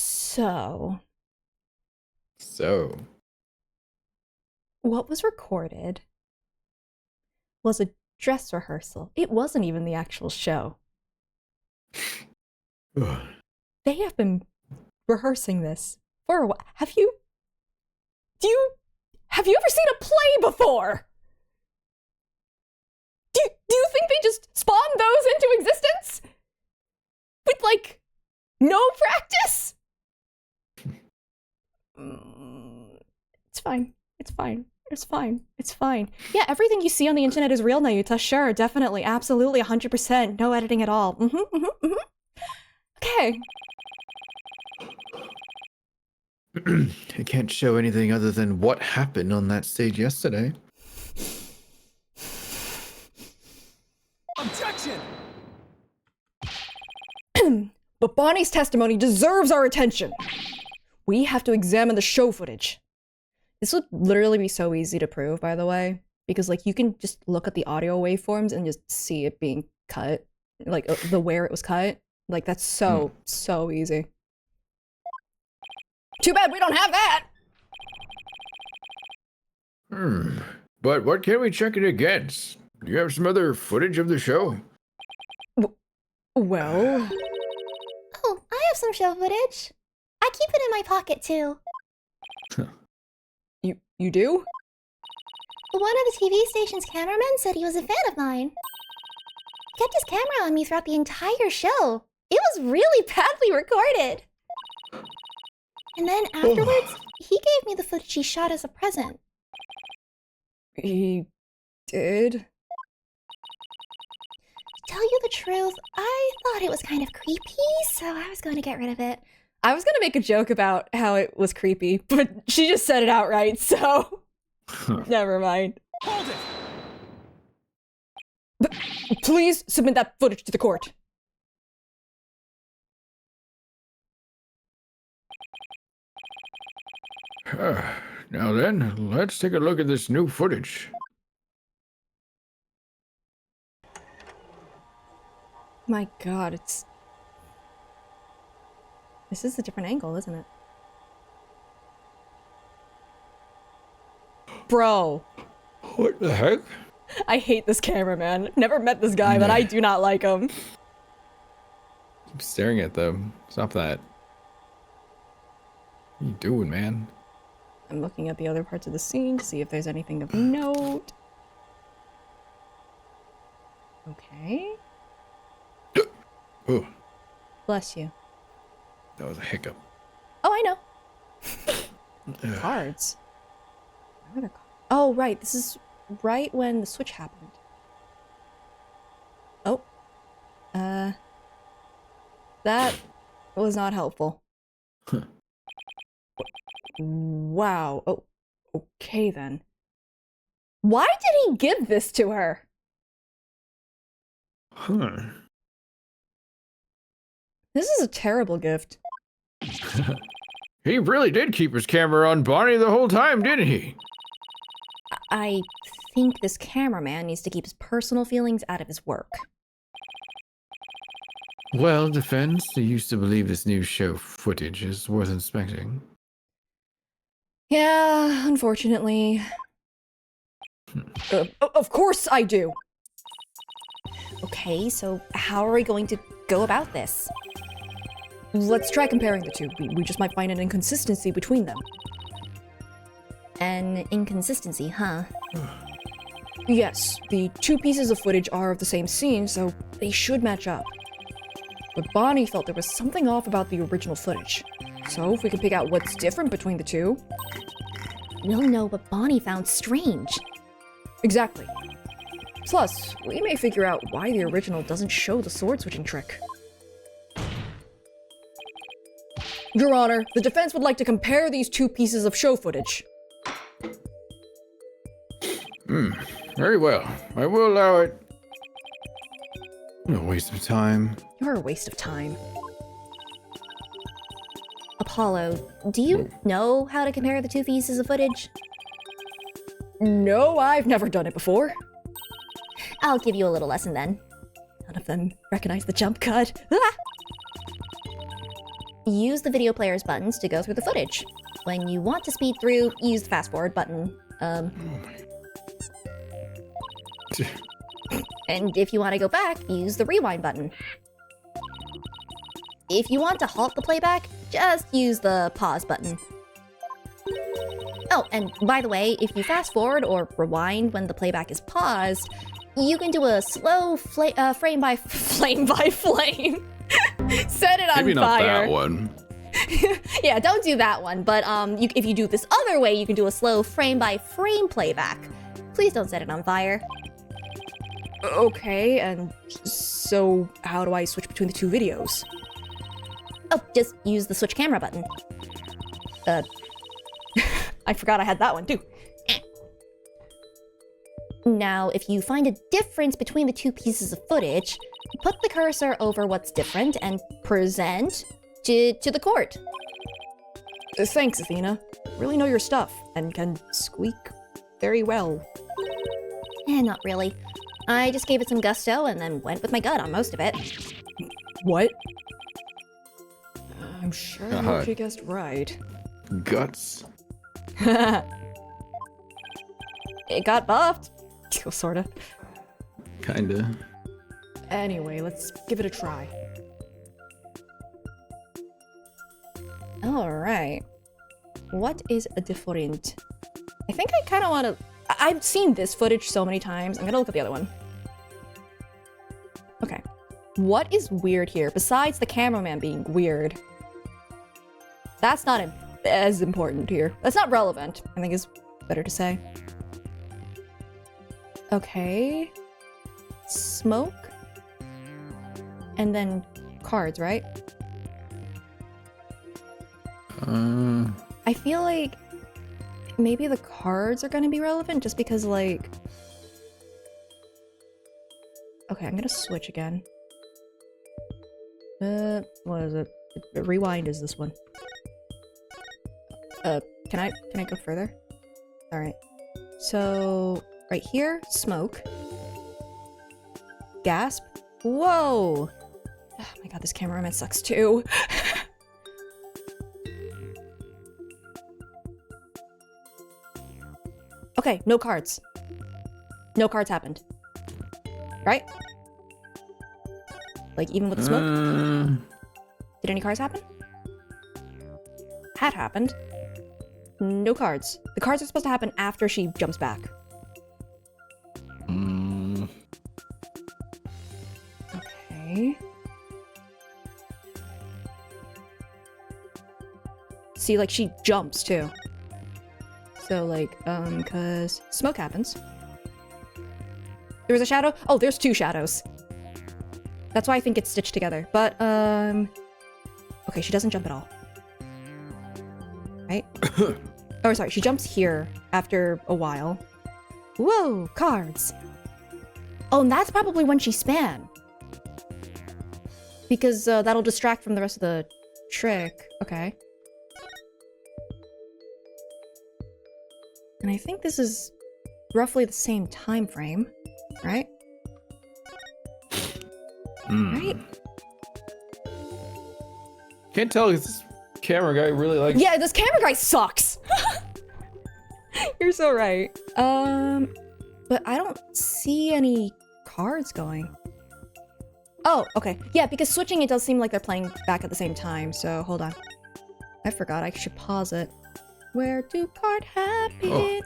So, what was recorded was a dress rehearsal. It wasn't even the actual show. They have been rehearsing this for a while. Have you ever seen a play before? Do you think they just spawned those into existence? With, like, no practice? It's fine. It's fine. It's fine. It's fine. Yeah, everything you see on the internet is real, Nayuta. Sure, definitely, absolutely, 100%. No editing at all. Okay. I can't show anything other than what happened on that stage yesterday. Objection! But Bonnie's testimony deserves our attention. We have to examine the show footage. This would literally be so easy to prove, by the way, because, like, you can just look at the audio waveforms and just see it being cut, like the where it was cut. Like, that's so easy. Too bad we don't have that. But what can we check it against? You have some other footage of the show? Well, Oh, I have some show footage. I keep it in my pocket too. you do? One of the TV station's cameramen said he was a fan of mine. He kept his camera on me throughout the entire show. It was really badly recorded. And then afterwards, he gave me the footage he shot as a present. He did? To tell you the truth, I thought it was kind of creepy, so I was going to get rid of it. I was gonna make a joke about how it was creepy, but she just said it outright, so never mind. Hold it! Please submit that footage to the court. Now then, let's take a look at this new footage. My god, this is a different angle, isn't it? Bro. What the heck? I hate this cameraman. Never met this guy, but I do not like him. I'm staring at them. Stop that. What are you doing, man? I'm looking at the other parts of the scene to see if there's anything of note. Okay. Oh, Bless you. that was a hiccup. Oh, I know. Cards. Where are the cards? Oh, right. This is right when the switch happened. Oh. That was not helpful. Wow. Oh, okay then. Why did he give this to her? Huh. This is a terrible gift. He really did keep his camera on Bonnie the whole time, didn't he? I think this cameraman needs to keep his personal feelings out of his work. Well, defense, you used to believe this new show footage is worth inspecting. Yeah, unfortunately. Of course I do. Okay, so how are we going to go about this? Let's try comparing the two. We just might find an inconsistency between them. An inconsistency, huh? Yes, the two pieces of footage are of the same scene, so they should match up. But Bonnie felt there was something off about the original footage. So if we can pick out what's different between the two... We'll know what Bonnie found strange. Exactly. Plus, we may figure out why the original doesn't show the sword switching trick. Your Honor, the defense would like to compare these two pieces of show footage. Very well. I will allow it. No waste of time. You're a waste of time. Apollo, do you know how to compare the two pieces of footage? No, I've never done it before. I'll give you a little lesson then. None of them recognize the jump cut. Use the video player's buttons to go through the footage. When you want to speed through, use the fast forward button. And if you want to go back, use the rewind button. If you want to halt the playback, just use the pause button. Oh, and by the way, if you fast forward or rewind when the playback is paused, you can do a slow frame by flame. Set it on Maybe not fire. that one. Yeah, don't do that one. But if you do it this other way, you can do a slow frame by frame playback. Please don't set it on fire. Okay, and so how do I switch between the two videos? Oh, just use the switch camera button. I forgot I had that one too. Now, if you find a difference between the two pieces of footage, put the cursor over what's different and present to the court. Thanks, Athena. Really know your stuff and can squeak very well. Not really. I just gave it some gusto and then went with my gut on most of it. What? I'm sure you guessed right. Guts. It got buffed. Sorta. Kinda. Anyway, let's give it a try. Alright. What is different? I think I kind of want to... I've seen this footage so many times. I'm gonna look at the other one. Okay. What is weird here, besides the cameraman being weird? That's not as important here. That's not relevant, I think is better to say. Okay. Smoke. And then cards, right? I feel like maybe the cards are gonna be relevant just because, like... Okay, I'm gonna switch again. What is it? Rewind is this one. Can I go further? Alright. So, right here, smoke. Gasp. Whoa! Oh my god, this cameraman sucks too. Okay, no cards. No cards happened. Right? Like, even with the smoke? Did any cards happen? Had happened. No cards. The cards are supposed to happen after she jumps back. Okay. See, like, she jumps, too. So, like, cause smoke happens. There was a shadow? Oh, there's two shadows. That's why I think it's stitched together. But, okay, she doesn't jump at all. Right? Oh, sorry, she jumps here after a while. Whoa, cards. Oh, and that's probably when she span. Because, that'll distract from the rest of the trick. Okay. And I think this is roughly the same time frame, right? Right? Can't tell if this camera guy really likes... Yeah, this camera guy sucks! You're so right. But I don't see any cards going. Oh, okay. Yeah, because switching, it does seem like they're playing back at the same time, so hold on. I forgot, I should pause it. Where do card happen?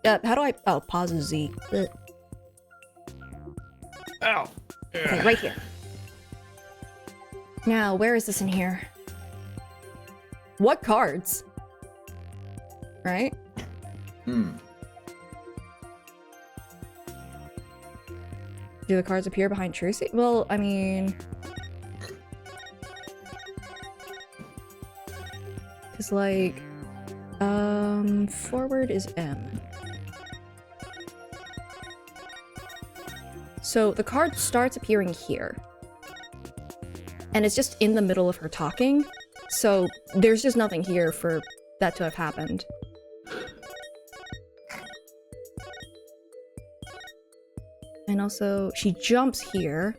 How do I... Oh, pause Z. Ugh. Ow! Okay, right here. Now, where is this in here? What cards? Right? Hmm. Do the cards appear behind Trucy? Well, I mean... Cause like... forward is M. So the card starts appearing here. And it's just in the middle of her talking. So there's just nothing here for that to have happened. And also, she jumps here.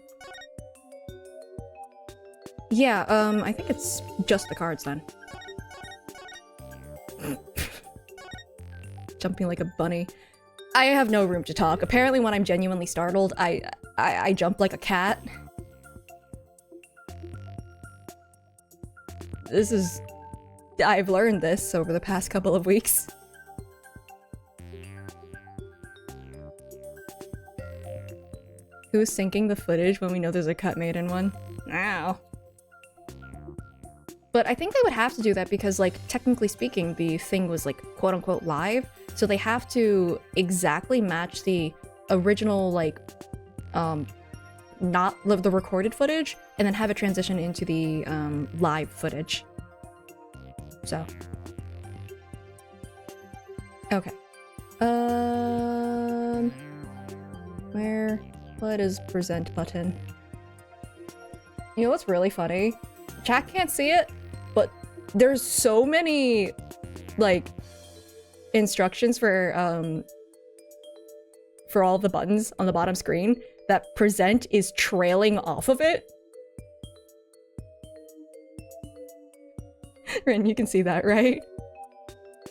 Yeah, I think it's just the cards then. Jumping like a bunny. I have no room to talk. Apparently when I'm genuinely startled, I jump like a cat. This is... I've learned this over the past couple of weeks. Who's syncing the footage when we know there's a cut made in one? Ow. But I think they would have to do that because, like, technically speaking, the thing was, like, quote-unquote live. So they have to exactly match the original, like, not the recorded footage, and then have it transition into the, live footage. So. Okay. What is present button? You know what's really funny? Chat can't see it, but there's so many, like, instructions for all the buttons on the bottom screen that present is trailing off of it. Rin, you can see that, right?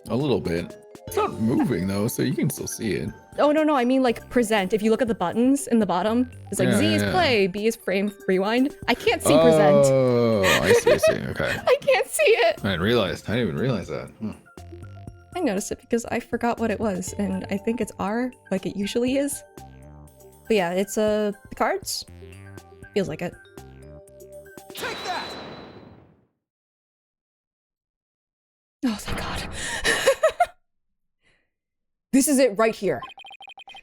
A little bit. It's not moving though, so you can still see it. Oh, no, I mean like present. If you look at the buttons in the bottom, it's like Z is play, B is frame rewind. I can't see present. Oh, I see. Okay. I can't see it. I didn't even realize that. I noticed it because I forgot what it was, and I think it's R, like it usually is. But yeah, it's the cards. Feels like it. Take that! Oh, thank God. This is it right here.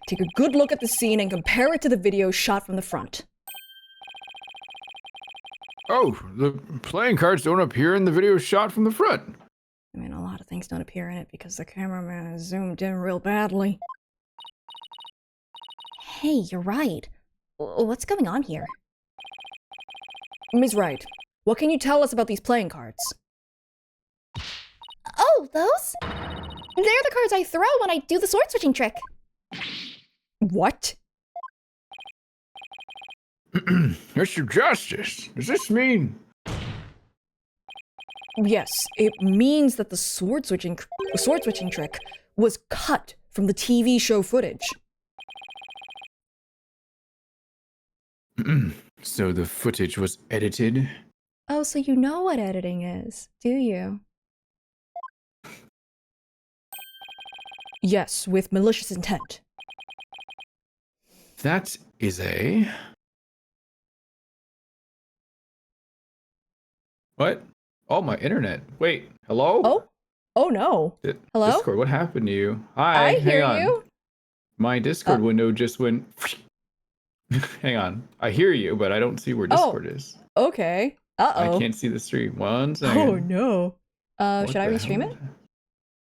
Take a good look at the scene and compare it to the video shot from the front. Oh, the playing cards don't appear in the video shot from the front. I mean, a lot of things don't appear in it because the cameraman is zoomed in real badly. Hey, you're right. What's going on here? Ms. Wright, what can you tell us about these playing cards? Oh, those? They're the cards I throw when I do the sword switching trick. What? Mr. Justice, does this mean... Yes, it means that the sword switching trick was cut from the TV show footage. So the footage was edited? Oh, so you know what editing is, do you? Yes, with malicious intent. That is a... What? Oh, my internet. Wait, hello? Oh? Oh no. Hello? Discord, what happened to you? Hi, I hear hang on. you. My Discord window just went... Hang on. I hear you, but I don't see where Discord is. Okay. Uh-oh. I can't see the stream. 1 second. Oh no. What Should I the restream hell?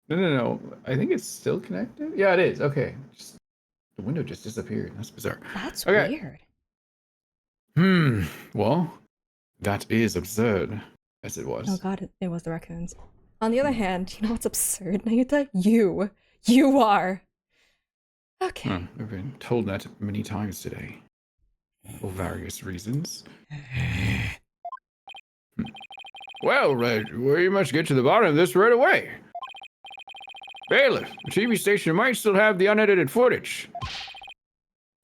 it? No. I think it's still connected. Yeah, it is. Okay. The window just disappeared. That's bizarre. That's Okay. weird. Well, that is absurd, as it was. Oh god, it was the raccoons. On the other hand, you know what's absurd, Nayuta? You are. Okay. I've been told that many times today. For various reasons. Well, we must get to the bottom of this right away. Bailiff, the TV station might still have the unedited footage.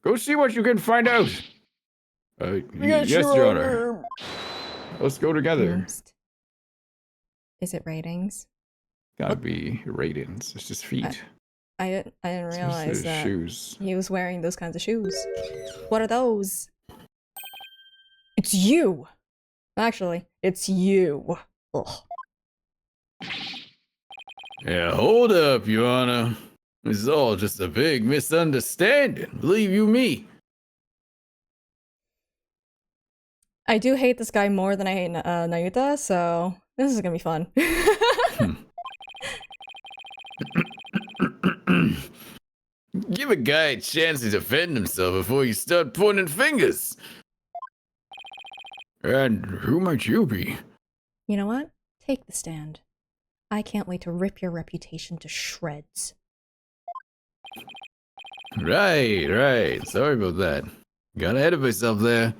Go see what you can find out. Yes, Your Honor. Let's go together. Is it ratings? Gotta be ratings. It's just feet. I didn't realize that shoes. he was wearing those kinds of shoes. What are those? It's you! Actually, it's you. Ugh. Yeah, hold up, Your Honor. This is all just a big misunderstanding. Believe you me. I do hate this guy more than I hate Nayuta, so this is gonna be fun. Give a guy a chance to defend himself before you start pointing fingers. And who might you be? You know what? Take the stand. I can't wait to rip your reputation to shreds. Right. Sorry about that. Got ahead of myself there.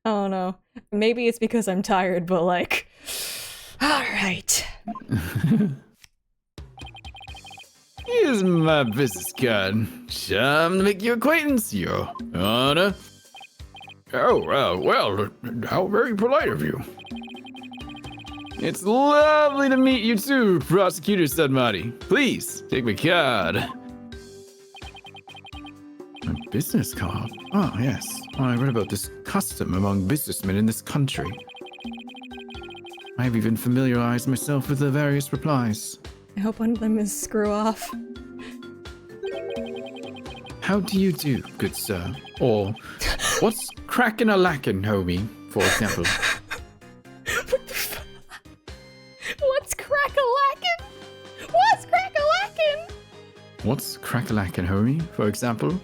Oh no. Maybe it's because I'm tired, but like... Alright. Here's my business card. Time to make your acquaintance, Your Honor. Oh, well, how very polite of you. It's lovely to meet you too, Prosecutor Sudmati. Please, take my card. My business card? Oh, yes. I read about this custom among businessmen in this country. I've even familiarized myself with the various replies. I hope one of them is screw off. How do you do, good sir? Or, what's crackin' a lackin', homie, for example? What's crack-a-lackin'? What's crack-a-lackin'? What's crack-a-lackin', homie, for example?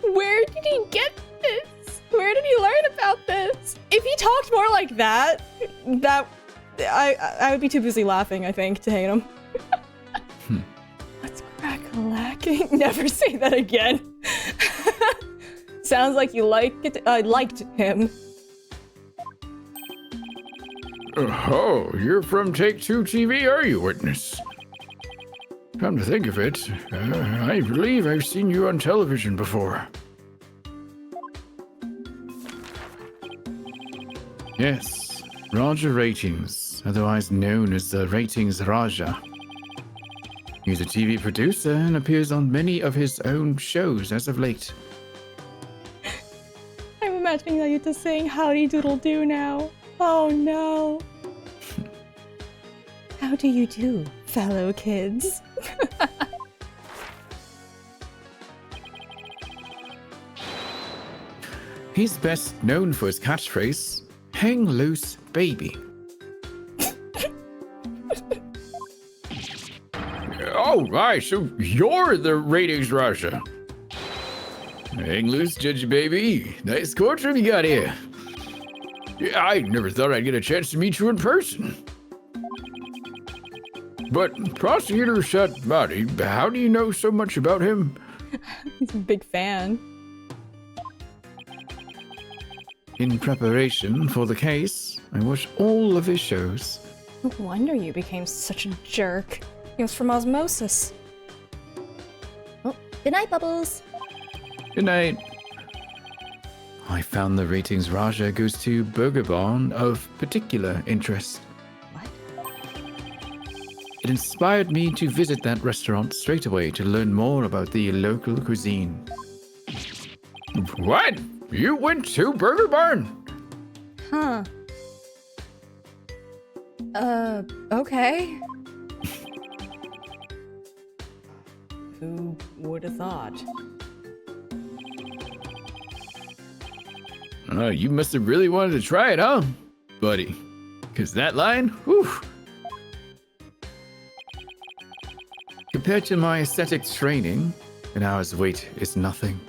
Where did he get this? Where did he learn about this? If he talked more like that, I would be too busy laughing, I think, to hate him. What's crack-a-lacking? Never say that again. Sounds like you liked him. Oh, you're from Take-Two TV, are you, witness? Come to think of it, I believe I've seen you on television before. Yes, Raja Ratings, otherwise known as the Ratings Raja. He's a TV producer and appears on many of his own shows as of late. I'm imagining that you're just saying howdy doodle do now. Oh no. How do you do, fellow kids? He's best known for his catchphrase, "Hang loose, baby." Oh, right, so you're the Ratings Russia. Hang loose, Judge Baby. Nice courtroom you got here. Yeah, I never thought I'd get a chance to meet you in person. But Prosecutor Shatmati, how do you know so much about him? He's a big fan. In preparation for the case, I watched all of his shows. No wonder you became such a jerk. It was from osmosis. Oh, good night, Bubbles. Good night. I found the Ratings Raja goes to Burger Barn of particular interest. What? It inspired me to visit that restaurant straight away to learn more about the local cuisine. What? You went to Burger Barn? Huh. Okay. Who would have thought? You must have really wanted to try it, huh, buddy? Because that line, whew. Compared to my aesthetics training, an hour's wait is nothing.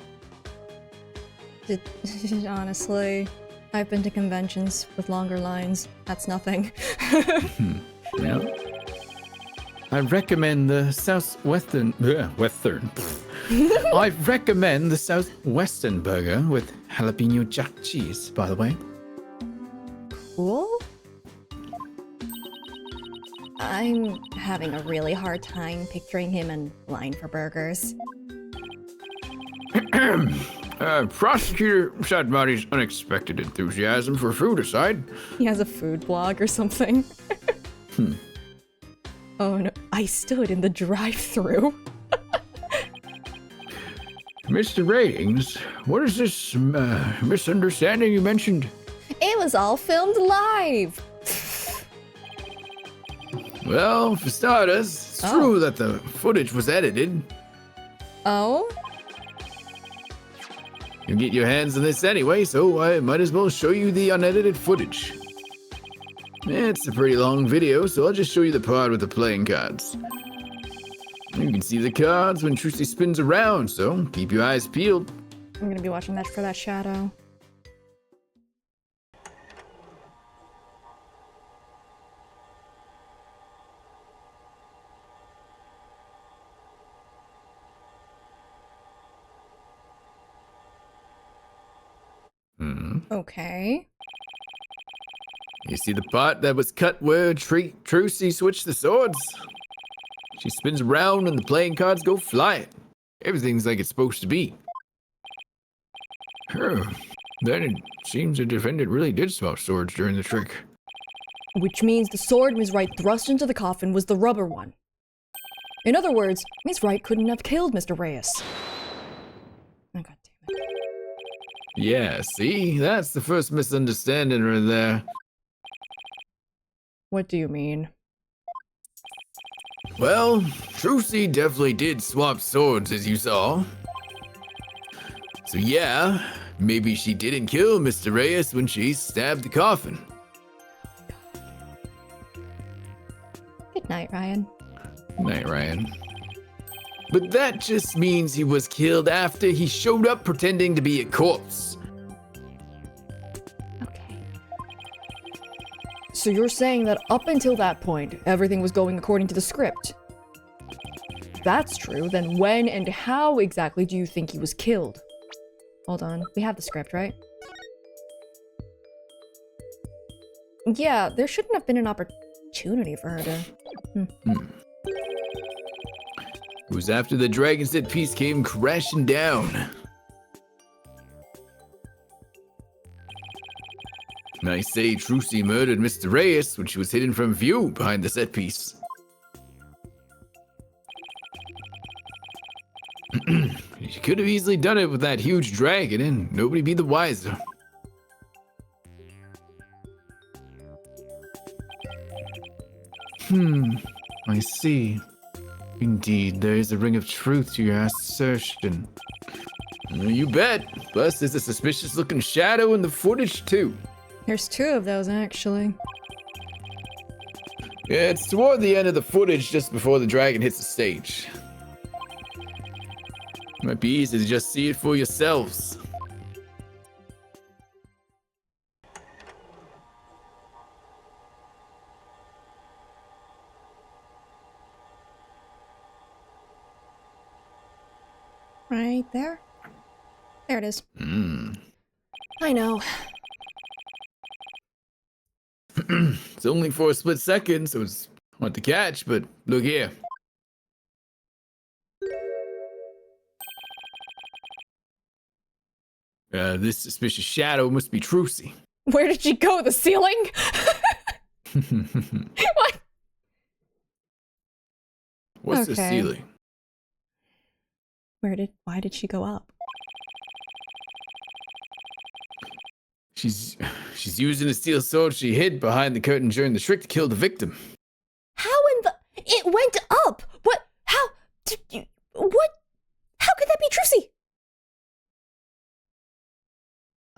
Honestly, I've been to conventions with longer lines. That's nothing. Yeah. I recommend the southwestern. I recommend the southwestern burger with jalapeno jack cheese. By the way, Cool? I'm having a really hard time picturing him in line for burgers. Prosecutor Shatmati's unexpected enthusiasm for food aside. He has a food blog or something. Oh no, I stood in the drive-thru. Mr. Ratings, what is this misunderstanding you mentioned? It was all filmed live. Well, for starters, it's true that the footage was edited. Oh? You get your hands on this anyway, so I might as well show you the unedited footage. It's a pretty long video, so I'll just show you the part with the playing cards. You can see the cards when Trucy spins around, so keep your eyes peeled. I'm gonna be watching that for that shadow. Okay. You see the part that was cut where Trucy switched the swords? She spins around and the playing cards go flying. Everything's like it's supposed to be. Then it seems the defendant really did swap swords during the trick. Which means the sword Ms. Wright thrust into the coffin was the rubber one. In other words, Ms. Wright couldn't have killed Mr. Reyes. Oh, God damn it. Yeah, see? That's the first misunderstanding right there. What do you mean? Well, Trucy definitely did swap swords, as you saw. So yeah, maybe she didn't kill Mr. Reyes when she stabbed the coffin. Good night, Ryan. Night, Ryan. But that just means he was killed after he showed up pretending to be a corpse. Okay. So you're saying that up until that point, everything was going according to the script? If that's true, then when and how exactly do you think he was killed? Hold on, we have the script, right? Yeah, there shouldn't have been an opportunity for her to... It was after the dragon set piece came crashing down. And I say Trucy murdered Mr. Reyes when she was hidden from view behind the set piece. She could have easily done it with that huge dragon and nobody be the wiser. I see. Indeed, there is a ring of truth to your assertion. You bet. Plus, there's a suspicious looking shadow in the footage, too. There's 2 of those, actually. Yeah, it's toward the end of the footage just before the dragon hits the stage. Might be easy to just see it for yourselves. Right there. There it is. I know. It's only for a split second, so it's hard to catch, but look here. This suspicious shadow must be Trucy. Where did she go? The ceiling? What? What's the Okay. ceiling? Why did she go up? She's using a steel sword she hid behind the curtain during the trick to kill the victim. How in the... It went up! What? How? What? How could that be Trucy?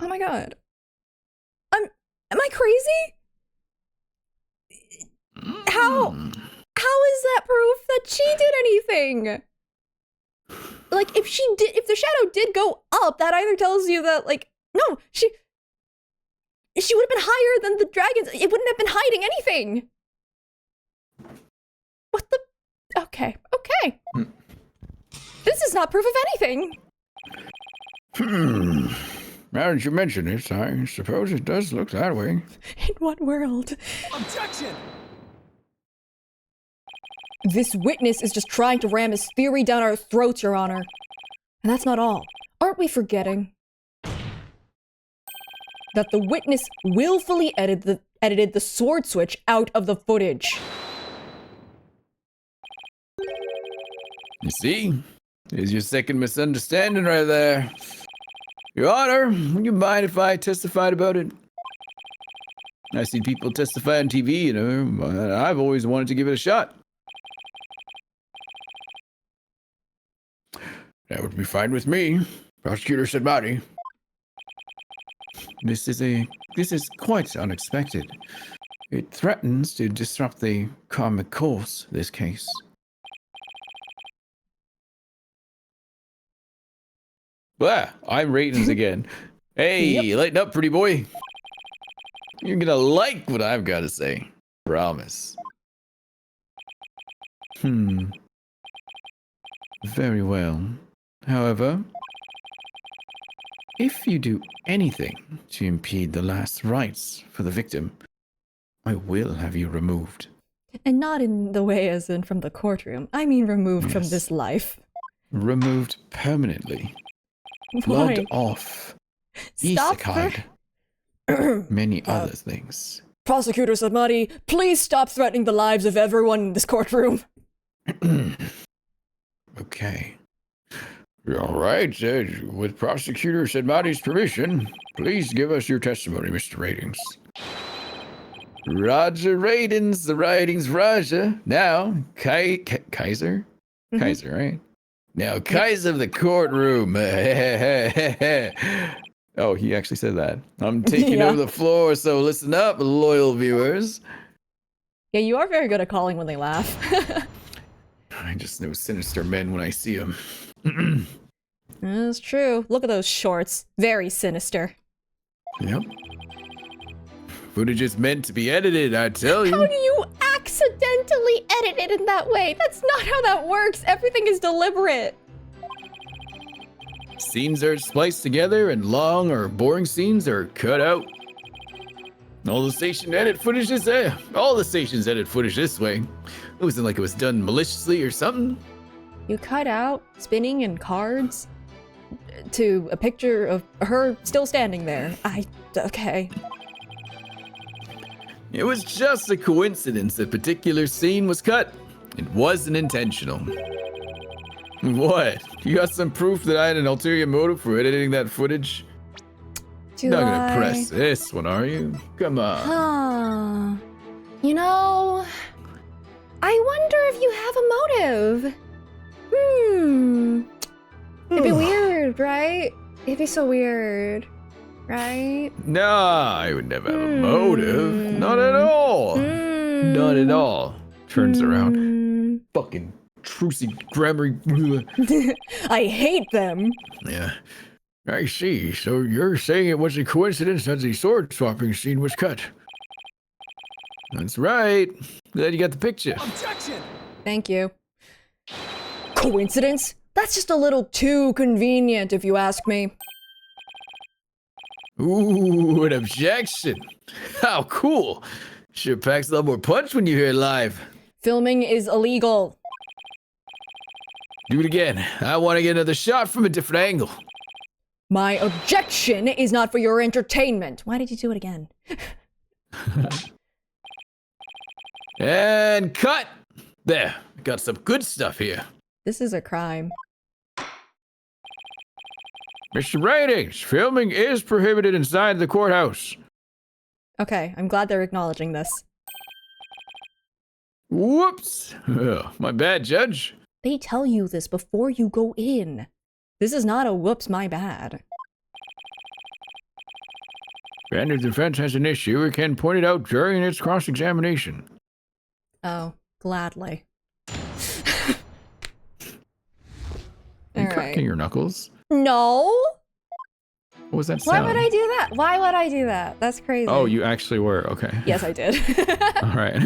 Oh my god. Am I crazy? How is that proof that she did anything? Like, if the shadow did go up, that either tells you that, like, no, she would have been higher than the dragons. It wouldn't have been hiding anything. What the? Okay. This is not proof of anything. Now that you mention it, I suppose it does look that way. In what world? Objection! This witness is just trying to ram his theory down our throats, Your Honor. And that's not all. Aren't we forgetting that the witness willfully edited the sword switch out of the footage? You see? There's your second misunderstanding right there. Your Honor, would you mind if I testified about it? I see people testify on TV, you know, I've always wanted to give it a shot. That would be fine with me, Prosecutor Sadmati. This is quite unexpected. It threatens to disrupt the karmic course of this case. Blah, I'm ratings again. Hey, lighten up, pretty boy. You're gonna like what I've got to say. Promise. Very well. However, if you do anything to impede the last rites for the victim, I will have you removed. And not in the way as in from the courtroom. I mean removed from this life. Removed permanently. Why? Blood off. Stop Isekai. Many other things. Prosecutor Sadmati, please stop threatening the lives of everyone in this courtroom. Okay. All right, with Prosecutor Sadmati's permission, please give us your testimony, Mr. Ratings. Roger Ratings, the writings Raja. Now, Kaiser? Kaiser, right? Now, Kaiser of the courtroom. Oh, he actually said that. I'm taking over the floor, so listen up, loyal viewers. Yeah, you are very good at calling when they laugh. I just know sinister men when I see them. That's true. Look at those shorts. Very sinister. Yep. Footage is meant to be edited, I tell you. How do you accidentally edit it in that way? That's not how that works. Everything is deliberate. Scenes are spliced together, and long or boring scenes are cut out. All the stations edit footage this way. It wasn't like it was done maliciously or something. You cut out spinning and cards to a picture of her still standing there. Okay. It was just a coincidence that particular scene was cut. It wasn't intentional. What? You got some proof that I had an ulterior motive for editing that footage? Do Not gonna press this one, are you? Come on. Huh. You know, I wonder if you have a motive. It'd be weird, right? It'd be so weird, right? Nah, I would never have a motive. Not at all. Not at all. Turns around. Fucking trucy grammar. I hate them. Yeah. I see. So you're saying it was a coincidence that the sword swapping scene was cut? That's right. Glad you got the picture. Objection! Thank you. Coincidence? That's just a little too convenient, if you ask me. Ooh, an objection. How cool. Sure packs a lot more punch when you hear it live. Filming is illegal. Do it again. I want to get another shot from a different angle. My objection is not for your entertainment. Why did you do it again? And cut. There. Got some good stuff here. This is a crime. Mr. Ratings, filming is prohibited inside the courthouse. Okay, I'm glad they're acknowledging this. Whoops. Oh, my bad, Judge. They tell you this before you go in. This is not a whoops, my bad. And if the defense has an issue, it can point it out during its cross-examination. Oh, gladly. You cracking your knuckles? No! What was that Why sound? would I do that? Why would I do that? That's crazy. Oh, you actually were. Okay. Yes, I did. All right.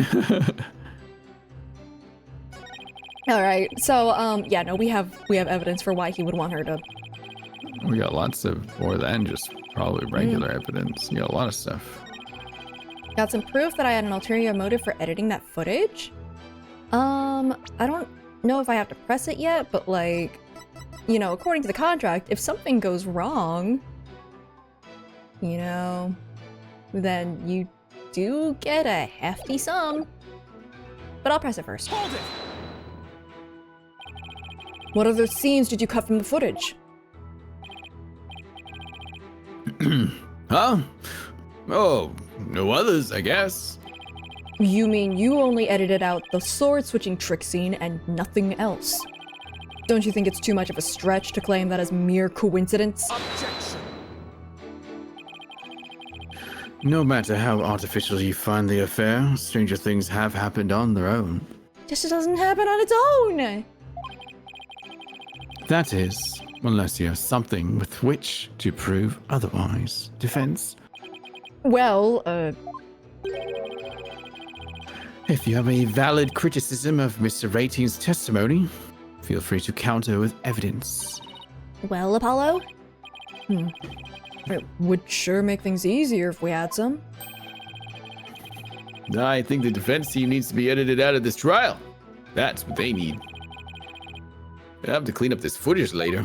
All right. So, yeah, no, we have evidence for why he would want her to. We got lots of more than just probably regular evidence. You got a lot of stuff. Got some proof that I had an ulterior motive for editing that footage. I don't know if I have to press it yet, but like, you know, according to the contract, if something goes wrong, you know, then you do get a hefty sum. But I'll press it first. Hold it! What other scenes did you cut from the footage? Huh? Oh, no others, I guess. You mean you only edited out the sword-switching trick scene and nothing else? Don't you think it's too much of a stretch to claim that as mere coincidence? Objection! No matter how artificial you find the affair, stranger things have happened on their own. Just doesn't happen on its own! That is, unless you have something with which to prove otherwise. Defense? Well, If you have a valid criticism of Mr. Ratings' testimony, feel free to counter with evidence. well, Apollo? It would sure make things easier if we had some. I think the defense team needs to be edited out of this trial. That's what they need. I have to clean up this footage later.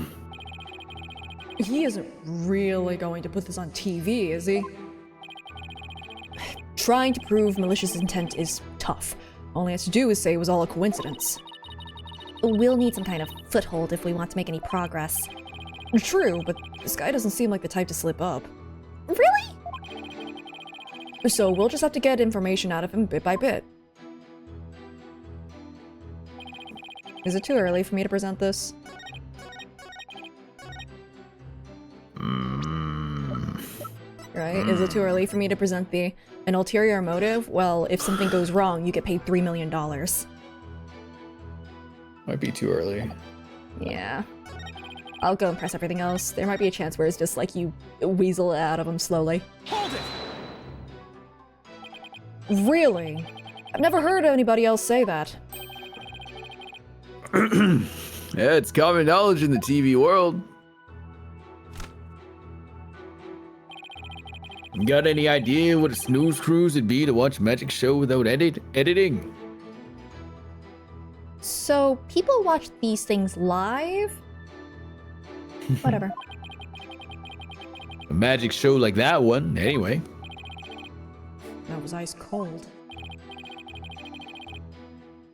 He isn't really going to put this on TV, is he? Trying to prove malicious intent is tough. All he has to do is say it was all a coincidence. We'll need some kind of foothold if we want to make any progress. True, but this guy doesn't seem like the type to slip up. Really? So we'll just have to get information out of him bit by bit. Is it too early for me to present this? Right? Is it too early for me to present an ulterior motive? Well, if something goes wrong, you get paid $3 million. Might be too early. Yeah. I'll go and press everything else. There might be a chance where it's just like you weasel it out of him slowly. Hold it! Really? I've never heard anybody else say that. Yeah, it's common knowledge in the TV world. Got any idea what a snooze cruise would be to watch a magic show without editing? So people watch these things live? Whatever. A magic show like that one, anyway. That was ice cold.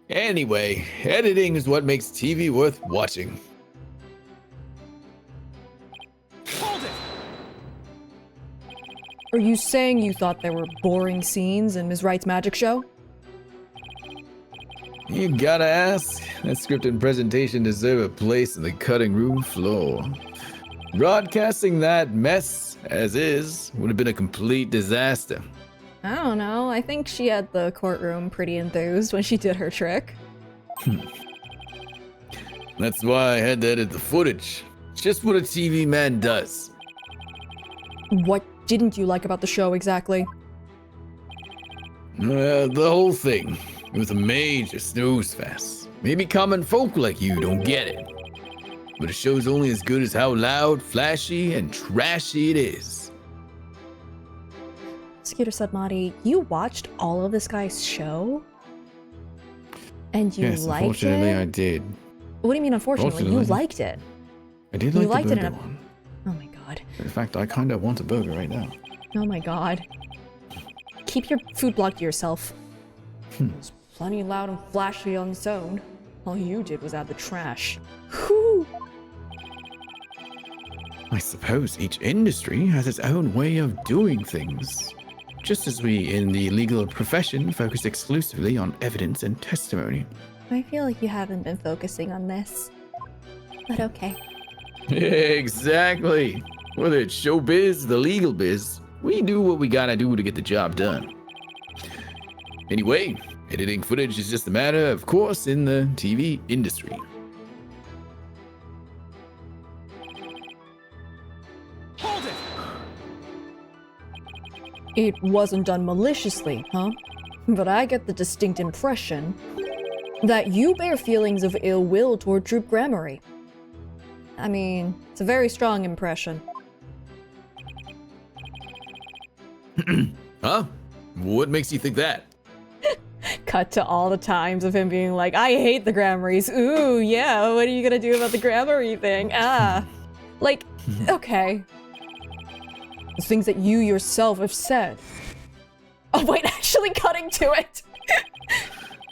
Anyway, editing is what makes TV worth watching. Hold it! Are you saying you thought there were boring scenes in Ms. Wright's magic show? You gotta ask. That script and presentation deserve a place in the cutting room floor. Broadcasting that mess, as is, would have been a complete disaster. I don't know. I think she had the courtroom pretty enthused when she did her trick. That's why I had to edit the footage. It's just what a TV man does. What didn't you like about the show exactly? The whole thing. It was a major snooze fest. Maybe common folk like you don't get it. But a show's only as good as how loud, flashy, and trashy it is. Scooter said, Marty, you watched all of this guy's show? And you Yes, liked unfortunately it? I did. What do you mean, unfortunately? You Fortunately. liked it. I did You like liked the it in burger a- one. Oh my god. In fact, I kind of want a burger right now. Oh my god. Keep your food blog to yourself. It's plenty loud and flashy on its own. All you did was add the trash. Whew. I suppose each industry has its own way of doing things. Just as we in the legal profession focus exclusively on evidence and testimony. I feel like you haven't been focusing on this. But okay. Exactly. Whether it's showbiz, the legal biz, we do what we gotta do to get the job done. Anyway, editing footage is just a matter of course in the TV industry. Hold it! It wasn't done maliciously, huh? But I get the distinct impression that you bear feelings of ill will toward Troop Grammary. I mean, it's a very strong impression. Huh? What makes you think that? Cut to all the times of him being like, I hate the Grammarys. Ooh, yeah, what are you gonna do about the Grammary thing? Ah. Like, okay. The things that you yourself have said. Oh wait, actually cutting to it.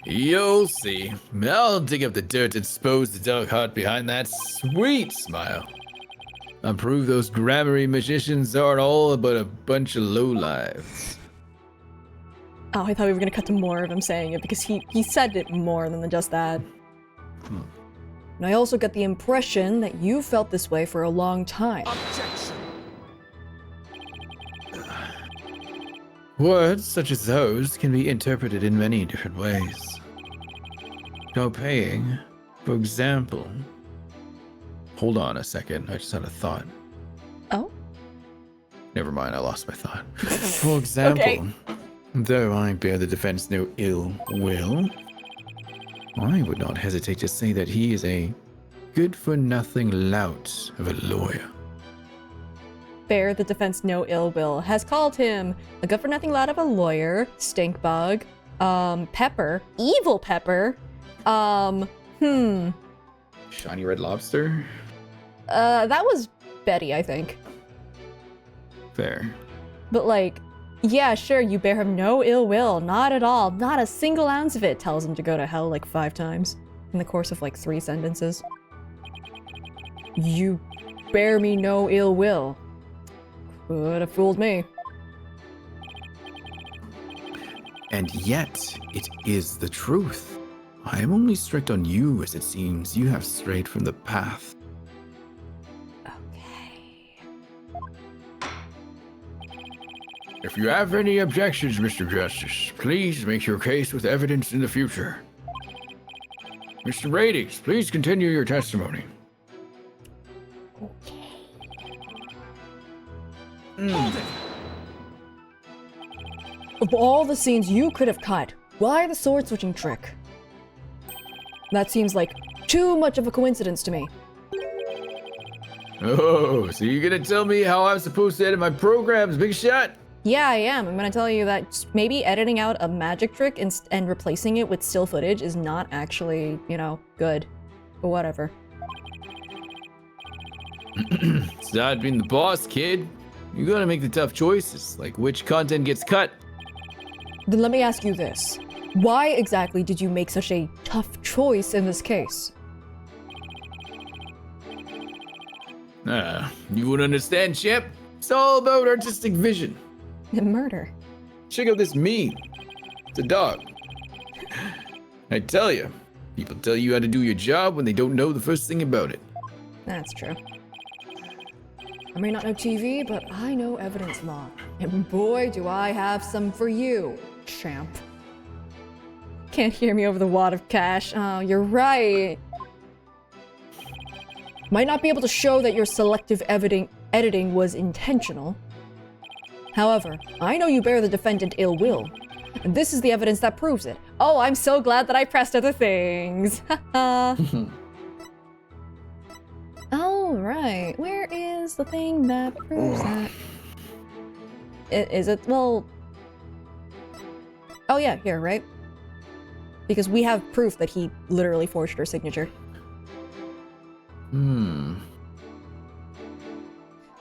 You'll see. I'll dig up the dirt and expose the dark heart behind that sweet smile. I'll prove those Grammary magicians aren't all but a bunch of lowlives. Oh, I thought we were gonna cut to more of him saying it because he said it more than just that. And I also get the impression that you felt this way for a long time. Objection! Words such as those can be interpreted in many different ways. No paying, for example. Hold on a second, I just had a thought. Oh? Never mind, I lost my thought. For example, Okay. though I bear the defense no ill will, I would not hesitate to say that he is a good-for-nothing lout of a lawyer. Bear the defense no ill will has called him a good-for-nothing lad of a lawyer, stink bug, Pepper, evil Pepper, Shiny red lobster? that was Betty, I think. Fair. But like, yeah, sure, you bear him no ill will, not at all, not a single ounce of it. Tells him to go to hell like 5 times in the course of like 3 sentences. You bear me no ill will. Could have fooled me. And yet, it is the truth. I am only strict on you as it seems you have strayed from the path. Okay. If you have any objections, Mr. Justice, please make your case with evidence in the future. Mr. Ratings, please continue your testimony. Hold it! Of all the scenes you could have cut, why the sword switching trick? That seems like too much of a coincidence to me. Oh, so you're gonna tell me how I'm supposed to edit my programs, big shot? Yeah, I am. I'm gonna tell you that maybe editing out a magic trick and replacing it with still footage is not actually, you know, good. But whatever. Start being the boss, kid. You gotta make the tough choices, like which content gets cut. Then let me ask you this. Why exactly did you make such a tough choice in this case? You wouldn't understand, champ. It's all about artistic vision. Murder. Check out this meme. It's a dog. I tell you, people tell you how to do your job when they don't know the first thing about it. That's true. I may not know TV, but I know evidence law. And boy, do I have some for you, champ. Can't hear me over the wad of cash. Oh, you're right. Might not be able to show that your selective editing was intentional. However, I know you bear the defendant ill will. And this is the evidence that proves it. Oh, I'm so glad that I pressed other things. Haha. All right, where is the thing that proves that? Is it, well... Oh yeah, here, right? Because we have proof that he literally forged her signature.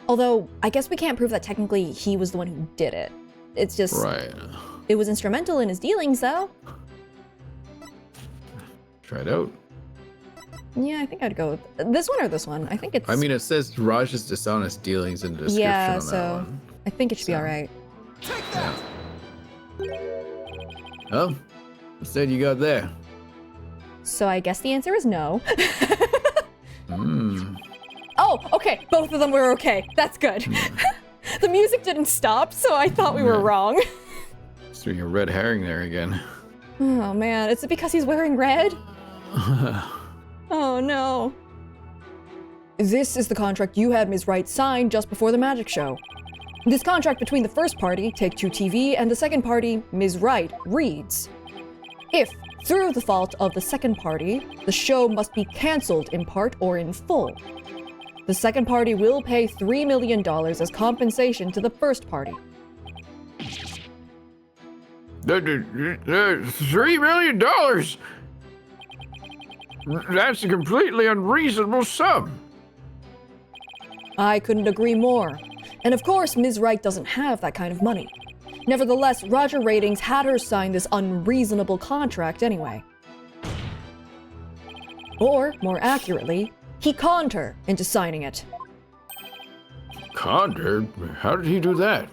Although, I guess we can't prove that technically he was the one who did it. It's just... Right. It was instrumental in his dealings, though. Try it out. Yeah, I think I'd go with this one or this one. I think it's... I mean, it says Raj's dishonest dealings in the description yeah, on so that one. I think it should be alright. Yeah. Oh, what said you got there? So I guess the answer is no. Hmm. Oh, okay. Both of them were okay. That's good. The music didn't stop, so I thought we were wrong. Just doing a red herring there again. Oh man, is it because he's wearing red? Oh no. This is the contract you had Ms. Wright sign just before the magic show. This contract between the first party, Take-Two TV, and the second party, Ms. Wright, reads: if, through the fault of the second party, the show must be cancelled in part or in full, the second party will pay $3 million as compensation to the first party. $3 million? That's a completely unreasonable sum. I couldn't agree more. And of course, Ms. Wright doesn't have that kind of money. Nevertheless, Roger Ratings had her sign this unreasonable contract anyway. Or, more accurately, he conned her into signing it. Conned her? How did he do that?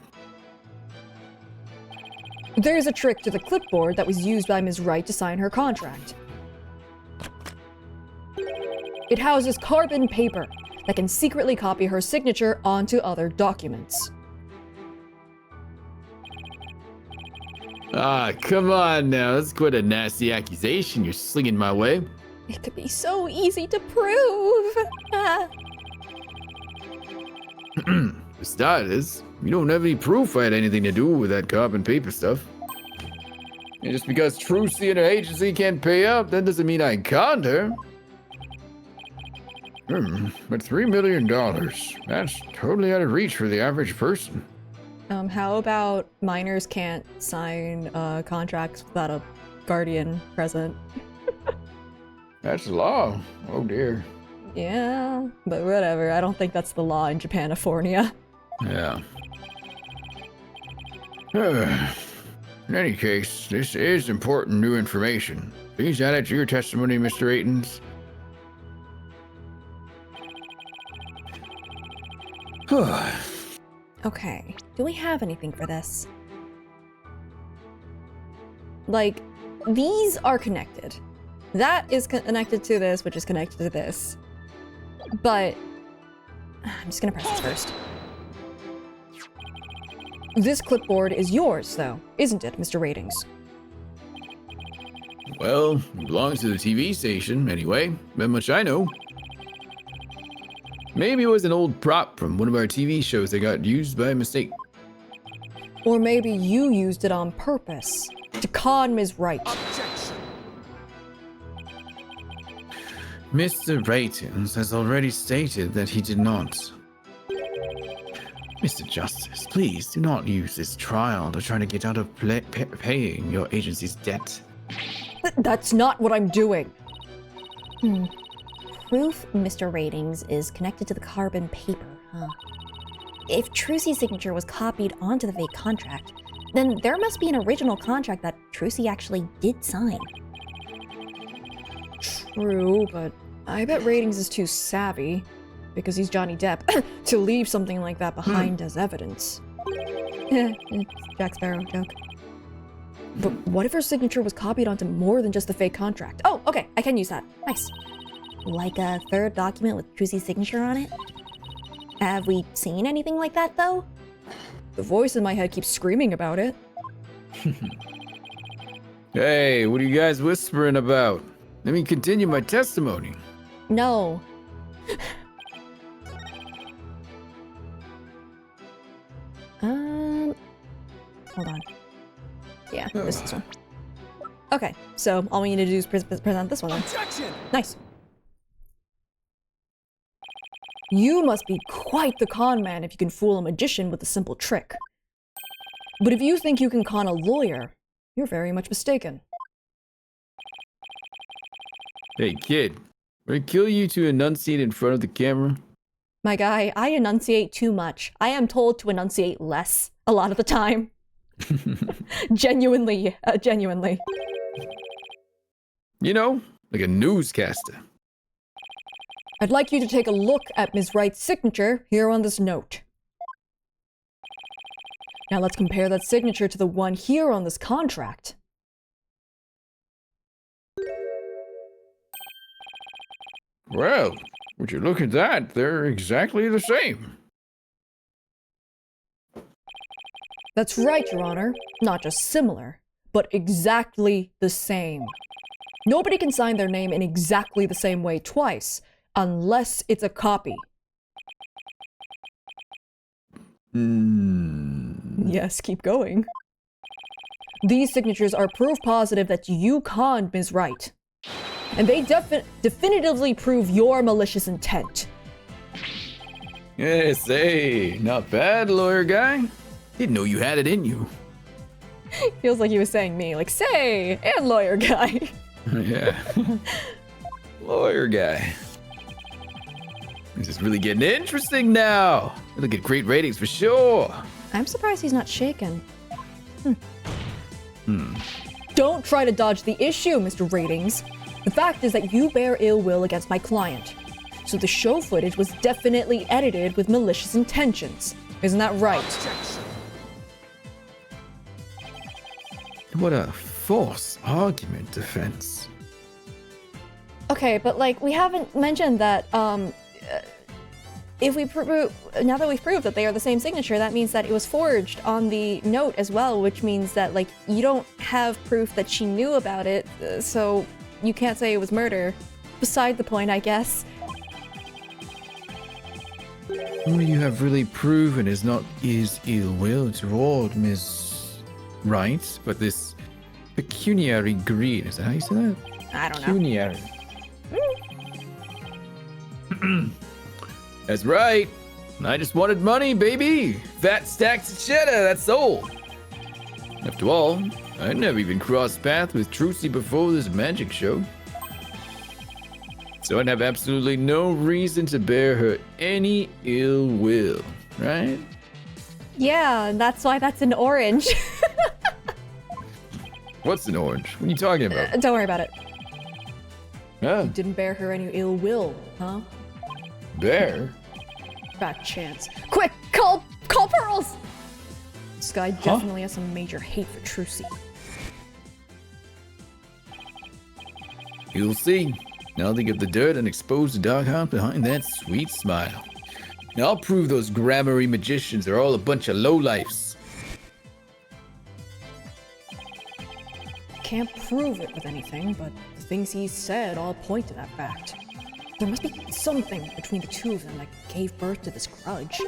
There's a trick to the clipboard that was used by Ms. Wright to sign her contract. It houses carbon paper that can secretly copy her signature onto other documents. Ah, come on now. That's quite a nasty accusation you're slinging my way. It could be so easy to prove. For starters, you don't have any proof I had anything to do with that carbon paper stuff. And just because Trucy and her agency can't pay up, that doesn't mean I conned her. But $3 million, that's totally out of reach for the average person. How about minors can't sign contracts without a guardian present? That's the law. Oh dear. Yeah, but whatever. I don't think that's the law in Japanifornia. Yeah. In any case, this is important new information. Please add it to your testimony, Mr. Aitons. Okay, do we have anything for this? Like, these are connected. That is connected to this, which is connected to this. But I'm just gonna press this first. This clipboard is yours, though, isn't it, Mr. Ratings? Well, it belongs to the TV station, anyway. That much I know. Maybe it was an old prop from one of our TV shows that got used by mistake. Or maybe you used it on purpose to con Ms. Wright. Objection. Mr. Ratings has already stated that he did not. Mr. Justice, please do not use this trial to try to get out of paying your agency's debt. That's not what I'm doing. Proof Mr. Ratings is connected to the carbon paper, huh? If Trucy's signature was copied onto the fake contract, then there must be an original contract that Trucy actually did sign. True, but I bet Ratings is too savvy, because he's Johnny Depp, to leave something like that behind as evidence. It's Jack Sparrow joke. But what if her signature was copied onto more than just the fake contract? Oh, okay, I can use that. Nice. Like a third document with Trucy's signature on it? Have we seen anything like that, though? The voice in my head keeps screaming about it. Hey, what are you guys whispering about? Let me continue my testimony. No. Hold on. Yeah, this is one. Okay, so all we need to do is present this one then. Objection! Nice. You must be quite the con man if you can fool a magician with a simple trick. But if you think you can con a lawyer, you're very much mistaken. Hey, kid. Would it kill you to enunciate in front of the camera? My guy, I enunciate too much. I am told to enunciate less a lot of the time. Genuinely. You know, like a newscaster. I'd like you to take a look at Ms. Wright's signature here on this note. Now let's compare that signature to the one here on this contract. Well, would you look at that? They're exactly the same. That's right, Your Honor. Not just similar, but exactly the same. Nobody can sign their name in exactly the same way twice, unless it's a copy. Yes, keep going. These signatures are proof positive that you conned Ms. Wright. And they definitively prove your malicious intent. Yes, hey, not bad, lawyer guy. Didn't know you had it in you. Feels like he was saying me, like, say, and lawyer guy. Yeah. Lawyer guy. This is really getting interesting now. It'll get great ratings for sure. I'm surprised he's not shaken. Don't try to dodge the issue, Mr. Ratings. The fact is that you bear ill will against my client. So the show footage was definitely edited with malicious intentions. Isn't that right? Objection! What a false argument, defense. Okay, but like, we haven't mentioned that, if we now that we've proved that they are the same signature, that means that it was forged on the note as well, which means that, like, you don't have proof that she knew about it, so you can't say it was murder. Beside the point, I guess. All you have really proven is not his ill will toward Ms. Wright, but this pecuniary greed. Is that how you say that? I don't know. Pecuniary. That's right. I just wanted money, baby. Fat stacks of cheddar, that's all. After all, I never even crossed paths with Trucy before this magic show. So I'd have absolutely no reason to bear her any ill will, right? Yeah, that's why that's an orange. What's an orange? What are you talking about? Don't worry about it. Huh? Didn't bear her any ill will, huh? Bear? Fat chance. Quick, call Pearls! This guy definitely has some major hate for Trucy. You'll see. Now they get the dirt and expose the dark heart behind that sweet smile. Now I'll prove those grammary magicians are all a bunch of lowlifes. Can't prove it with anything, but the things he said all point to that fact. There must be something between the two of them that gave birth to this grudge.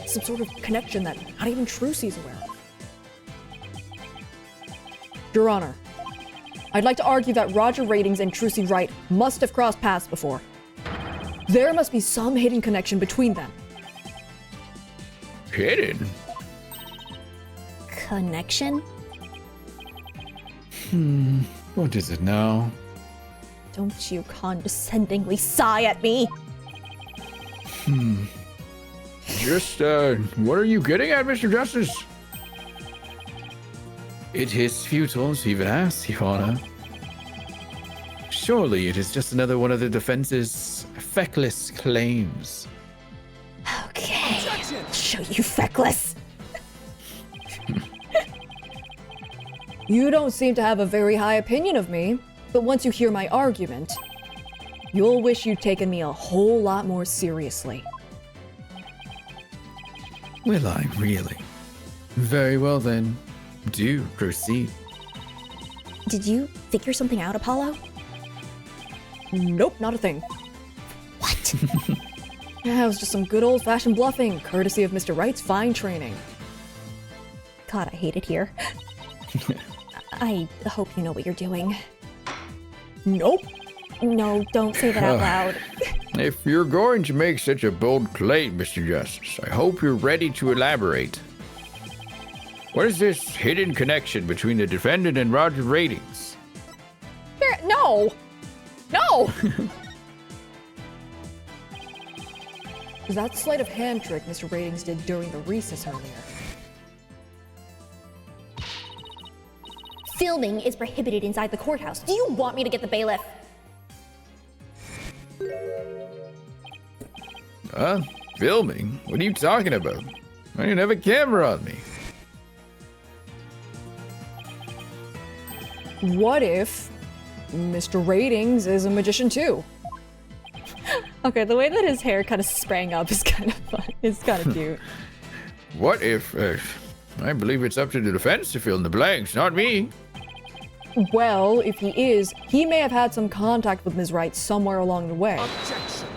Some sort of connection that not even Trucy's aware of. Your Honor, I'd like to argue that Roger Ratings and Trucy Wright must have crossed paths before. There must be some hidden connection between them. Hidden? Connection? What is it now? Don't you condescendingly sigh at me. Just, what are you getting at, Mr. Justice? It is futile to even ask, Your Honor. Surely it is just another one of the defense's feckless claims. Okay. Objection! I'll show you feckless. You don't seem to have a very high opinion of me, but once you hear my argument, you'll wish you'd taken me a whole lot more seriously. Will I really? Very well then. Do proceed. Did you figure something out, Apollo? Nope, not a thing. What? Yeah, it was just some good old-fashioned bluffing, courtesy of Mr. Wright's fine training. God, I hate it here. I hope you know what you're doing. Nope. No, don't say that out loud. If you're going to make such a bold claim, Mr. Justice, I hope you're ready to elaborate. What is this hidden connection between the defendant and Roger Ratings? No! No! That sleight of hand trick Mr. Ratings did during the recess earlier. Filming is prohibited inside the courthouse. Do you want me to get the bailiff? Filming? What are you talking about? I didn't have a camera on me. What if Mr. Ratings is a magician too? Okay, the way that his hair kind of sprang up is kind of fun. It's kind of cute. What if, I believe it's up to the defense to fill in the blanks, not me. Well, if he is, he may have had some contact with Ms. Wright somewhere along the way. Objection!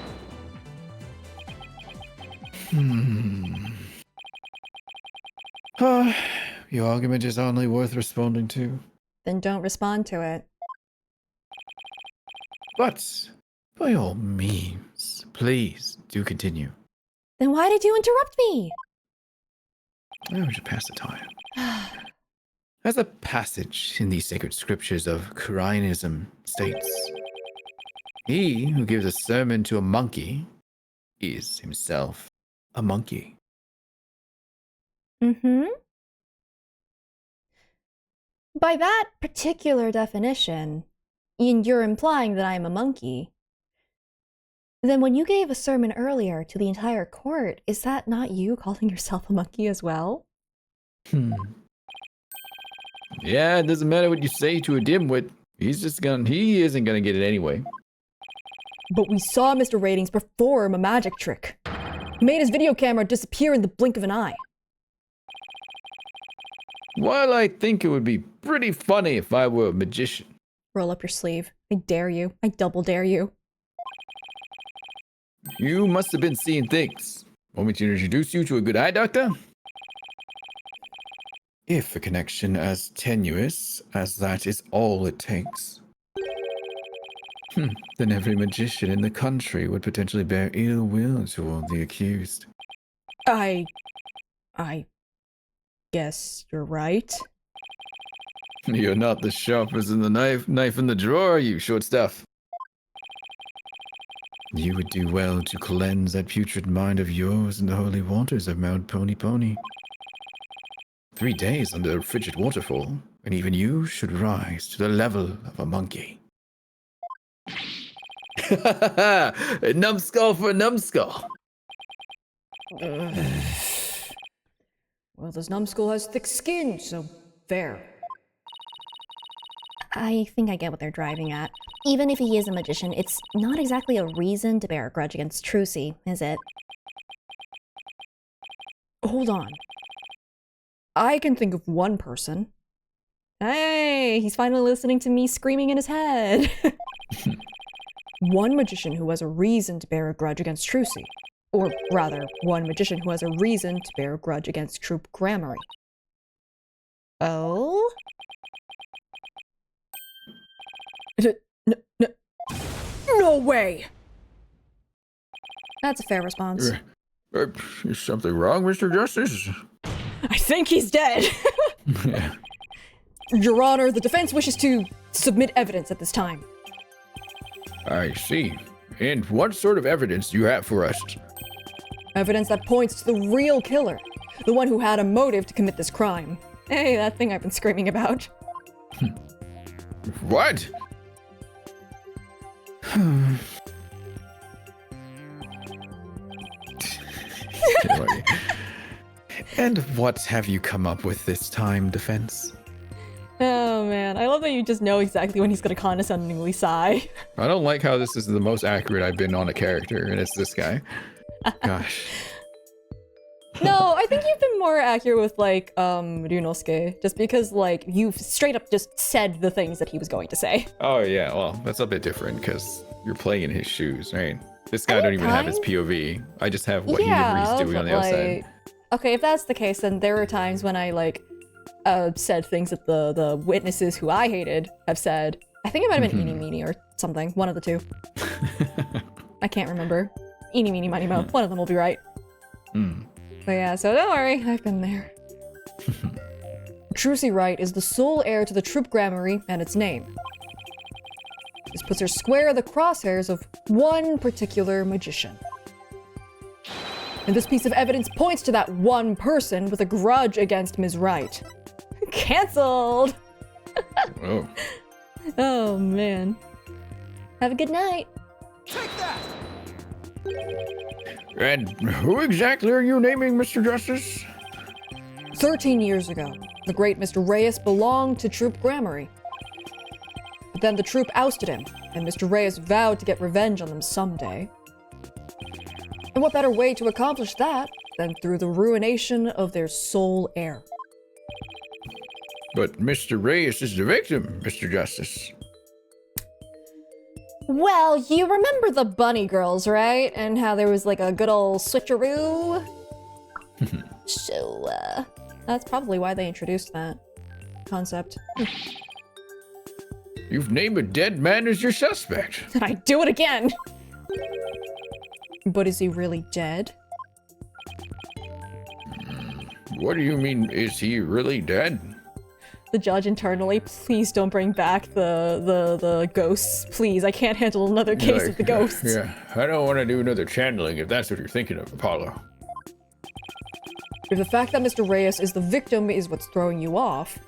Your argument is only worth responding to. Then don't respond to it. But, by all means, please do continue. Then why did you interrupt me? I should pass the time. As a passage in the sacred scriptures of Quran states, he who gives a sermon to a monkey is himself a monkey. Mm-hmm. By that particular definition, you're implying that I'm a monkey. Then when you gave a sermon earlier to the entire court, is that not you calling yourself a monkey as well? Yeah, it doesn't matter what you say to a dimwit. He isn't gonna get it anyway. But we saw Mr. Ratings perform a magic trick. He made his video camera disappear in the blink of an eye. While I think it would be pretty funny if I were a magician. Roll up your sleeve. I dare you. I double dare you. You must have been seeing things. Want me to introduce you to a good eye doctor? If a connection as tenuous as that is all it takes, then every magician in the country would potentially bear ill will toward the accused. I guess you're right. You're not the sharpest in the knife in the drawer, you short stuff. You would do well to cleanse that putrid mind of yours in the holy waters of Mount Pony Pony. 3 days under a frigid waterfall, and even you should rise to the level of a monkey. A numbskull for a numbskull. Well, this numbskull has thick skin, so fair. I think I get what they're driving at. Even if he is a magician, it's not exactly a reason to bear a grudge against Trucy, is it? Hold on. I can think of one person. Hey, he's finally listening to me screaming in his head. One magician who has a reason to bear a grudge against Trucy. Or rather, one magician who has a reason to bear a grudge against Troop Grammary. Oh? No way! That's a fair response. Is something wrong, Mr. Justice? I think he's dead. Yeah. Your Honor, the defense wishes to submit evidence at this time. I see. And what sort of evidence do you have for us? Evidence that points to the real killer, the one who had a motive to commit this crime. Hey, that thing I've been screaming about. What? And what have you come up with this time, defense? Oh man, I love that you just know exactly when he's gonna condescendingly sigh. I don't like how this is the most accurate I've been on a character, and it's this guy. Gosh. No, I think you've been more accurate with like Ryunosuke, just because like you've straight up just said the things that he was going to say. Oh yeah, well, that's a bit different because you're playing in his shoes, right? This guy don't even have his POV. I just have what he's doing on the outside. Okay, if that's the case, then there were times when I like said things that the witnesses who I hated have said. I think it might have been Eeny Meeny or something. One of the two. I can't remember. Eeny Meeny Miny Mo. One of them will be right. But yeah, so don't worry, I've been there. Trucy Wright is the sole heir to the Troop Gramarye and its name. This puts her square in the crosshairs of one particular magician. And this piece of evidence points to that one person with a grudge against Ms. Wright. Cancelled! Oh. Oh man. Have a good night. Take that! And who exactly are you naming, Mr. Justice? 13 years ago, the great Mr. Reyes belonged to Troop Gramarye. But then the troop ousted him, and Mr. Reyes vowed to get revenge on them someday. And what better way to accomplish that than through the ruination of their sole heir? But Mr. Reyes is the victim, Mr. Justice. Well, you remember the Bunny Girls, right? And how there was like a good old switcheroo? So, that's probably why they introduced that concept. You've named a dead man as your suspect. Did I do it again? But is he really dead? What do you mean, is he really dead? The judge internally, please don't bring back the ghosts. Please, I can't handle another case of the ghosts. Yeah, I don't want to do another channeling if that's what you're thinking of, Apollo. If the fact that Mr. Reyes is the victim is what's throwing you off,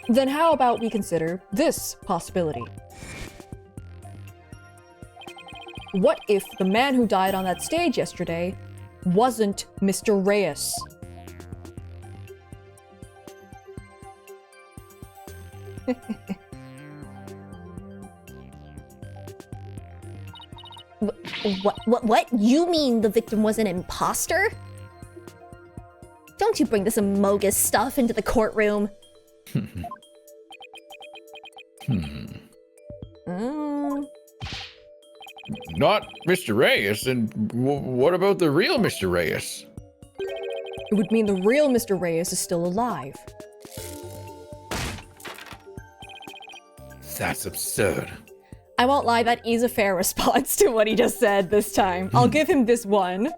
then how about we consider this possibility? What if the man who died on that stage yesterday wasn't Mr. Reyes? What? You mean the victim was an imposter? Don't you bring this amogus stuff into the courtroom. Not Mr. Reyes, and what about the real Mr. Reyes? It would mean the real Mr. Reyes is still alive. That's absurd. I won't lie, that is a fair response to what he just said this time. I'll give him this one.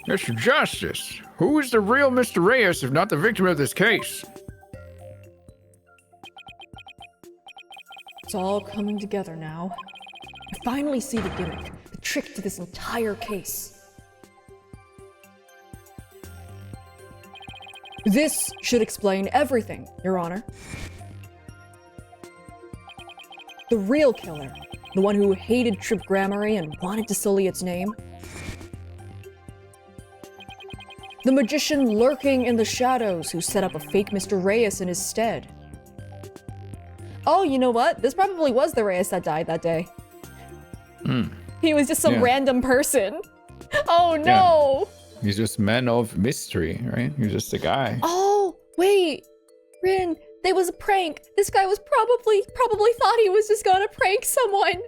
Mr. Justice, who is the real Mr. Reyes if not the victim of this case? It's all coming together now. I finally see the gimmick, the trick to this entire case. This should explain everything, Your Honor. The real killer, the one who hated Troop Gramarye and wanted to sully its name. The magician lurking in the shadows who set up a fake Mr. Reyes in his stead. Oh, you know what? This probably was the Reyes that died that day. He was just some random person. Oh no! Yeah. He's just man of mystery, right? He's just a guy. Oh, wait. Rin, there was a prank. This guy was probably thought he was just gonna prank someone.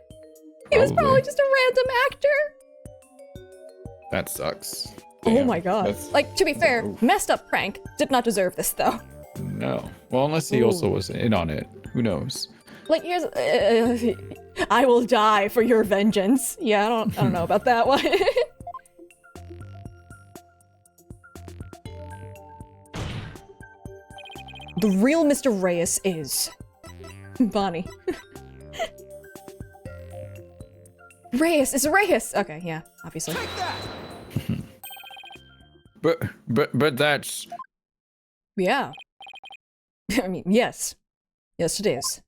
He was probably just a random actor. That sucks. Oh my god. Like, to be fair, messed up prank. Did not deserve this though. No. Well, unless he also was in on it. Who knows? Like, here's, I will die for your vengeance. Yeah, I don't know about that one. The real Mr. Reyes is Bonnie. Reyes is Reyes. Okay, yeah, obviously. Take that! But that's... Yeah. I mean, yes. Yes, it is.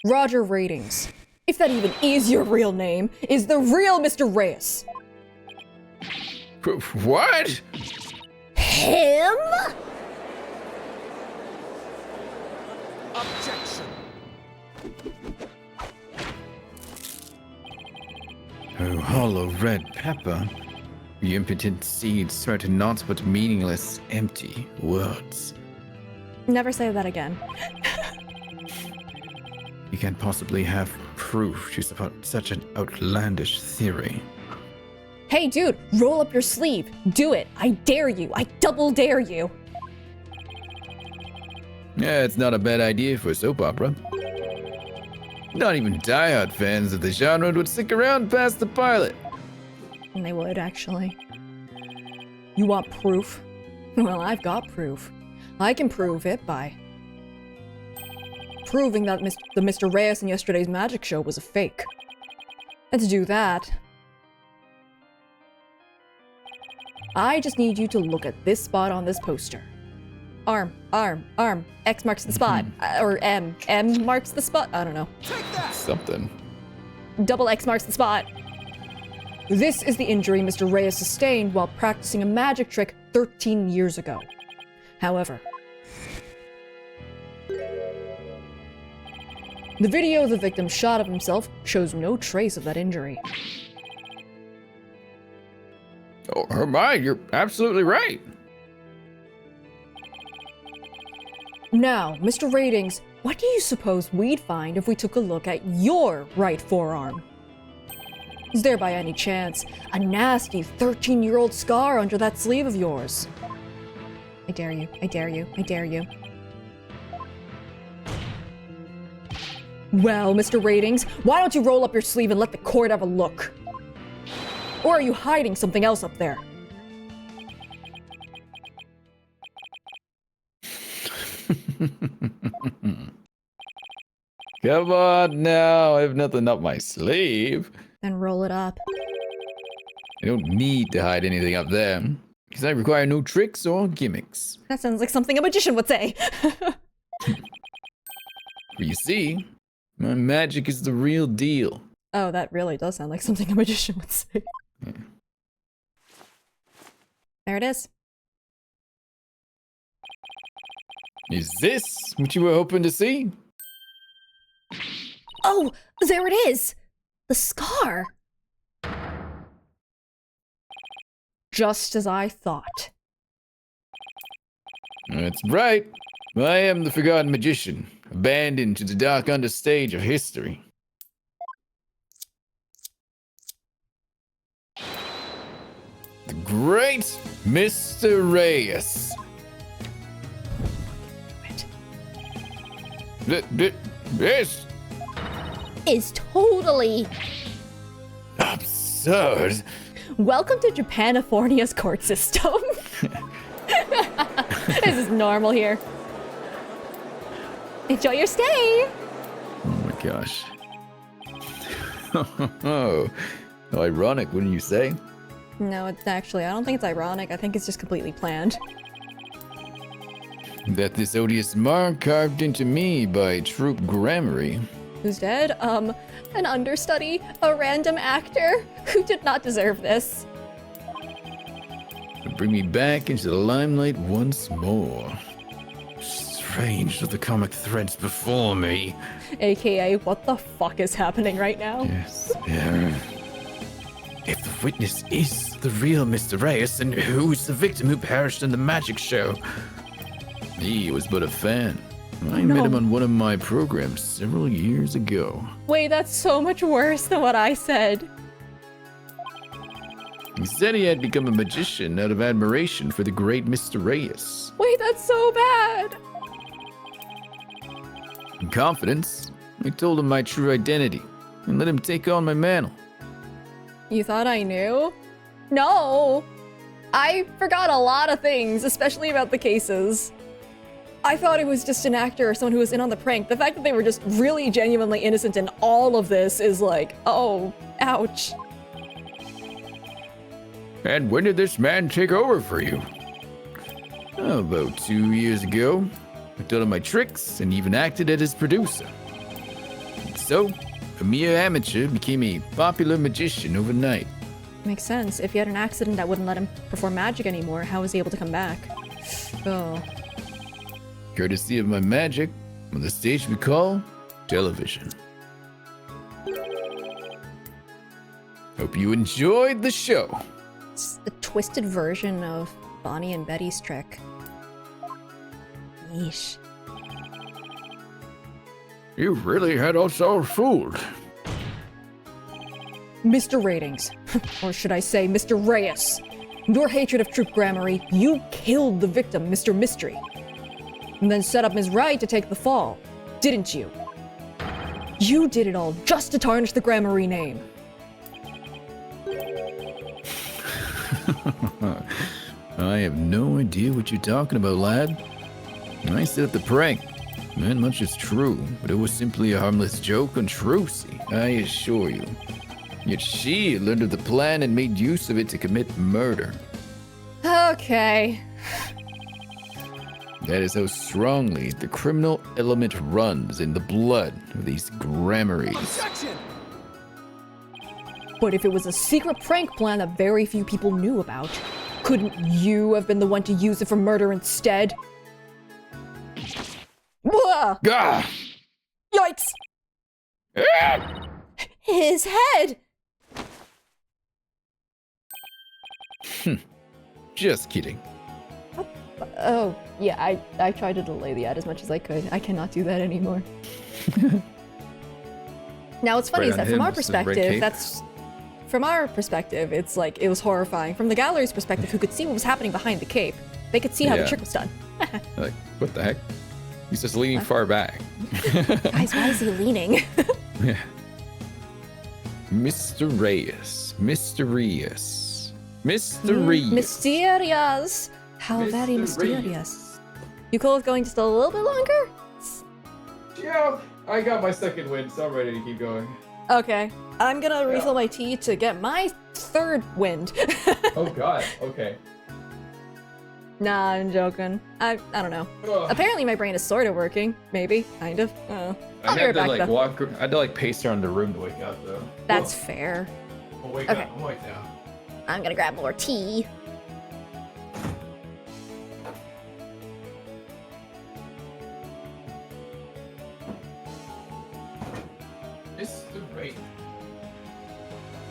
Roger Ratings, if that even is your real name, is the real Mr. Reyes. What? Him? Objection! Oh, hollow red pepper. The impotent seeds threaten naught but meaningless, empty words. Never say that again. You can't possibly have proof to support such an outlandish theory. Hey, dude, roll up your sleeve. Do it. I dare you. I double dare you. Yeah, it's not a bad idea for a soap opera. Not even diehard fans of the genre would stick around past the pilot. And they would, actually. You want proof? Well, I've got proof. I can prove it by proving that the Mr. Reyes in yesterday's magic show was a fake. And to do that, I just need you to look at this spot on this poster. Arm, arm, arm. X marks the spot. Or M. M marks the spot. I don't know. Take that! Something. Double X marks the spot. This is the injury Mr. Reyes sustained while practicing a magic trick 13 years ago. However, the video the victim shot of himself shows no trace of that injury. Oh, Hermione, you're absolutely right. Now, Mr. Ratings, what do you suppose we'd find if we took a look at your right forearm? Is there by any chance a nasty 13-year-old scar under that sleeve of yours? I dare you, I dare you, I dare you. Well, Mr. Ratings, why don't you roll up your sleeve and let the court have a look? Or are you hiding something else up there? Come on now, I have nothing up my sleeve. Then roll it up. I don't need to hide anything up there, because I require no tricks or gimmicks. That sounds like something a magician would say. For you see, my magic is the real deal. Oh, that really does sound like something a magician would say. Yeah. There it is. Is this what you were hoping to see? Oh, there it is! The scar! Just as I thought. That's right. I am the forgotten magician, abandoned to the dark understage of history. The great Mr. Reyes. This Is totally absurd. Welcome to Japanifornia's court system. This is normal here. Enjoy your stay. Oh my gosh. Oh, how ironic, wouldn't you say? No, it's actually, I don't think it's ironic. I think it's just completely planned. That this odious mark carved into me by Troop Grammary. Who's dead? An understudy, a random actor who did not deserve this. Would bring me back into the limelight once more. Strange of the comic threads before me. AKA, what the fuck is happening right now? Yes. If the witness is the real Mr. Reyes, then who is the victim who perished in the magic show? He was but a fan. I met him on one of my programs several years ago. Wait, that's so much worse than what I said. He said he had become a magician out of admiration for the great Mr. Reyes. Wait, that's so bad. In confidence, I told him my true identity and let him take on my mantle. You thought I knew? No. I forgot a lot of things, especially about the cases. I thought it was just an actor or someone who was in on the prank. The fact that they were just really genuinely innocent in all of this is like, oh, ouch. And when did this man take over for you? Oh, about 2 years ago, I taught him my tricks and even acted as his producer. And so, a mere amateur became a popular magician overnight. Makes sense. If he had an accident that wouldn't let him perform magic anymore, how was he able to come back? Oh. Courtesy of my magic, on the stage we call television. Hope you enjoyed the show. It's a twisted version of Bonnie and Betty's trick. Yeesh. You really had us all fooled. Mr. Ratings, or should I say Mr. Reyes. Your hatred of Troop Gramarye, you killed the victim, Mr. Mystery. And then set up Ms. Wright to take the fall, didn't you? You did it all just to tarnish the Gramarye name. I have no idea what you're talking about, lad. I set up the prank. Not much is true, but it was simply a harmless joke on Trucy, I assure you. Yet she learned of the plan and made use of it to commit murder. Okay. That is how strongly the criminal element runs in the blood of these Gramaryes. Objection! But if it was a secret prank plan that very few people knew about, couldn't you have been the one to use it for murder instead? Blah! Gah! Yikes! Ah! His head! Just kidding. Oh, yeah, I tried to delay the ad as much as I could. I cannot do that anymore. Now, what's funny is that from our perspective, from our perspective, it's like, it was horrifying. From the gallery's perspective, who could see what was happening behind the cape, they could see how the trick was done. Like, what the heck? He's just leaning far back. Guys, why is he leaning? Yeah. Mr. Reyes. Mr. Reyes. Mr. Reyes. Mysterious. How very mysterious. You cool with going just a little bit longer? Yeah, I got my second win, so I'm ready to keep going. Okay. I'm gonna refill my tea to get my third wind. Oh god, okay. Nah, I'm joking. I don't know. Ugh. Apparently my brain is sort of working. Maybe. Kind of. I'll be right back, though. I had to like pace around the room to wake up though. That's fair. I'll wake Okay. up, I'm awake now. I'm gonna grab more tea. Mr. Reyes.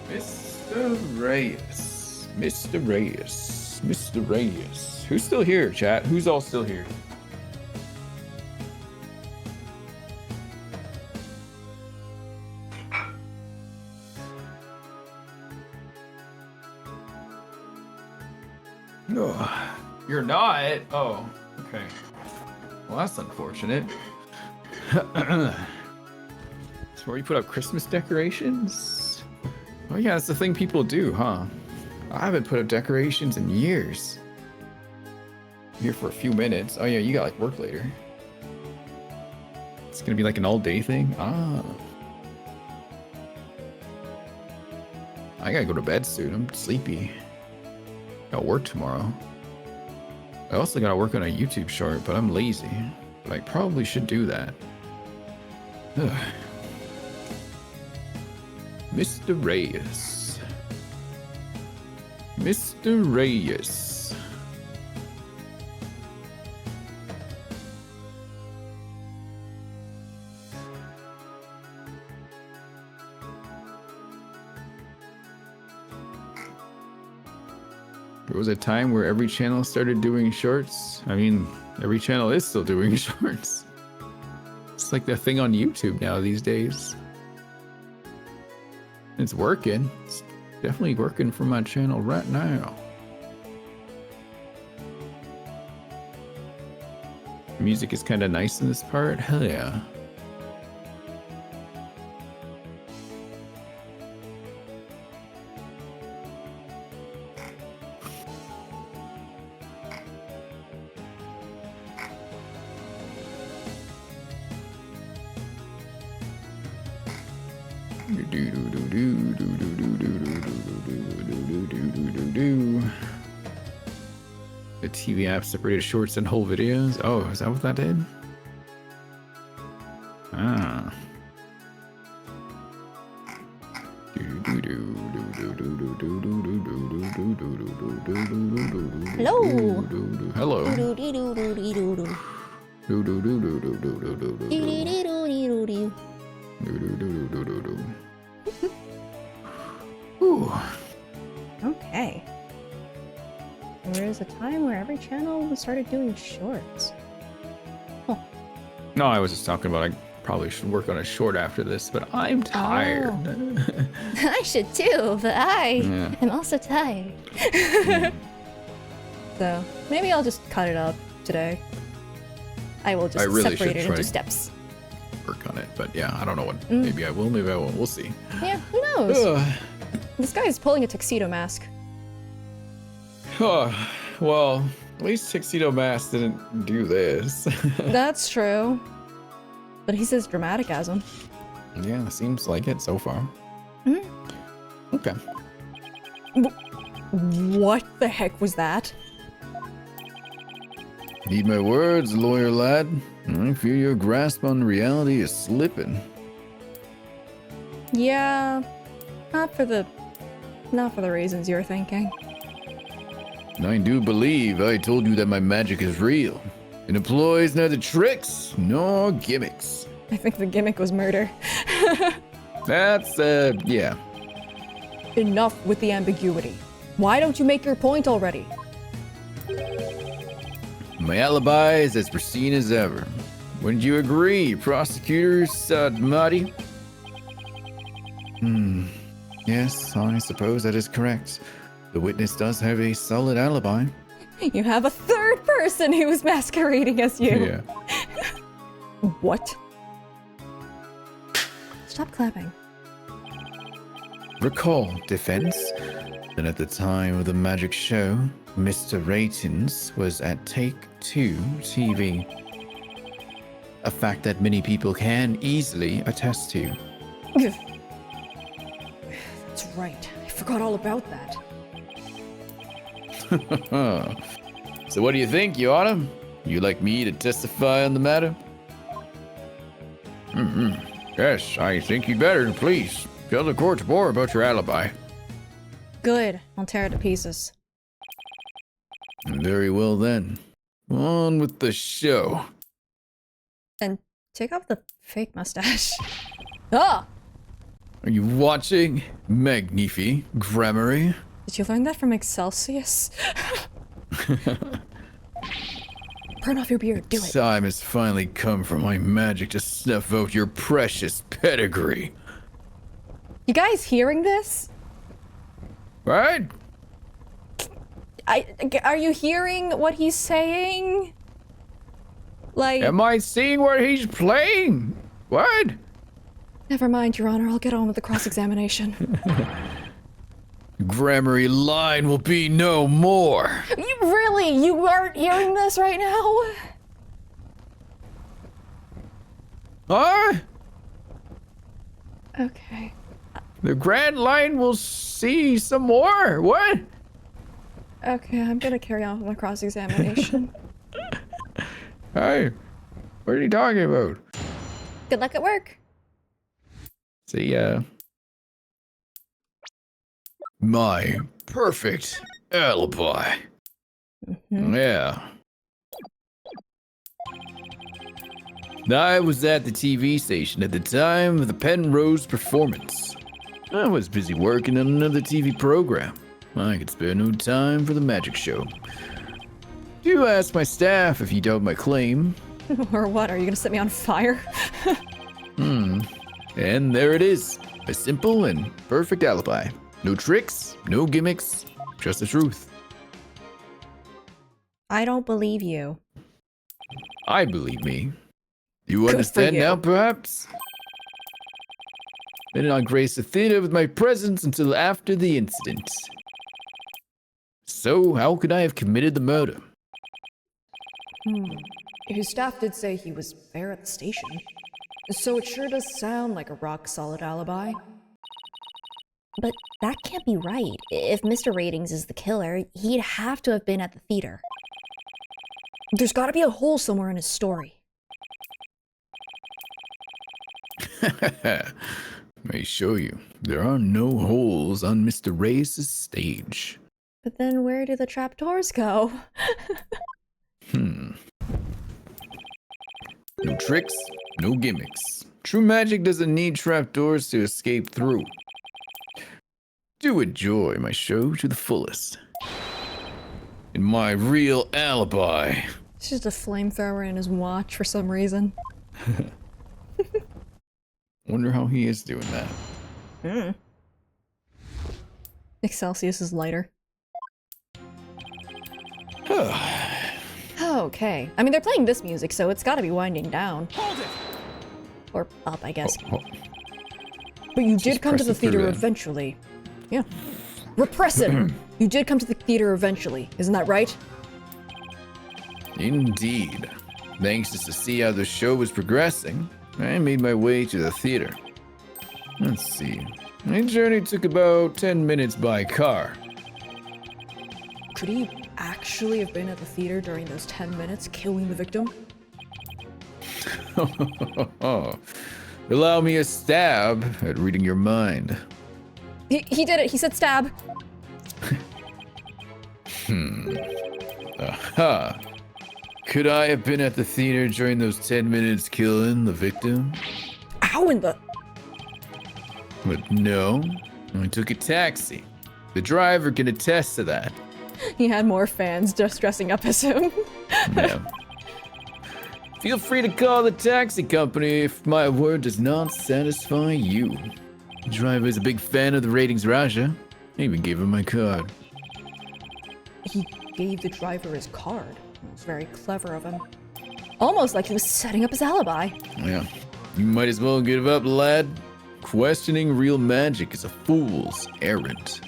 Mr. Reyes. Mr. Reyes. Mr. Reyes. Who's still here, chat? Who's all still here? Oh, you're not? Oh, okay. Well, that's unfortunate. It's where you put up Christmas decorations? Oh yeah, that's the thing people do, huh? I haven't put up decorations in years. I'm here for a few minutes. Oh yeah, you got like work later. It's gonna be like an all-day thing? Ah. I gotta go to bed soon. I'm sleepy. Got work tomorrow. I also gotta work on a YouTube short, but I'm lazy. But I probably should do that. Ugh. Mr. Reyes. Mr. Reyes. There was a time where every channel started doing shorts. I mean, every channel is still doing shorts. It's like the thing on YouTube now these days. It's working. It's Definitely working for my channel right now. Music is kind of nice in this part. Hell yeah. The TV app separated shorts and whole videos. Oh, is that what that did? Ah. Hello. Hello. Ooh. Okay. There is a time where every channel started doing shorts. No, I was just talking about I probably should work on a short after this, but I'm tired. I should too, but I am also tired. So maybe I'll just cut it up today. I will just really separate it should into try steps. Work on it, but yeah, I don't know what. Maybe I will, maybe I won't. We'll see. Yeah, who knows? This guy is pulling a tuxedo mask. Well, at least Tuxedo Mask didn't do this. That's true. But he says dramaticasm. Yeah, seems like it so far. Okay. What the heck was that? Heed my words, lawyer lad. I fear your grasp on reality is slipping. Yeah, not for the reasons you're thinking. I do believe I told you that my magic is real. It employs neither tricks nor gimmicks. I think the gimmick was murder. That's, yeah. Enough with the ambiguity. Why don't you make your point already? My alibi is as pristine as ever. Wouldn't you agree, prosecutor Sadmati? Yes, I suppose that is correct. The witness does have a solid alibi. You have a third person who is masquerading as you. Yeah. What? Stop clapping. Recall, defense, that at the time of the magic show, Mr. Ratings was at Take Two TV. A fact that many people can easily attest to. That's right. I forgot all about that. So what do you think, Your Honor? You like me to testify on the matter? Yes, I think you'd better, please. Tell the court more about your alibi. Good. I'll tear it to pieces. Very well then. On with the show. And take off the fake mustache. Ah! Are you watching? Magnifi, Grammary. Did you learn that from Excelsius? Burn off your beard. Do it. Time has finally come for my magic to snuff out your precious pedigree. You guys hearing this? What? Are you hearing what he's saying? Like... Am I seeing what he's playing? What? Never mind, Your Honor. I'll get on with the cross-examination. Grammary line will be no more. You aren't hearing this right now? Huh? Okay. The Grand Line will see some more. What? Okay, I'm gonna carry on with my cross-examination. Hey, what are you talking about? Good luck at work. See ya. My perfect alibi. Yeah. I was at the TV station at the time of the Penrose performance. I was busy working on another TV program. I could spare no time for the magic show. Do ask my staff if you doubt my claim. Or what? Are you gonna set me on fire? And there it is. A simple and perfect alibi. No tricks, no gimmicks, just the truth. I don't believe you. I believe me. You Good for understand you. now, perhaps? I did not grace the theater with my presence until after the incident. So, how could I have committed the murder? His staff did say he was there at the station. So it sure does sound like a rock-solid alibi. But that can't be right. If Mr. Ratings is the killer, he'd have to have been at the theater. There's gotta be a hole somewhere in his story. May show you. There are no holes on Mr. Reyes' stage. But then where do the trapdoors go? No tricks, no gimmicks. True magic doesn't need trapdoors to escape through. Do enjoy my show to the fullest. And my real alibi. It's just a flamethrower in his watch for some reason. Wonder how he is doing that. Excelsius' lighter. Okay. I mean, they're playing this music, so it's gotta be winding down. Hold it! Or up, I guess. Oh, But you did Just come to press the it through theater then. eventually. Yeah. Repress it! You did come to the theater eventually, isn't that right? Indeed. Anxious to see how the show was progressing, I made my way to the theater. Let's see. My journey took about 10 minutes by car. Could he actually have been at the theater during those 10 minutes, killing the victim? Allow me a stab at reading your mind. He did it! He said stab! Aha. Could I have been at the theater during those 10 minutes killing the victim? How in the... But no, I took a taxi. The driver can attest to that. He had more fans just dressing up as him. Yeah. Feel free to call the taxi company if my word does not satisfy you. The driver is a big fan of the ratings Raja. I even gave him my card. He gave the driver his card. It was very clever of him. Almost like he was setting up his alibi. Yeah. You might as well give up, lad. Questioning real magic is a fool's errand.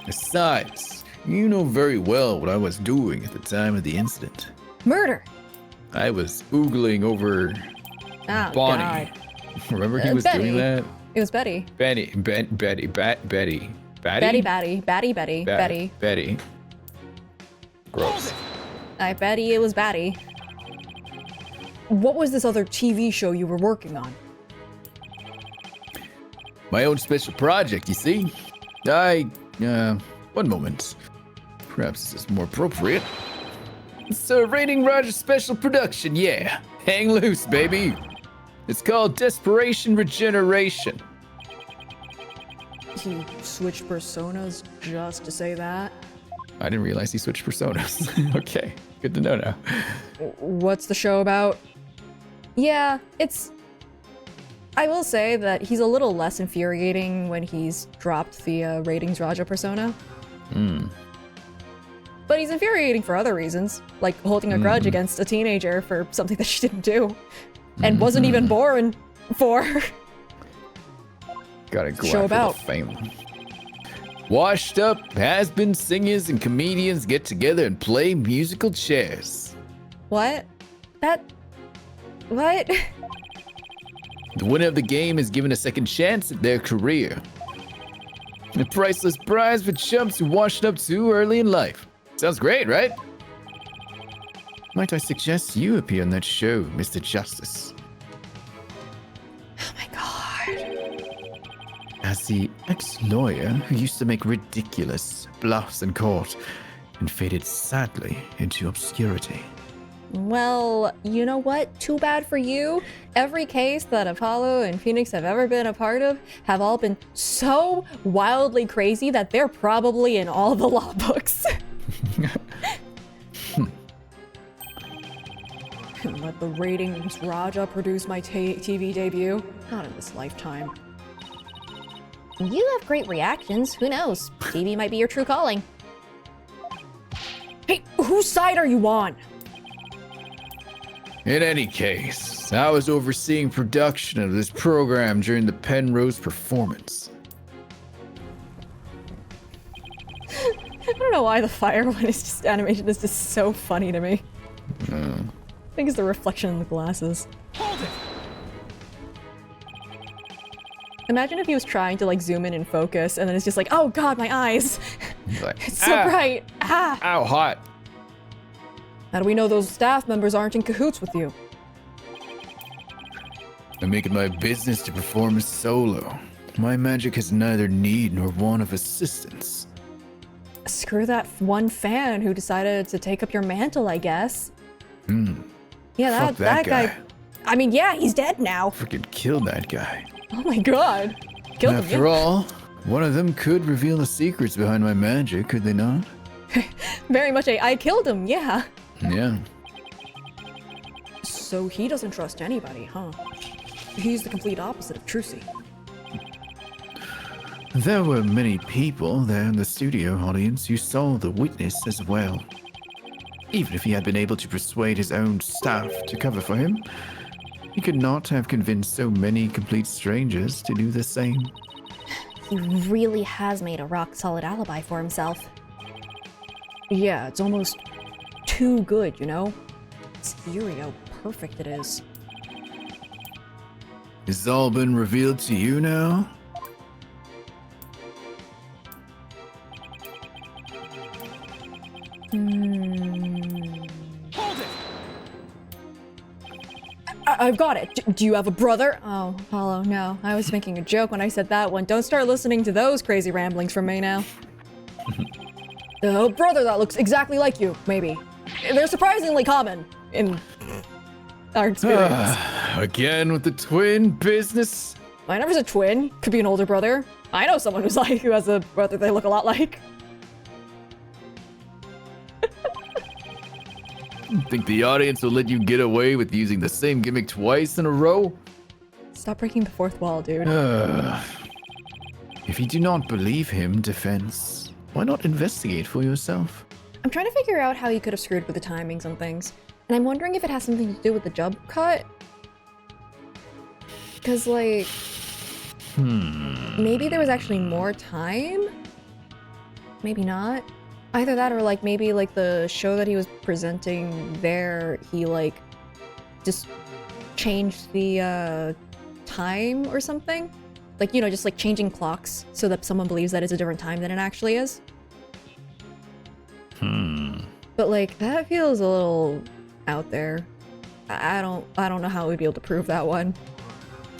Besides, you know very well what I was doing at the time of the incident. Murder! I was oogling over Oh, Bonnie. God. Remember he was Betty. doing that? It was Betty. Betty. Betty, Betty. Gross. I Betty it was Batty. What was this other TV show you were working on? My own special project, you see? One moment. Perhaps this is more appropriate. It's a Rating Roger special production, yeah. Hang loose, baby. It's called Desperation Regeneration. He switched personas just to say that? I didn't realize he switched personas. Okay, good to know now. What's the show about? Yeah, it's... I will say that he's a little less infuriating when he's dropped the Ratings Raja persona. But he's infuriating for other reasons, like holding a grudge against a teenager for something that she didn't do. And wasn't even born for. Gotta go Show after about. the fame. Washed up has-been singers and comedians get together and play musical chairs. What? What? The winner of the game is given a second chance at their career. A priceless prize for chumps who washed up too early in life. Sounds great, right? Might I suggest you appear on that show, Mr. Justice? Oh my god. As the ex-lawyer who used to make ridiculous bluffs in court and faded sadly into obscurity. Well, you know what? Too bad for you. Every case that Apollo and Phoenix have ever been a part of have all been so wildly crazy that they're probably in all the law books. Let the Ratings Raja produce my TV debut? Not in this lifetime. You have great reactions. Who knows? TV might be your true calling. Hey, whose side are you on? In any case, I was overseeing production of this program during the Penrose performance. I don't know why the fire one is just animation is just so funny to me. I think it's the reflection in the glasses. Hold it! Imagine if he was trying to like zoom in and focus, and then it's just like, oh god, my eyes! Like, It's so bright! Ah! Ow, hot. How do we know those staff members aren't in cahoots with you? I make it my business to perform solo. My magic has neither need nor want of assistance. Screw that one fan who decided to take up your mantle, I guess. Yeah, Fuck that guy. I mean, yeah, he's dead now. Freaking kill that guy. Oh my god. Killed him. After all, one of them could reveal the secrets behind my magic, could they not? Very much I killed him, yeah. Yeah. So he doesn't trust anybody, huh? He's the complete opposite of Trucy. There were many people there in the studio audience who saw the witness as well. Even if he had been able to persuade his own staff to cover for him, he could not have convinced so many complete strangers to do the same. He really has made a rock-solid alibi for himself. Yeah, it's almost too good, you know? It's eerie how perfect it is. Has all been revealed to you now? Hold it! I've got it. Do you have a brother? Oh, Apollo, no. I was making a joke when I said that one. Don't start listening to those crazy ramblings from me now. A brother that looks exactly like you, maybe. They're surprisingly common in our experience. Again with the twin business? I never said twin. Could be an older brother. I know someone who has a brother they look a lot like. Think the audience will let you get away with using the same gimmick twice in a row? Stop breaking the fourth wall, dude. If you do not believe him, defense, why not investigate for yourself? I'm trying to figure out how he could have screwed with the timings on things. And I'm wondering if it has something to do with the jump cut. Because, like... Maybe there was actually more time? Maybe not. Either that or, like, maybe, like, the show that he was presenting there, he, like, just changed the, time or something? Like, you know, just, like, changing clocks so that someone believes that it's a different time than it actually is. But, like, that feels a little out there. I don't know how we'd be able to prove that one.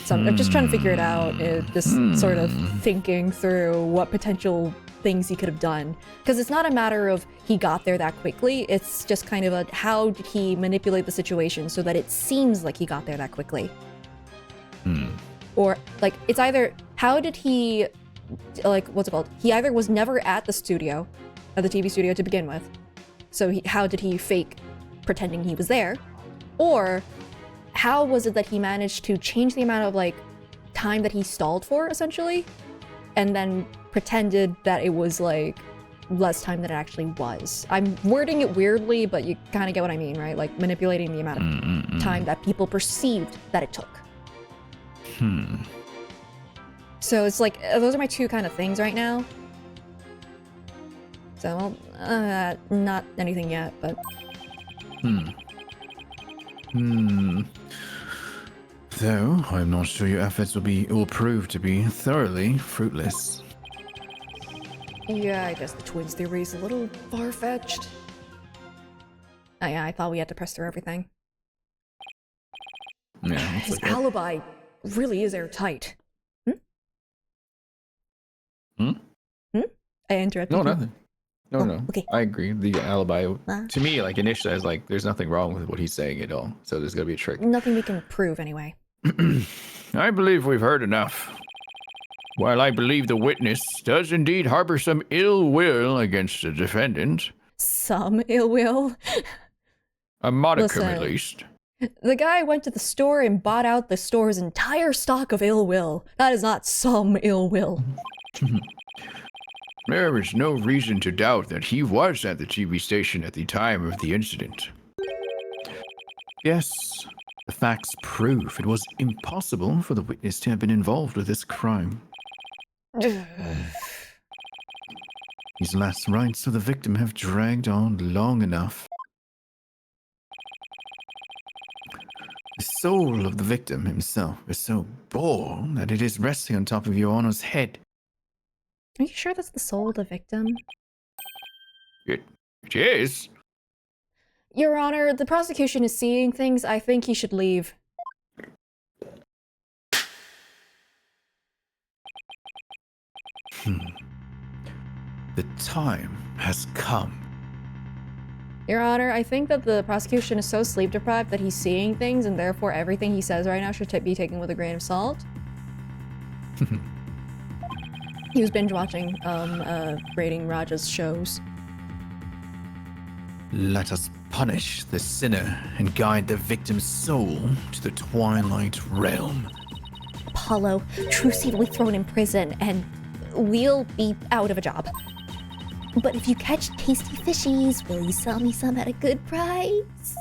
So I'm just trying to figure it out, just sort of thinking through what potential things he could have done. Because it's not a matter of he got there that quickly, it's just kind of a how did he manipulate the situation so that it seems like he got there that quickly. Or, like, it's either how did he, like, what's it called? He either was never at the studio, at the TV studio to begin with, so how did he fake pretending he was there? Or how was it that he managed to change the amount of, like, time that he stalled for, essentially, and then pretended that it was, like, less time than it actually was. I'm wording it weirdly, but you kind of get what I mean, right? Like, manipulating the amount of time that people perceived that it took. So it's like, those are my two kind of things right now. So, not anything yet, but... Though, I'm not sure your efforts will prove to be thoroughly fruitless. Yeah, I guess the twins theory is a little far-fetched. Oh, yeah, I thought we had to press through everything. Yeah, His alibi really is airtight. I interrupted No, you. nothing. No, no. Okay. I agree. The alibi, to me, like initially, I was like, there's nothing wrong with what he's saying at all. So there's got to be a trick. Nothing we can prove, anyway. I believe we've heard enough. While I believe the witness does indeed harbor some ill will against the defendant, Some ill will. a modicum Listen. at least, The guy went to the store and bought out the store's entire stock of ill will. That is not some ill will. There is no reason to doubt that he was at the TV station at the time of the incident. Yes, the facts prove it was impossible for the witness to have been involved with this crime. These last rites of the victim have dragged on long enough. The soul of the victim himself is so born that it is resting on top of Your Honor's head. Are you sure that's the soul of the victim? It is. Your Honor, the prosecution is seeing things. I think he should leave. The time has come. Your Honor, I think that the prosecution is so sleep deprived that he's seeing things, and therefore everything he says right now should be taken with a grain of salt. He was binge watching, rating Raja's shows. Let us punish the sinner and guide the victim's soul to the twilight realm. Apollo, Trucy will be thrown in prison and we'll be out of a job. But if you catch tasty fishies, will you sell me some at a good price?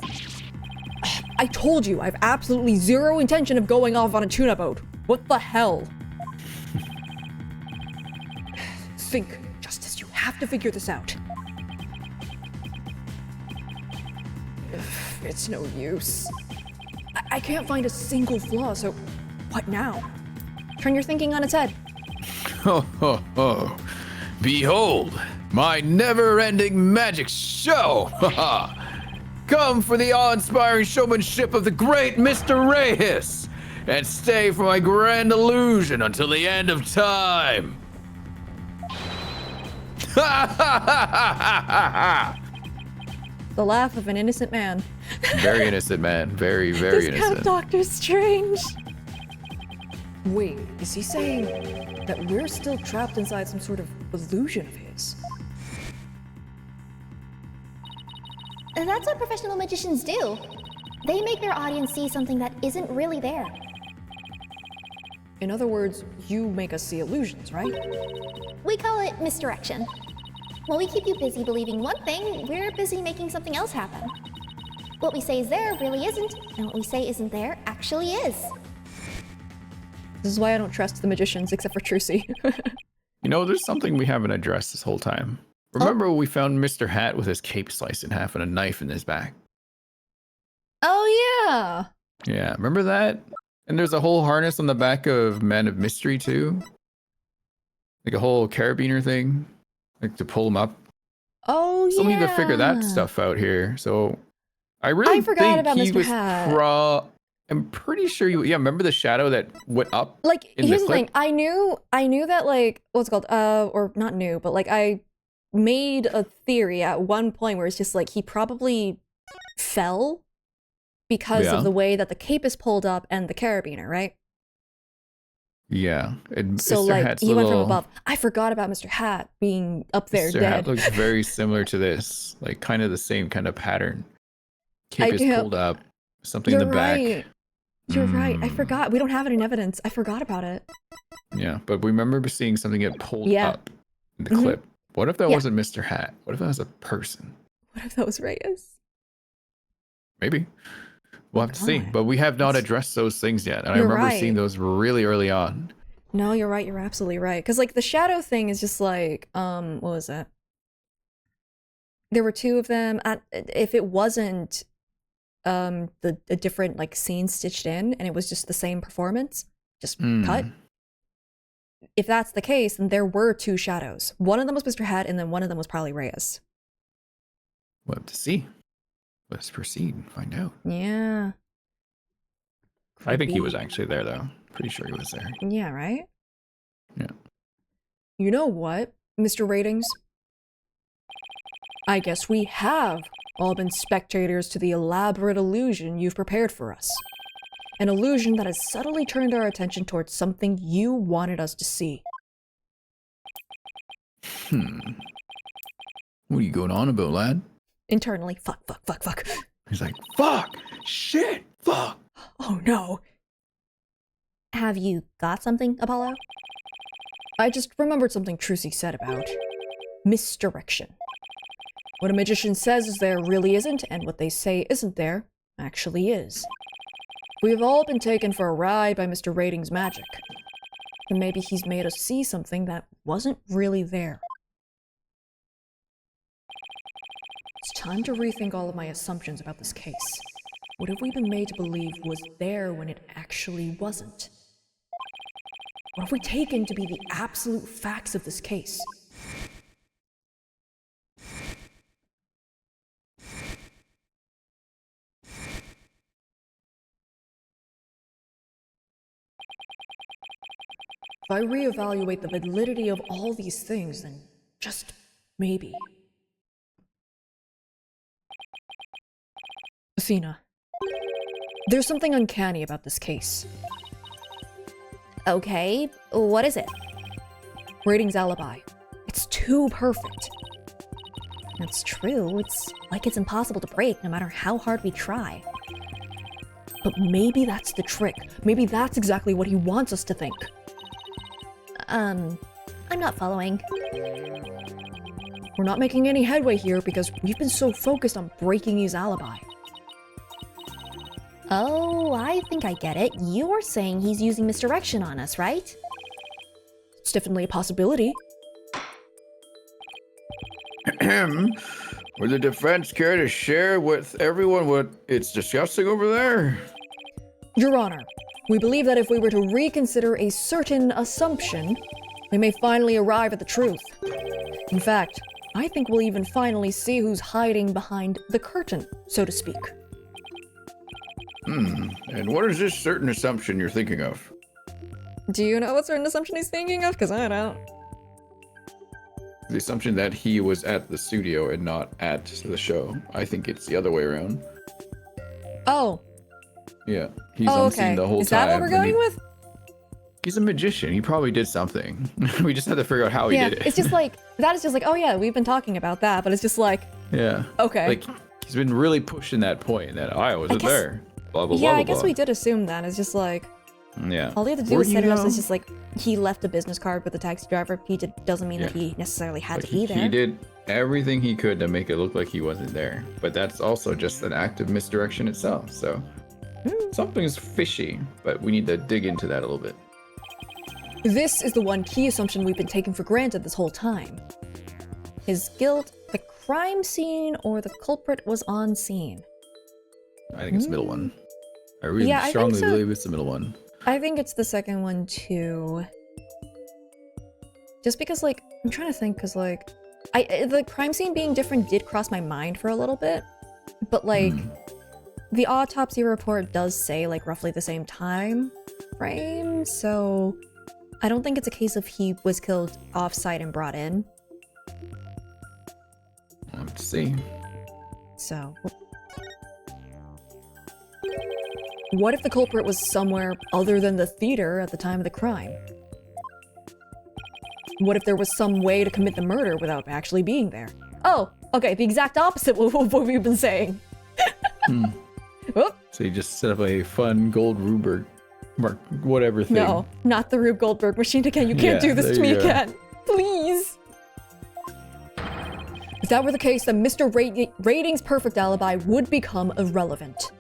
I told you, I have absolutely zero intention of going off on a tuna boat. What the hell? Think, Justice, you have to figure this out. It's no use. I can't find a single flaw, so what now? Turn your thinking on its head. Ho ho ho. Behold, my never-ending magic show! Come for the awe-inspiring showmanship of the great Mr. Reyes, and stay for my grand illusion until the end of time! The laugh of an innocent man. Very innocent man. Very, very This innocent. cat Doctor Strange. Wait, is he saying that we're still trapped inside some sort of illusion of his? And that's what professional magicians do. They make their audience see something that isn't really there. In other words, you make us see illusions, right? We call it misdirection. While we keep you busy believing one thing, we're busy making something else happen. What we say is there really isn't, and what we say isn't there actually is. This is why I don't trust the magicians, except for Trucy. You know, there's something we haven't addressed this whole time. Remember we found Mr. Hat with his cape sliced in half and a knife in his back? Oh, yeah! Yeah, remember that? And there's a whole harness on the back of Man of Mystery, too. Like a whole carabiner thing. Like to pull him up. Oh, Still yeah! need to figure that stuff out here. So I really forgot think about he Mr. was Hat. I'm pretty sure you. Yeah, remember the shadow that went up? Like, in here's the the thing. clip? I knew that, like, what's it called? Or not new, but like, I made a theory at one point where it's just like, he probably fell because Yeah. of the way that the cape is pulled up and the carabiner, right? Yeah. And So, Mr. like, Hat's he went from little- above. I forgot about Mr. Hat being up there Mr. dead. Hat looks very similar to this. Like kind of the same kind of pattern. Cape is can't- pulled up. Something in the back. Right. You're right. I Mm. forgot. We don't have it in evidence. I forgot about it. Yeah, but we remember seeing something get pulled Yeah. up in the Mhm. clip. What if that Yeah. wasn't Mr. Hat? What if that was a person? What if that was Reyes? Maybe. We'll have to see. God. But we have not That's- addressed those things yet. And I You're remember right. seeing those really early on. No, you're right. You're absolutely right. Because, like, the shadow thing is just like, what was it? There were two of them. If it wasn't the different, like, scenes stitched in and it was just the same performance, just cut. If that's the case, then there were two shadows. One of them was Mr. Hat, and then one of them was probably Reyes. We'll have to see. Let's proceed and find out. Yeah. I think he Creepy. was actually there, though. Pretty sure he was there. Yeah, right? Yeah. You know what, Mr. Ratings? I guess we have all been spectators to the elaborate illusion you've prepared for us. An illusion that has subtly turned our attention towards something you wanted us to see. What are you going on about, lad? Internally, fuck. He's like, fuck, shit, fuck. Oh no. Have you got something, Apollo? I just remembered something Trucy said about misdirection. What a magician says is there really isn't, and what they say isn't there actually is. We've all been taken for a ride by Mr. Rating's magic. And maybe he's made us see something that wasn't really there. It's time to rethink all of my assumptions about this case. What have we been made to believe was there when it actually wasn't? What have we taken to be the absolute facts of this case? If I reevaluate the validity of all these things, then just maybe. Athena, there's something uncanny about this case. Okay, what is it? Rating's alibi. It's too perfect. That's true. It's like it's impossible to break no matter how hard we try. But maybe that's the trick. Maybe that's exactly what he wants us to think. I'm not following. We're not making any headway here because we've been so focused on breaking his alibi. Oh, I think I get it. You're saying he's using misdirection on us, right? It's definitely a possibility. Would the defense care to share with everyone what it's discussing over there? Your Honor, we believe that if we were to reconsider a certain assumption, we may finally arrive at the truth. In fact, I think we'll even finally see who's hiding behind the curtain, so to speak. And what is this certain assumption you're thinking of? Do you know what certain assumption he's thinking of? Because I don't. The assumption that he was at the studio and not at the show. I think it's the other way around. Oh. Yeah, he's on scene the whole time. Is that what we're going with? He's a magician. He probably did something. We just had to figure out how he did it. It's just like, that is just like, oh yeah, we've been talking about that, but it's just like, yeah. Okay. Like, he's been really pushing that point that I wasn't there. Blah, blah, yeah, blah, I guess blah. we did assume that. It's just like, yeah. all they have to do is set it up. It's just like, he left a business card with the taxi driver. Doesn't mean that he necessarily had to be there. He did everything he could to make it look like he wasn't there. But that's also just an act of misdirection itself. So something's fishy, but we need to dig into that a little bit. This is the one key assumption we've been taking for granted this whole time. His guilt, the crime scene, or the culprit was on scene. I think it's the middle one. I really I strongly believe it's the middle one. I think it's the second one too. Just because, like, I'm trying to think, because, like, the crime scene being different did cross my mind for a little bit, but, like, the autopsy report does say, like, roughly the same time frame, so I don't think it's a case of he was killed off-site and brought in. Let's see. So, what if the culprit was somewhere other than the theater at the time of the crime? What if there was some way to commit the murder without actually being there? Oh, okay, the exact opposite of what we've been saying. So you just set up a fun gold Rubber mark whatever thing. No, not the Rube Goldberg machine again. You can't do this to me again. Please. If that were the case, then Mr. Rating's perfect alibi would become irrelevant.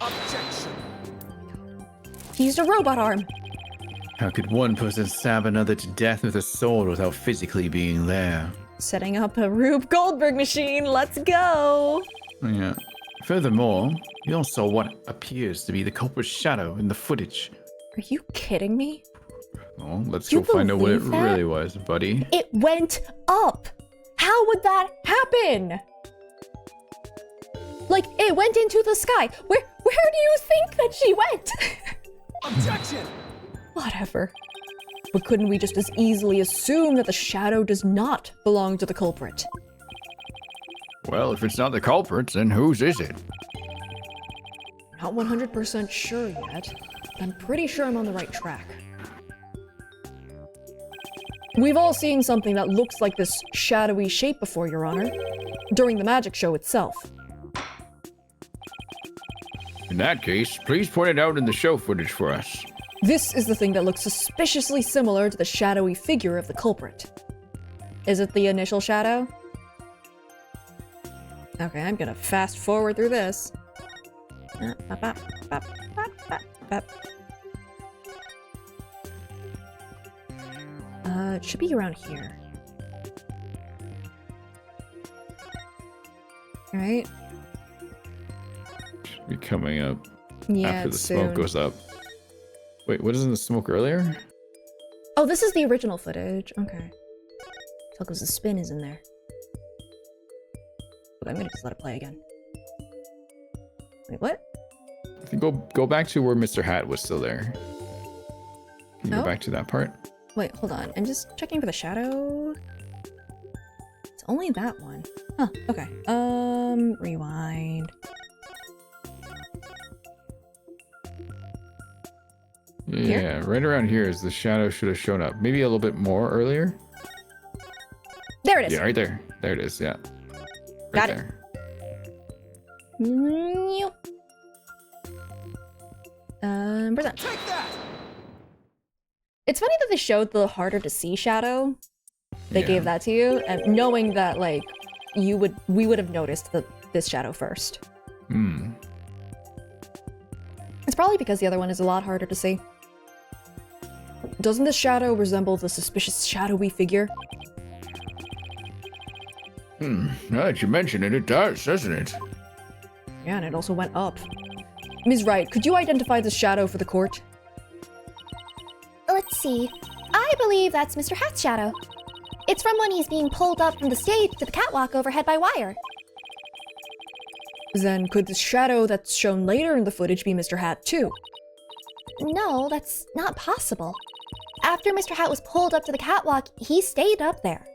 Objection. He used a robot arm. How could one person stab another to death with a sword without physically being there? Setting up a Rube Goldberg machine. Let's go. Yeah. Furthermore, you also saw what appears to be the culprit's shadow in the footage. Are you kidding me? Well, let's Do go you find out what it believe that? really was, buddy. It went up. How would that happen? Like, it went into the sky. Where do you think that she went? Objection. Whatever. But couldn't we just as easily assume that the shadow does not belong to the culprit? Well, if it's not the culprit, then whose is it? Not 100% sure yet. I'm pretty sure I'm on the right track. We've all seen something that looks like this shadowy shape before, Your Honor, during the magic show itself. In that case, please point it out in the show footage for us. This is the thing that looks suspiciously similar to the shadowy figure of the culprit. Is it the initial shadow? Okay, I'm gonna fast forward through this. It should be around here. Right? Should be coming up Yeah, after the soon. smoke goes up. Wait, what is in the smoke earlier? Oh, this is the original footage. Okay. So, because the spin is in there. Okay, I'm gonna just let it play again. Wait, what? I think go back to where Mr. Hat was still there. Can you Oh? go back to that part? Wait, hold on. I'm just checking for the shadow. It's only that one. Huh, okay. Rewind. Yeah, right around here is the shadow should have shown up. Maybe a little bit more earlier. There it is. Yeah, right there. There it is, yeah. Right Got it. there. Present. Take that! It's funny that they showed the harder to see shadow. They Yeah. gave that to you, and knowing that like we would have noticed this shadow first. Hmm. It's probably because the other one is a lot harder to see. Doesn't this shadow resemble the suspicious shadowy figure? Now that you mention it, it does, doesn't it? Yeah, and it also went up. Ms. Wright, could you identify this shadow for the court? Let's see. I believe that's Mr. Hat's shadow. It's from when he's being pulled up from the stage to the catwalk overhead by wire. Then could the shadow that's shown later in the footage be Mr. Hat too? No, that's not possible. After Mr. Hat was pulled up to the catwalk, he stayed up there.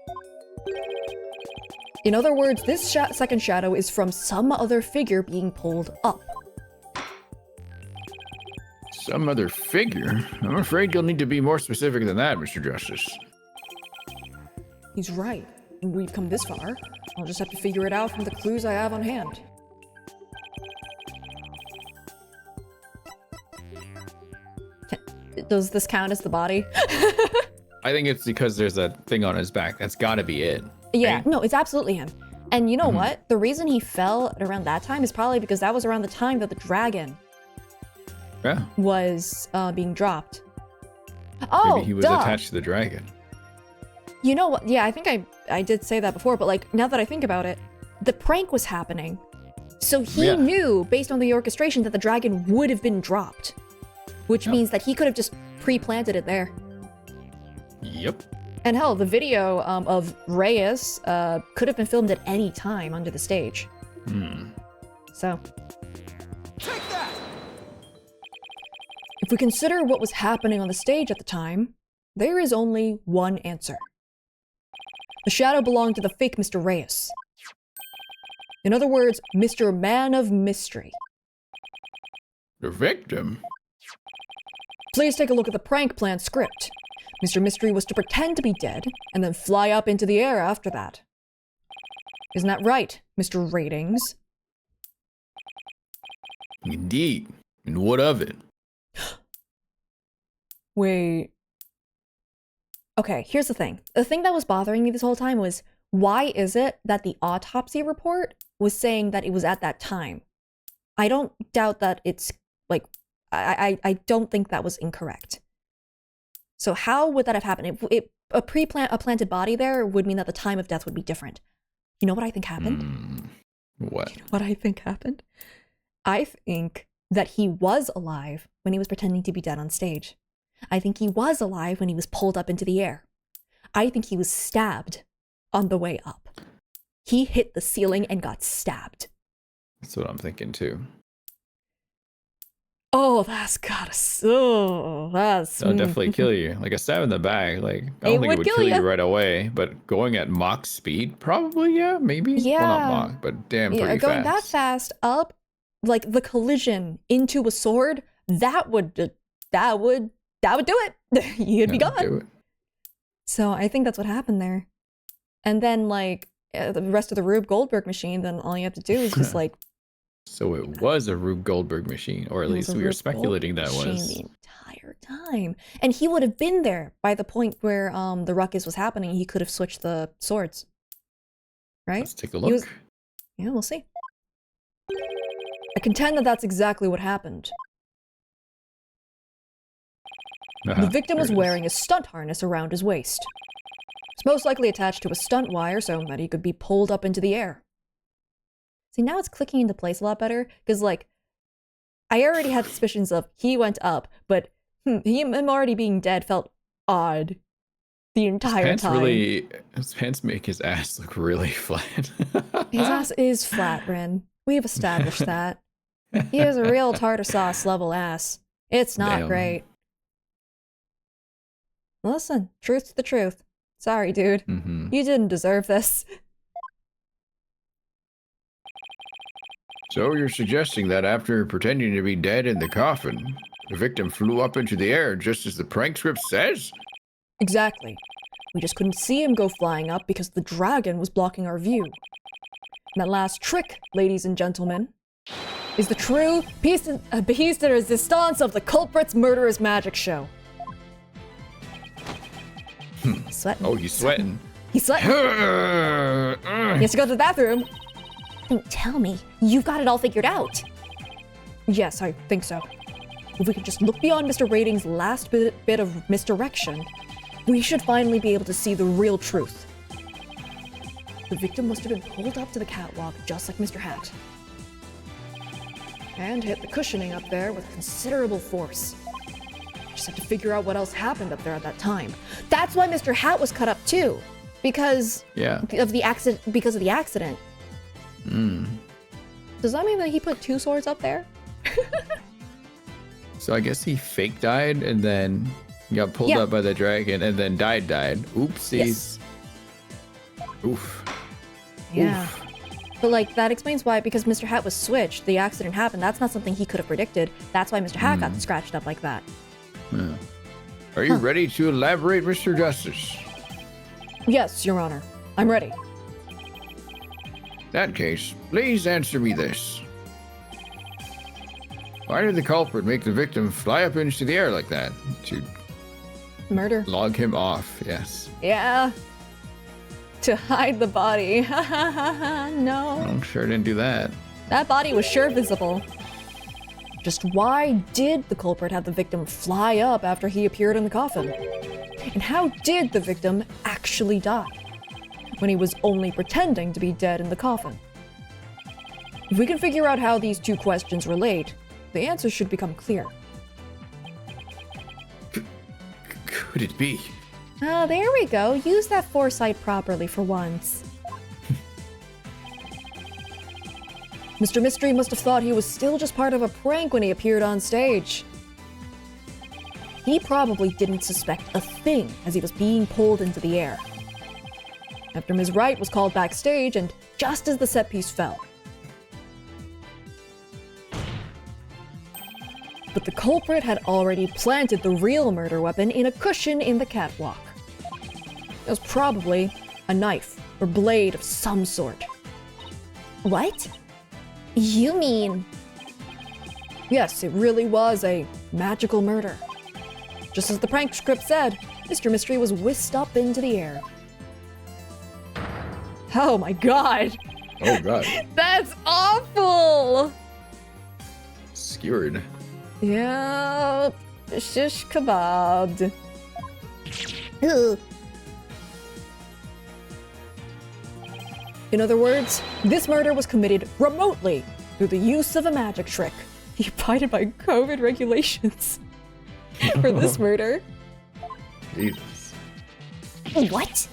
In other words, this second shadow is from some other figure being pulled up. Some other figure? I'm afraid you'll need to be more specific than that, Mr. Justice. He's right. We've come this far. I'll just have to figure it out from the clues I have on hand. Does this count as the body? I think it's because there's a thing on his back. That's gotta be it. Yeah, right? no, it's absolutely him. And you know what? The reason he fell at around that time is probably because that was around the time that the dragon Yeah. was being dropped. Oh, Maybe he was duh. attached to the dragon. You know what? Yeah, I think I did say that before, but like now that I think about it, the prank was happening. So he Yeah. knew based on the orchestration that the dragon would have been dropped, which Yep. means that he could have just pre-planted it there. Yep. And hell, the video of Reyes could have been filmed at any time under the stage. So, Take that! if we consider what was happening on the stage at the time, there is only one answer. The shadow belonged to the fake Mr. Reyes. In other words, Mr. Man of Mystery. The victim? Please take a look at the prank plan script. Mr. Mystery was to pretend to be dead and then fly up into the air after that. Isn't that right, Mr. Ratings? Indeed. And what of it? Wait. Okay, here's the thing. The thing that was bothering me this whole time was, why is it that the autopsy report was saying that it was at that time? I don't doubt that it's, like, I don't think that was incorrect. So how would that have happened? A planted body there would mean that the time of death would be different. You know what I think happened? What? You know what I think happened? I think that he was alive when he was pretending to be dead on stage. I think he was alive when he was pulled up into the air. I think he was stabbed on the way up. He hit the ceiling and got stabbed. That's what I'm thinking too. Oh, that's gotta so. That's That'll definitely kill you. Like a stab in the back. Like I don't think would it would kill kill you ya. right away, but going at Mach speed, probably yeah, maybe. Well, Yeah. not Mach, but damn, yeah, pretty going that fast. fast up, like the collision into a sword, that would do it. You'd be That'll gone. do it. So I think that's what happened there. And then, like, the rest of the Rube Goldberg machine, then all you have to do is just, like... So it was a Rube Goldberg machine, or at least we were speculating that was. The entire time. And he would have been there by the point where the ruckus was happening. He could have switched the swords. Right? Let's take a look. Yeah, we'll see. I contend that that's exactly what happened. The victim was wearing a stunt harness around his waist. It's most likely attached to a stunt wire so that he could be pulled up into the air. See, now it's clicking into place a lot better, because, like, I already had suspicions of he went up, but him already being dead felt odd the entire time. His pants make his ass look really flat. His ass is flat, Ren. We've established that. He has a real tartar sauce level ass. It's not great. Listen, truth's the truth. Sorry, dude. You didn't deserve this. So you're suggesting that after pretending to be dead in the coffin, the victim flew up into the air just as the prank script says? Exactly. We just couldn't see him go flying up because the dragon was blocking our view. And that last trick, ladies and gentlemen, is the true piece de resistance of the culprit's murderous magic show. Sweating. Oh, he's sweating. He's sweating. He has to go to the bathroom. Don't tell me. You've got it all figured out. Yes, I think so. If we could just look beyond Mr. Rating's last bit of misdirection, we should finally be able to see the real truth. The victim must have been pulled up to the catwalk just like Mr. Hat. And hit the cushioning up there with considerable force. Just have to figure out what else happened up there at that time. That's why Mr. Hat was cut up too. Because of the accident. Does that mean that he put two swords up there? So I guess he fake died and then got pulled up by the dragon and then died. Oopsies. Yes. Oof. Yeah. Oof. But, like, that explains why, because Mr. Hat was switched, the accident happened. That's not something he could have predicted. That's why Mr. Hat got scratched up like that. Yeah. Are you ready to elaborate, Mr. Justice? Yes, Your Honor. I'm ready. In that case, please answer me this. Why did the culprit make the victim fly up into the air like that? To murder. Log him off, yes. Yeah. To hide the body. No. I'm sure didn't do that. That body was sure visible. Just why did the culprit have the victim fly up after he appeared in the coffin? And how did the victim actually die when he was only pretending to be dead in the coffin? If we can figure out how these two questions relate, the answer should become clear. Could it be? Oh, there we go. Use that foresight properly for once. Mr. Mystery must have thought he was still just part of a prank when he appeared on stage. He probably didn't suspect a thing as he was being pulled into the air. After Ms. Wright was called backstage, and just as the set piece fell. But the culprit had already planted the real murder weapon in a cushion in the catwalk. It was probably a knife or blade of some sort. What? You mean... Yes, it really was a magical murder. Just as the prank script said, Mr. Mystery was whisked up into the air. Oh my god! Oh god. That's awful! Skewered. Yeah, shish kebabbed. Ugh. In other words, this murder was committed remotely through the use of a magic trick. He abided by COVID regulations for this murder. Jesus. What?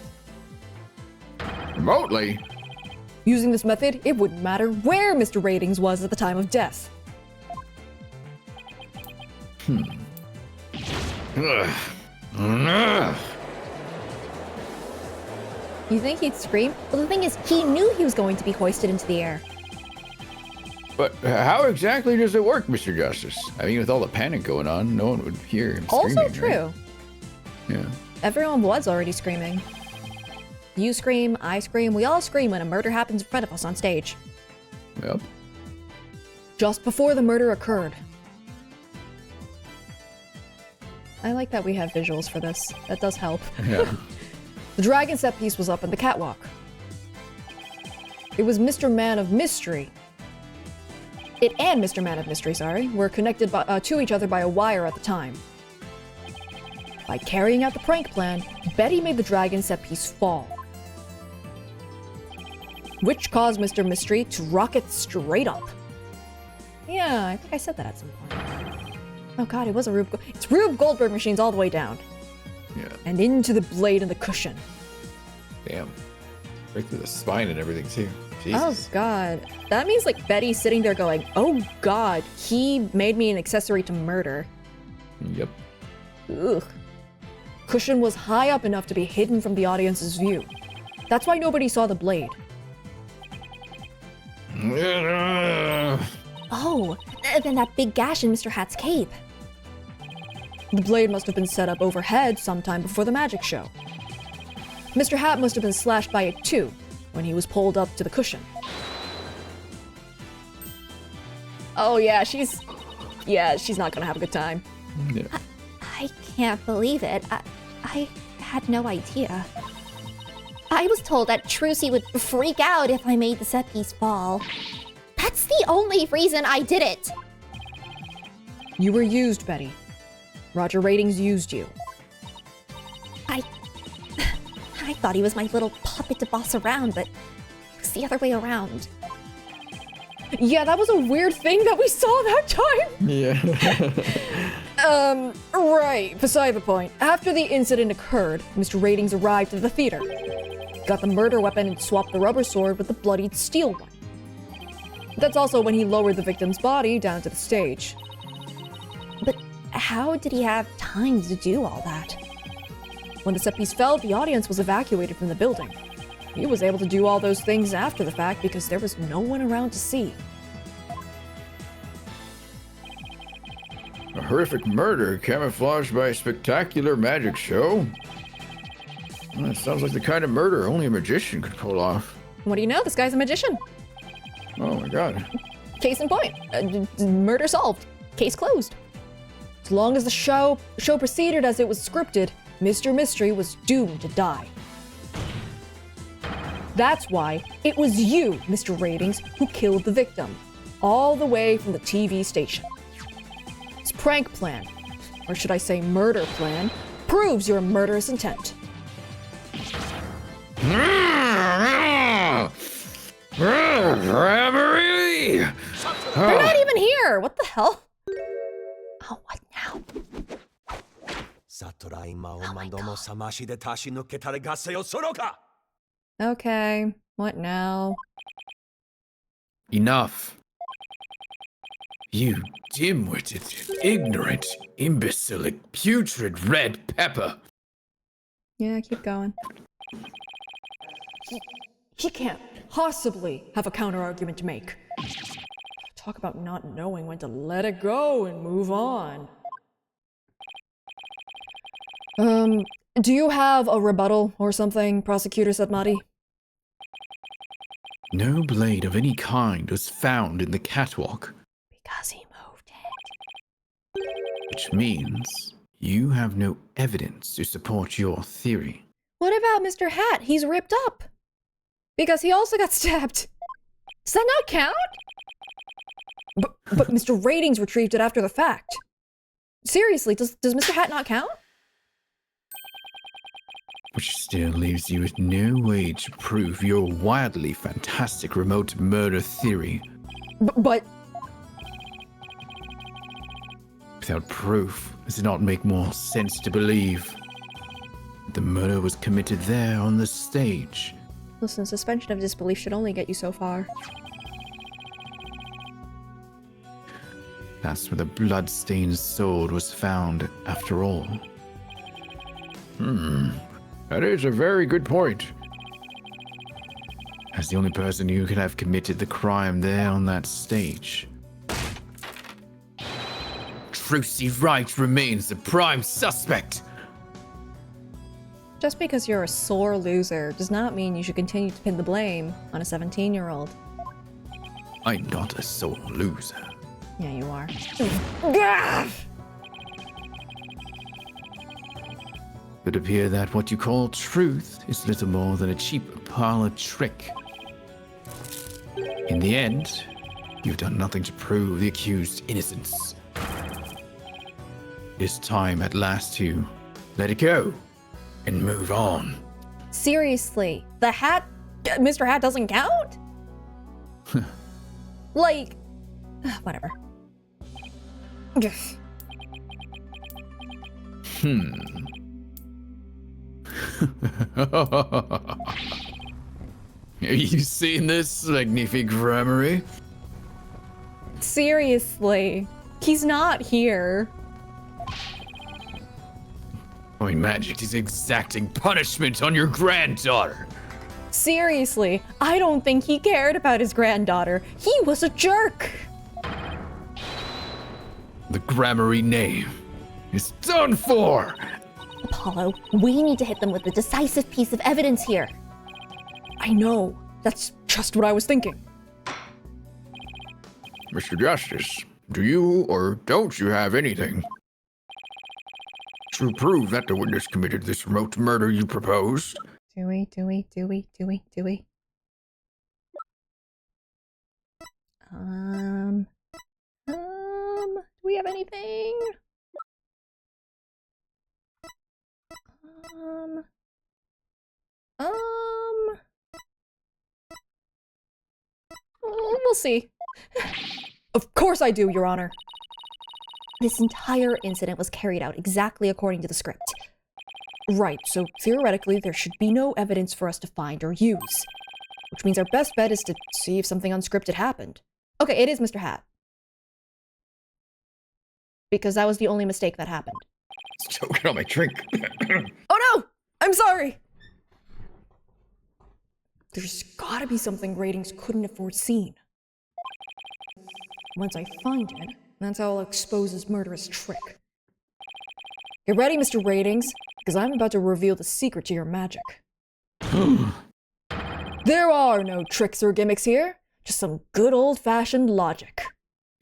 Remotely? Using this method, it wouldn't matter where Mr. Ratings was at the time of death. You think he'd scream? Well, the thing is, he knew he was going to be hoisted into the air. But how exactly does it work, Mr. Justice? I mean, with all the panic going on, no one would hear him screaming. Also true. Right? Yeah. everyone was already screaming. You scream, I scream, we all scream when a murder happens in front of us on stage. Yep. Just before the murder occurred. I like that we have visuals for this. That does help. Yeah. The dragon set piece was up in the catwalk. It was Mr. Man of Mystery. It and Mr. Man of Mystery, were connected to each other by a wire at the time. By carrying out the prank plan, Betty made the dragon set piece fall, which caused Mr. Mystery to rocket straight up. Yeah, I think I said that at some point. Oh god, it was a Rube. It's Rube Goldberg machines all the way down. Yeah. And into the blade and the cushion. Damn. Right through the spine and everything, too. Oh Jesus. god. That means like Betty's sitting there going, oh god, he made me an accessory to murder. Yep. Ugh. Cushion was high up enough to be hidden from the audience's view. That's why nobody saw the blade. Oh, then that big gash in Mr. Hat's cape. The blade must have been set up overhead sometime before the magic show. Mr. Hat must have been slashed by it too, when he was pulled up to the cushion. Oh yeah, she's not gonna have a good time. Yeah. I can't believe it. I had no idea. I was told that Trucy would freak out if I made the set piece fall. That's the only reason I did it. You were used, Betty. Roger Ratings used you. I thought he was my little puppet to boss around, but it was the other way around. Yeah, that was a weird thing that we saw that time. Yeah. Right, beside the point. After the incident occurred, Mr. Ratings arrived at the theater, got the murder weapon and swapped the rubber sword with the bloodied steel one. That's also when he lowered the victim's body down to the stage. But how did he have time to do all that? When the set piece fell, the audience was evacuated from the building. He was able to do all those things after the fact because there was no one around to see. A horrific murder camouflaged by a spectacular magic show? Well, that sounds like the kind of murder only a magician could pull off. What do you know? This guy's a magician. Oh my god. Case in point. Murder solved. Case closed. As long as the show proceeded as it was scripted, Mr. Mystery was doomed to die. That's why it was you, Mr. Ratings, who killed the victim, all the way from the TV station. This prank plan, or should I say murder plan, proves your murderous intent. Bravery! They're not even here! What the hell? Oh, what now? Okay, what now? Enough. You dim-witted, ignorant, imbecilic, putrid red pepper. Yeah, keep going. He can't possibly have a counter-argument to make. Talk about not knowing when to let it go and move on. Do you have a rebuttal or something, Prosecutor Satmati? No blade of any kind was found in the catwalk. Because he moved it. Which means you have no evidence to support your theory. What about Mr. Hat? He's ripped up. Because he also got stabbed. Does that not count? But Mr. Ratings retrieved it after the fact. Seriously, does Mr. Hat not count? Which still leaves you with no way to prove your wildly fantastic remote murder theory. But... Without proof, does it not make more sense to believe the murder was committed there on the stage? Listen, suspension of disbelief should only get you so far. That's where the blood-stained sword was found, after all. That is a very good point. As the only person who could have committed the crime there on that stage. Trucy Wright remains the prime suspect. Just because you're a sore loser does not mean you should continue to pin the blame on a 17-year-old. I'm not a sore loser. Yeah, you are. It appears that what you call truth is little more than a cheap parlor trick. In the end, you've done nothing to prove the accused's innocence. It's time at last to let it go and move on. Seriously, the hat, Mr. Hat doesn't count? Like, whatever. Have you seen this magnifique grammary? Seriously, he's not here. My magic is exacting punishment on your granddaughter. Seriously, I don't think he cared about his granddaughter. He was a jerk. The grammary name is done for. Apollo, we need to hit them with a decisive piece of evidence here. I know. That's just what I was thinking. Mr. Justice, do you or don't you have anything to prove that the witness committed this remote murder you proposed? Do we? Do we have anything? We'll see. Of course I do, Your Honor. This entire incident was carried out exactly according to the script. Right, so theoretically there should be no evidence for us to find or use. Which means our best bet is to see if something unscripted happened. Okay, it is Mr. Hat. Because that was the only mistake that happened. Choking on my drink. Oh no! I'm sorry! There's gotta be something ratings couldn't have foreseen. Once I find it, that's how I'll expose his murderous trick. Get ready, Mr. Ratings, because I'm about to reveal the secret to your magic. There are no tricks or gimmicks here, just some good old-fashioned logic.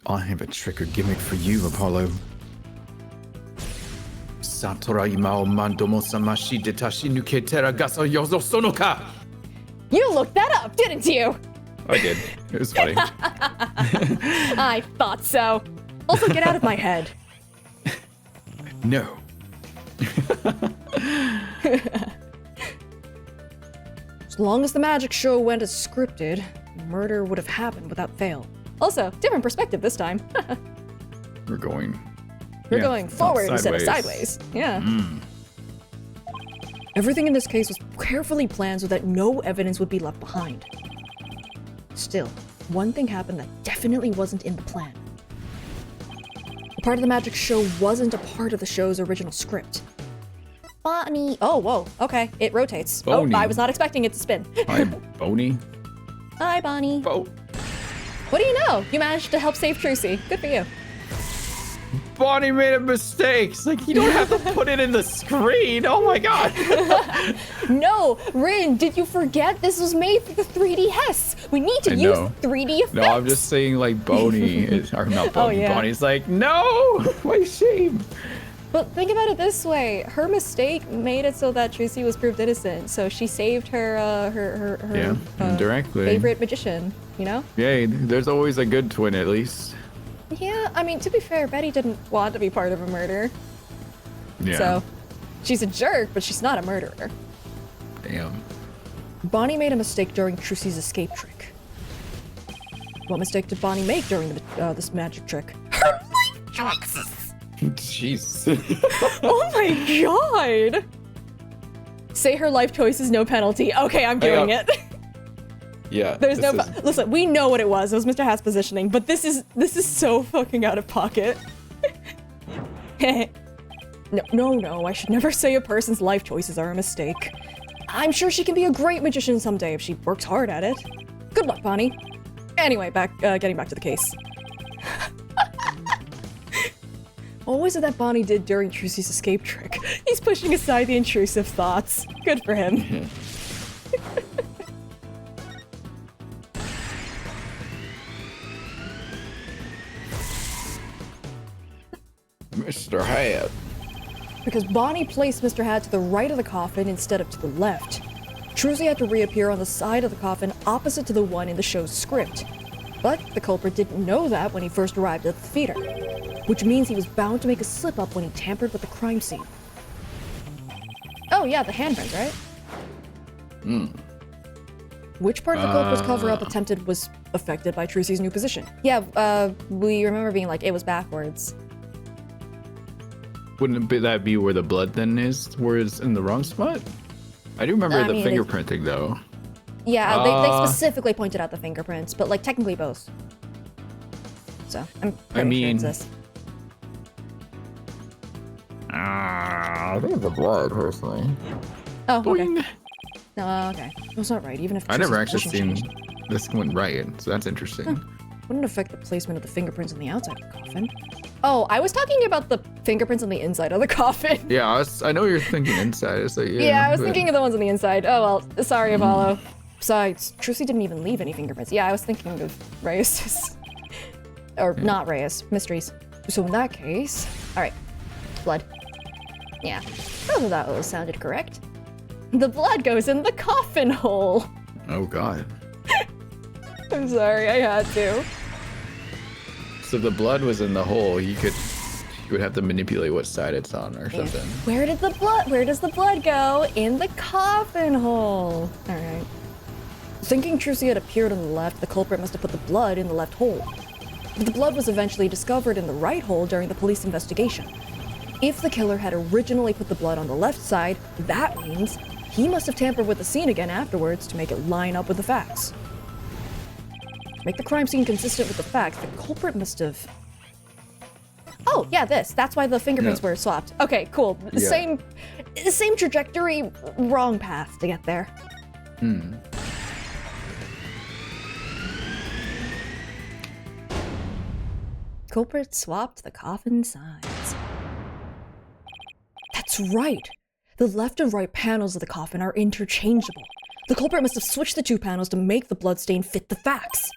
I have a trick or gimmick for you, Apollo. Satora imao mandomo samashi detashi nuke teragasa yozo sonoka. You looked that up, didn't you? I did. It was funny. I thought so. Also, get out of my head. No. As long as the magic show went as scripted, murder would have happened without fail. Also, different perspective this time. We're going forward instead of sideways. Yeah. Everything in this case was carefully planned so that no evidence would be left behind. Still, one thing happened that definitely wasn't in the plan. The part of the magic show wasn't a part of the show's original script. Bonnie. Oh, whoa. Okay, it rotates. Bonnie. Oh, I was not expecting it to spin. Hi, Boney. Hi, Bonnie. Bo. What do you know? You managed to help save Trucy. Good for you. Bonnie made a mistake. It's like, you don't have to put it in the screen. Oh my god. No, Rin, did you forget this was made for the 3D HES? We need to use 3D effects. No, I'm just saying like Boney is, or not Boney. yeah. Bonnie's like, no, my shame. But think about it this way: her mistake made it so that Trucy was proved innocent. So she saved her indirectly. favorite magician. You know? Yay, there's always a good twin at least. Yeah, I mean, to be fair, Betty didn't want to be part of a murder. Yeah. So she's a jerk, but she's not a murderer. Damn. Bonnie made a mistake during Trucy's escape trick. What mistake did Bonnie make during this magic trick? Her life choices! Jeez. Oh my god! Say her life choices, no penalty. Okay, I'm doing it. Yeah. There's no listen, we know what it was. It was Mr. Hat's positioning, but this is so fucking out of pocket. No, I should never say a person's life choices are a mistake. I'm sure she can be a great magician someday if she works hard at it. Good luck, Bonnie. Anyway, getting back to the case. Always what that Bonnie did during Trucy's escape trick. He's pushing aside the intrusive thoughts. Good for him. Mr. Hat. Because Bonnie placed Mr. Hat to the right of the coffin instead of to the left. Trucy had to reappear on the side of the coffin opposite to the one in the show's script. But the culprit didn't know that when he first arrived at the theater, which means he was bound to make a slip-up when he tampered with the crime scene. Oh yeah, the handprint, right? Which part of the culprit's cover-up attempted was affected by Trucy's new position? Yeah, we remember being like, it was backwards. Wouldn't that be where the blood then is? Where it's in the wrong spot? I do remember the fingerprinting though. Yeah, they specifically pointed out the fingerprints, but like technically both. So I'm pretty sure it's this. I think it's the blood personally. Oh, okay. No, okay. That's not right. Even if I never actually Trucy's seen changed. this one right, so that's interesting. Wouldn't affect the placement of the fingerprints on the outside of the coffin. Oh, I was talking about the fingerprints on the inside of the coffin. Yeah, I know you're thinking inside. So Yeah, I was thinking of the ones on the inside. Oh well, sorry, Apollo. Besides, Trucy didn't even leave any fingerprints. Yeah, I was thinking of Reyes. Or not Reyes, Mysteries. So in that case, alright. Blood. Yeah, both of those sounded correct. The blood goes in the coffin hole. Oh god. I'm sorry, I had to. So the blood was in the hole. You would have to manipulate what side it's on or something. Where does the blood go? In the coffin hole. Alright. Thinking Trucy had appeared on the left, the culprit must have put the blood in the left hole. But the blood was eventually discovered in the right hole during the police investigation. If the killer had originally put the blood on the left side, that means he must have tampered with the scene again afterwards to make it line up with the facts. To make the crime scene consistent with the facts, the culprit must have... Oh, yeah, that's why the fingerprints were swapped. Okay, cool. Yeah. Same trajectory, wrong path to get there. Culprit swapped the coffin sides. That's right! The left and right panels of the coffin are interchangeable. The culprit must have switched the two panels to make the bloodstain fit the facts.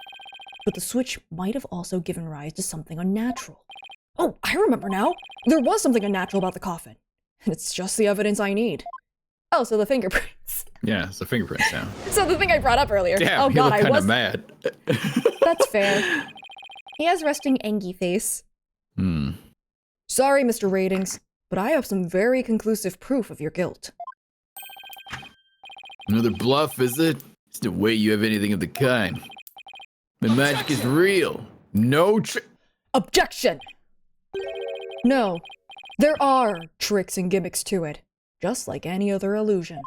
But the switch might have also given rise to something unnatural. Oh, I remember now! There was something unnatural about the coffin. And it's just the evidence I need. Oh, so the fingerprints. Yeah, it's the fingerprints now. So the thing I brought up earlier. Damn, oh god, you look I was mad. That's fair. He has resting Engie face. Sorry, Mr. Ratings, but I have some very conclusive proof of your guilt. Another bluff, is it? There's no way you have anything of the kind. The magic is real. No Objection! No, there are tricks and gimmicks to it, just like any other illusion.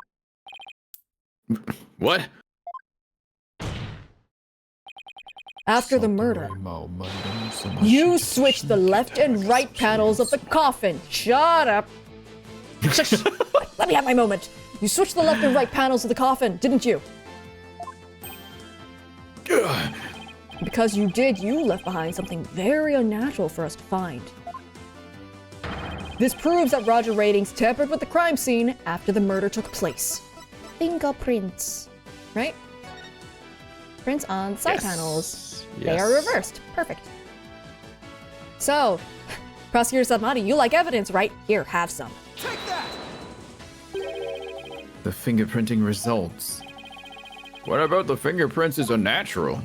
What? After the murder, you switched the left and right panels of the coffin. Shut up. Shush. Let me have my moment. You switched the left and right panels of the coffin, didn't you? Because you did, you left behind something very unnatural for us to find. This proves that Roger Ratings tampered with the crime scene after the murder took place. Fingerprints. Right? Prints on side panels. They are reversed. Perfect. So, Prosecutor Sadmati, you like evidence, right? Here, have some. Take that! The fingerprinting results. What about the fingerprints is unnatural?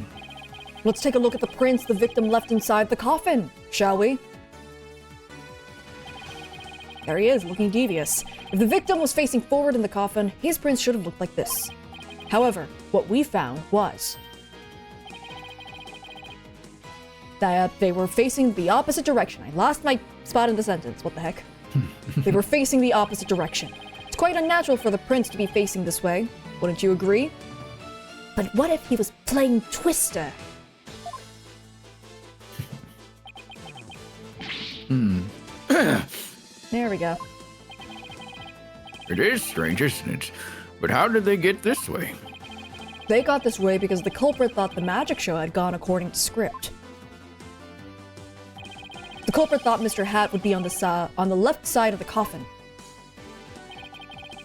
Let's take a look at the prints the victim left inside the coffin, shall we? There he is, looking devious. If the victim was facing forward in the coffin, his prints should have looked like this. However, what we found was that they were facing the opposite direction. I lost my spot in the sentence. What the heck? They were facing the opposite direction. It's quite unnatural for the prince to be facing this way. Wouldn't you agree? But what if he was playing Twister? There we go. It is strange, isn't it? But how did they get this way? They got this way because the culprit thought the magic show had gone according to script. The culprit thought Mr. Hat would be on the left side of the coffin,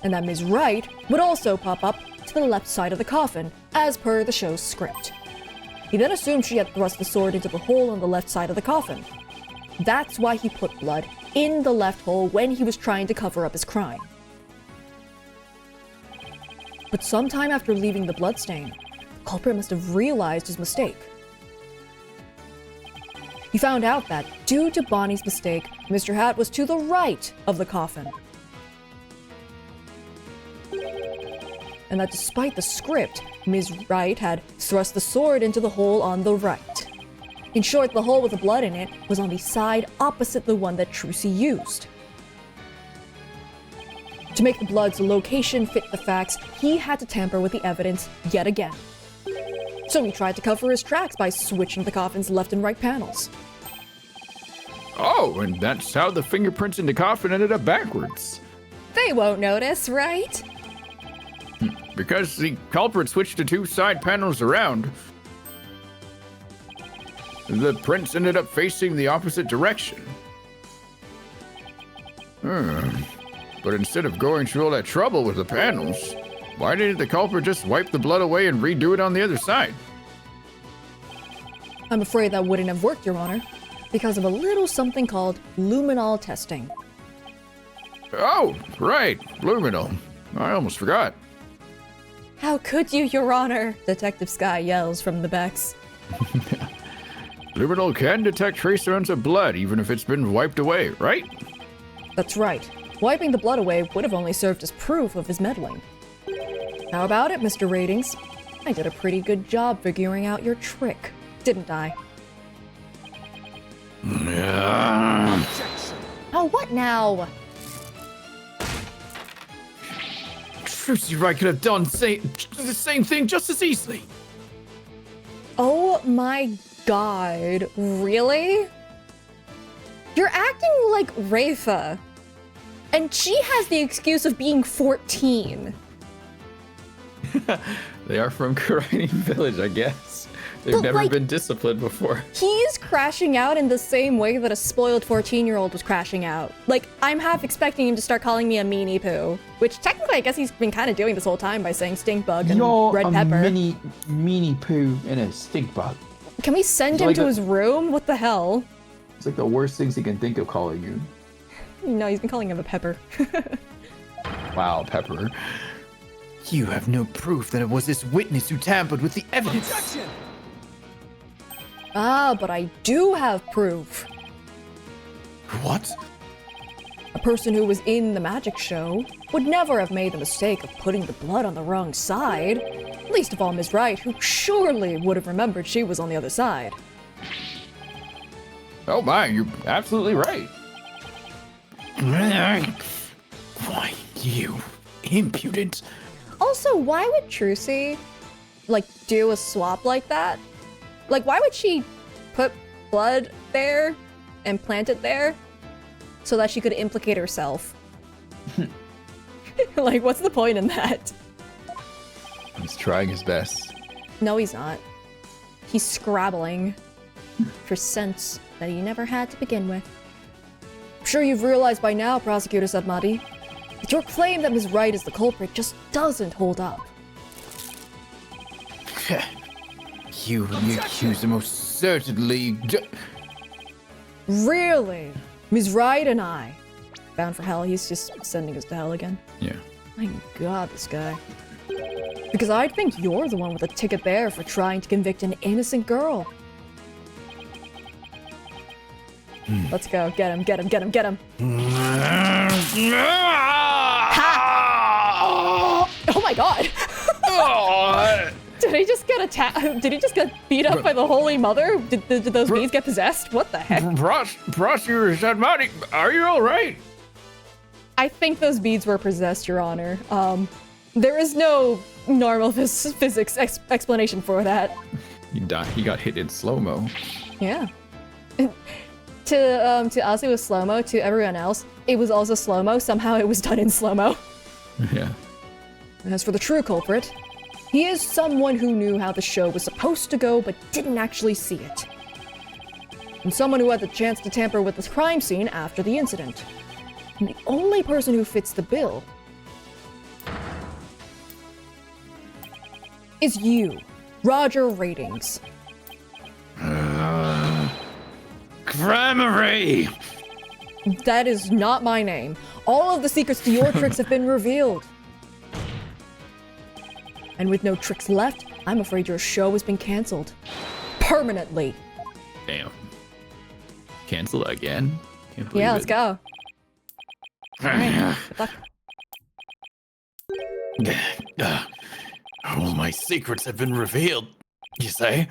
and that Ms. Wright would also pop up to the left side of the coffin, as per the show's script. He then assumed she had thrust the sword into the hole on the left side of the coffin. That's why he put blood in the left hole when he was trying to cover up his crime. But sometime after leaving the bloodstain, the culprit must have realized his mistake. He found out that, due to Bonnie's mistake, Mr. Hat was to the right of the coffin. And that despite the script, Ms. Wright had thrust the sword into the hole on the right. In short, the hole with the blood in it was on the side opposite the one that Trucy used. To make the blood's location fit the facts, he had to tamper with the evidence yet again. So he tried to cover his tracks by switching the coffin's left and right panels. Oh, and that's how the fingerprints in the coffin ended up backwards. They won't notice, right? Because the culprit switched the two side panels around, the prints ended up facing the opposite direction. But instead of going through all that trouble with the panels, why didn't the culprit just wipe the blood away and redo it on the other side? I'm afraid that wouldn't have worked, Your Honor, because of a little something called luminol testing. Oh, right, luminol. I almost forgot. How could you, Your Honor? Detective Sky yells from the backs. Luminol can detect trace amounts of blood even if it's been wiped away, right? That's right. Wiping the blood away would have only served as proof of his meddling. How about it, Mr. Ratings? I did a pretty good job figuring out your trick, didn't I? Oh, what now? Trucy Wright could have done the same thing just as easily. Oh my god, really? You're acting like Rafa. And she has the excuse of being 14. They are from Karanian Village, I guess. They've But, never like, been disciplined before. He's crashing out in the same way that a spoiled 14-year-old was crashing out. Like, I'm half expecting him to start calling me a meanie poo, which technically I guess he's been kind of doing this whole time by saying stink bug and You're red a pepper. meanie poo in a stink bug. Can we send It's him like to a- his room? What the hell? It's like the worst things he can think of calling you. No, he's been calling him a pepper. Wow, Pepper. You have no proof that it was this witness who tampered with the evidence. Objection! Ah, but I do have proof. What? A person who was in the magic show would never have made the mistake of putting the blood on the wrong side. Least of all Ms. Wright, who surely would have remembered she was on the other side. Oh my, you're absolutely right. Why, you impudent. Also, why would Trucy, like, do a swap like that? Like, why would she put blood there and plant it there so that she could implicate herself? Like, what's the point in that? He's trying his best. No, he's not. He's scrabbling for sense that he never had to begin with. I'm sure you've realized by now, Prosecutor Sadmati, that your claim that Ms. Wright is the culprit just doesn't hold up. You and the accuser most certainly Really? Ms. Wright and I. Bound for hell, he's just sending us to hell again. Yeah. My god, this guy. Because I think you're the one with a ticket there for trying to convict an innocent girl. Let's go. Get him, get him, get him, get him. Ha! Oh my god! Did he just get attacked? Did he just get beat up by the Holy Mother? Did those bees get possessed? What the heck? Prosecutor Sadmati, are you all right? I think those beads were possessed, Your Honor. There is no normal physics explanation for that. He died. He got hit in slow-mo. Yeah. To us, it was slow-mo. To everyone else, it was also slow-mo. Somehow it was done in slow-mo. Yeah. And as for the true culprit, he is someone who knew how the show was supposed to go, but didn't actually see it. and someone who had the chance to tamper with the crime scene after the incident. And the only person who fits the bill is you, Roger Ratings. Grammary! That is not my name. All of the secrets to your tricks have been revealed. And with no tricks left, I'm afraid your show has been cancelled. Permanently. Damn. Cancel again? Can't believe Yeah, it. let's go. Alright, good luck. All my secrets have been revealed, you say?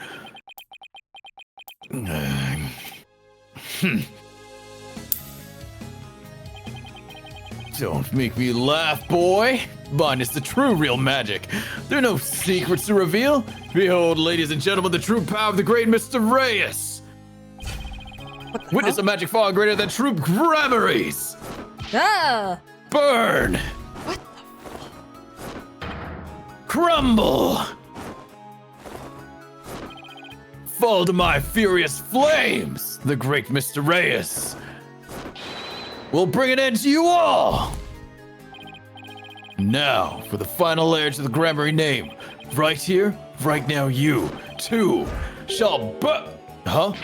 Don't make me laugh, boy. Mine is the true real magic. There are no secrets to reveal. Behold, ladies and gentlemen, the true power of the great Mr. Reyes. Witness a magic far greater than true grammaries. Ah! Burn. What Crumble. Fall to my furious flames, the great Mr. Reyes. We'll bring an end to you all. Now, for the final layer to the grammary name. Right here, right now, you, too, shall Huh?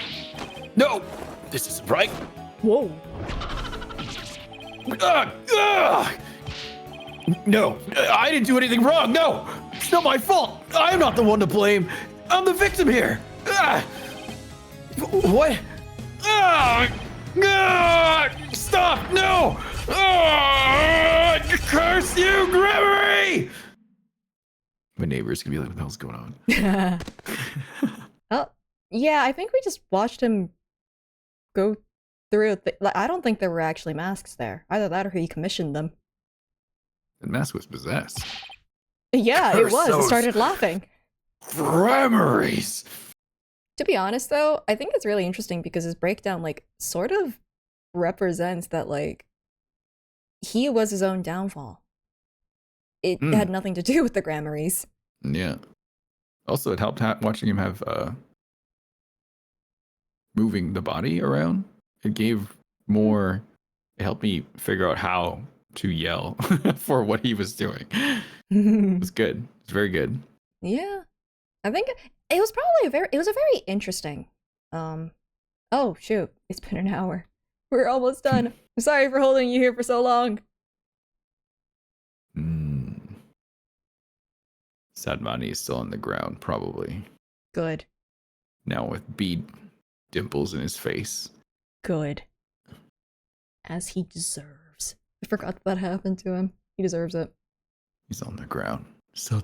No, this isn't right. Whoa. No, I didn't do anything wrong. No, it's not my fault. I'm not the one to blame. I'm the victim here. What? Stop! No! Curse you, Gregory! My neighbor's gonna be like, what the hell's going on? Oh, yeah, I think we just watched him go through. Like, I don't think there were actually masks there. Either that or he commissioned them. The mask was possessed. Yeah, Curse it was. It those started laughing. Grammars! To be honest, though, I think it's really interesting because his breakdown, like, sort of represents that, like, he was his own downfall. It had nothing to do with the Grammarys. Yeah. Also, it helped watching him have moving the body around. It gave more. It helped me figure out how to yell for what he was doing. It was good. It's very good. Yeah, I think it was probably a very interesting. Oh shoot, it's been an hour. We're almost done. I'm sorry for holding you here for so long. Sadmani is still on the ground, probably. Good. Now with bead dimples in his face. Good. As he deserves. I forgot that happened to him. He deserves it. He's on the ground. Are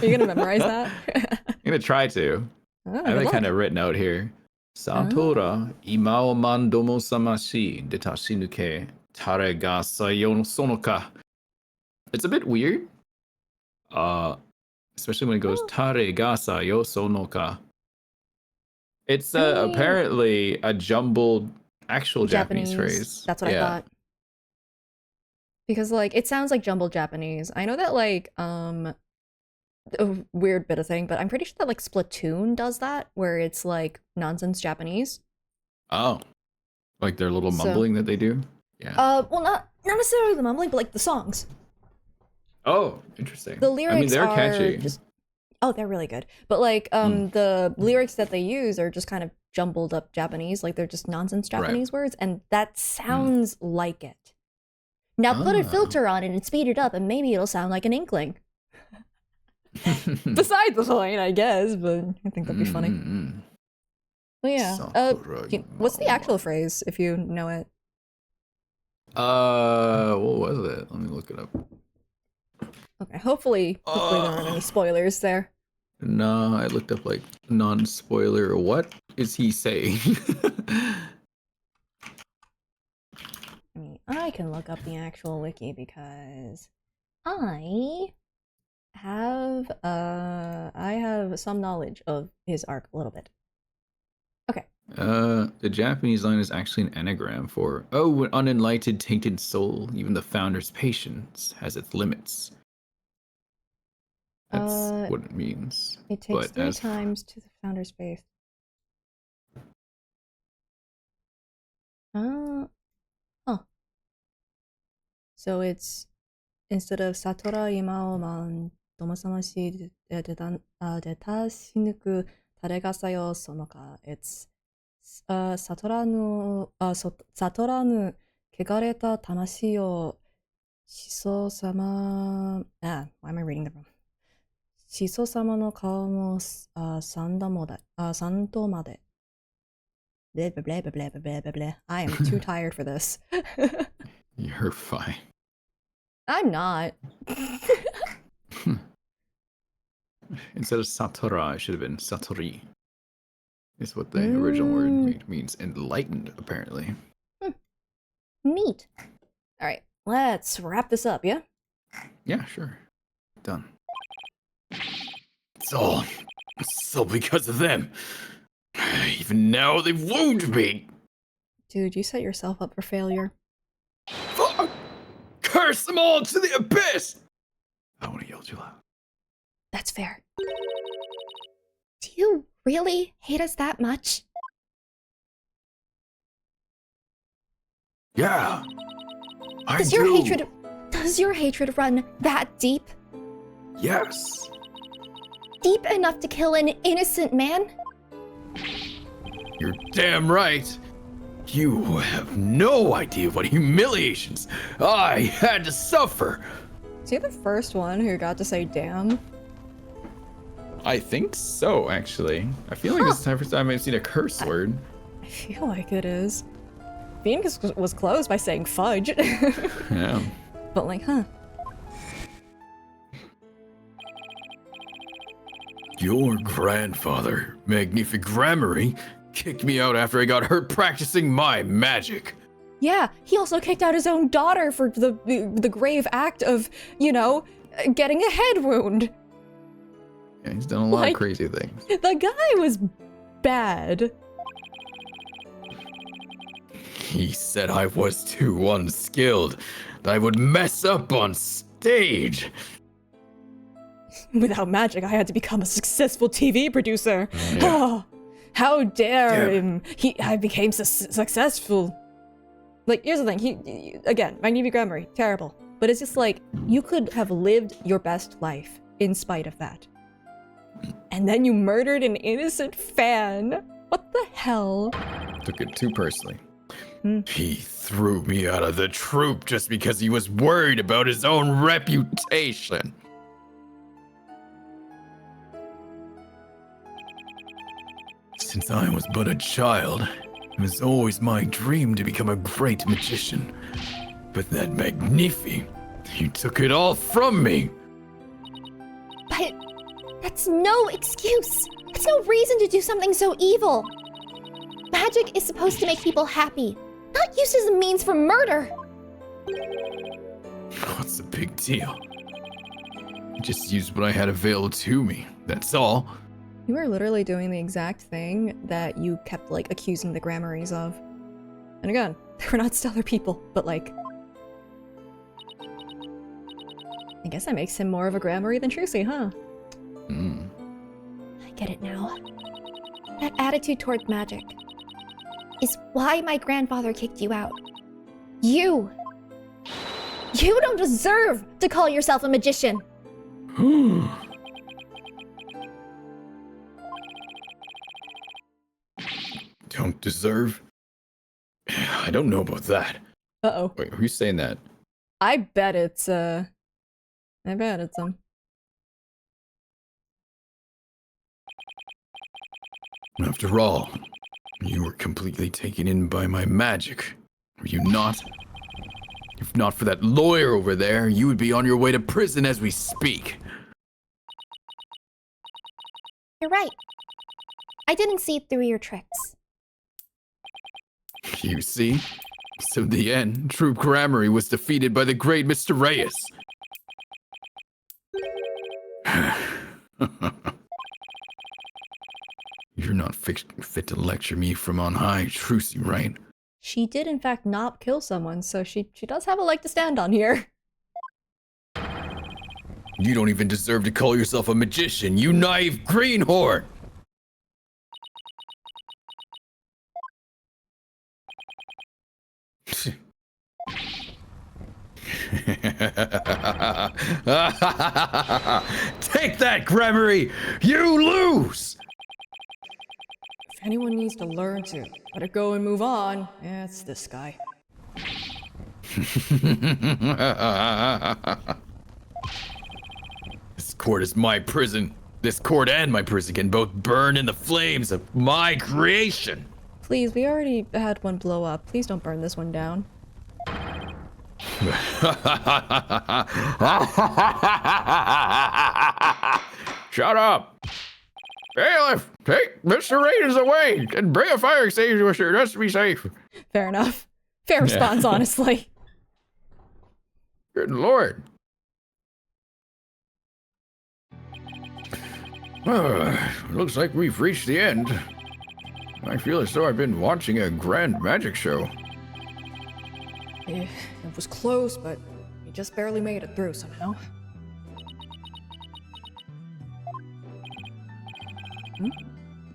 you gonna memorize that? I'm gonna try to. Oh, I have it kind of written out here. Satora imao mandomo samashi detashinuke tare ga sayon sonoka. It's a bit weird. Especially when it goes tare ga sayo sonoka. It's apparently a jumbled actual Japanese phrase. That's what I thought. Because like it sounds like jumbled Japanese. I know that like a weird bit of thing, but I'm pretty sure that like Splatoon does that, where it's like nonsense Japanese. Oh, like their little mumbling that they do. Yeah. Well, not necessarily the mumbling, but like the songs. Oh, interesting. The lyrics, I mean, they're are catchy. just they're really good. But like the lyrics that they use are just kind of jumbled up Japanese, like they're just nonsense Japanese words, and that sounds like it. Now put a filter on it and speed it up, and maybe it'll sound like an inkling. Besides the point, I guess, but I think that'd be funny. Well, yeah. What's the actual phrase, if you know it? What was it? Let me look it up. Okay, hopefully there aren't any spoilers there. No, I looked up like non-spoiler. What is he saying? I mean, I can look up the actual wiki because I have some knowledge of his arc a little bit. Okay. The Japanese line is actually an anagram for an unenlightened, tainted soul. Even the founder's patience has its limits. That's what it means. It takes But 3 as times to the founder's faith. Oh. So it's instead of 사토라 이마오만 도마사마시 데타시누쿠 다레가사요 소노가, it's 사토라누 개가레타 다마시요 시소사마. Why am I reading the wrong? 시소사마 no kao mo santomade. Blah blah blah blah blah blah blah. I am too tired for this. you're fine. I'm not. Instead of Satora, it should have been Satori. Is what the original word means. Enlightened, apparently. Neat. All right, let's wrap this up, yeah? Yeah, sure. Done. It's all because of them. Even now, they wound me. Dude, you set yourself up for failure. Fuck! Curse them all to the abyss! I want to yell too loud. That's fair. Do you really hate us that much? Yeah. Does your hatred run that deep? Yes. Deep enough to kill an innocent man? You're damn right. You have no idea what humiliations I had to suffer. Is he the first one who got to say damn? I think so, actually. I feel like this is the first time I've seen a curse word. I feel like it is. Phoenix was close by saying fudge. Yeah. But like, huh. Your grandfather, Magnific Gramarye, kicked me out after I got hurt practicing my magic. Yeah, he also kicked out his own daughter for the grave act of, you know, getting a head wound. Yeah, he's done a lot of crazy things. The guy was bad. He said I was too unskilled, that I would mess up on stage. Without magic, I had to become a successful TV producer. Yeah. Oh, how dare him! I became successful. Like, here's the thing. He again, Magnific Gramarye, terrible. But it's just like, you could have lived your best life in spite of that. And then you murdered an innocent fan. What the hell? Took it too personally. He threw me out of the troupe just because he was worried about his own reputation. Since I was but a child, it was always my dream to become a great magician. But that Magnifi, he took it all from me. But that's no excuse. That's no reason to do something so evil. Magic is supposed to make people happy, not used as a means for murder. What's the big deal? I just used what I had available to me, that's all. You were literally doing the exact thing that you kept, like, accusing the Gramaryes of. And again, they were not stellar people, but, like... I guess that makes him more of a Gramarye than Trucy, huh? I get it now. That attitude toward magic is why my grandfather kicked you out. You don't deserve to call yourself a magician. Don't deserve? I don't know about that. Uh-oh. Wait, who's saying that? I bet it's him. After all, you were completely taken in by my magic, were you not? If not for that lawyer over there, you would be on your way to prison as we speak. You're right. I didn't see through your tricks. You see? So in the end, True Gramarye was defeated by the great Mr. Reyes. You're not fit to lecture me from on high, Trucy, right? She did in fact not kill someone, so she does have a leg to stand on here. You don't even deserve to call yourself a magician, you naive greenhorn! Take that, Gremory! You lose! If anyone needs to learn to let it go and move on, yeah, it's this guy. This court is my prison. This court and my prison can both burn in the flames of my creation. Please, we already had one blow up. Please don't burn this one down. Shut up! Bailiff, take Mr. Raiders away and bring a fire extinguisher just to be safe. Fair enough. Fair response, honestly. Good lord. Looks like we've reached the end. I feel as though I've been watching a grand magic show. It was close, but we just barely made it through somehow.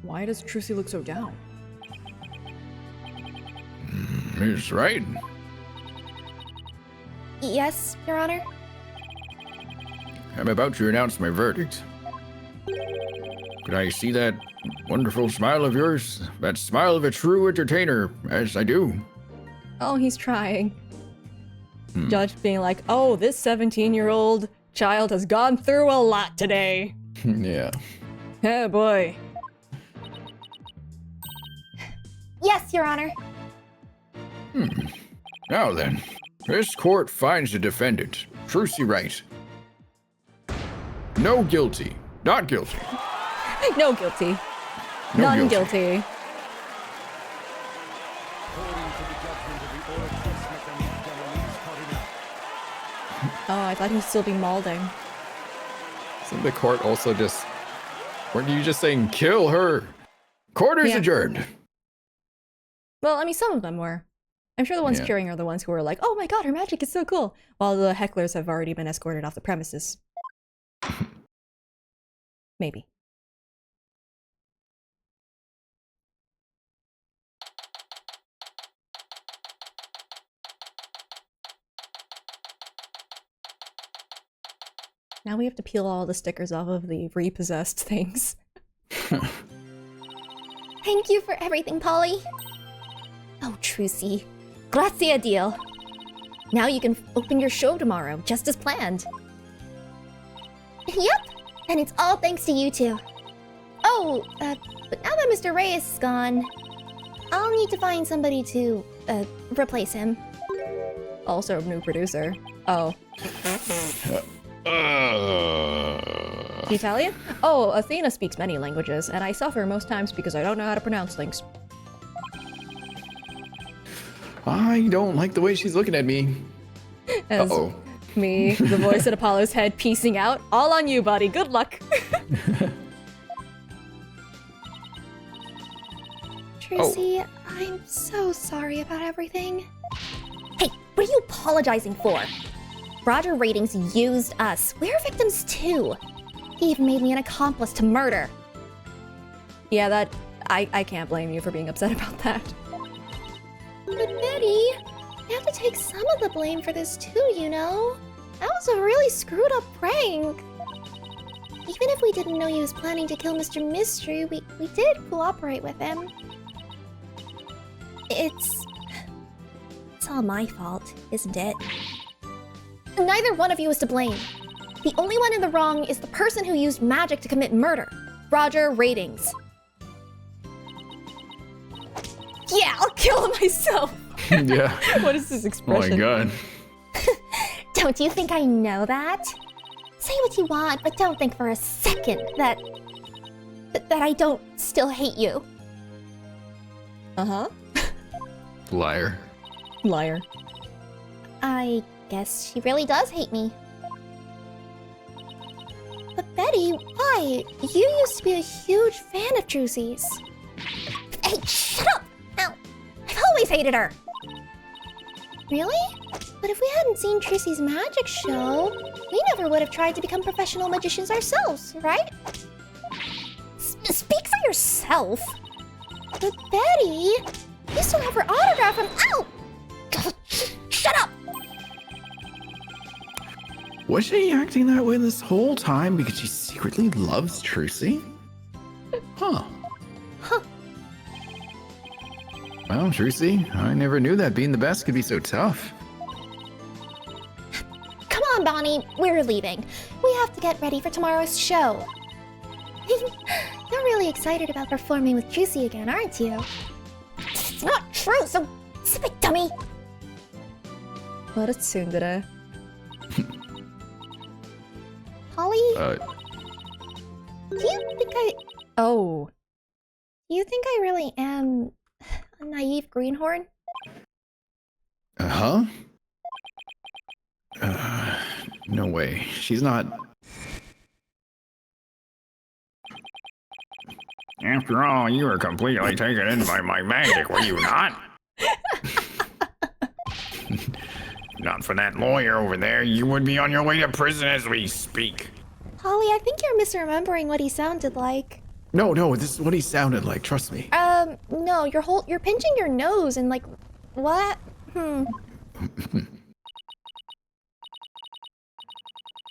Why does Trucy look so down? He's right. Yes, Your Honor? I'm about to announce my verdict. Could I see that wonderful smile of yours? That smile of a true entertainer, as I do. Oh, he's trying. Judge being like, oh, this 17-year-old child has gone through a lot today. Yeah. Oh boy. Yes, Your Honor. Now then, this court finds the defendant, Trucy Wright. No guilty. Not guilty. No guilty. No None guilty. guilty. Oh, I thought he'd still be mauling. Isn't the court also just... Weren't you just saying, kill her? Court is Yeah. adjourned. Well, I mean, some of them were. I'm sure the ones Yeah. cheering are the ones who were like, oh my god, her magic is so cool, while the hecklers have already been escorted off the premises. Maybe. Now we have to peel all the stickers off of the repossessed things. Thank you for everything, Polly. Oh, Trucy. Grazie a Dio. Now you can open your show tomorrow, just as planned. Yep, and it's all thanks to you two. Oh, but now that Mr. Reyes is gone, I'll need to find somebody to, replace him. Also, new producer. Oh. Italian? Oh, Athena speaks many languages, and I suffer most times because I don't know how to pronounce things. I don't like the way she's looking at me. As Uh-oh. me, the voice in Apollo's head, piecing out. All on you, buddy. Good luck. Trucy, I'm so sorry about everything. Hey, what are you apologizing for? Roger Ratings used us. We're victims too. He even made me an accomplice to murder. Yeah, that... I can't blame you for being upset about that. But Betty, you have to take some of the blame for this too, you know? That was a really screwed up prank. Even if we didn't know he was planning to kill Mr. Mystery, we did cooperate with him. It's all my fault, isn't it? Neither one of you is to blame. The only one in the wrong is the person who used magic to commit murder. Roger Ratings. Yeah, I'll kill him myself! Yeah. What is this Oh expression? my god. Don't you think I know that? Say what you want, but don't think for a second that I don't still hate you. Uh-huh. Liar. Liar. I guess she really does hate me. But Betty, why? You used to be a huge fan of Trucy's. Hey, shut up! Ow! I've always hated her! Really? But if we hadn't seen Trixie's magic show, we never would have tried to become professional magicians ourselves, right? Speak for yourself. But Betty, you still have her autograph from— Ow! Shut up! Was she acting that way this whole time because she secretly loves Trucy? Huh. Well, Trucy, I never knew that being the best could be so tough. Come on, Bonnie, we're leaving. We have to get ready for tomorrow's show. You're really excited about performing with Juicy again, aren't you? It's not true, so zip it, dummy! What a tsundere. Polly? Do you think Oh. Do you think I really am a naive greenhorn? Huh? No way. She's not. After all, you were completely taken in by my magic, were you not? Not for that lawyer over there, you would be on your way to prison as we speak. Polly, I think you're misremembering what he sounded like. No, this is what he sounded like, trust me. No, you're pinching your nose and like, what?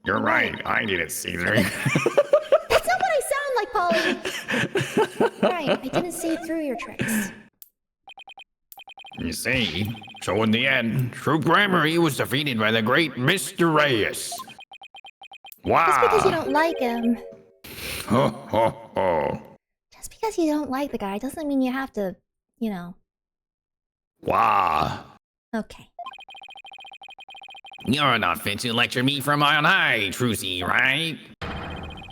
You're right, I did it, Caesar. That's not what I sound like, Polly! Right, I didn't see through your tricks. You see, so in the end, True Grammary was defeated by the great Mr. Reyes. Wow! Just because you don't like him. Ho ho ho. Just because you don't like the guy doesn't mean you have to, you know. Wow. Okay. You're not fit to lecture me from on high, Trucy, right?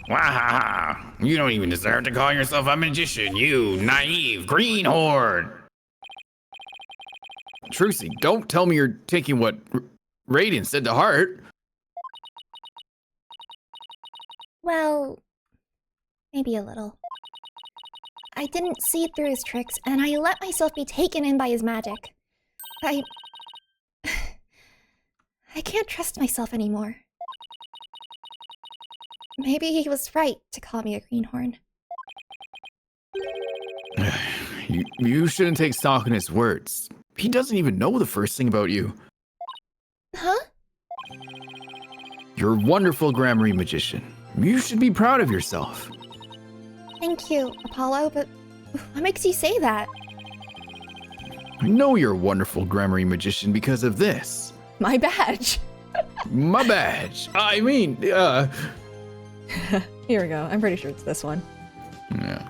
Wahaha. You don't even deserve to call yourself a magician, you naive greenhorn. Trucy, don't tell me you're taking what Raiden said to heart. Well, maybe a little. I didn't see through his tricks, and I let myself be taken in by his magic. I can't trust myself anymore. Maybe he was right to call me a greenhorn. You shouldn't take stock in his words. He doesn't even know the first thing about you. Huh? You're a wonderful Grammary magician. You should be proud of yourself. Thank you, Apollo, but what makes you say that? I know you're a wonderful Grammary magician because of this. My badge. My badge. I mean, Here we go. I'm pretty sure it's this one. Yeah.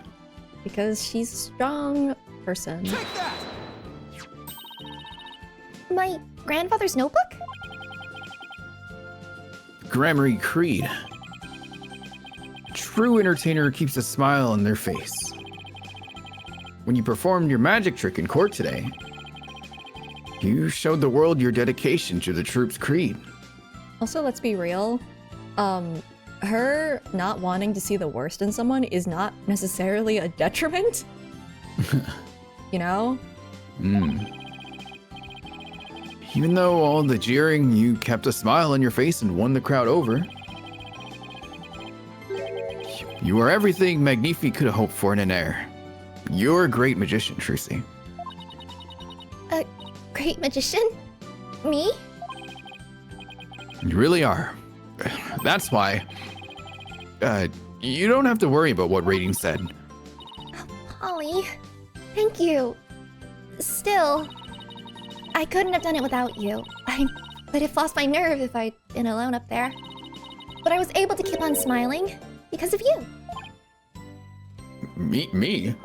Because she's a strong person. Take that! My grandfather's notebook? Grammary Creed. True entertainer keeps a smile on their face. When you performed your magic trick in court today, you showed the world your dedication to the troop's creed. Also, let's be real. Her not wanting to see the worst in someone is not necessarily a detriment. You know? Even though all the jeering, you kept a smile on your face and won the crowd over. You are everything Magnifi could have hoped for in an heir. You're a great magician, Trucy. A great magician? Me? You really are. That's why. You don't have to worry about what Rating said. Polly, thank you. Still, I couldn't have done it without you. I would have lost my nerve if I'd been alone up there. But I was able to keep on smiling because of you. Me?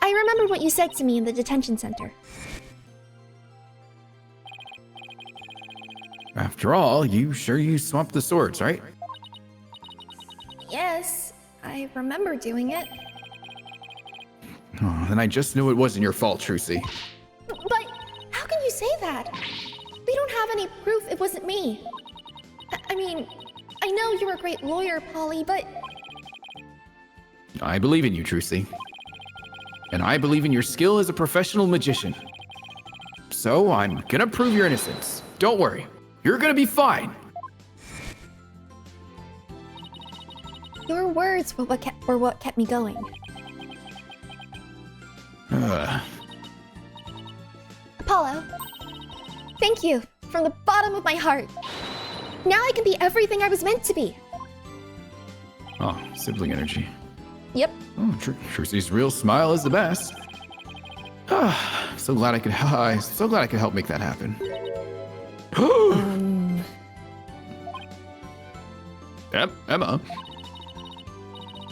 I remembered what you said to me in the detention center. After all, you swapped the swords, right? Yes, I remember doing it. Oh, then I just knew it wasn't your fault, Trucy. But how can you say that? We don't have any proof it wasn't me. I mean, I know you're a great lawyer, Polly, but... I believe in you, Trucy. And I believe in your skill as a professional magician. So I'm gonna prove your innocence. Don't worry. You're gonna be fine. Your words were what kept me going. Apollo, thank you from the bottom of my heart. Now I can be everything I was meant to be. Oh, sibling energy. Yep. Oh, Trucy's real smile is the best. So glad I could. So glad I could help make that happen. Yep, Emma.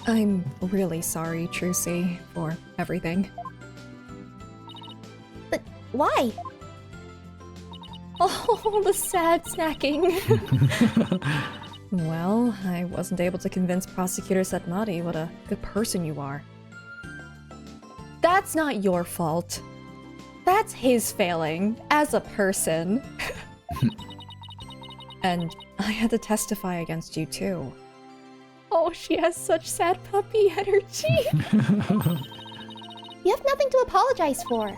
I'm really sorry, Trucy, for everything. But why? Oh, the sad snacking. Well, I wasn't able to convince Prosecutor Setmati what a good person you are. That's not your fault. That's his failing as a person. And I had to testify against you too. Oh, she has such sad puppy energy. You have nothing to apologize for.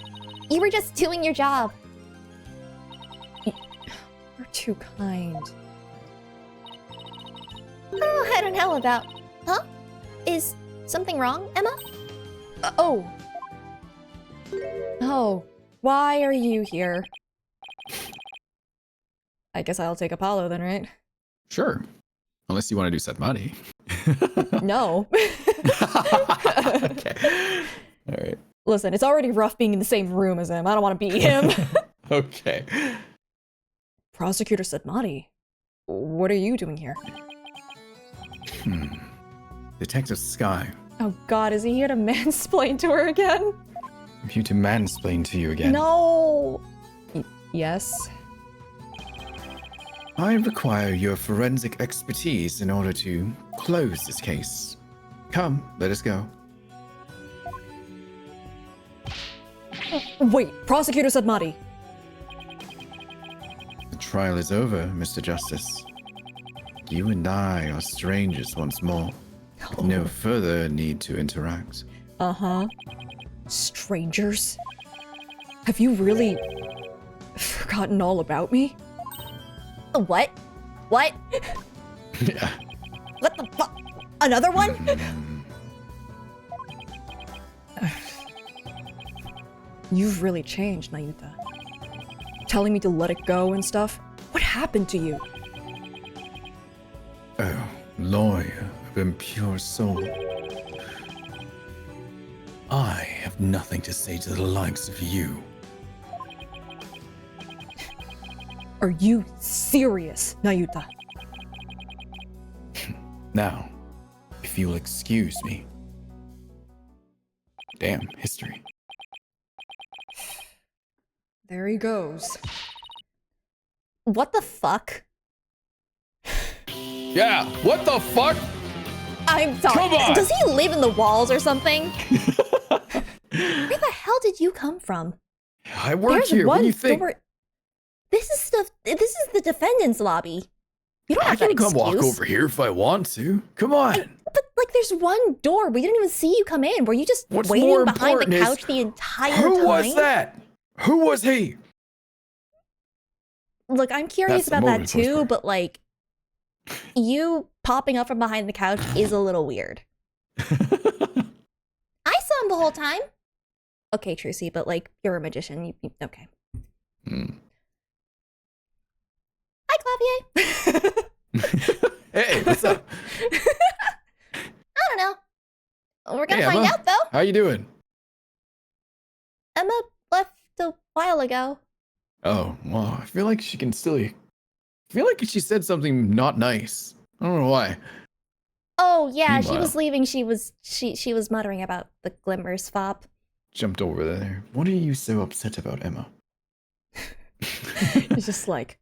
You were just doing your job. You're too kind. Oh, I don't know about... Huh? Is something wrong, Emma? Oh, why are you here? I guess I'll take Apollo then, right? Sure. Unless you want to do Setmati. No. Okay. All right. Listen, it's already rough being in the same room as him. I don't want to be him. Okay. Prosecutor Setmati, what are you doing here? Detective Sky. Oh god, is he here to mansplain to her again? I'm here to mansplain to you again. No! Yes? I require your forensic expertise in order to close this case. Come, let us go. Wait, Prosecutor Setmati. The trial is over, Mr. Justice. You and I are strangers once more. No further need to interact. Uh-huh. Strangers? Have you really forgotten all about me? What? What? Yeah. What the fuck? Another one? You've really changed, Nayuta. Telling me to let it go and stuff. What happened to you? Oh, lawyer of impure soul. I have nothing to say to the likes of you. Are you serious, Nayuta? Now, if you'll excuse me. Damn, history. There he goes. What the fuck? Yeah, what the fuck? I'm sorry. Come on! Does he live in the walls or something? Where the hell did you come from? I work here. What do you think? This is the defendant's lobby. You don't I have that can come excuse. walk over here if I want to. Come on. But like, there's one door. We didn't even see you come in. Were you just What's waiting more behind the important is, couch the entire time? Who was that? Who was he? Look, I'm curious That's the about that most too, important. but like, you popping up from behind the couch is a little weird. I saw him the whole time. Okay, Trucy, but like, you're a magician. Okay. Hi, Clavier. Hey, what's up? I don't know. We're gonna Hey, find Emma. out, though. How you doing? Emma left a while ago. Oh, well, I feel like she can still... I feel like she said something not nice. I don't know why. Oh yeah, she Meanwhile- was leaving. She was muttering about the glimmer swap. Jumped over there. What are you so upset about, Emma? He's just like,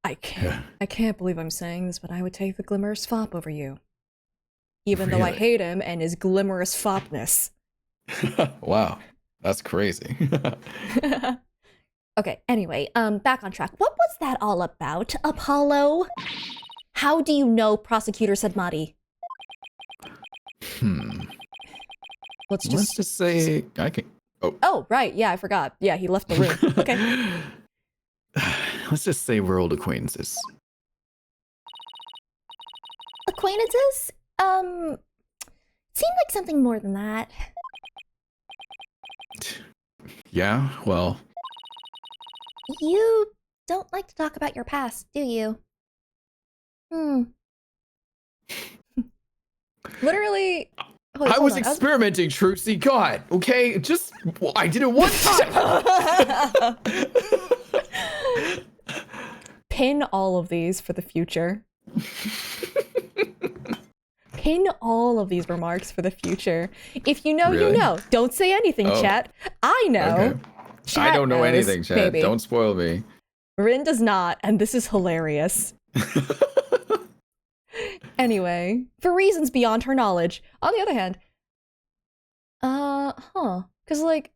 I can't believe I'm saying this, but I would take the glimmerous fop over you. Even though I Really? hate him and his glimmerous fopness. Wow, that's crazy. Okay, anyway, back on track. What was that all about, Apollo? How do you know Prosecutor Sedmati? Let's just say I can... Oh, right, yeah, I forgot. Yeah, he left the room. Okay. let's just say we're old acquaintances. Acquaintances? Seemed like something more than that. Yeah, well, You don't like to talk about your past, do you? Literally. I was experimenting, Trucy. God, okay? Just, I did it one time! Pin all of these for the future. Pin all of these remarks for the future. If you know, Really? you know. Don't say anything, chat. I know. Okay. Chat I don't know knows, anything, Chad. maybe. Don't spoil me. Rin does not, and this is hilarious. Anyway, for reasons beyond her knowledge. On the other hand, because like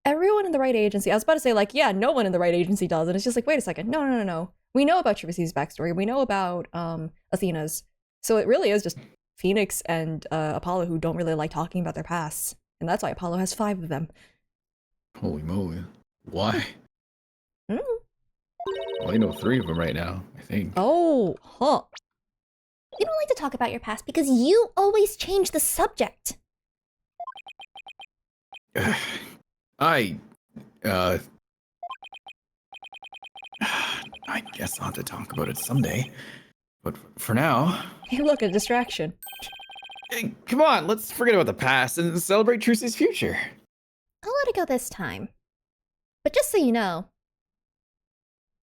everyone in the right agency, I was about to say like, yeah, no one in the right agency does, and it's just like, wait a second, no. We know about Trucy's backstory. We know about Athena's, so it really is just Phoenix and Apollo who don't really like talking about their pasts, and that's why Apollo has 5 of them. Holy moly. Why? Mm. Well, I know 3 of them right now, I think. Oh, huh. You don't like to talk about your past because you always change the subject. I guess I'll have to talk about it someday. But for now... Hey, look, a distraction. Hey, come on, let's forget about the past and celebrate Trucy's future. I'll let it go this time. But just so you know,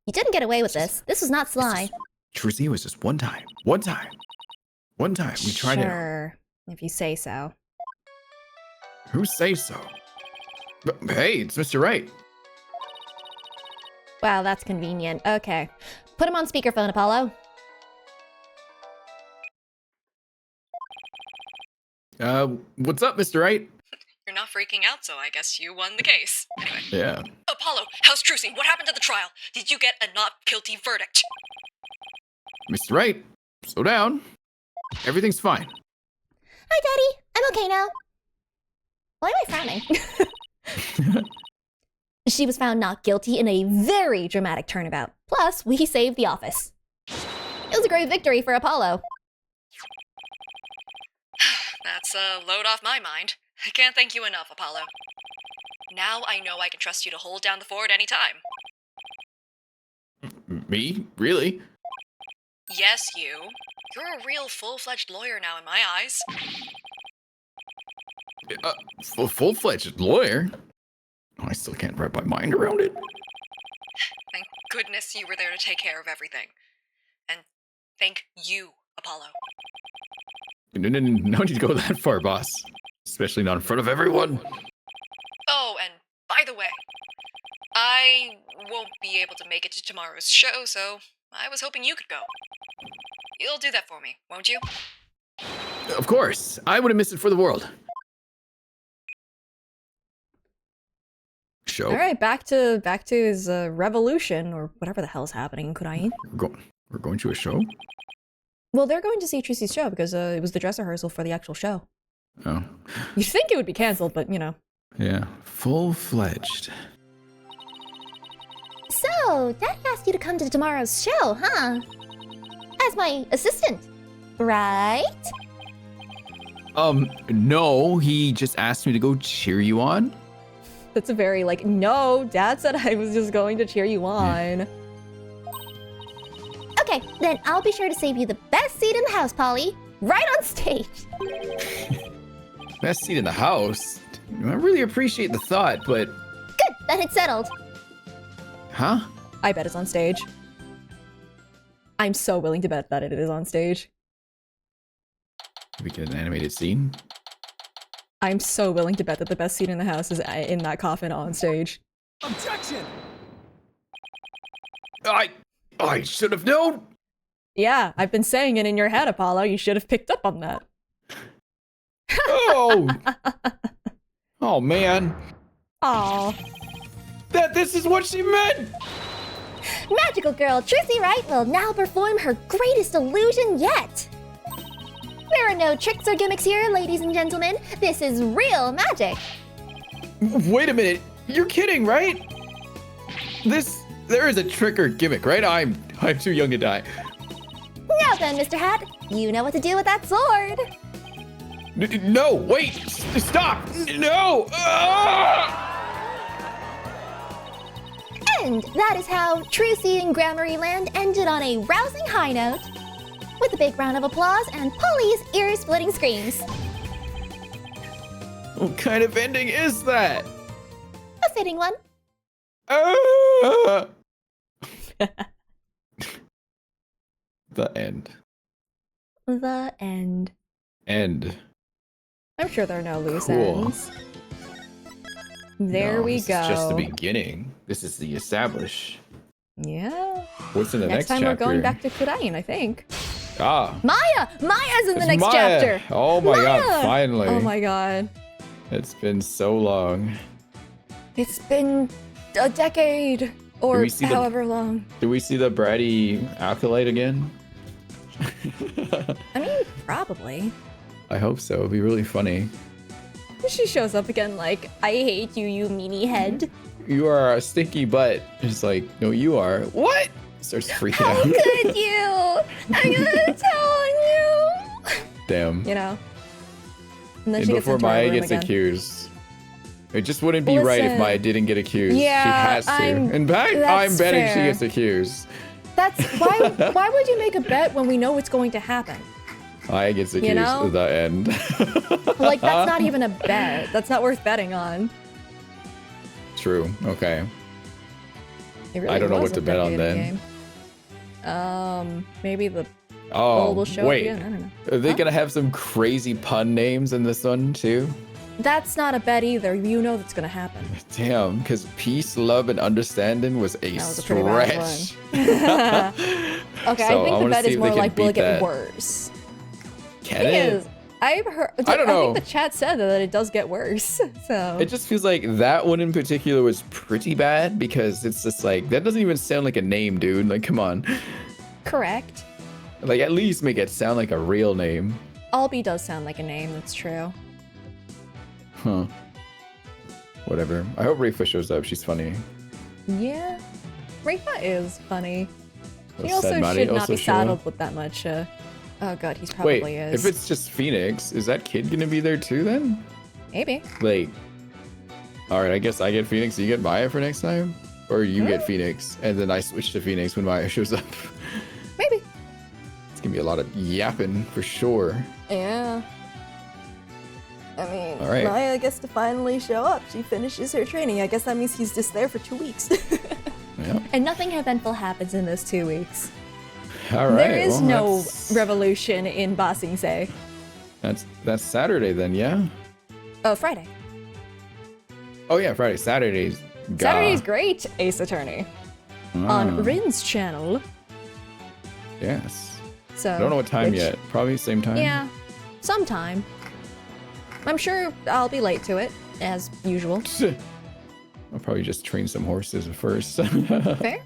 you didn't get away with this. This was not Sly. Trucy was just one time. One time. We tried it. Sure, if you say so. Who say so? Hey, it's Mr. Right. Wow, that's convenient. Okay. Put him on speakerphone, Apollo. What's up, Mr. Right? You're not freaking out, so I guess you won the case. Anyway. Yeah. Apollo, how's Trucy? What happened to the trial? Did you get a not guilty verdict? Mr. Right, slow down. Everything's fine. Hi, Daddy. I'm okay now. Why am I frowning? She was found not guilty in a very dramatic turnabout. Plus, we saved the office. It was a great victory for Apollo. That's a load off my mind. I can't thank you enough, Apollo. Now I know I can trust you to hold down the fort any time. Me? Really? Yes, you. You're a real full-fledged lawyer now in my eyes. Full-fledged lawyer? I still can't wrap my mind around it. Thank goodness you were there to take care of everything. And thank you, Apollo. No need to go that far, boss. Especially not in front of everyone. Oh, and by the way, I won't be able to make it to tomorrow's show, so I was hoping you could go. You'll do that for me, won't you? Of course. I wouldn't miss it for the world. Show? Alright, back to his revolution, or whatever the hell's happening in Kurain. We're going to a show? Well, they're going to see Trucy's show because it was the dress rehearsal for the actual show. Oh. You'd think it would be cancelled, but you know. Yeah, full-fledged. So, Daddy asked you to come to tomorrow's show, huh? As my assistant, right? No, he just asked me to go cheer you on. That's a very, like, no, Dad said I was just going to cheer you on. Yeah. Okay, then I'll be sure to save you the best seat in the house, Polly. Right on stage. Best seat in the house? I really appreciate the thought, but... Good, then it's settled. Huh? I bet it's on stage. I'm so willing to bet that it is on stage. We get an animated scene? I'm so willing to bet that the best seat in the house is in that coffin on stage. Objection! I should have known! Yeah, I've been saying it in your head, Apollo. You should have picked up on that. Oh! Oh, man. Aw. This is what she meant! Magical girl Trucy Wright will now perform her greatest illusion yet. There are no tricks or gimmicks here, ladies and gentlemen. This is real magic. Wait a minute. You're kidding, right? This There is a trick or gimmick, right? I'm too young to die. Now then, Mr. Hat, you know what to do with that sword. No, wait, stop! No! And that is how Trucy and Grammary Land ended on a rousing high note, with a big round of applause and Polly's ear-splitting screams. What kind of ending is that? A fitting one. The end. The end. End. I'm sure there are no loose Cool. ends. There No, we this go. is just the beginning. This is the establish. Yeah. What's in the next time chapter? we're going back to Kurain, I think. Ah. Maya! Maya's in the It's next Maya. chapter! Oh my god, Maya! finally. Oh my god. It's been so long. It's been a decade or we see the- however long. Do we see the bratty acolyte again? I mean, probably. I hope so. It'd be really funny. She shows up again like, I hate you, you meanie head. You are a stinky butt. It's like, no, you are. What? Starts freaking How out. could you? I'm gonna tell on you. Damn. You know? And then And she gets before into her Maya room gets again. accused. It just wouldn't be right if Listen. Maya didn't get accused. Yeah, she has to. In fact, I'm that's betting she fair. gets accused. That's why would you make a bet when we know what's going to happen? Maya gets accused know? at the end. Like, that's not even a bet. That's not worth betting on. True. Okay. It really I don't know was what to a bet on decade then. game. Maybe the Oh, will show wait. up again. I don't know. Are they gonna have some crazy pun names in this one too? That's not a bet either. You know that's gonna happen. Damn, because peace, love, and understanding was a That was a pretty bad stretch. Okay, So, I think the wanna bet see is if more they can like will it beat get that. worse. Can Thing it? is, I've heard. I don't know. I think the chat said that it does get worse. So It just feels like that one in particular was pretty bad because it's just like that doesn't even sound like a name, dude. Like, come on. correct. Like, at least make it sound like a real name. Albie does sound like a name. That's true. Huh. Whatever. I hope Rafa shows up. She's funny. Yeah, Rafa is funny. He Said also Maddie should not also be show up? saddled with that much. Oh god, he's probably Wait, is. if it's just Phoenix, is that kid gonna be there too then? Maybe. Like, all right, I guess I get Phoenix, you get Maya for next time, or you get Phoenix, and then I switch to Phoenix when Maya shows up. Maybe. It's gonna be a lot of yapping for sure. Yeah. I mean, All right. Maya gets to finally show up. She finishes her training. I guess that means he's just there for 2 weeks. Yeah. And nothing eventful happens in those 2 weeks. All right. There is well, no that's- revolution in Ba Sing Se. That's Saturday then, yeah. Oh, Friday. Oh yeah, Friday. Saturday's. Saturday's great, Ace Attorney. On Ah, Rin's channel. Yes. So I don't know what time which- yet. Probably same time. Yeah, sometime. I'm sure I'll be late to it, as usual. I'll probably just train some horses first. Fair.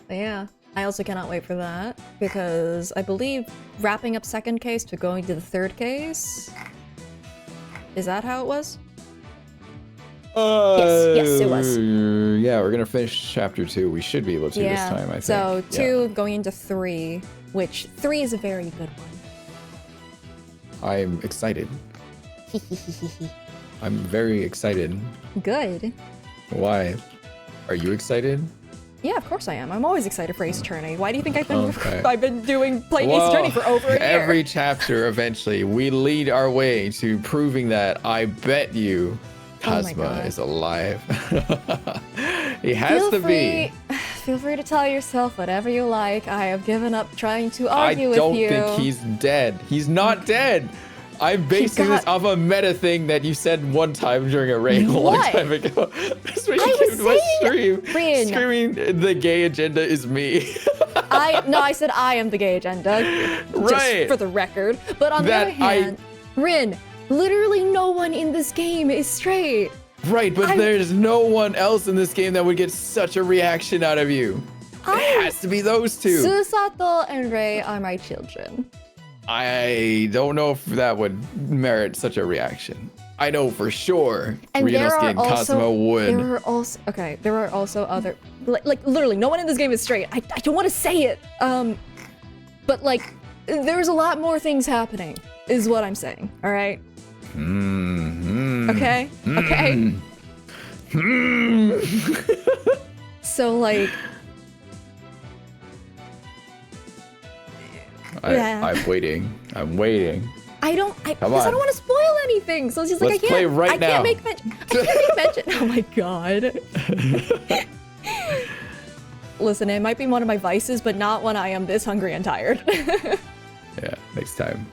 But yeah, I also cannot wait for that because I believe wrapping up second case to going to the third case. Is that how it was? Yes, it was. Yeah, we're gonna finish chapter 2. We should be able to this time, I think. So Yeah. 2 going into 3, which 3 is a very good one. I'm excited. I'm very excited. Good. Why? Are you excited? Yeah, of course I am. I'm always excited for Ace Attorney. Why do you think I've been Okay. I've been playing Ace Attorney for over a year? Every chapter, eventually, we lead our way to proving that I bet you Oh my Cosma God. is alive. He has Feel to be. Feel free to tell yourself whatever you like. I have given up trying to I argue with don't you. think he's dead. He's not dead. I'm basing this off a meta thing that you said one time during a raid a long What? time ago. That's what I you was came to my saying- stream Rin. screaming the gay agenda is me. I said I am the gay agenda. Just Right. for the record. But on the That other hand, Rin, literally no one in this game is straight. Right, but there's no one else in this game that would get such a reaction out of you. It has to be those two. Susato and Rei are my children. I don't know if that would merit such a reaction. I know for sure. And there Renosuke are and Cosmo would. There are also other, like literally, no one in this game is straight. I don't want to say it. But like, there's a lot more things happening, is what I'm saying. All right. Okay. Okay. So like. I'm waiting. I'm waiting. I don't want to spoil anything. So it's just like Let's play right now. I can't make mention. Oh my god. Listen, it might be one of my vices, but not when I am this hungry and tired. Yeah, next time.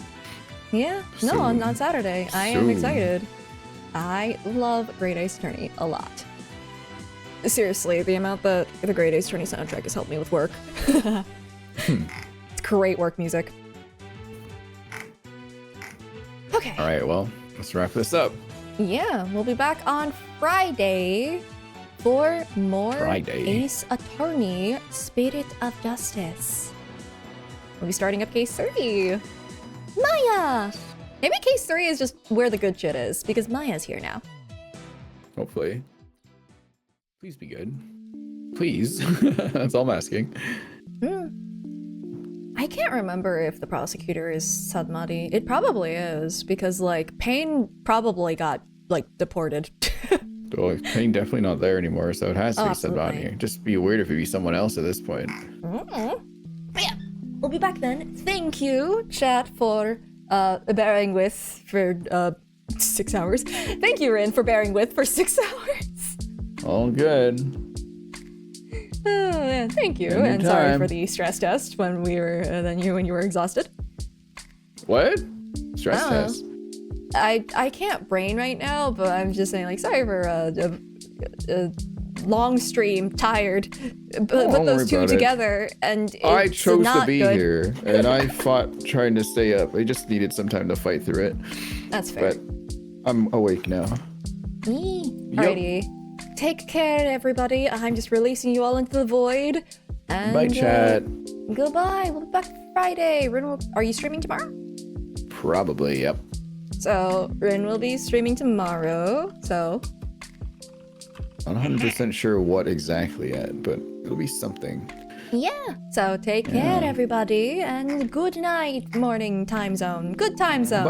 Yeah. No, Soon. on Saturday. I am Soon. excited. I love Great Ace Attorney a lot. Seriously, the amount that the Great Ace Attorney soundtrack has helped me with work. It's great work music. Okay. All right, well, let's wrap this up. Yeah, we'll be back on Friday for more Ace Attorney Spirit of Justice. We'll be starting up case 3. Maya! Maybe case 3 is just where the good shit is, because Maya's here now. Hopefully. Please be good. Please. That's all I'm asking. I can't remember if the prosecutor is Sadmati. It probably is, because, like, Pain probably got, like, deported. Well, Pain definitely not there anymore, so it has to be Absolutely. Sadmati. Just be weird if it'd be someone else at this point. But yeah, we'll be back then. Thank you, chat, for bearing with for 6 hours. Thank you, Rin, for bearing with for 6 hours. All good. Oh, yeah, thank you, and sorry for the stress test when we were when you were exhausted. What? Stress test? I can't brain right now, but I'm just saying, like, sorry for a long stream, tired. Put those two together, and it's I chose not to be good. here, and I fought trying to stay up. I just needed some time to fight through it. That's fair. But I'm awake now. Alrighty. Take care, everybody. I'm just releasing you all into the void. And, Bye, chat. Goodbye. We'll be back Friday. Rin, are you streaming tomorrow? Probably, yep. So, Rin will be streaming tomorrow. So, I'm not 100% sure what exactly yet, but it'll be something. yeah. So, take care, everybody. And good night, morning time zone. Good time zone.